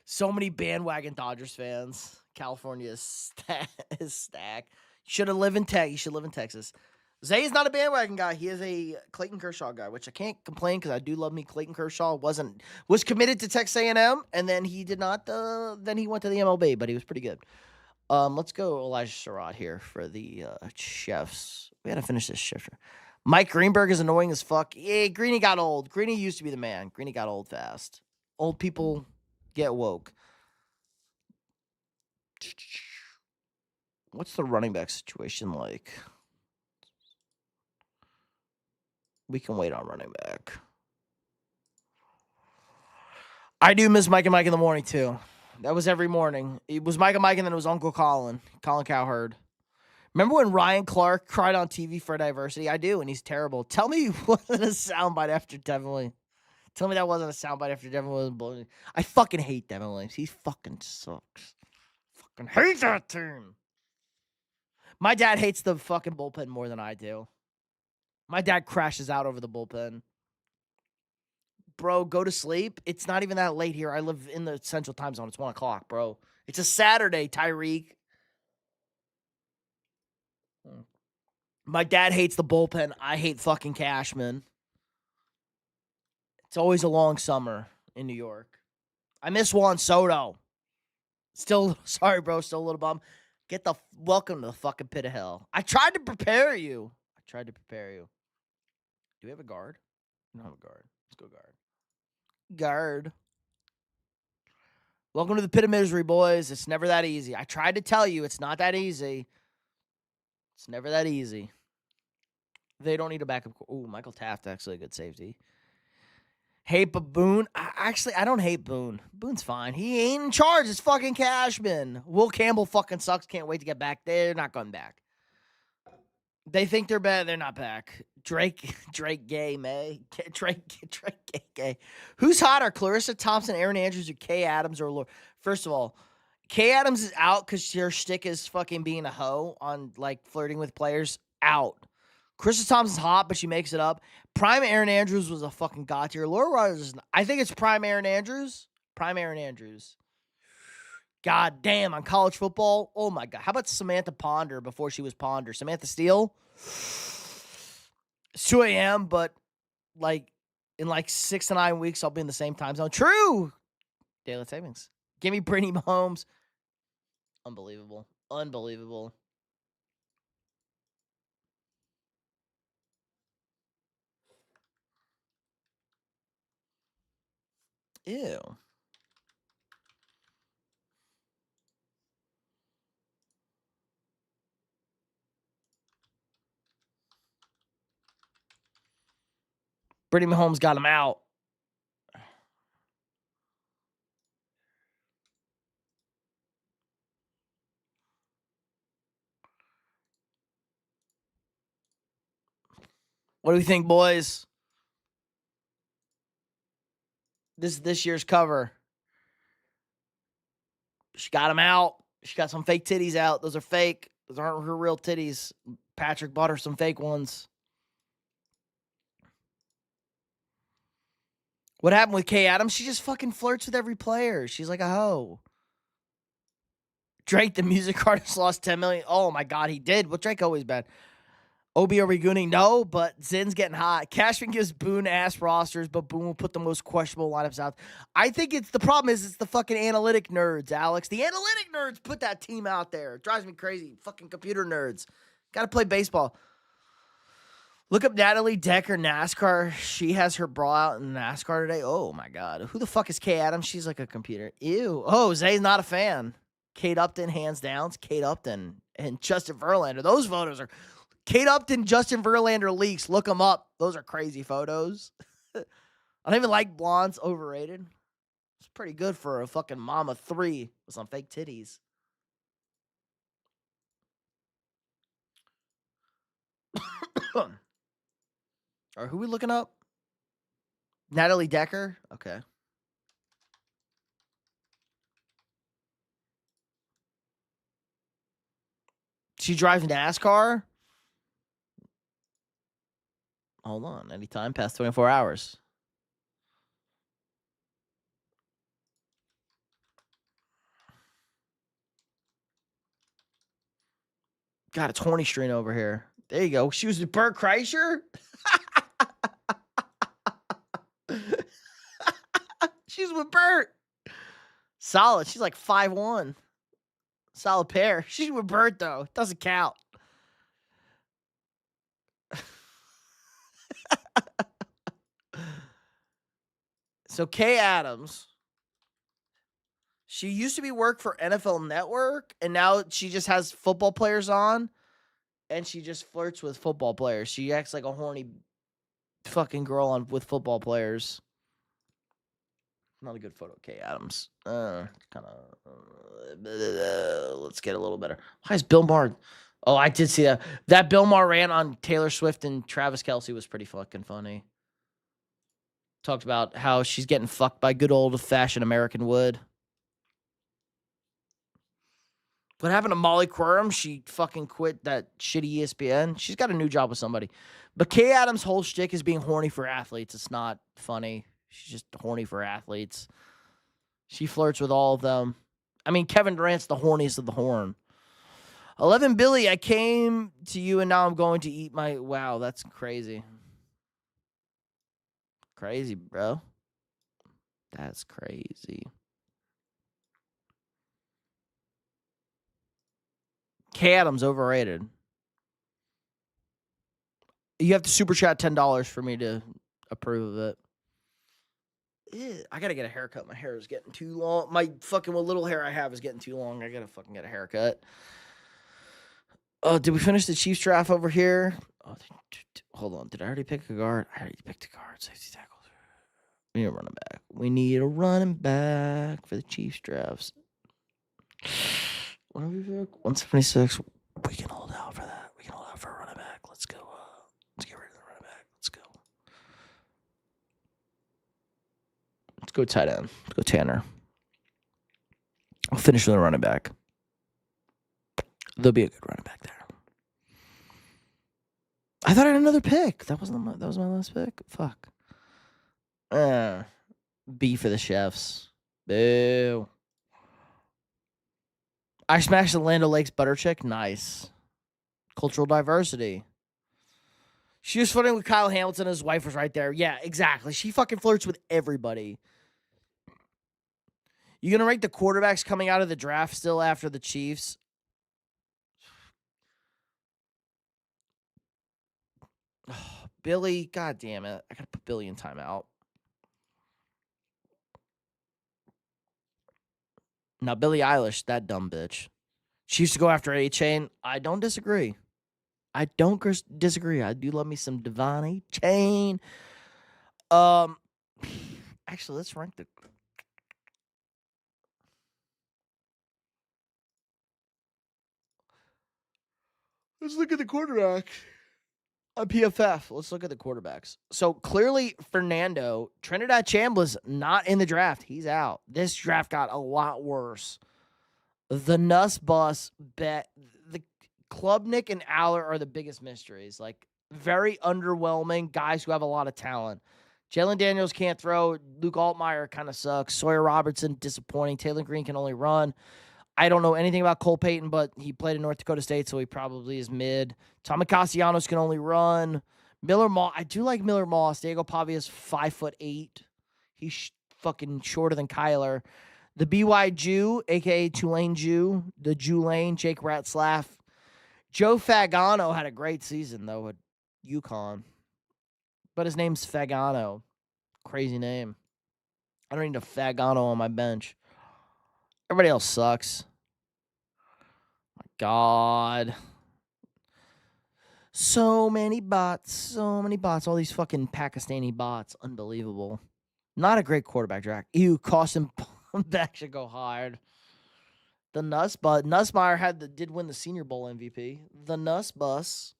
So many bandwagon Dodgers fans. California is stacked. You should live in Texas. Zay is not a bandwagon guy. He is a Clayton Kershaw guy, which I can't complain because I do love me Clayton Kershaw. Was committed to Texas A&M, and then he did not. Then he went to the MLB, but he was pretty good. Let's go Elijah Surratt here for the Chefs. We got to finish this shifter. Mike Greenberg is annoying as fuck. Yeah, Greeny got old. Greeny used to be the man. Greeny got old fast. Old people get woke. What's the running back situation like? We can wait on running back. I do miss Mike and Mike in the morning, too. That was every morning. It was Mike and Mike, and then it was Uncle Colin Cowherd. Remember when Ryan Clark cried on TV for diversity? I do, and he's terrible. Tell me it wasn't a soundbite after Devin Williams. Tell me that wasn't a soundbite after Devin Williams. I fucking hate Devin Williams. He fucking sucks. Fucking hate that team. My dad hates the fucking bullpen more than I do. My dad crashes out over the bullpen. Bro, go to sleep. It's not even that late here. I live in the Central Time Zone. It's 1 o'clock, bro. It's a Saturday, Tyreek. My dad hates the bullpen. I hate fucking Cashman. It's always a long summer in New York. I miss Juan Soto. Still, sorry, bro. Still a little bum. Welcome to the fucking pit of hell. I tried to prepare you. Do we have a guard? We don't have a guard. Let's go guard. Guard. Welcome to the pit of misery, boys. It's never that easy. I tried to tell you it's not that easy. It's never that easy. They don't need a backup. Ooh, Michael Taft, actually a good safety. Hate Boone. I don't hate Boone. Boone's fine. He ain't in charge. It's fucking Cashman. Will Campbell fucking sucks. Can't wait to get back. They're not going back. They think they're bad. They're not back. Drake Gay, May. Drake Gay. Who's hotter, Clarissa Thompson, Aaron Andrews, or Kay Adams or Laura? First of all, Kay Adams is out because her shtick is fucking being a hoe on, like, flirting with players. Out. Clarissa Thompson's hot, but she makes it up. Prime Aaron Andrews was a fucking god tier. Laura Rogers, I think it's prime Aaron Andrews. God damn, on college football. Oh, my God. How about Samantha Ponder before she was Ponder? Samantha Steele? It's 2 a.m., but, like, in, 6 to 9 weeks, I'll be in the same time zone. True! Daylight savings. Give me Brittany Mahomes. Unbelievable. Ew. Brittany Mahomes got him out. What do we think, boys? This year's cover. She got him out. She got some fake titties out. Those are fake. Those aren't her real titties. Patrick bought her some fake ones. What happened with Kay Adams? She just fucking flirts with every player. She's like a hoe. Drake, the music artist, lost $10 million. Oh, my God, he did. Well, Drake always bad. Obi, are we gooning? No, but Zin's getting hot. Cashman gives Boone ass rosters, but Boone will put the most questionable lineups out. I think it's the fucking analytic nerds, Alex. The analytic nerds put that team out there. It drives me crazy. Fucking computer nerds. Got to play baseball. Look up Natalie Decker NASCAR. She has her bra out in NASCAR today. Oh, my God. Who the fuck is Kay Adams? She's like a computer. Ew. Oh, Zay's not a fan. Kate Upton, hands down. It's Kate Upton and Justin Verlander. Those photos are... Kate Upton, Justin Verlander leaks. Look them up. Those are crazy photos. I don't even like blondes. Overrated. It's pretty good for a fucking mama 3 with some fake titties. Or who we looking up? Natalie Decker? Okay. She drives NASCAR? Hold on. Anytime past 24 hours. Got a 20 string over here. There you go. She was with Bert Kreischer? She's with Bert. Solid. She's like 5'1". Solid pair. She's with Bert, though. Doesn't count. So, Kay Adams. She used to be work for NFL Network, and now she just has football players on, and she just flirts with football players. She acts like a horny fucking girl with football players. Not a good photo, Kay Adams. Let's get a little better. Why is Bill Maher? Oh, I did see that. That Bill Maher rant on Taylor Swift and Travis Kelce was pretty fucking funny. Talked about how she's getting fucked by good old-fashioned American Wood. What happened to Molly Quorum? She fucking quit that shitty ESPN. She's got a new job with somebody. But Kay Adams' whole shtick is being horny for athletes. It's not funny. She's just horny for athletes. She flirts with all of them. I mean, Kevin Durant's the horniest of the horn. 11 Billy, I came to you and now I'm going to eat my... Wow, that's crazy. Crazy, bro. That's crazy. Kay Adams, overrated. You have to super chat $10 for me to approve of it. I gotta get a haircut. My hair is getting too long. My fucking what little hair I have is getting too long. I gotta fucking get a haircut. Oh, did we finish the Chiefs draft over here? Oh, hold on. Did I already pick a guard? I already picked a guard. Safety tackles. We need a running back. We need a running back for the Chiefs drafts. What do we pick? 176. We can hold out for that. We can hold out for a running back. Let's go. Let's get rid of the running back. Let's go. Let's go tight end. Let's go Tanner. I'll finish with a running back. There'll be a good running back there. I thought I had another pick. That was my last pick. Fuck. B for the chefs. Boo. I smashed the Land O'Lakes butter chick. Nice. Cultural diversity. She was flirting with Kyle Hamilton. His wife was right there. Yeah, exactly. She fucking flirts with everybody. You going to rank the quarterbacks coming out of the draft still after the Chiefs? Oh, Billy, god damn it. I got to put Billy in timeout. Now, Billie Eilish, that dumb bitch. She used to go after A-Chain. I don't disagree. I don't disagree. I do love me some Devon A-Chain. Actually, let's rank the... Let's look at the quarterback. On PFF, let's look at the quarterbacks. So, clearly, Fernando, Trinidad Chambliss, not in the draft. He's out. This draft got a lot worse. The Nuss Bus bet... The Klubnik and Aller are the biggest mysteries. Like, very underwhelming guys who have a lot of talent. Jalen Daniels can't throw. Luke Altmaier kind of sucks. Sawyer Robertson, disappointing. Taylor Green can only run. I don't know anything about Cole Payton, but he played in North Dakota State, so he probably is mid. Tommy Castellanos can only run. Miller Moss. I do like Miller Moss. Diego Pavia's 5'8". He's fucking shorter than Kyler. The BY Jew, a.k.a. Tulane Jew. The Jew Lane, Jake Ratzlaff. Joe Fagano had a great season, though, at UConn. But his name's Fagano. Crazy name. I don't need a Fagano on my bench. Everybody else sucks. My God. So many bots. All these fucking Pakistani bots. Unbelievable. Not a great quarterback draft. Ew, Carson Beck should go hard. The Nussmeier did win the Senior Bowl MVP. The Nuss Bus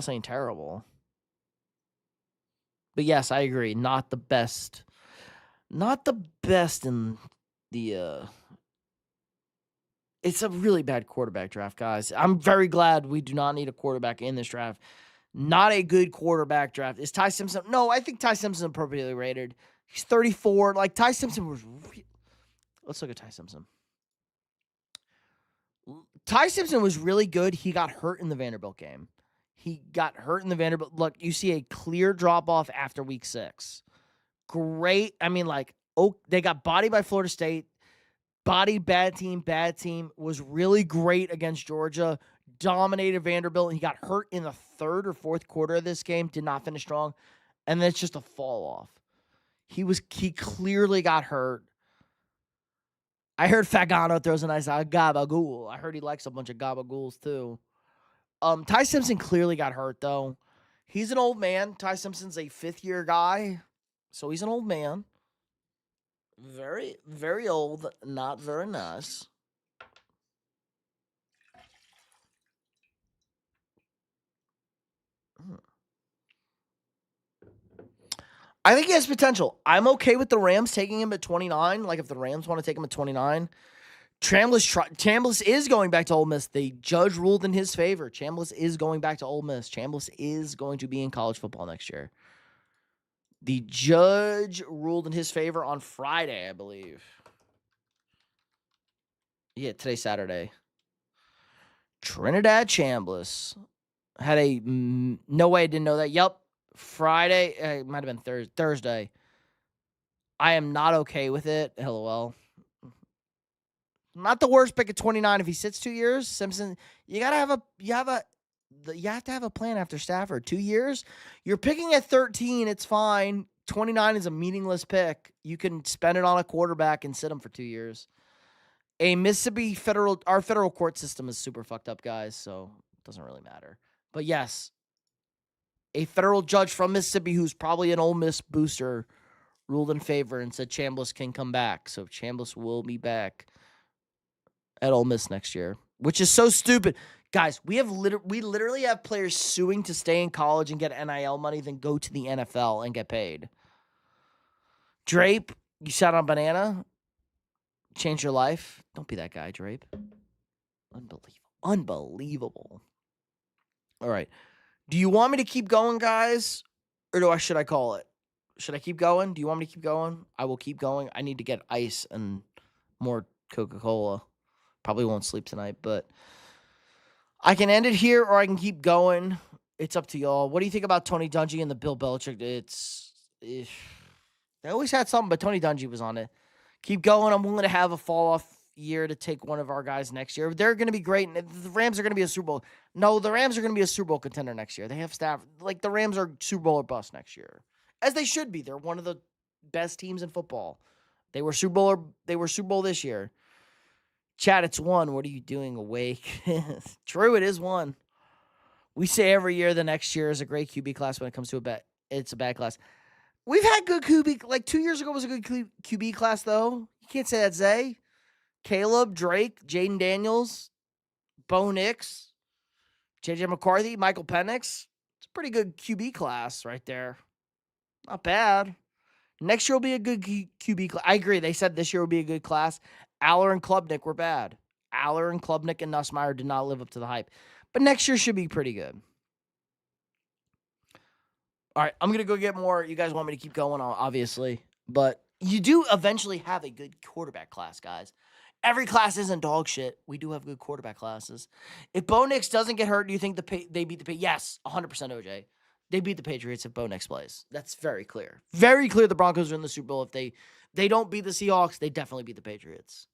ain't terrible. But yes, I agree. Not the best. Not the best in the it's a really bad quarterback draft, guys. I'm very glad we do not need a quarterback in this draft. Not a good quarterback draft. Is Ty Simpson? No, I think Ty Simpson is appropriately rated. He's 34. Like, Ty Simpson was... Let's look at Ty Simpson. Ty Simpson was really good. He got hurt in the Vanderbilt game. Look, you see a clear drop-off after week 6. Great. I mean, like, they got bodied by Florida State. Body, bad team. Was really great against Georgia. Dominated Vanderbilt. And he got hurt in the 3rd or 4th quarter of this game. Did not finish strong. And then it's just a fall off. He clearly got hurt. I heard Fagano throws a nice gabagool. I heard he likes a bunch of gabagools too. Ty Simpson clearly got hurt though. He's an old man. Ty Simpson's a 5th-year guy. So he's an old man. Very, very old. Not very nice. I think he has potential. I'm okay with the Rams taking him at 29. Like, if the Rams want to take him at 29. Chambliss is going back to Ole Miss. The judge ruled in his favor. Chambliss is going back to Ole Miss. Chambliss is going to be in college football next year. The judge ruled in his favor on Friday, I believe. Yeah, today's Saturday. Trinidad Chambliss had a... No way I didn't know that. Yep. Friday. It might have been Thursday. I am not okay with it. LOL. Not the worst pick at 29 if he sits 2 years. Simpson, you have to have a plan after Stafford. 2 years. You're picking at 13. It's fine. 29 is a meaningless pick. You can spend it on a quarterback and sit him for 2 years. Our federal court system is super fucked up, guys, so it doesn't really matter. But yes, a federal judge from Mississippi who's probably an Ole Miss booster ruled in favor and said Chambliss can come back. So Chambliss will be back at Ole Miss next year, which is so stupid. Guys, we literally have players suing to stay in college and get NIL money, then go to the NFL and get paid. Drape, you sat on banana, changed your life. Don't be that guy, Drape. Unbelievable. All right. Do you want me to keep going, guys? Or should I call it? Should I keep going? Do you want me to keep going? I will keep going. I need to get ice and more Coca-Cola. Probably won't sleep tonight, but I can end it here or I can keep going. It's up to y'all. What do you think about Tony Dungy and the Bill Belichick? They always had something, but Tony Dungy was on it. Keep going. I'm willing to have a fall-off year to take one of our guys next year. They're going to be great. And the Rams are going to be a Super Bowl. No, the Rams are going to be a Super Bowl contender next year. They have staff. Like, the Rams are Super Bowl or bust next year. As they should be. They're one of the best teams in football. They were Super Bowl this year. Chad, it's 1. What are you doing awake? True, it is 1. We say every year the next year is a great QB class. When it comes to it's a bad class. We've had good QB. Like 2 years ago was a good QB class, though. You can't say that, Zay. Caleb, Drake, Jaden Daniels, Bo Nix, J.J. McCarthy, Michael Penix. It's a pretty good QB class right there. Not bad. Next year will be a good QB class. I agree. They said this year will be a good class. Aller and Klubnik were bad. Aller and Klubnik and Nussmeier did not live up to the hype. But next year should be pretty good. All right, I'm going to go get more. You guys want me to keep going, obviously. But you do eventually have a good quarterback class, guys. Every class isn't dog shit. We do have good quarterback classes. If Bo Nix doesn't get hurt, do you think they beat the Patriots? Yes, 100% OJ. They beat the Patriots if Bo Nix plays. That's very clear. Very clear the Broncos are in the Super Bowl. If they don't beat the Seahawks, they definitely beat the Patriots.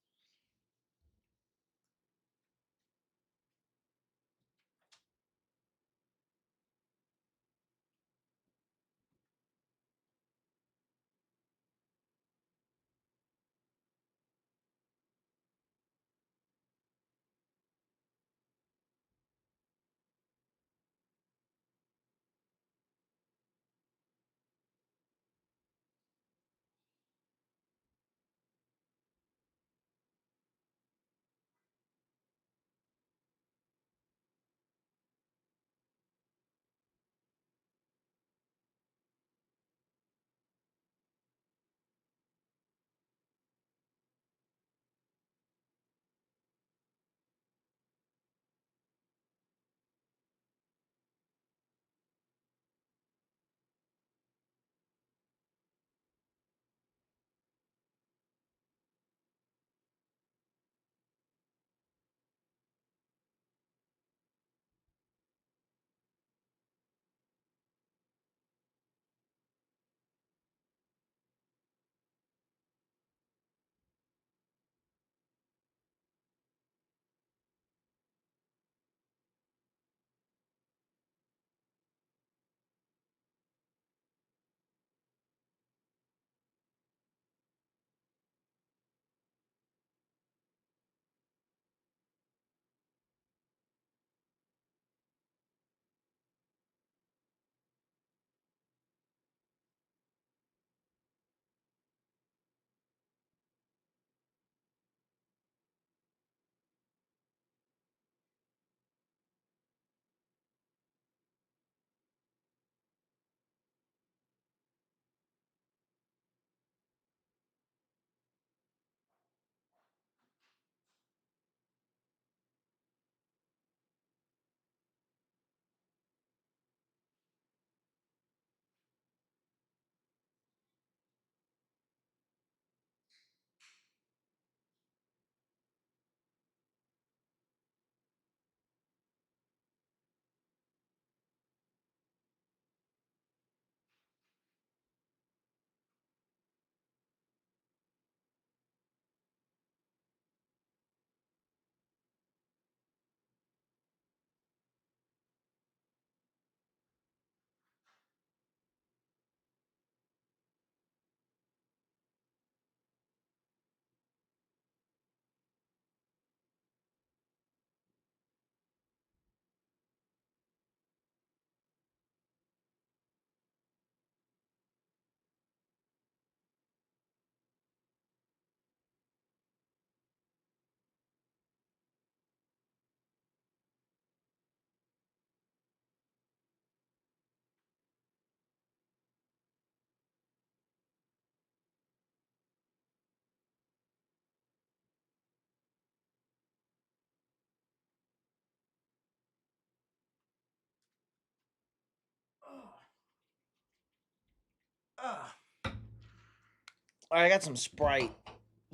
All right, I got some Sprite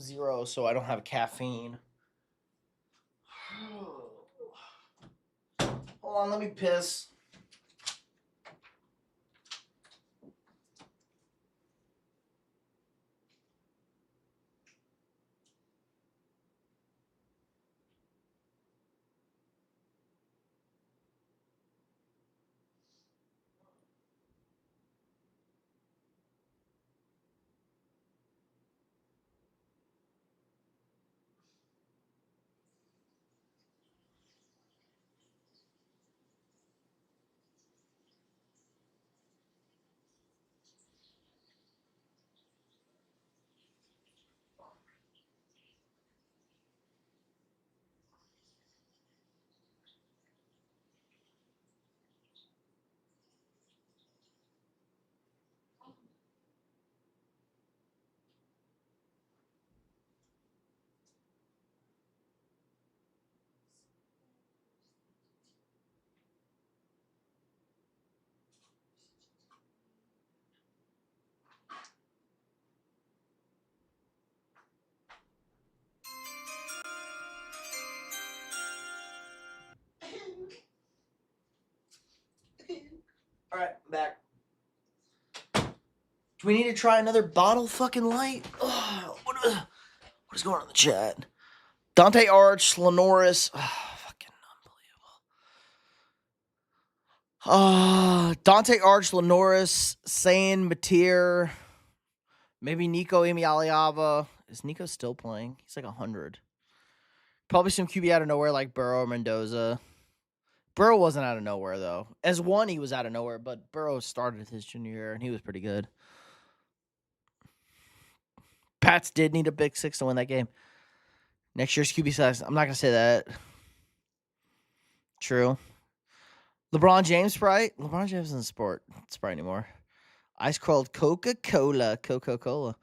Zero, so I don't have caffeine. Hold on, let me piss. All right, I'm back. Do we need to try another bottle fucking light? Ugh, what is going on in the chat? Dante Arch, Lenoris. Fucking unbelievable. Dante Arch, Lenoris, Sane, Mateer, maybe Nico Emialiava. Is Nico still playing? He's like 100. Probably some QB out of nowhere like Burrow or Mendoza. Burrow wasn't out of nowhere, though. As one, he was out of nowhere, but Burrow started his junior year, and he was pretty good. Pats did need a big six to win that game. Next year's QB size. I'm not going to say that. True. LeBron James Sprite. LeBron James isn't Sprite anymore. Ice cold Coca-Cola. Coca-Cola.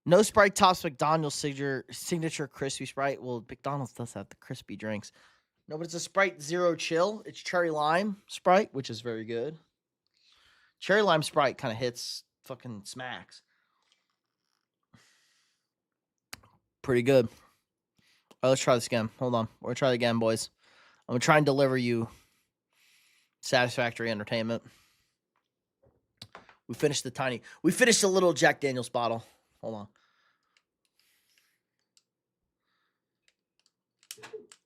No Sprite tops McDonald's signature crispy Sprite. Well, McDonald's does have the crispy drinks. No, but it's a Sprite Zero Chill. It's cherry lime Sprite, which is very good. Cherry lime Sprite kind of hits fucking smacks. Pretty good. All right, let's try this again. Hold on. We're going to try it again, boys. I'm going to try and deliver you satisfactory entertainment. We finished the little Jack Daniels bottle. Hold on.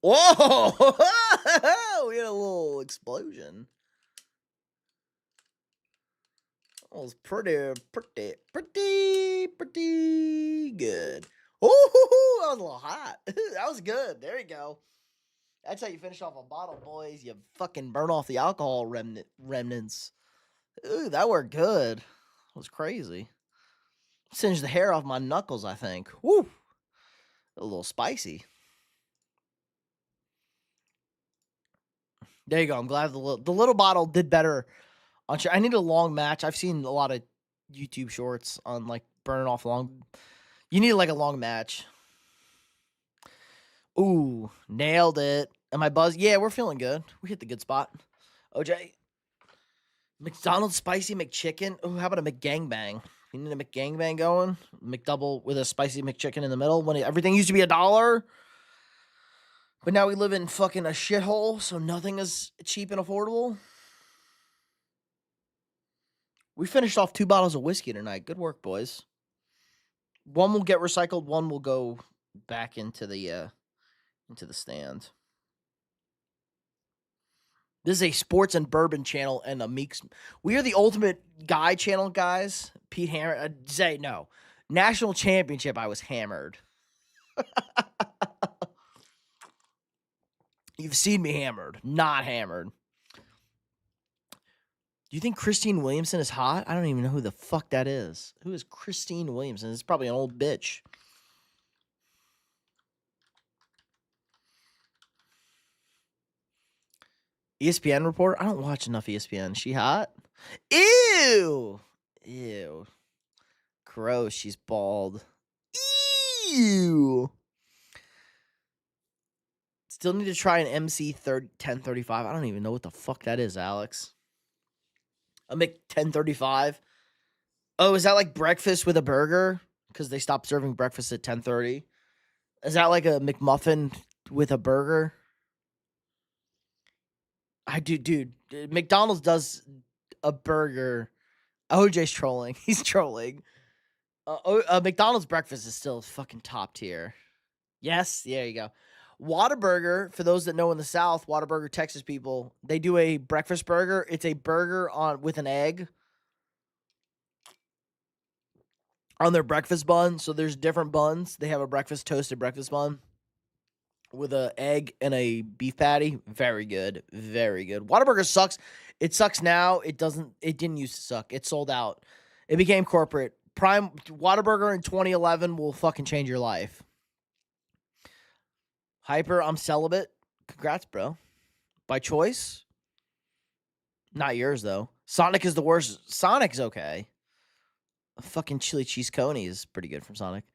Whoa! We had a little explosion. That was pretty good. Oh, that was a little hot. That was good. There you go. That's how you finish off a bottle, boys. You fucking burn off the alcohol remnants. Ooh, that worked good. That was crazy. Singed the hair off my knuckles, I think. Woo! A little spicy. There you go. I'm glad the little bottle did better. I need a long match. I've seen a lot of YouTube shorts on like burning off long. You need like a long match. Ooh, nailed it. Am I buzzed? Yeah, we're feeling good. We hit the good spot. OJ. McDonald's spicy McChicken. Ooh, how about a McGangbang? You need a McGangbang going? McDouble with a spicy McChicken in the middle when everything used to be $1. But now we live in fucking a shithole, so nothing is cheap and affordable. We finished off 2 bottles of whiskey tonight. Good work, boys. One will get recycled. One will go back into the stand. This is a sports and bourbon channel and a Meeks. We are the ultimate guy channel, guys. Pete Hammer. I'd say no. National championship, I was hammered. You've seen me hammered, not hammered. Do you think Christine Williamson is hot? I don't even know who the fuck that is. Who is Christine Williamson? It's probably an old bitch. ESPN reporter? I don't watch enough ESPN. Is she hot? Ew. Ew. Gross. She's bald. Ew. Still need to try an MC 1035. I don't even know what the fuck that is, Alex. A Mc 1035. Oh, is that like breakfast with a burger? Because they stopped serving breakfast at 10:30. Is that like a McMuffin with a burger? Dude. McDonald's does a burger. OJ's trolling. He's trolling. McDonald's breakfast is still fucking top tier. Yes, there you go. Whataburger, for those that know in the South, Whataburger, Texas people, they do a breakfast burger. It's a burger with an egg on their breakfast bun. So there's different buns. They have a toasted breakfast bun with an egg and a beef patty. Very good. Very good. Whataburger sucks. It sucks now. It didn't used to suck. It sold out. It became corporate. Prime Whataburger in 2011 will fucking change your life. Hyper, I'm celibate. Congrats, bro. By choice? Not yours, though. Sonic is the worst. Sonic's okay. A fucking chili cheese coney is pretty good from Sonic.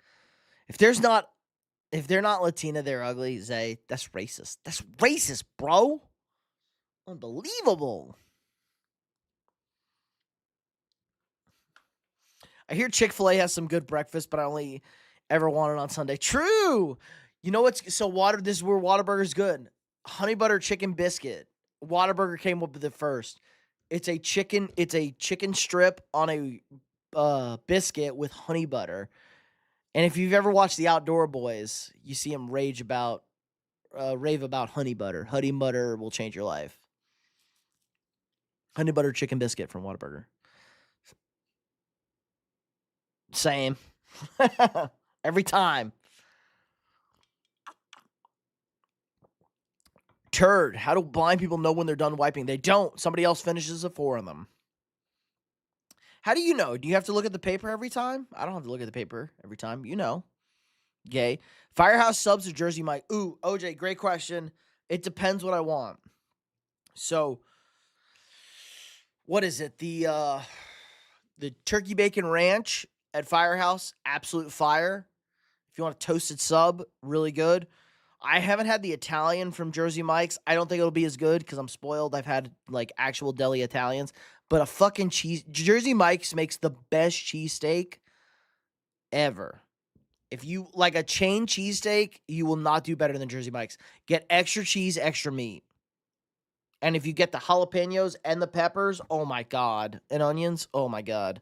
If they're not Latina, they're ugly, Zay. That's racist. That's racist, bro. Unbelievable. I hear Chick-fil-A has some good breakfast, but I only ever want it on Sunday. True. You know what's this is where Whataburger's good. Honey butter chicken biscuit. Whataburger came up with it first. It's a chicken strip on a biscuit with honey butter. And if you've ever watched The Outdoor Boys, you see him rave about honey butter. Honey butter will change your life. Honey butter chicken biscuit from Whataburger. Same. Every time. Turd. How do blind people know when they're done wiping? They don't. Somebody else finishes it for them. How do you know? Do you have to look at the paper every time? I don't have to look at the paper every time. You know. Gay. Firehouse subs or Jersey Mike? Ooh, OJ, great question. It depends what I want. So, what is it? The turkey bacon ranch at Firehouse, absolute fire. If you want a toasted sub, really good. I haven't had the Italian from Jersey Mike's. I don't think it'll be as good because I'm spoiled. I've had like actual deli Italians. But a fucking Jersey Mike's makes the best cheesesteak ever. If you like a chain cheesesteak, you will not do better than Jersey Mike's. Get extra cheese, extra meat. And if you get the jalapenos and the peppers, oh my God. And onions, oh my God.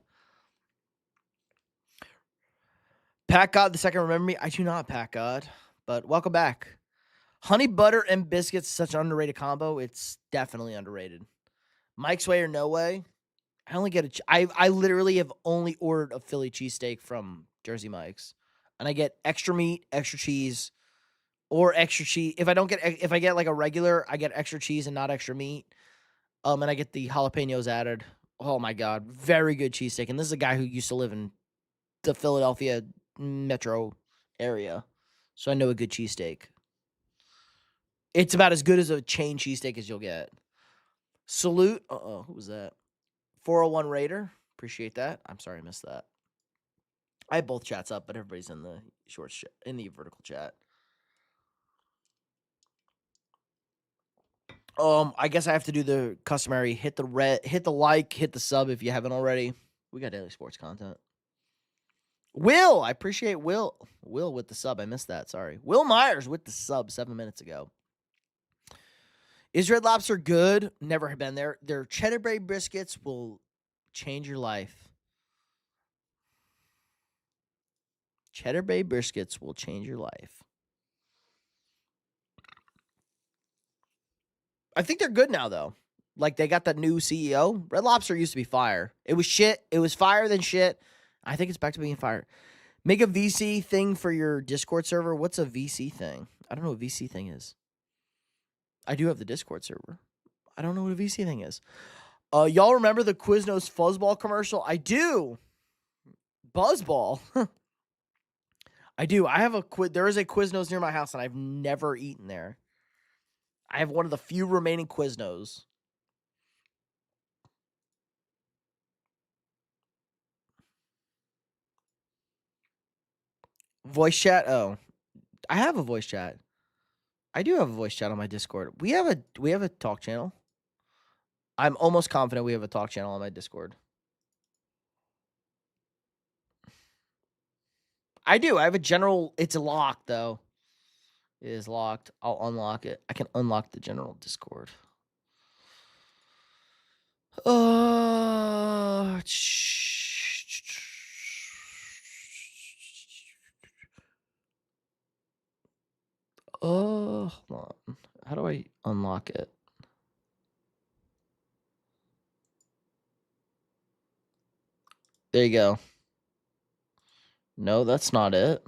Pat God the second, remember me? I do not, Pat God. But welcome back. Honey butter and biscuits, such an underrated combo. It's definitely underrated. Mike's way or no way. I literally have only ordered a Philly cheesesteak from Jersey Mike's, and I get extra meat, extra cheese, or extra cheese. If I get like a regular, I get extra cheese and not extra meat. And I get the jalapenos added. Oh my God, very good cheesesteak. And this is a guy who used to live in the Philadelphia metro area. So I know a good cheesesteak. It's about as good as a chain cheesesteak as you'll get. Salute. Who was that? 401 Raider. Appreciate that. I'm sorry I missed that. I have both chats up, but everybody's in the in the vertical chat. I guess I have to do the customary hit the like, hit the sub if you haven't already. We got daily sports content. Will, I appreciate Will with the sub. I missed that. Sorry. Will Myers with the sub 7 minutes ago. Is Red Lobster good? Never been there. Their cheddar bay biscuits will change your life. Cheddar bay biscuits will change your life. I think they're good now, though. Like, they got that new CEO. Red Lobster used to be fire. It was shit. It was fire than shit. I think it's back to being fire. Make a VC thing for your Discord server. What's a VC thing? I don't know what a VC thing is. I do have the Discord server. I don't know what a VC thing is. Y'all remember the Quiznos Fuzzball commercial? I do. Buzzball. I do. I have there is a Quiznos near my house, and I've never eaten there. I have one of the few remaining Quiznos. Voice chat? Oh. I have a voice chat. I do have a voice chat on my Discord. We have a talk channel. I'm almost confident we have a talk channel on my Discord. I do. I have a general. It's locked though. It is locked. I'll unlock it. I can unlock the general Discord. Uh, hold on. How do I unlock it? There you go. No, that's not it.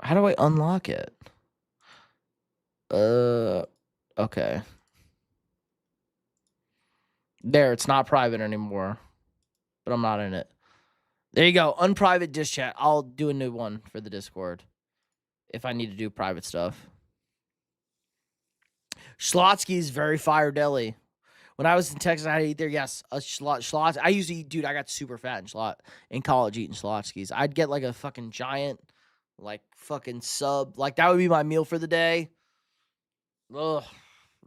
How do I unlock it? Okay. There, it's not private anymore. But I'm not in it. There you go. Unprivate disk chat. I'll do a new one for the Discord if I need to do private stuff. Schlotsky's very fire deli. When I was in Texas, I had to eat there. Yes, a Schlots. I used to eat, dude. I got super fat in college eating Schlotsky's. I'd get like a fucking giant, like fucking sub. Like that would be my meal for the day. Ugh,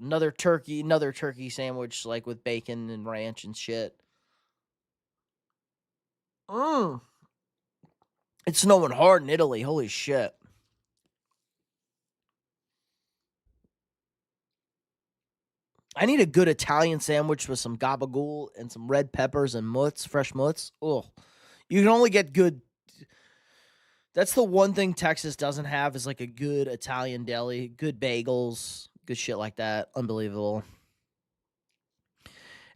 another turkey sandwich, like with bacon and ranch and shit. It's snowing hard in Italy. Holy shit. I need a good Italian sandwich with some gabagool and some red peppers and fresh mutts. Oh, you can only get good. That's the one thing Texas doesn't have is like a good Italian deli, good bagels, good shit like that. Unbelievable.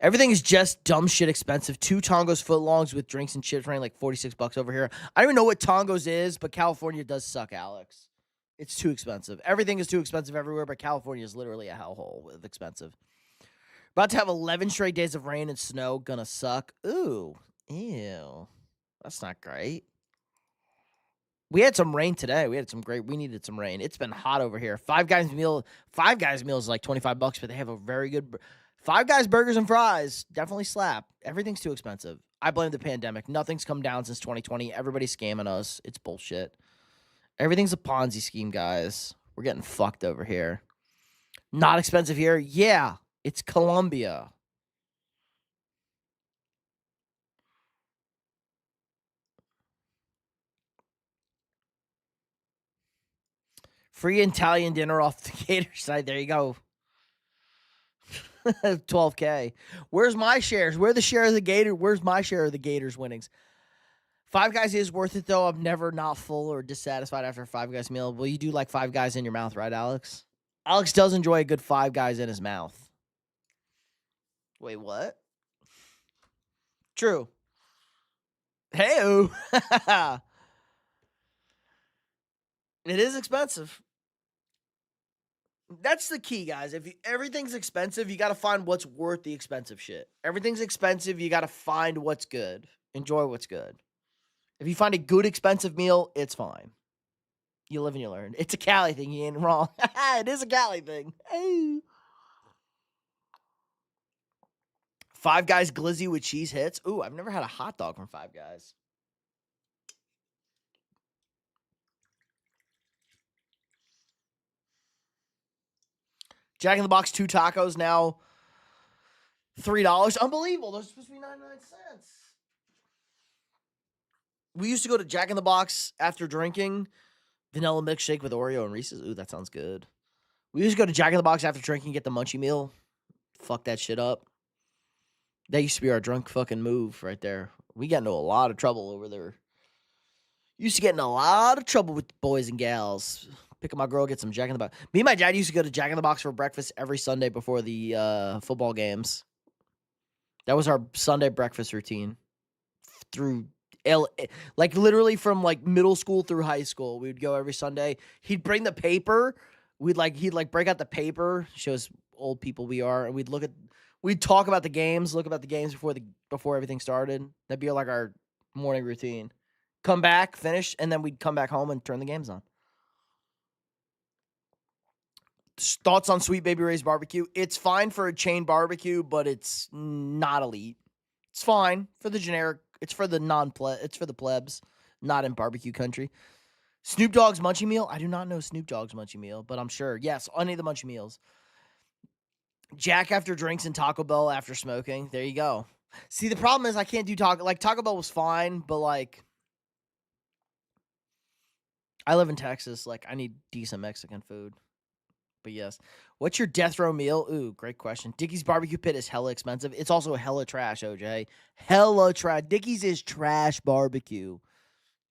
Everything is just dumb shit expensive. 2 Tongos footlongs with drinks and chips running like $46 over here. I don't even know what Tongos is, but California does suck, Alex. It's too expensive. Everything is too expensive everywhere, but California is literally a hellhole with expensive. About to have 11 straight days of rain and snow. Gonna suck. Ooh. Ew. That's not great. We had some rain today. We needed some rain. It's been hot over here. Five Guys meal is like $25, but they have a very good Five Guys burgers and fries. Definitely slap. Everything's too expensive. I blame the pandemic. Nothing's come down since 2020. Everybody's scamming us. It's bullshit. Everything's a Ponzi scheme, guys. We're getting fucked over here. Not expensive here? Yeah. It's Colombia. Free Italian dinner off the Gator side. There you go. 12K. Where's my shares? Where's the share of the Gator? Where's my share of the Gators winnings? Five Guys is worth it, though. I'm never not full or dissatisfied after a Five Guys meal. Well, you do like Five Guys in your mouth, right, Alex? Alex does enjoy a good Five Guys in his mouth. Wait, what? True. Hey-o. It is expensive. That's the key, guys. If everything's expensive, you got to find what's worth the expensive shit. Everything's expensive, you got to find what's good. Enjoy what's good. If you find a good expensive meal, it's fine. You live and you learn. It's a Cali thing. You ain't wrong. It is a Cali thing. Hey. Five Guys glizzy with cheese hits. Ooh, I've never had a hot dog from Five Guys. Jack in the Box 2 tacos now $3. Unbelievable. Those are supposed to be 99 cents. We used to go to Jack in the Box after drinking. Vanilla milkshake with Oreo and Reese's. Ooh, that sounds good. We used to go to Jack in the Box after drinking, get the munchie meal. Fuck that shit up. That used to be our drunk fucking move right there. We got into a lot of trouble over there. Used to get in a lot of trouble with the boys and gals. Pick up my girl, get some Jack in the Box. Me and my dad used to go to Jack in the Box for breakfast every Sunday before the football games. That was our Sunday breakfast routine. Through like literally from like middle school through high school. We would go every Sunday. He'd bring the paper. He'd break out the paper, shows old people we are, and we'd talk about the games, look about the games before everything started. That'd be like our morning routine. Come back, finish, and then we'd come back home and turn the games on. Thoughts on Sweet Baby Ray's barbecue? It's fine for a chain barbecue, but it's not elite. It's fine for the generic. It's for the it's for the plebs, not in barbecue country. Snoop Dogg's Munchie Meal? I do not know Snoop Dogg's Munchie Meal, but I'm sure. Yes, any of the Munchie Meals. Jack after drinks and Taco Bell after smoking. There you go. See, the problem is I can't do Taco. Like, Taco Bell was fine, but, like, I live in Texas. Like, I need decent Mexican food. But yes. What's your death row meal? Ooh, great question. Dickie's barbecue pit is hella expensive. It's also hella trash, OJ. Hella trash. Dickie's is trash barbecue.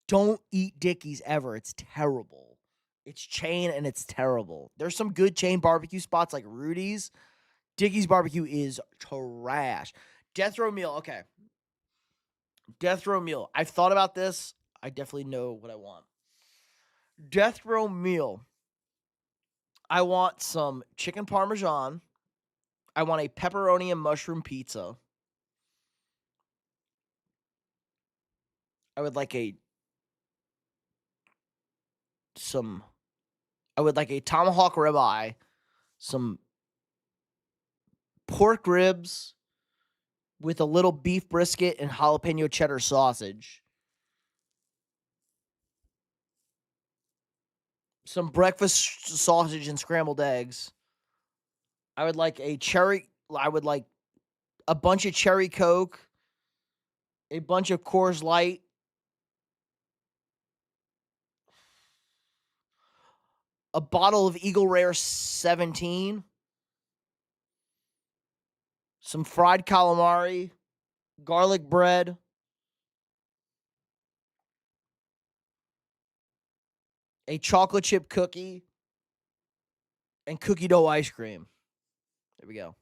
Don't eat Dickie's ever. It's terrible. It's chain and it's terrible. There's some good chain barbecue spots like Rudy's. Dickie's barbecue is trash. Death row meal. Okay. Death row meal. I've thought about this. I definitely know what I want. Death row meal. I want some chicken parmesan. I want a pepperoni and mushroom pizza. I would like a tomahawk ribeye, some pork ribs with a little beef brisket and jalapeno cheddar sausage. Some breakfast sausage and scrambled eggs. I would like a bunch of cherry Coke, a bunch of Coors Light, a bottle of Eagle Rare 17, some fried calamari, garlic bread, a chocolate chip cookie, and cookie dough ice cream. There we go.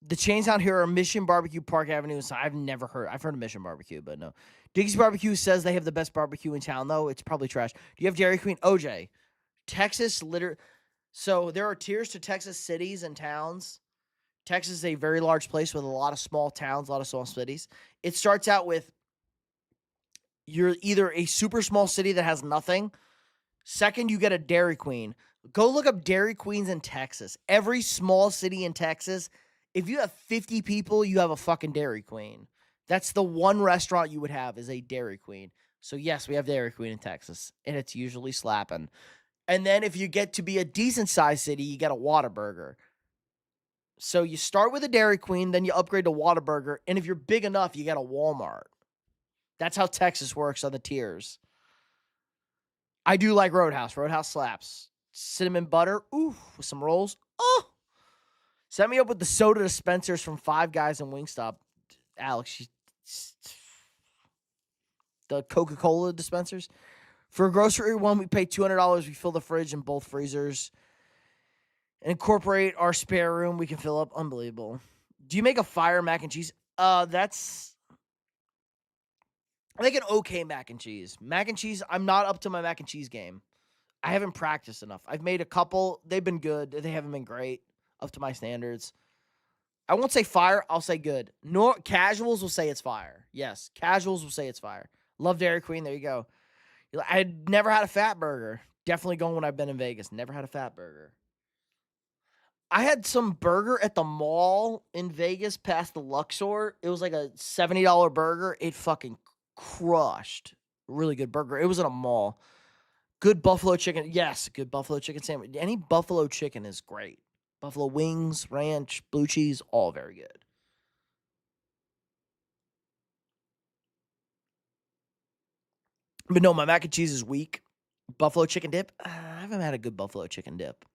The chains out here are Mission Barbecue, Park Avenue. So I've heard of Mission Barbecue, but no. Dickie's Barbecue says they have the best barbecue in town, though. It's probably trash. Do you have Dairy Queen? OJ. Texas, so there are tiers to Texas cities and towns. Texas is a very large place with a lot of small towns, a lot of small cities. It starts out with you're either a super small city that has nothing. Second, you get a Dairy Queen. Go look up Dairy Queens in Texas. Every small city in Texas, if you have 50 people, you have a fucking Dairy Queen. That's the one restaurant you would have is a Dairy Queen. So yes, we have Dairy Queen in Texas, and it's usually slapping. And then if you get to be a decent-sized city, you get a Whataburger. So you start with a Dairy Queen, then you upgrade to Whataburger, and if you're big enough, you get a Walmart. That's how Texas works on the tiers. I do like Roadhouse. Roadhouse slaps. Cinnamon butter, ooh, with some rolls. Oh! Set me up with the soda dispensers from Five Guys and Wingstop. Alex, the Coca-Cola dispensers. For a grocery one, we pay $200. We fill the fridge and both freezers. And incorporate our spare room we can fill up. Unbelievable. Do you make a fire mac and cheese? That's... I make an okay mac and cheese. Mac and cheese, I'm not up to my mac and cheese game. I haven't practiced enough. I've made a couple. They've been good. They haven't been great. Up to my standards. I won't say fire. I'll say good. Casuals will say it's fire. Yes, casuals will say it's fire. Love Dairy Queen. There you go. I never had a fat burger. Definitely going when I've been in Vegas. Never had a fat burger. I had some burger at the mall in Vegas past the Luxor. It was like a $70 burger. It fucking crushed. Really good burger. It was at a mall. Good buffalo chicken. Yes, good buffalo chicken sandwich. Any buffalo chicken is great. Buffalo wings, ranch, blue cheese, all very good. But no, my mac and cheese is weak. Buffalo chicken dip? I haven't had a good buffalo chicken dip.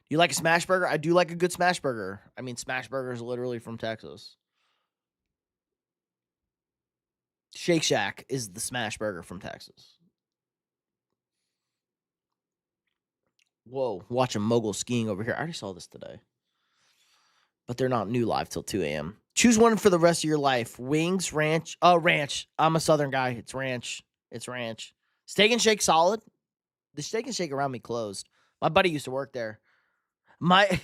You like a smash burger? I do like a good smash burger. I mean, smash burger is literally from Texas. Shake Shack is the smash burger from Texas. Whoa, watching mogul skiing over here. I already saw this today. But they're not new live till 2 a.m. Choose one for the rest of your life. Wings, ranch. Ranch. I'm a Southern guy. It's ranch. It's ranch. Steak and Shake solid. The Steak and Shake around me closed. My buddy used to work there. I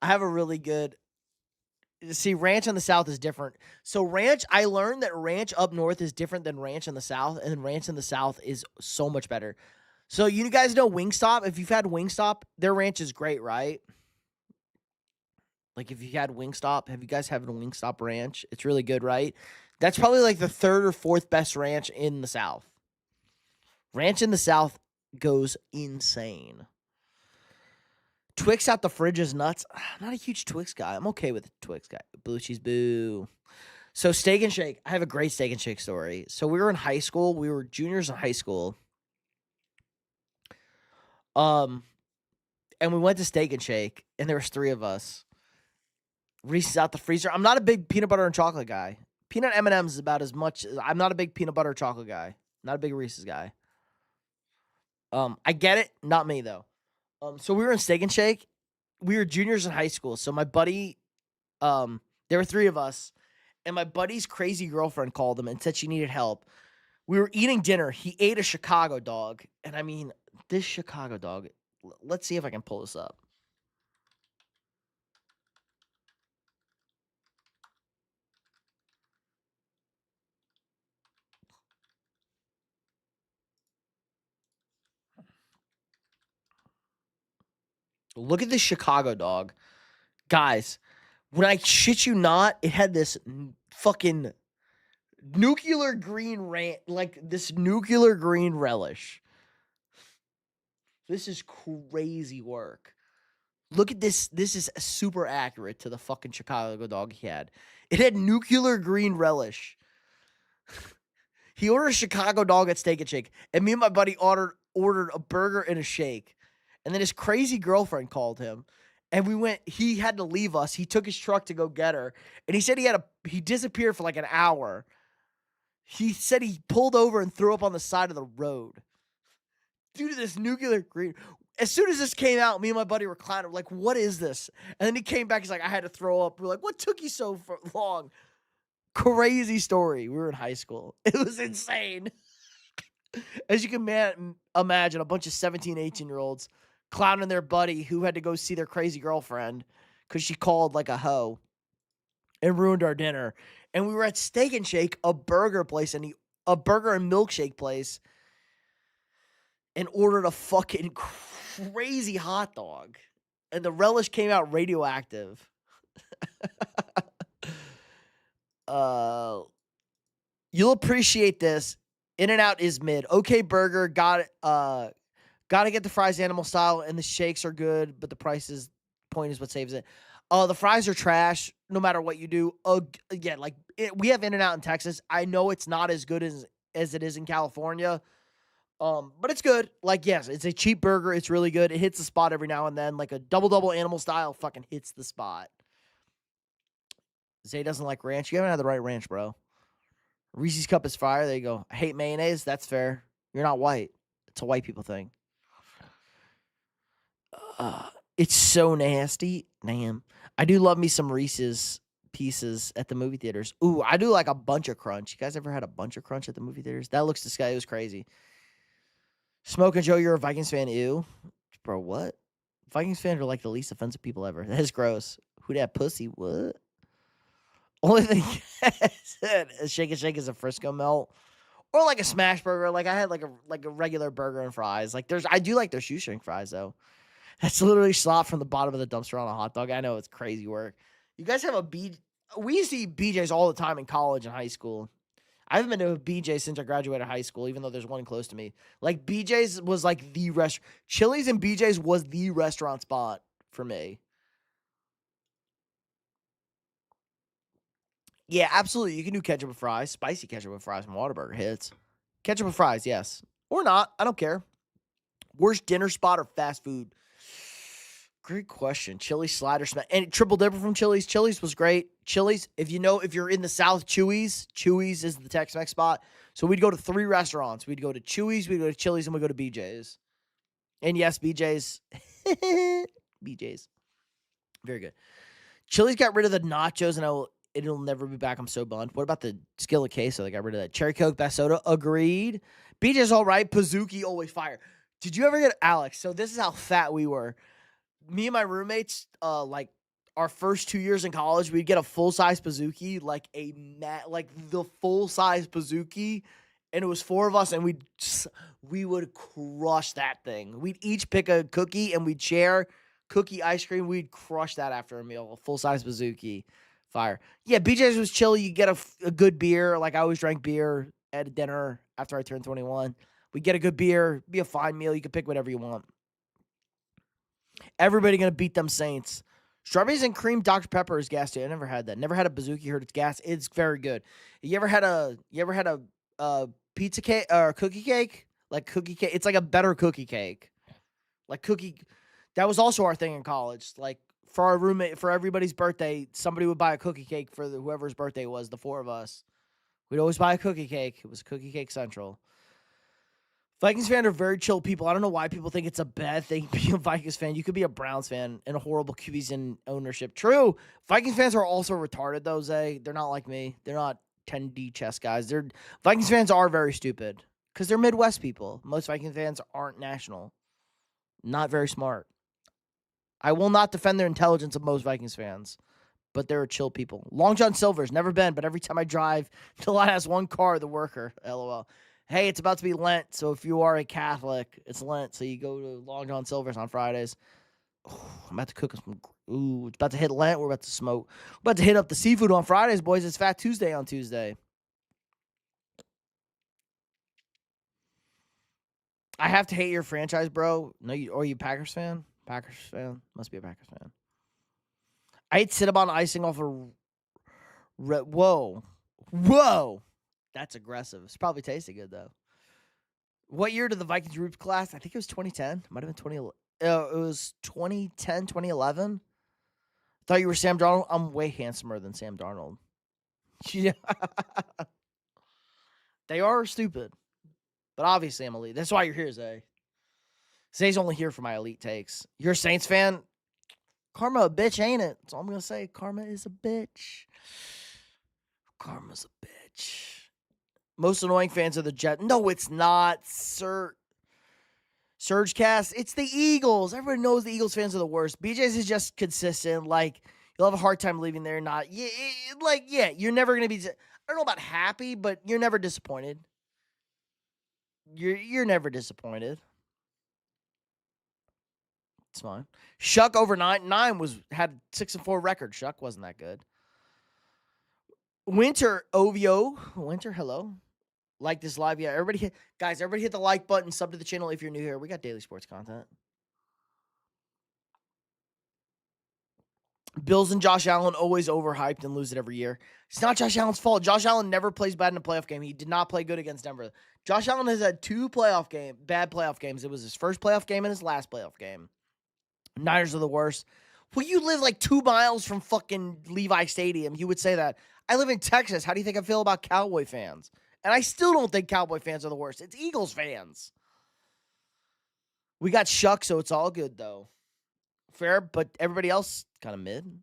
have a really good... See, ranch in the South is different. So ranch, I learned that ranch up north is different than ranch in the South. And ranch in the South is so much better. So you guys know Wingstop? If you've had Wingstop, their ranch is great, right? Like if you had Wingstop, have you guys had a Wingstop ranch? It's really good, right? That's probably like the third or fourth best ranch in the South. Ranch in the South, goes insane. Twix out the fridge is nuts. I'm not a huge Twix guy. I'm okay with the Twix guy. Blue cheese, boo. So Steak and Shake. I have a great Steak and Shake story. So we were in high school. We were juniors in high school. And we went to Steak and Shake, and there was 3 of us. Reese's out the freezer. I'm not a big peanut butter and chocolate guy. Peanut M&M's is about as much. I'm not a big peanut butter or chocolate guy. Not a big Reese's guy. I get it. Not me, though. So we were in Steak and Shake. We were juniors in high school. So my buddy, there were 3 of us, and my buddy's crazy girlfriend called him and said she needed help. We were eating dinner. He ate a Chicago dog. And I mean, this Chicago dog, let's see if I can pull this up. Look at this Chicago dog. Guys, when I shit you not, it had this fucking nuclear green this nuclear green relish. This is crazy work. Look at this. This is super accurate to the fucking Chicago dog he had. It had nuclear green relish. He ordered a Chicago dog at Steak and Shake, and me and my buddy ordered a burger and a shake. And then his crazy girlfriend called him, and we went. He had to leave us. He took his truck to go get her, and he said he disappeared for like an hour. He said he pulled over and threw up on the side of the road due to this nuclear green. As soon as this came out, me and my buddy were clowning. We're like, what is this? And then he came back. He's like, I had to throw up. We're like, what took you so long? Crazy story. We were in high school. It was insane. As you can imagine, a bunch of 17, 18-year-olds clowning their buddy who had to go see their crazy girlfriend because she called like a hoe and ruined our dinner. And we were at Steak and Shake, a burger place, a burger and milkshake place, and ordered a fucking crazy hot dog. And the relish came out radioactive. You'll appreciate this. In-N-Out is mid. Okay burger, gotta get the fries animal style, and the shakes are good, but the point is what saves it. The fries are trash, no matter what you do. Again, we have In-N-Out in Texas. I know it's not as good as it is in California, but it's good. Yes, it's a cheap burger. It's really good. It hits the spot every now and then. Like a double animal style fucking hits the spot. Zay doesn't like ranch. You haven't had the right ranch, bro. Reese's Cup is fire. There you go. I hate mayonnaise. That's fair. You're not white. It's a white people thing. It's so nasty. Damn. I do love me some Reese's Pieces at the movie theaters. Ooh, I do like a Bunch of Crunch. You guys ever had a Bunch of Crunch at the movie theaters? That looks disgusting. It was crazy. Smoke and Joe, you're a Vikings fan. Ew. Bro, what? Vikings fans are like the least offensive people ever. That is gross. Who that pussy? What? Only thing I said is Shake and Shake is a Frisco melt. Or like a smash burger. Like I had like a regular burger and fries. I do like their shoestring fries though. That's literally slop from the bottom of the dumpster on a hot dog. I know it's crazy work. You guys have we used to eat BJ's all the time in college and high school. I haven't been to a BJ since I graduated high school, even though there's one close to me. Like BJ's was like the restaurant. Chili's and BJ's was the restaurant spot for me. Yeah, absolutely. You can do ketchup with fries. Spicy ketchup with fries from Whataburger hits. Ketchup with fries, yes. Or not. I don't care. Worst dinner spot or fast food? Great question. Chili's, slider, smash. And triple dipper from Chili's. Chili's was great. Chili's, if you're in the South, Chewy's is the Tex-Mex spot. So we'd go to 3 restaurants. We'd go to Chewy's, we'd go to Chili's, and we'd go to BJ's. And yes, BJ's. BJ's. Very good. Chili's got rid of the nachos, and it'll never be back. I'm so bummed. What about the skillet queso? They got rid of that. Cherry Coke, best soda. Agreed. BJ's all right. Pizookie, always fire. Did you ever get Alex? So this is how fat we were. Me and my roommates, our first 2 years in college, we'd get a full-size Pizookie, like the full-size Pizookie, and it was 4 of us, and we would crush that thing. We'd each pick a cookie, and we'd share cookie ice cream. We'd crush that after a meal. A full-size Pizookie. Fire. Yeah, BJ's was chill. You get a good beer. Like, I always drank beer at a dinner after I turned 21. We get a good beer, be a fine meal. You can pick whatever you want. Everybody going to beat them Saints. Strawberries and cream Dr. Pepper is gas too. I never had that. Never had a bazooki. Heard it's gas. It's very good. You ever had a pizza cake or cookie cake? Like cookie cake. It's like a better cookie cake. Like cookie. That was also our thing in college. Like for our roommate, for everybody's birthday, somebody would buy a cookie cake for whoever's birthday was, the 4 of us. We'd always buy a cookie cake. It was Cookie Cake Central. Vikings fans are very chill people. I don't know why people think it's a bad thing to be a Vikings fan. You could be a Browns fan and a horrible QB's in ownership. True. Vikings fans are also retarded, though, Zay. They're not like me. They're not 10D chess guys. Vikings fans are very stupid because they're Midwest people. Most Vikings fans aren't national. Not very smart. I will not defend their intelligence of most Vikings fans, but they're chill people. Long John Silver's never been, but every time I drive, the lot has one car, the worker. LOL. Hey, it's about to be Lent, so if you are a Catholic, it's Lent, so you go to Long John Silver's on Fridays. Oh, I'm about to cook some. Ooh, it's about to hit Lent. We're about to smoke. We're about to hit up the seafood on Fridays, boys. It's Fat Tuesday on Tuesday. I have to hate your franchise, bro. No, are you a Packers fan? Packers fan? Must be a Packers fan. I ate Cinnabon icing off a... Whoa. That's aggressive. It's probably tasty good, though. What year did the Vikings root class? I think it was 2010. Might have been 2011. It was 2010, 2011. Thought you were Sam Darnold. I'm way handsomer than Sam Darnold. Yeah. They are stupid. But obviously I'm elite. That's why you're here, Zay. Zay's only here for my elite takes. You're a Saints fan? Karma a bitch, ain't it? That's all I'm going to say. Karma is a bitch. Karma's a bitch. Most annoying fans of the Jets. No, it's not. Surgecast. It's the Eagles. Everybody knows the Eagles fans are the worst. BJ's is just consistent. Like, you'll have a hard time leaving there. Not. Yeah, you're never going to be. I don't know about happy, but you're never disappointed. You're never disappointed. It's fine. Shuck over 9 had 6-4 record. Shuck wasn't that good. Winter OVO. Winter, hello. Like this live. Yeah, everybody hit the like button. Sub to the channel if you're new here. We got daily sports content. Bills and Josh Allen always overhyped and lose it every year. It's not Josh Allen's fault. Josh Allen never plays bad in a playoff game. He did not play good against Denver. Josh Allen has had 2 bad playoff games. It was his first playoff game and his last playoff game. Niners are the worst. Well, you live like 2 miles from fucking Levi Stadium. You would say that. I live in Texas. How do you think I feel about Cowboy fans? And I still don't think Cowboy fans are the worst. It's Eagles fans. We got Shuck, so it's all good, though. Fair, but everybody else kind of mid.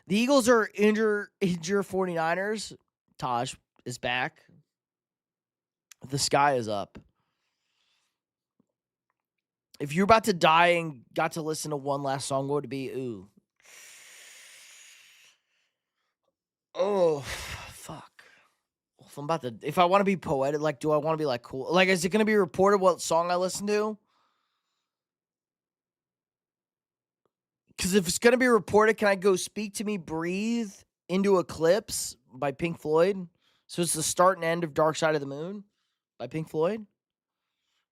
The Eagles are injure 49ers. Taj is back. The sky is up. If you're about to die and got to listen to one last song, what would it be? Ooh. Oh, fuck. If I want to be poetic, like, do I want to be like cool? Like, is it going to be reported what song I listen to? Because if it's going to be reported, can I go Speak to Me, Breathe into Eclipse by Pink Floyd? So it's the start and end of Dark Side of the Moon by Pink Floyd.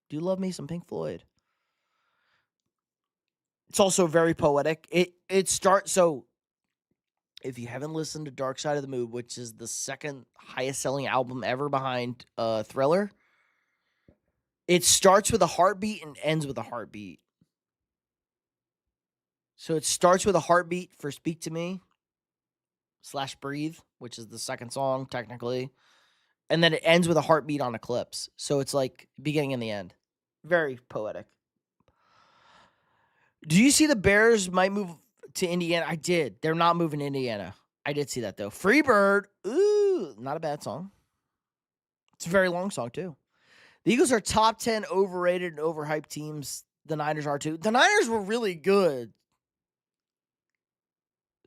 Do love me some Pink Floyd. It's also very poetic. It starts, so if you haven't listened to Dark Side of the Moon, which is the second highest selling album ever behind Thriller, it starts with a heartbeat and ends with a heartbeat. So it starts with a heartbeat for Speak to Me / Breathe, which is the second song technically. And then it ends with a heartbeat on Eclipse. So it's like beginning and the end. Very poetic. Do you see the Bears might move to Indiana? I did. They're not moving to Indiana. I did see that, though. Freebird. Ooh, not a bad song. It's a very long song, too. The Eagles are top 10 overrated and overhyped teams. The Niners are, too. The Niners were really good.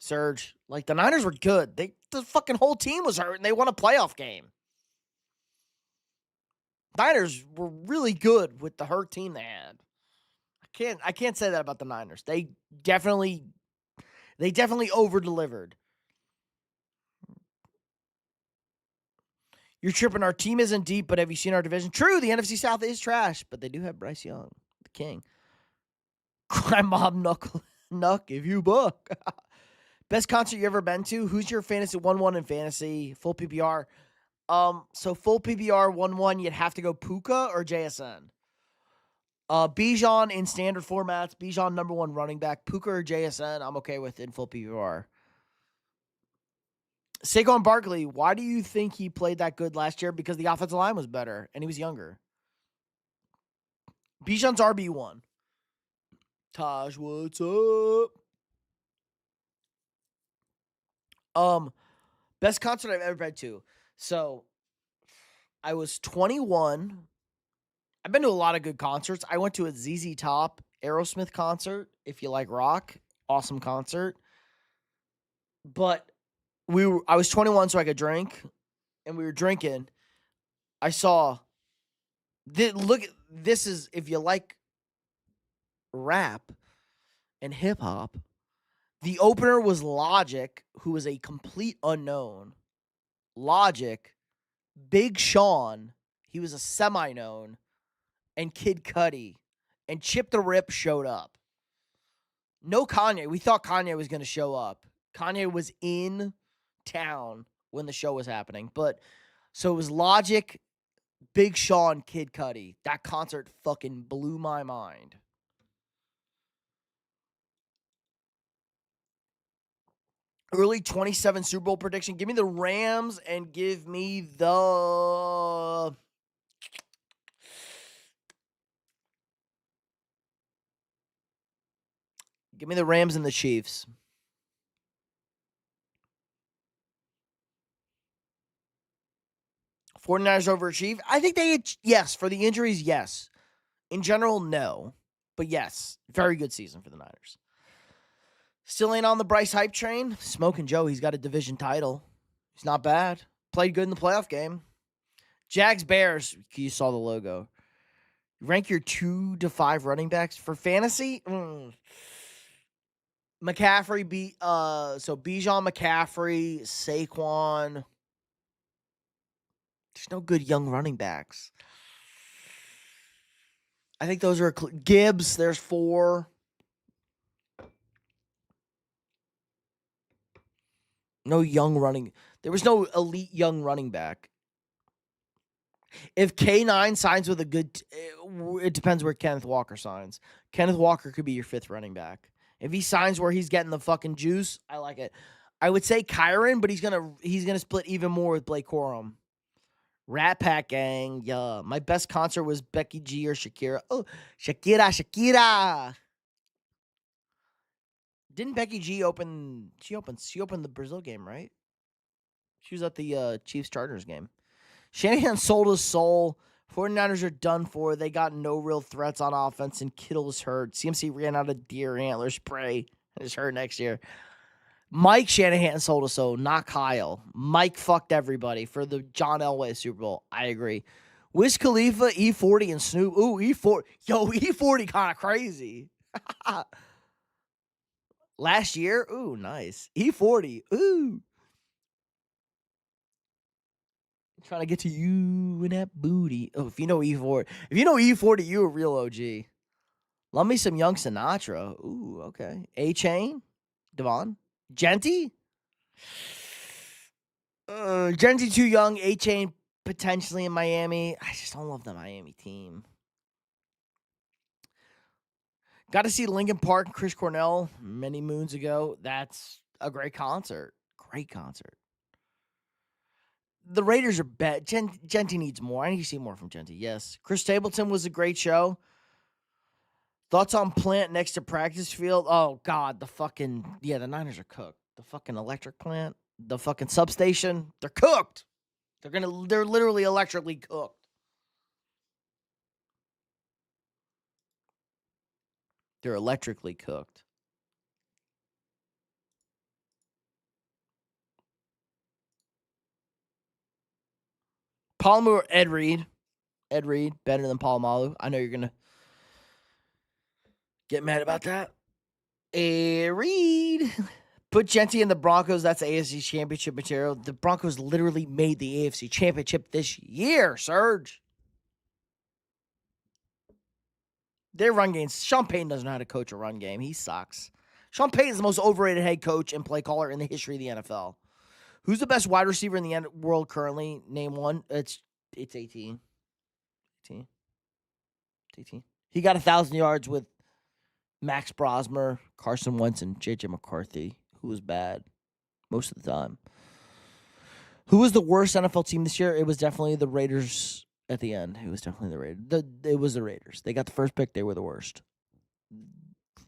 Serge. Like, the Niners were good. The fucking whole team was hurt, and they won a playoff game. Niners were really good with the hurt team they had. I can't say that about the Niners. They definitely over-delivered. You're tripping. Our team isn't deep, but have you seen our division? True, the NFC South is trash, but they do have Bryce Young, the king. Crime Mob Knuck if you book. Best concert you ever been to? Who's your fantasy 1-1 in fantasy? Full PPR. So full PPR 1-1, you'd have to go Puka or JSN. Bijan in standard formats. Bijan number 1 running back. Puka or JSN, I'm okay with in full PPR. Saquon Barkley, why do you think he played that good last year? Because the offensive line was better and he was younger. Bijan's RB1. Taj, what's up? Best concert I've ever been to. So, I was 21. I've been to a lot of good concerts. I went to a ZZ Top Aerosmith concert. If you like rock, awesome concert. But I was 21, so I could drink, and we were drinking. I saw. This is if you like rap and hip hop. The opener was Logic, who was a complete unknown. Logic, Big Sean, he was a semi-known, and Kid Cudi, and Chip the Rip showed up. No Kanye. We thought Kanye was going to show up. Kanye was in town when the show was happening. But so it was Logic, Big Sean, Kid Cudi. That concert fucking blew my mind. Early 27 Super Bowl prediction. Give me the Rams and give me the... Give me the Rams and the Chiefs. '49ers overachieved. I think yes. For the injuries, yes. In general, no. But yes, very good season for the Niners. Still ain't on the Bryce hype train. Smoking Joe, he's got a division title. He's not bad. Played good in the playoff game. Jags Bears, you saw the logo. Rank your 2 to 5 running backs for fantasy. McCaffrey, so Bijan, McCaffrey, Saquon. There's no good young running backs. I think those are Gibbs. There's 4. No young running. There was no elite young running back. If K9 signs with a good, it depends where Kenneth Walker signs. Kenneth Walker could be your 5th running back. If he signs where he's getting the fucking juice, I like it. I would say Kyron, but he's gonna split even more with Blake Corum. Rat Pack Gang, yeah. My best concert was Becky G or Shakira. Oh, Shakira. Didn't Becky G open? She opened the Brazil game, right? She was at the Chiefs-Chargers game. Shanahan sold his soul. 49ers are done for. They got no real threats on offense, and Kittle's hurt. CMC ran out of deer antler spray. He's hurt next year. Mike Shanahan sold his soul, not Kyle. Mike fucked everybody for the John Elway Super Bowl. I agree. Wiz Khalifa, E40, and Snoop. Ooh, E40. Yo, E40 kind of crazy. Last year? Ooh, nice. E40. Ooh. Trying to get to you in that booty. Oh, if you know E40, you a real OG. Love me some Young Sinatra. Ooh, okay. A-Chain? Devon? Genty? Genty too young. A-Chain potentially in Miami. I just don't love the Miami team. Got to see Linkin Park and Chris Cornell many moons ago. That's a great concert. Great concert. The Raiders are bad. Genty needs more. I need to see more from Genty. Yes. Chris Stapleton was a great show. Thoughts on Plant next to practice field? Oh, God. The Niners are cooked. The fucking electric plant, the fucking substation, they're cooked. They're literally electrically cooked. They're electrically cooked. Palomalu or Ed Reed? Ed Reed, better than Palomalu. I know you're going to get mad about that. Ed Reed. Put Genti in the Broncos. That's AFC Championship material. The Broncos literally made the AFC Championship this year, Serge. Their run games. Sean Payton doesn't know how to coach a run game. He sucks. Sean Payton's the most overrated head coach and play caller in the history of the NFL. Who's the best wide receiver in the world currently? Name one. It's 18. 18. 18. He got 1,000 yards with Max Brosmer, Carson Wentz, and J.J. McCarthy, who was bad most of the time. Who was the worst NFL team this year? It was definitely the Raiders at the end. It was definitely the Raiders. It was the Raiders. They got the first pick. They were the worst.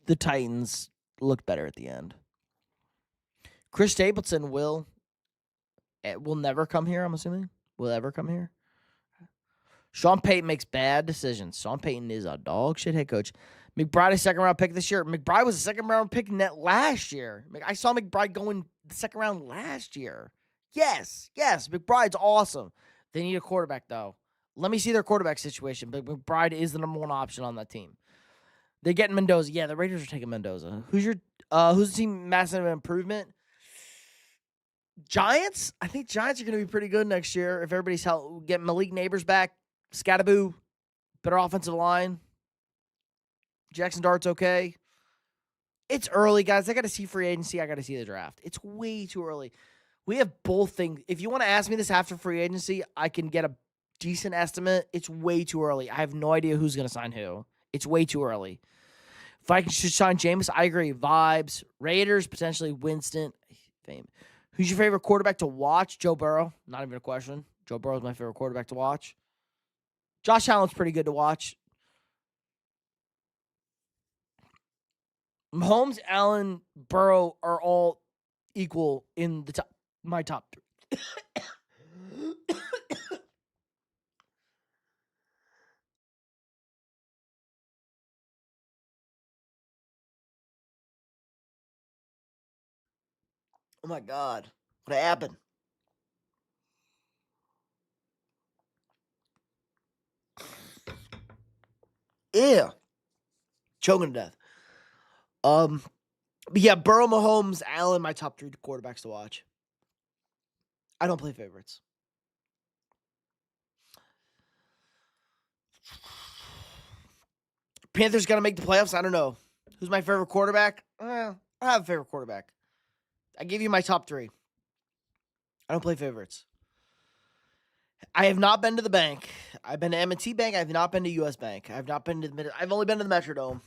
The Titans looked better at the end. Chris Stapleton will never come here, I'm assuming. Will ever come here. Sean Payton makes bad decisions. Sean Payton is a dog shit head coach. McBride, a second-round pick this year. McBride was a second-round pick net last year. I saw McBride going the second round last year. Yes. McBride's awesome. They need a quarterback, though. Let me see their quarterback situation. But McBride is the number one option on that team. They're getting Mendoza. Yeah, the Raiders are taking Mendoza. Who's the team massive improvement? Giants? I think Giants are going to be pretty good next year if everybody's healthy. Get Malik Neighbors back. Scattaboo. Better offensive line. Jackson Dart's okay. It's early, guys. I got to see free agency. I got to see the draft. It's way too early. We have both things. If you want to ask me this after free agency, I can get a decent estimate. It's way too early. I have no idea who's going to sign who. It's way too early. If I should sign Jameis, I agree. Vibes. Raiders, potentially Winston. Fame. Who's your favorite quarterback to watch? Joe Burrow. Not even a question. Joe Burrow is my favorite quarterback to watch. Josh Allen's pretty good to watch. Mahomes, Allen, Burrow are all equal in the top. My top three. Oh my God. What happened? Yeah. Choking to death. But yeah, Burrow, Mahomes, Allen, my top three quarterbacks to watch. I don't play favorites. Panthers gonna make the playoffs? I don't know. Who's my favorite quarterback? I have a favorite quarterback. I give you my top three. I don't play favorites. I have not been to the bank. I've been to M&T Bank. I have not been to U.S. Bank. I've not been to the. I've only been to the Metrodome.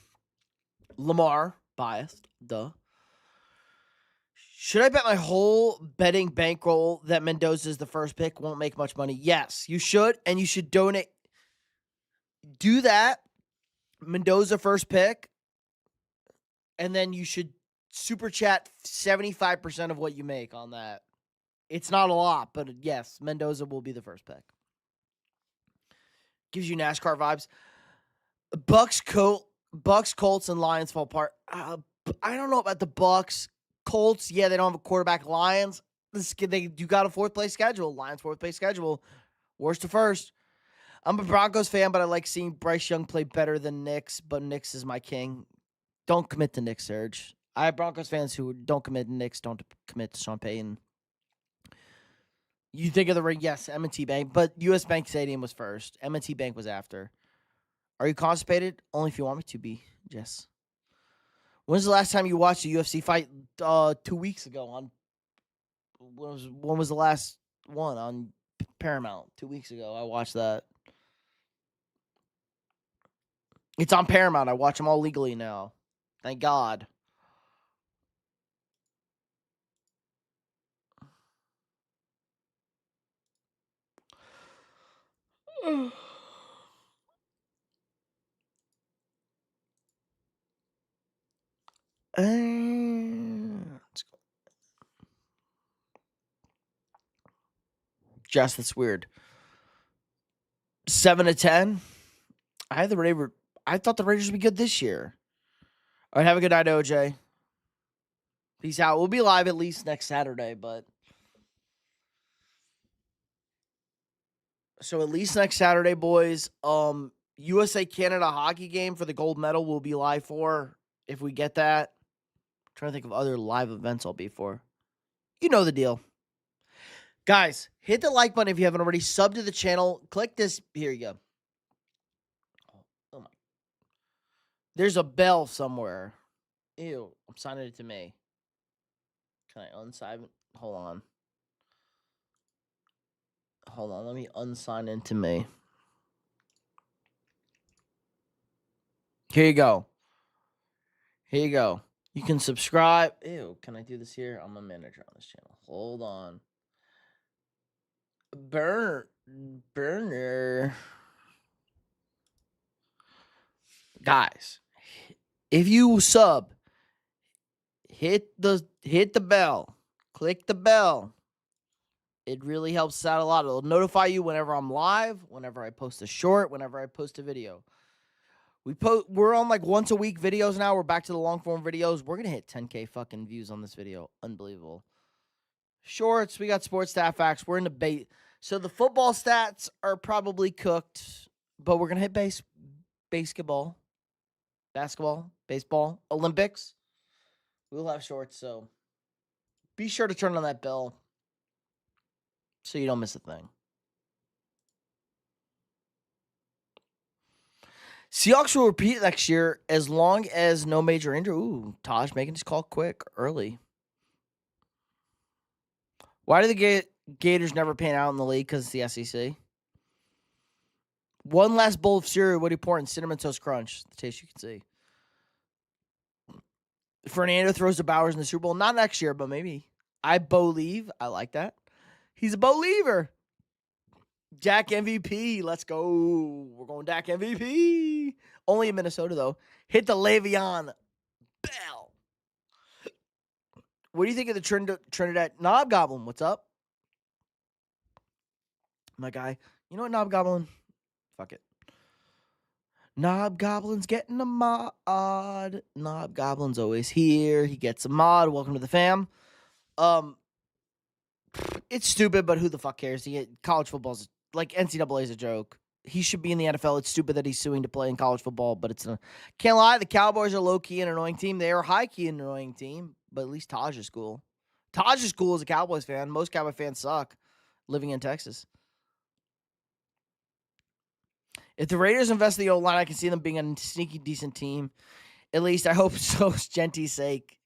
Lamar, biased, duh. Should I bet my whole betting bankroll that Mendoza is the first pick? Won't make much money. Yes, you should, and you should donate. Do that. Mendoza first pick, and then you should super chat 75% of what you make on that. It's not a lot, but yes, Mendoza will be the first pick. Gives you NASCAR vibes. Bucks, Colts, and Lions fall apart. I don't know about the Bucks. Colts, yeah, they don't have a quarterback. Lions, you got a fourth place schedule. Lions fourth place schedule. Worst to first. I'm a Broncos fan, but I like seeing Bryce Young play better than Knicks, but Knicks is my king. Don't commit to Knicks, Serge. I have Broncos fans who don't commit to Knicks, don't commit to Sean Payton. You think of the ring, yes, M&T Bank, but U.S. Bank Stadium was first. M&T Bank was after. Are you constipated? Only if you want me to be, Jess. When's the last time you watched a UFC fight? 2 weeks ago. When was the last one? On Paramount. 2 weeks ago, I watched that. It's on Paramount. I watch them all legally now. Thank God. Let's go. Just that's weird. 7-10. I thought the Raiders would be good this year. All right, have a good night, OJ. Peace out. We'll be live at least next Saturday, but so at least next Saturday, boys. USA Canada hockey game for the gold medal we'll be live for if we get that. trying to think of other live events I'll be for. You know the deal. Guys, hit the like button if you haven't already. Sub to the channel. Click this. Here you go. Oh my. There's a bell somewhere. Ew. I'm signing it to me. Can I unsign it? Hold on. Hold on. Let me unsign into me. Here you go. Here you go. You can subscribe. Ew. Can I do this here? I'm a manager on this channel. Hold on. Burner. Guys, if you sub, hit the bell. Click the bell. It really helps us out a lot. It'll notify you whenever I'm live, whenever I post a short, whenever I post a video. We're on like once a week videos now. We're back to the long form videos. We're gonna hit 10K fucking views on this video. Unbelievable. Shorts, we got sports stat facts. We're in debate. So the football stats are probably cooked, but we're gonna hit basketball, baseball, Olympics. We'll have shorts, so be sure to turn on that bell so you don't miss a thing. Seahawks will repeat next year as long as no major injury. Ooh, Taj making his call quick, early. Why do the Gators never pan out in the league? Because it's the SEC. One last bowl of cereal. What do you pour in? Cinnamon Toast Crunch. The taste you can see. Fernando throws to Bowers in the Super Bowl. Not next year, but maybe. I believe. I like that. He's a believer. Dak MVP. Let's go. We're going Dak MVP. Only in Minnesota, though. Hit the Le'Veon Bell. What do you think of the Trinidad Knob Goblin? What's up? My guy. You know what, Knob Goblin? Fuck it. Knob Goblin's getting a mod. Knob Goblin's always here. He gets a mod. Welcome to the fam. It's stupid, but who the fuck cares? College football's like NCAA is a joke. He should be in the NFL. It's stupid that he's suing to play in college football, but it's can't lie. The Cowboys are low key an annoying team. They are high key an annoying team, but at least Taj is cool. Taj is cool as a Cowboys fan. Most Cowboy fans suck living in Texas. If the Raiders invest in the O-line, I can see them being a sneaky, decent team. At least I hope so. Genty's sake.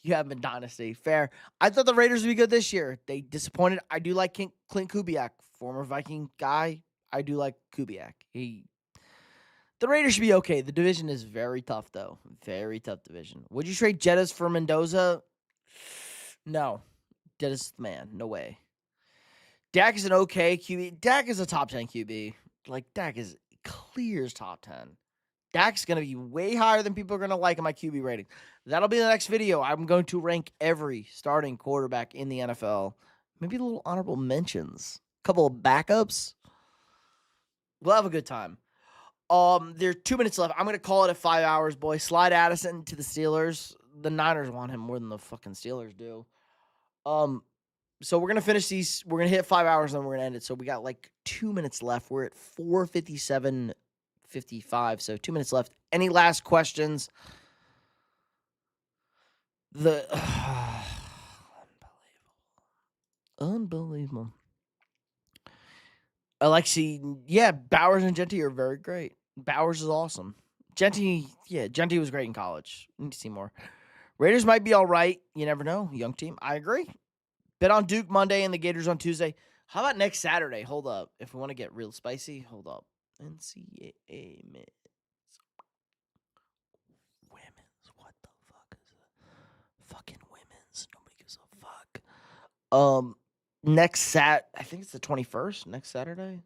You have been dynasty. Fair. I thought the Raiders would be good this year. They disappointed. I do like Clint Kubiak, former Viking guy. I do like Kubiak. The Raiders should be okay. The division is very tough, though. Very tough division. Would you trade Jettas for Mendoza? No. Jettas, man. No way. Dak is an okay QB. Dak is a top 10 QB. Like, Dak clears top 10. Dak's going to be way higher than people are going to like in my QB rating. That'll be the next video. I'm going to rank every starting quarterback in the NFL. Maybe a little honorable mentions. A couple of backups. We'll have a good time. There's 2 minutes left. I'm going to call it at 5 hours, boy. Slide Addison to the Steelers. The Niners want him more than the fucking Steelers do. So we're going to finish these. We're going to hit 5 hours, and then we're going to end it. So we got like 2 minutes left. We're at 4:57:55. So 2 minutes left. Any last questions? Unbelievable. Alexi, yeah, Bowers and Genty are very great. Bowers is awesome. Genty was great in college. Need to see more. Raiders might be all right. You never know. Young team. I agree. Bet on Duke Monday and the Gators on Tuesday. How about next Saturday? Hold up. If we want to get real spicy, hold up. NCAA men's. Women's. What the fuck is it? Fucking women's. Nobody gives a fuck. I think it's the 21st. Next Saturday.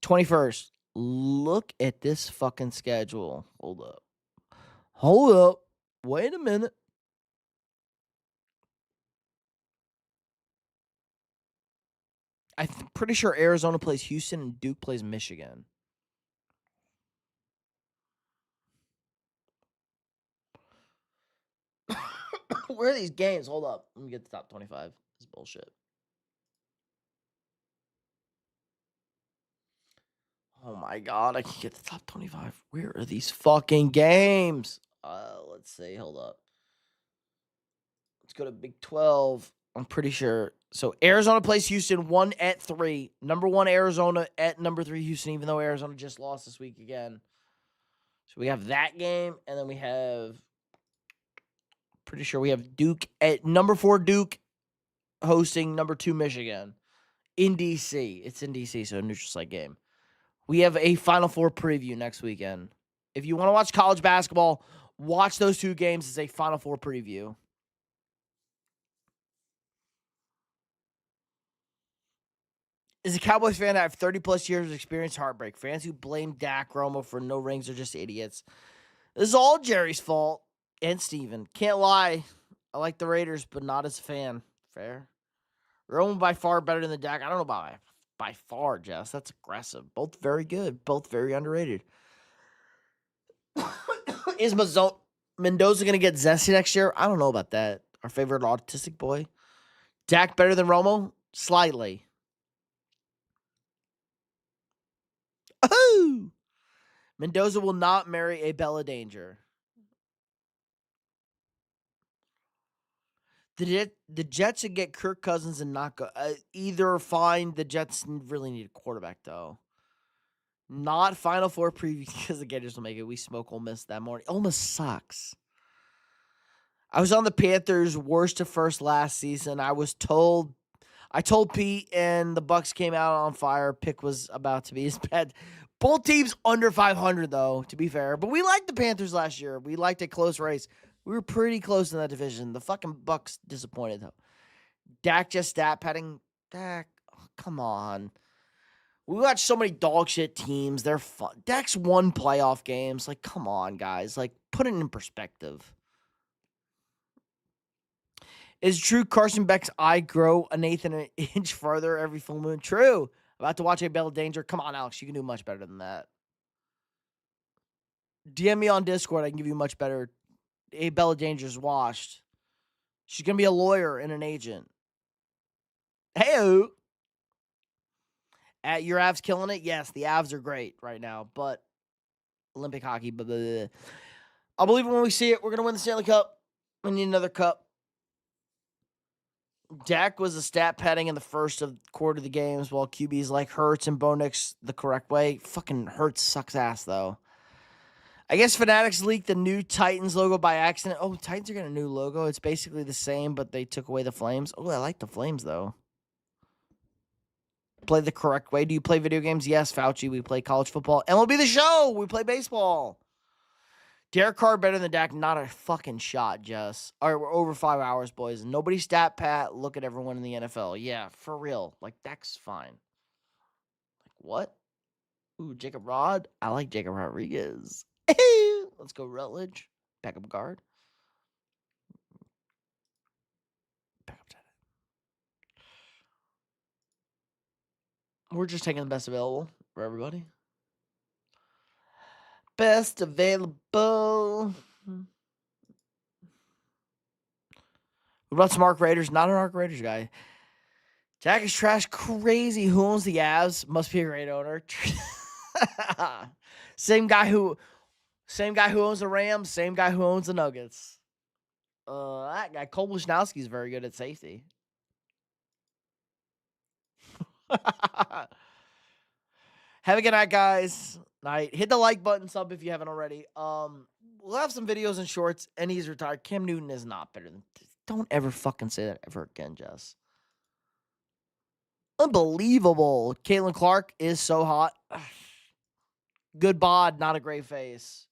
21st. Look at this fucking schedule. Hold up. Wait a minute. I'm pretty sure Arizona plays Houston and Duke plays Michigan. Where are these games? Hold up. Let me get the top 25. This is bullshit. Oh my God. I can get the top 25. Where are these fucking games? Let's see. Hold up. Let's go to Big 12. I'm pretty sure. So Arizona plays Houston 1 at 3. Number 1 Arizona at number 3 Houston, even though Arizona just lost this week again. So we have that game, and then we have, pretty sure we have Duke at number 4 Duke hosting number 2 Michigan in DC. It's in DC, so a neutral site game. We have a Final Four preview next weekend. If you want to watch college basketball, watch those 2 games as a Final Four preview. As a Cowboys fan, I have 30-plus years of experience heartbreak. Fans who blame Dak Romo for no rings are just idiots. This is all Jerry's fault. And Steven. Can't lie. I like the Raiders, but not as a fan. Fair. Romo by far better than the Dak. I don't know about by far, Jess. That's aggressive. Both very good. Both very underrated. Is Mendoza going to get zesty next year? I don't know about that. Our favorite autistic boy. Dak better than Romo? Slightly. Oh! Mendoza will not marry a Bella Danger. The Jets should get Kirk Cousins and not go. Either fine. The Jets really need a quarterback, though. Not Final Four preview because the Gators will make it. We smoke Ole Miss that morning. Ole Miss sucks. I was on the Panthers' worst to first last season. I told Pete, and the Bucks came out on fire. Pick was about to be his bad. Both teams under 500, though, to be fair. But we liked the Panthers last year. We liked a close race. We were pretty close in that division. The fucking Bucks disappointed, though. Dak just stat padding. Dak, come on. We watch so many dog shit teams. They're fun. Dak's won playoff games. Like, come on, guys. Like, put it in perspective. Is it true Carson Beck's eye grow an eighth and an inch farther every full moon? True. About to watch a Bella Danger. Come on, Alex. You can do much better than that. DM me on Discord. I can give you much better. A Bella Danger's washed. She's going to be a lawyer and an agent. Hey-o. Your Avs killing it? Yes, the Avs are great right now, but Olympic hockey, blah, blah, blah. I'll believe it when we see it. We're going to win the Stanley Cup. We need another cup. Dak was a stat padding in the first quarter of the games, while QBs like Hurts and Bo Nix the correct way. Fucking Hurts sucks ass, though. I guess Fanatics leaked the new Titans logo by accident. Oh, Titans are getting a new logo. It's basically the same, but they took away the flames. Oh, I like the flames, though. Play the correct way. Do you play video games? Yes, Fauci. We play college football. MLB The Show. We play baseball. Derek Carr better than Dak. Not a fucking shot, Jess. All right, we're over 5 hours, boys. Nobody stat pat. Look at everyone in the NFL. Yeah, for real. Like, Dak's fine. Like, what? Ooh, Jacob Rod. I like Jacob Rodriguez. Let's go Rutledge. Backup guard. Backup tight end. We're just taking the best available for everybody. Best available. What about some Arc Raiders? Not an Arc Raiders guy. Jack is trash crazy. Who owns the Avs? Must be a great owner. Same guy who owns the Rams. Same guy who owns the Nuggets. That guy Cole Wisnowski is very good at safety. Have a good night, guys. Night. Hit the like button, sub if you haven't already. We'll have some videos and shorts, and he's retired. Cam Newton is not better than. Don't ever fucking say that ever again, Jess. Unbelievable. Caitlin Clark is so hot. Good bod, not a great face.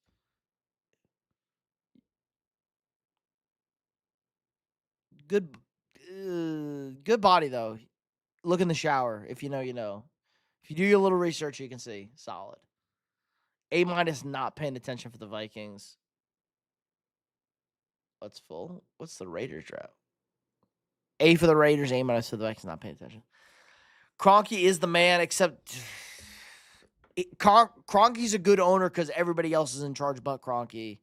Good body, though. Look in the shower. If you know, you know. If you do your little research, you can see. Solid. A- not paying attention for the Vikings. What's full? What's the Raiders route? A for the Raiders, A- for the Vikings, not paying attention. Kroenke is the man, except Kroenke's a good owner because everybody else is in charge but Kroenke.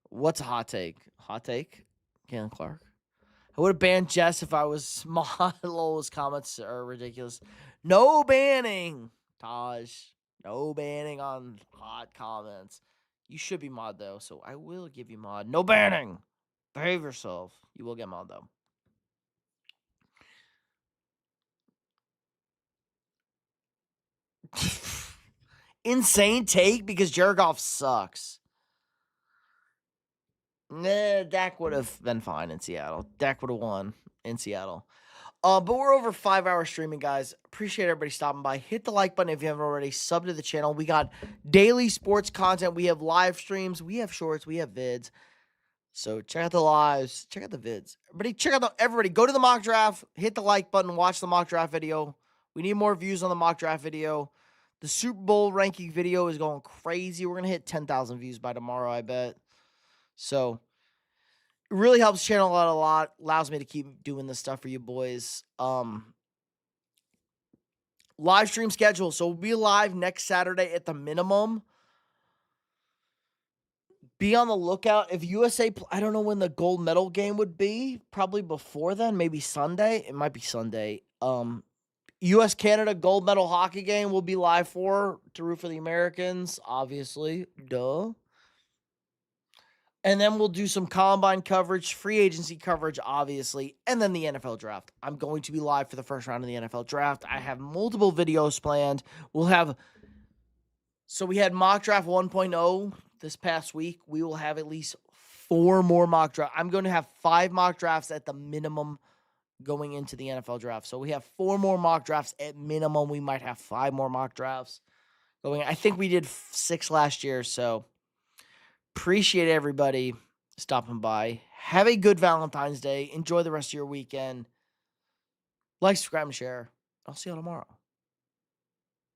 What's a hot take? Hot take? Caitlin Clark. I would have banned Jess if I was small. Lola's comments are ridiculous. No banning, Taj. No banning on hot comments. You should be mod, though, so I will give you mod. No banning. Behave yourself. You will get mod, though. Insane take because Jared Goff sucks. Nah, Dak would have been fine in Seattle. Dak would have won in Seattle. But we're over 5 hours streaming, guys. Appreciate everybody stopping by. Hit the like button if you haven't already. Sub to the channel. We got daily sports content. We have live streams. We have shorts. We have vids. So check out the lives. Check out the vids. Everybody go to the mock draft. Hit the like button. Watch the mock draft video. We need more views on the mock draft video. The Super Bowl ranking video is going crazy. We're going to hit 10,000 views by tomorrow, I bet. So it really helps the channel out a lot. Allows me to keep doing this stuff for you boys. Live stream schedule. So we'll be live next Saturday at the minimum. Be on the lookout. If USA, I don't know when the gold medal game would be. Probably before then. Maybe Sunday. It might be Sunday. US-Canada gold medal hockey game will be live to root for the Americans. Obviously. Duh. And then we'll do some combine coverage, free agency coverage, obviously, and then the NFL draft. I'm going to be live for the first round of the NFL draft. I have multiple videos planned. So we had mock draft 1.0 this past week. We will have at least 4 more mock drafts. I'm going to have 5 mock drafts at the minimum going into the NFL draft. So we have 4 more mock drafts at minimum. We might have 5 more mock drafts going. I think we did 6 last year, so appreciate everybody stopping by. Have a good Valentine's Day. Enjoy the rest of your weekend. Like, subscribe, and share. I'll see you all tomorrow.